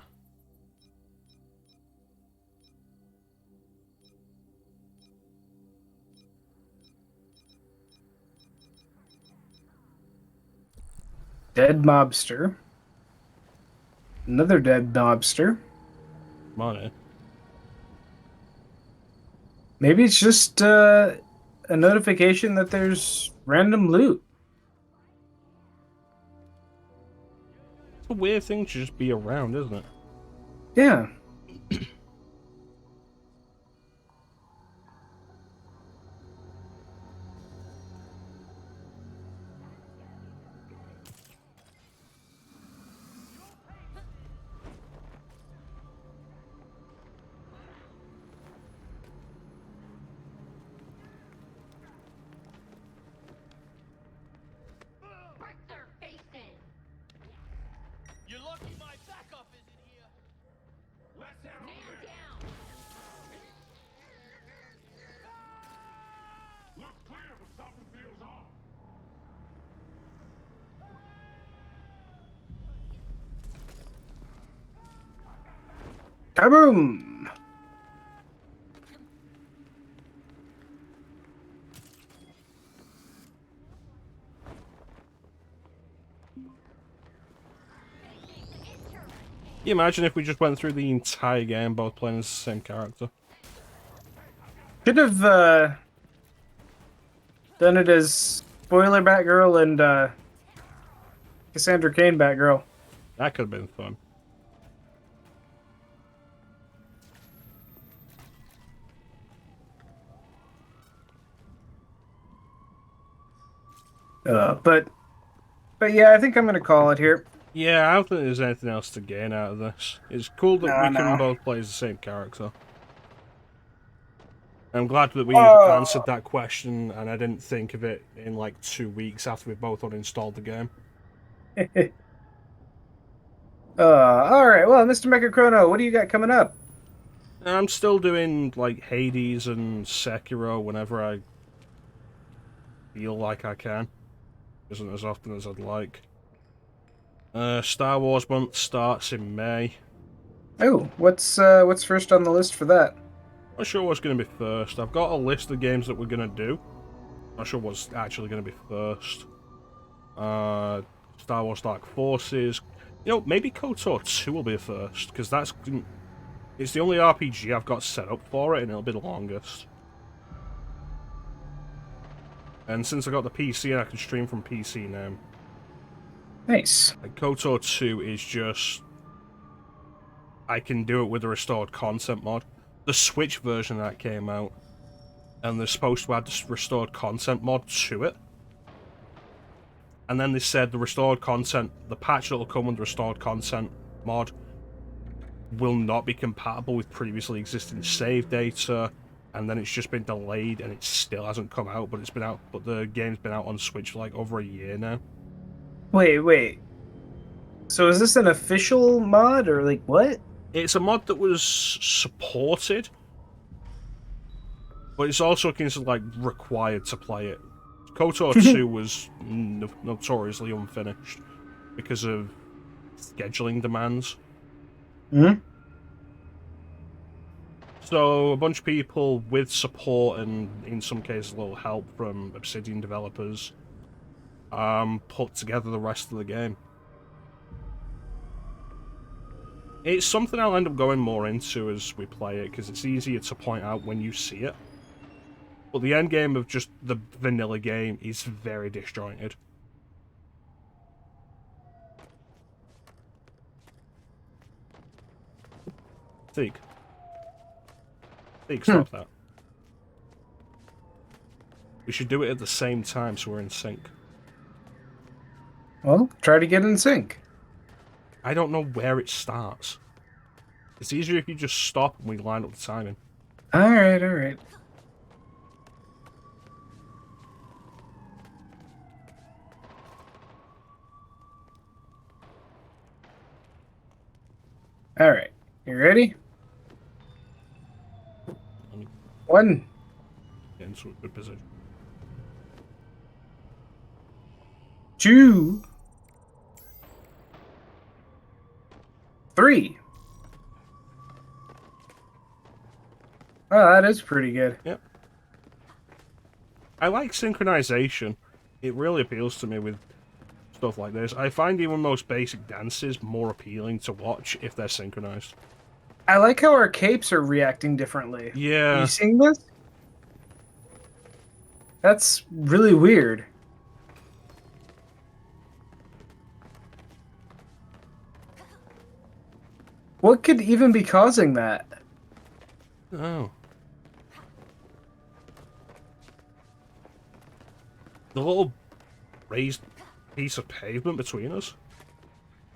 Dead mobster. Another dead mobster. Money. Maybe it's just a notification that there's random loot. It's a weird thing to just be around, isn't it? Yeah. You're lucky my backup isn't here. Let's have man down. Looks clear, but something feels off. Kaboom! Can you imagine if we just went through the entire game both playing as the same character? Should have done it as Spoiler Batgirl and Cassandra Cain Batgirl. That could have been fun. But yeah, I think I'm gonna call it here. Yeah, I don't think there's anything else to gain out of this. It's cool that we can both play as the same character. I'm glad that we answered that question and I didn't think of it in like 2 weeks after we both uninstalled the game. Alright, well, Mr. Mechachrono, what do you got coming up? I'm still doing like Hades and Sekiro whenever I feel like I can. Isn't as often as I'd like. Star Wars month starts in May. Oh, what's first on the list for that? Not sure what's going to be first. I've got a list of games that we're going to do. Not sure what's actually going to be first. Star Wars Dark Forces. You know, maybe KOTOR 2 will be first, because it's the only RPG I've got set up for it, and it'll be the longest. And since I got the PC and I can stream from PC now. Nice. Like, KOTOR 2 is just... I can do it with the restored content mod. The Switch version that came out, and they're supposed to add the restored content mod to it. And then they said the restored content, the patch that will come with the restored content mod will not be compatible with previously existing save data, and then it's just been delayed and it still hasn't come out, but it's been out, but the game's been out on Switch for like over a year now. Wait. So is this an official mod or like what? It's a mod that was supported, but it's also considered like required to play it. KOTOR 2 was notoriously unfinished because of scheduling demands. Hmm? So a bunch of people with support and in some cases a little help from Obsidian developers put together the rest of the game. It's something I'll end up going more into as we play it, because it's easier to point out when you see it. But the end game of just the vanilla game is very disjointed. Teek, stop that. We should do it at the same time so we're in sync. Well, try to get in sync. I don't know where it starts. It's easier if you just stop and we line up the timing. Alright. Alright, you ready? One. Get into a good position. 2. 3. Oh, that is pretty good. Yep. I like synchronization. It really appeals to me with stuff like this. I find even most basic dances more appealing to watch if they're synchronized. I like how our capes are reacting differently. Yeah. Are you seeing this? That's really weird. What could even be causing that? Oh. The little raised piece of pavement between us?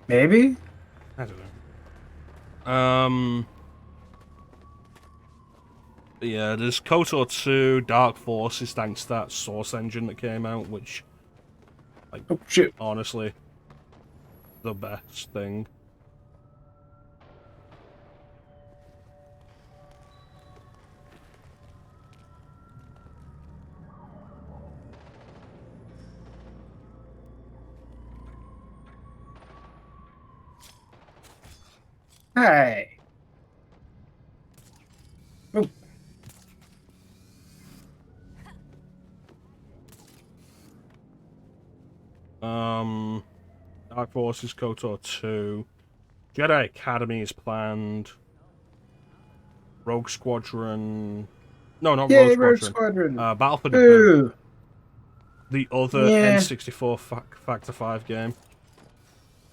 Maybe? I don't know. Yeah, there's KOTOR 2, Dark Forces, thanks to that Source engine that came out, which, like, oh, shit. Honestly, the best thing. Hey. Oh. Dark Forces, KOTOR 2, Jedi Academy is planned, Rogue Squadron... No, not Yay, Rogue Rogue Squadron. Squadron. Battle for Ooh. Naboo. The other Yeah. N64 Factor 5 game.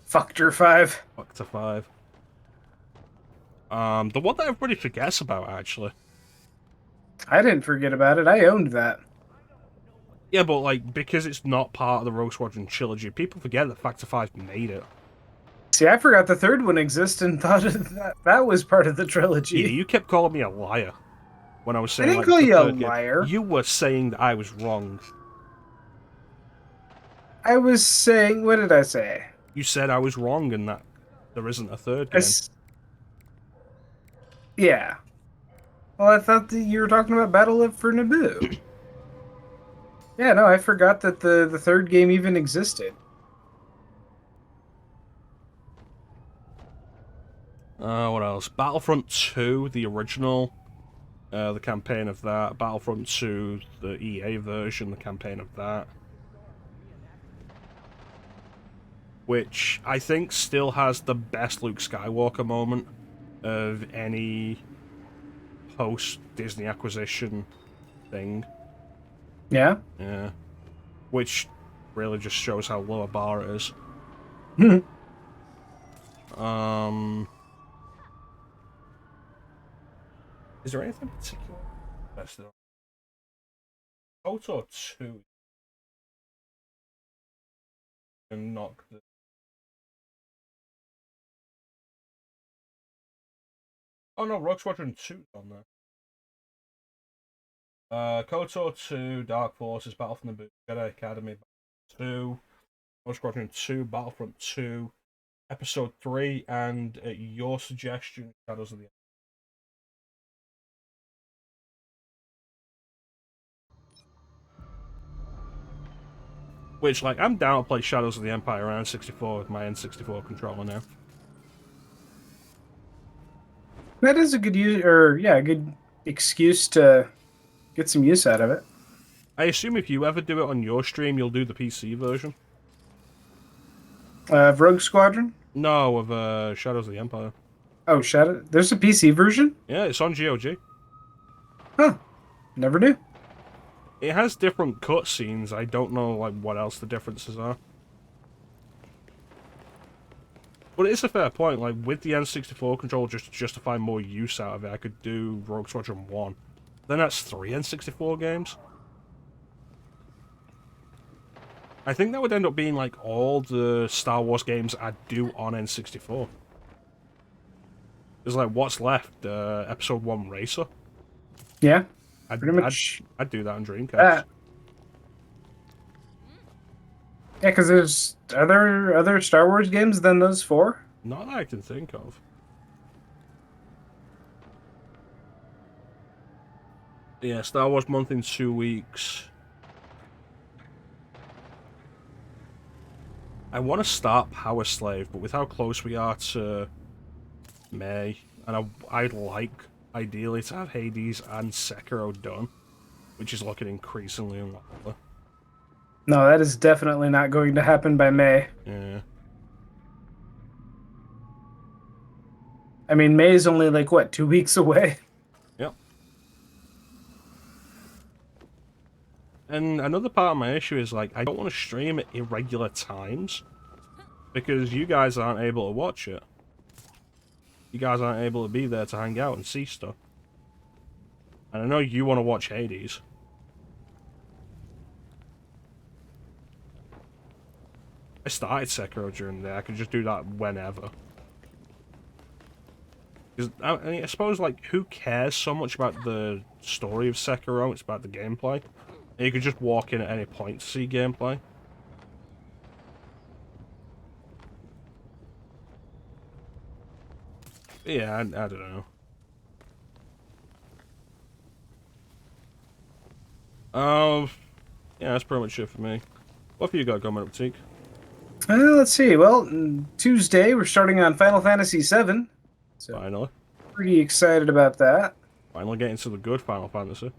Factor 5. Factor 5. The one that everybody forgets about, actually. I didn't forget about it. I owned that. Yeah, but, like, because it's not part of the Rogue Squadron trilogy, people forget that Factor 5 made it. See, I forgot the third one existed and thought that was part of the trilogy. Yeah, you kept calling me a liar when I was saying, I didn't like, call the you a third game. liar. You were saying that I was wrong. I was saying... What did I say? You said I was wrong and that there isn't a third game. Yeah. Well, I thought that you were talking about Battle for Naboo. Yeah, no, I forgot that the third game even existed. What else? Battlefront 2, the original, the campaign of that. Battlefront 2, the EA version, the campaign of that. Which I think still has the best Luke Skywalker moment of any post-Disney acquisition thing. Yeah? Yeah. Which really just shows how low a bar it is. Is there anything particular? KOTOR 2 and knock the... Oh no, Rogue Squadron 2's on there. KOTOR 2, Dark Forces, Battle for Naboo, Jedi Academy 2, Rogue Squadron 2, Battlefront 2, Episode 3, and at your suggestion, Shadows of the Empire. Which, like, I'm down to play Shadows of the Empire on N64 with my N64 controller now. That is a good a good excuse to get some use out of it. I assume if you ever do it on your stream, you'll do the PC version? Rogue Squadron? No, of Shadows of the Empire. Oh, Shadow. There's a PC version? Yeah, it's on GOG. Huh. Never knew. It has different cutscenes. I don't know like what else the differences are. But it is a fair point. Like with the N64 controller, just to justify more use out of it, I could do Rogue Squadron 1. Then that's 3 N64 games. I think that would end up being like all the Star Wars games I'd do on N64. There's like what's left, Episode 1 Racer. Yeah. Pretty much. I'd do that on Dreamcast. Yeah, because there's other Star Wars games than those 4? Not that I can think of. Yeah, Star Wars month in 2 weeks. I want to start Power Slave, but with how close we are to May, and I'd like, ideally, to have Hades and Sekiro done, which is looking increasingly unlikely. No, that is definitely not going to happen by May. Yeah. I mean, May is only like, what, 2 weeks away? Yep. And another part of my issue is, like, I don't want to stream at irregular times because you guys aren't able to watch it. You guys aren't able to be there to hang out and see stuff. And I know you want to watch Hades. I started Sekiro during there. I could just do that whenever. Because I suppose, like, who cares so much about the story of Sekiro? It's about the gameplay. And you could just walk in at any point to see gameplay. Yeah, I don't know. Yeah, that's pretty much it for me. What have you got coming up, Teek? Let's see. Well, Tuesday, we're starting on Final Fantasy VII. So Finally. pretty excited about that. Finally getting to the good Final Fantasy.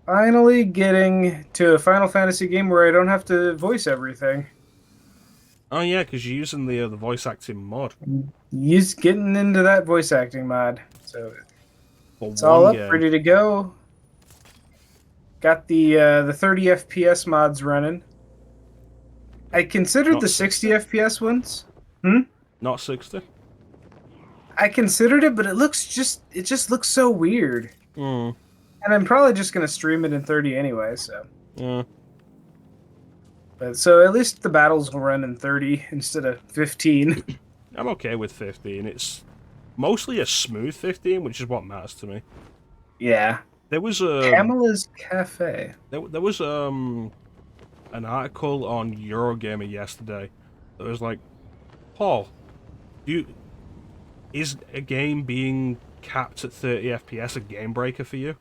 Finally getting to a Final Fantasy game where I don't have to voice everything. Oh yeah, because you're using the voice acting mod. He's getting into that voice acting mod. So For it's all one up, game. ready to go. Got the 30 FPS mods running. I considered Not the 60. 60 FPS ones. Not 60? I considered it, but it just looks so weird. Hmm. And I'm probably just gonna stream it in 30 anyway, so. Yeah. But so at least the battles will run in 30 instead of 15. I'm okay with 15. It's mostly a smooth 15, which is what matters to me. Yeah. There was a Pamela's Cafe. There was an article on Eurogamer yesterday that was like, Paul, is a game being capped at 30 FPS a game breaker for you?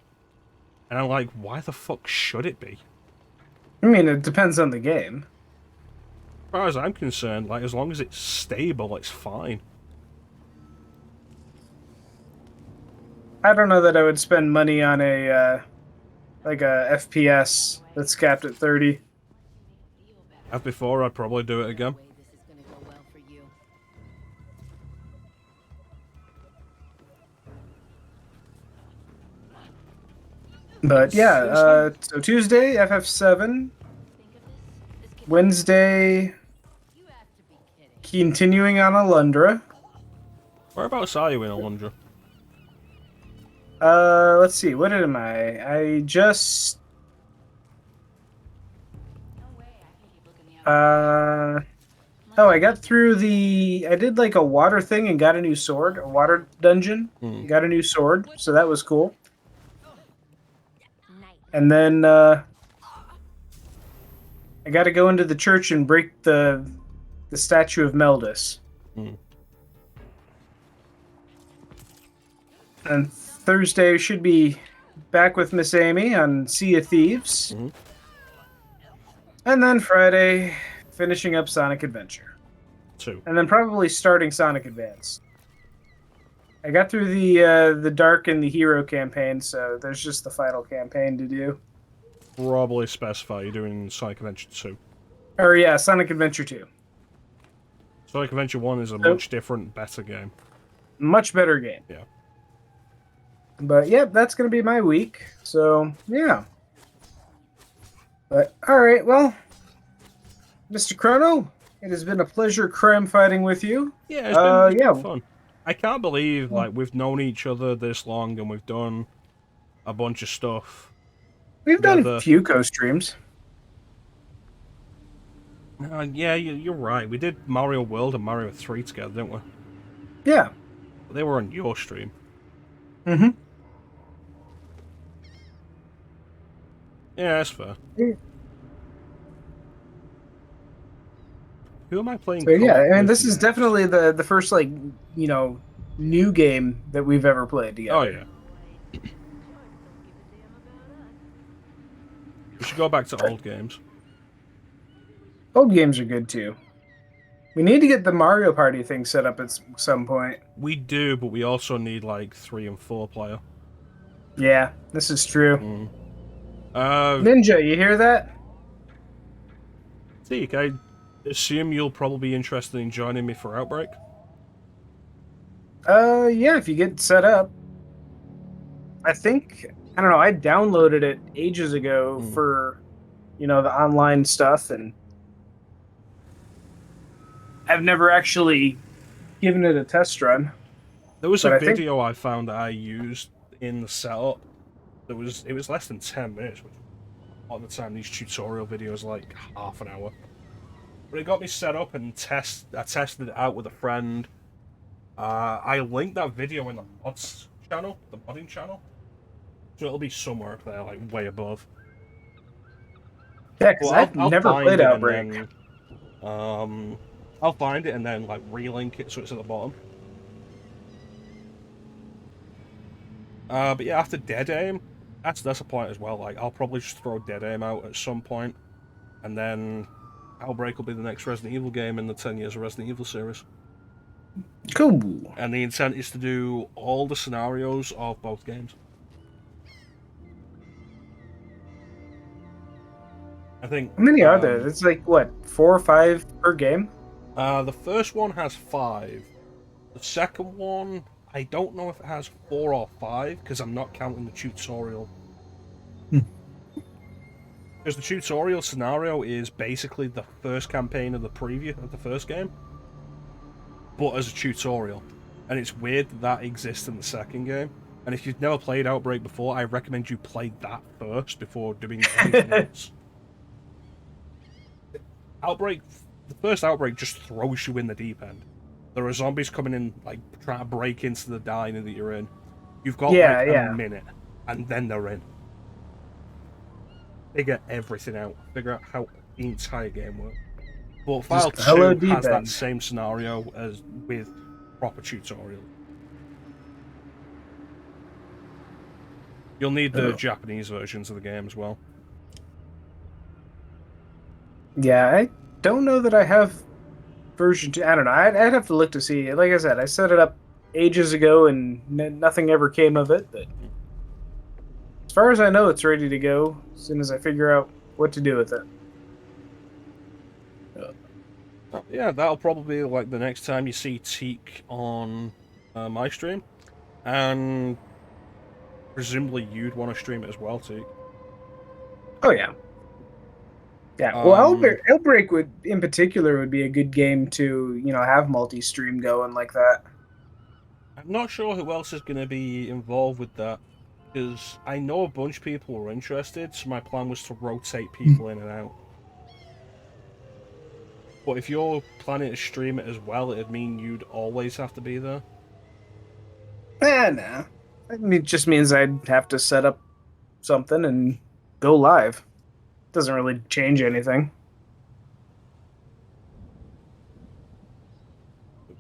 And I'm like, why the fuck should it be? I mean, it depends on the game. As far as I'm concerned, like, as long as it's stable, it's fine. I don't know that I would spend money on a like a FPS that's capped at 30. As before, I'd probably do it again. But yeah, so Tuesday, FF7. Wednesday, continuing on Alundra. Whereabouts are you in Alundra? Let's see, what am I? I just... Oh, I got through I did like a water thing and got a new sword, a water dungeon. Got a new sword, so that was cool. And then, I gotta go into the church and break the statue of Meldus. And Thursday should be back with Miss Amy on Sea of Thieves. And then Friday, finishing up Sonic Adventure. 2. And then probably starting Sonic Advance. I got through the Dark and the Hero campaign, so there's just the final campaign to do. Probably specify you're doing Sonic Adventure 2. Or yeah, Sonic Adventure 2. Sonic Adventure 1 is a much different, better game. Much better game. Yeah. But yeah, that's going to be my week. So, yeah. But, alright, well, Mr. Chrono, it has been a pleasure crime fighting with you. Yeah, it's been fun. I can't believe, like, we've known each other this long and we've done a bunch of stuff. We've done a few co-streams. Yeah, you're right. We did Mario World and Mario 3 together, didn't we? Yeah. But they were on your stream. Mm-hmm. Yeah, that's fair. Who am I playing? So yeah, I mean, this is definitely the first, like, you know, new game that we've ever played together. Oh yeah. We should go back to old games. Old games are good too. We need to get the Mario Party thing set up at some point. We do, but we also need like 3 and 4 player. Yeah, this is true. Mm. Ninja, you hear that? Teek, I assume you'll probably be interested in joining me for Outbreak? Yeah, if you get set up. I think, I don't know, I downloaded it ages ago for, the online stuff, and I've never actually given it a test run. There was a But I think, video I found that I used in the setup. It was less than 10 minutes, which a lot of the time these tutorial videos are like half an hour. But it got me set up and I tested it out with a friend. I linked that video in the mods channel, the modding channel. So it'll be somewhere up there, like way above. yeah, because I've I'll never find played it Outbreak. and then, I'll find it and then like relink it so it's at the bottom. But yeah, after Dead Aim, that's a point as well. Like, I'll probably just throw Dead Aim out at some point, and then Outbreak will be the next Resident Evil game in the 10 years of Resident Evil series. Cool. And the intent is to do all the scenarios of both games. I think. How many are there? It's like, what, 4 or 5 per game? The first one has 5. The second one, I don't know if it has 4 or 5, because I'm not counting the tutorial. Because the tutorial scenario is basically the first campaign of the preview of the first game, but as a tutorial. And it's weird that exists in the second game. And if you've never played Outbreak before, I recommend you play that first before doing anything else. Outbreak, the first Outbreak just throws you in the deep end. There are zombies coming in, like, trying to break into the diner that you're in. You've got, a minute, and then they're in. Figure everything out. Figure out how the entire game works. But File 2 has that same scenario as with proper tutorial. You'll need the Japanese versions of the game as well. Yeah, I don't know that I have version 2. I don't know. I'd have to look to see. Like I said, I set it up ages ago and nothing ever came of it. But as far as I know, it's ready to go as soon as I figure out what to do with it. Yeah, that'll probably be like the next time you see Teek on my stream. And presumably you'd want to stream it as well, Teek. Oh, yeah. Yeah, well, Outbreak would, in particular, would be a good game to, have multi-stream going like that. I'm not sure who else is going to be involved with that, because I know a bunch of people were interested, so my plan was to rotate people in and out. But if you're planning to stream it as well, it'd mean you'd always have to be there. Nah. It just means I'd have to set up something and go live. Doesn't really change anything.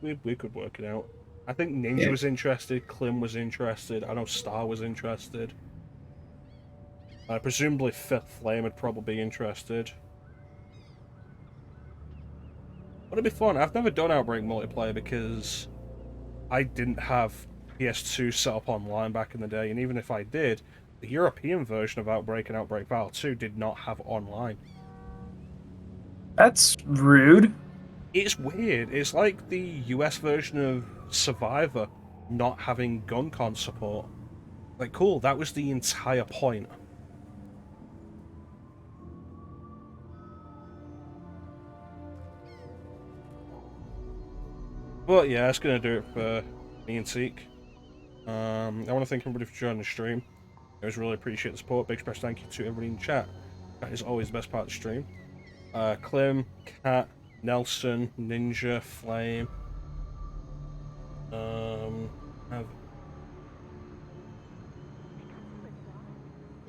We could work it out. I think Ninja was interested, Klim was interested, I know Star was interested. Presumably Fifth Flame would probably be interested. But it'd be fun. I've never done Outbreak multiplayer because I didn't have PS2 set up online back in the day, and even if I did, the European version of Outbreak and Outbreak Battle 2 did not have online. That's rude. It's weird. It's like the US version of Survivor not having gun con support. Like, cool, that was the entire point. But yeah, that's going to do it for me and Teek. I want to thank everybody for joining the stream. I always really appreciate the support. Big special thank you to everybody in chat. That is always the best part of the stream. Klim, Kat, Nelson, Ninja, Flame. I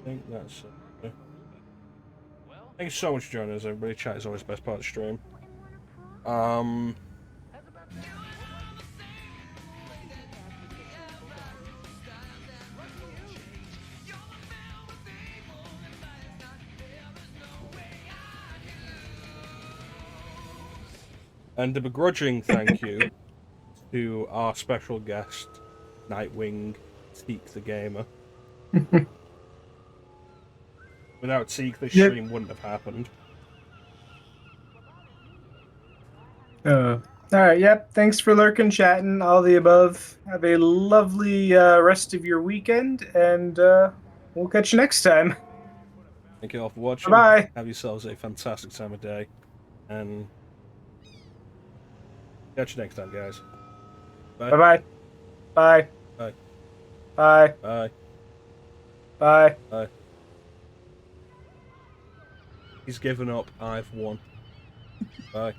think that's it. Thank you so much for joining us, everybody. Chat is always the best part of the stream. And a begrudging thank you to our special guest, Nightwing, TeektheGamer. Without Teek, this stream wouldn't have happened. All right, yep. Thanks for lurking, chatting, all the above. Have a lovely rest of your weekend, and we'll catch you next time. Thank you all for watching. Bye-bye. Have yourselves a fantastic time of day, and catch you next time, guys. Bye. Bye-bye. Bye. Bye. Bye. Bye. Bye. Bye. He's given up. I've won. Bye.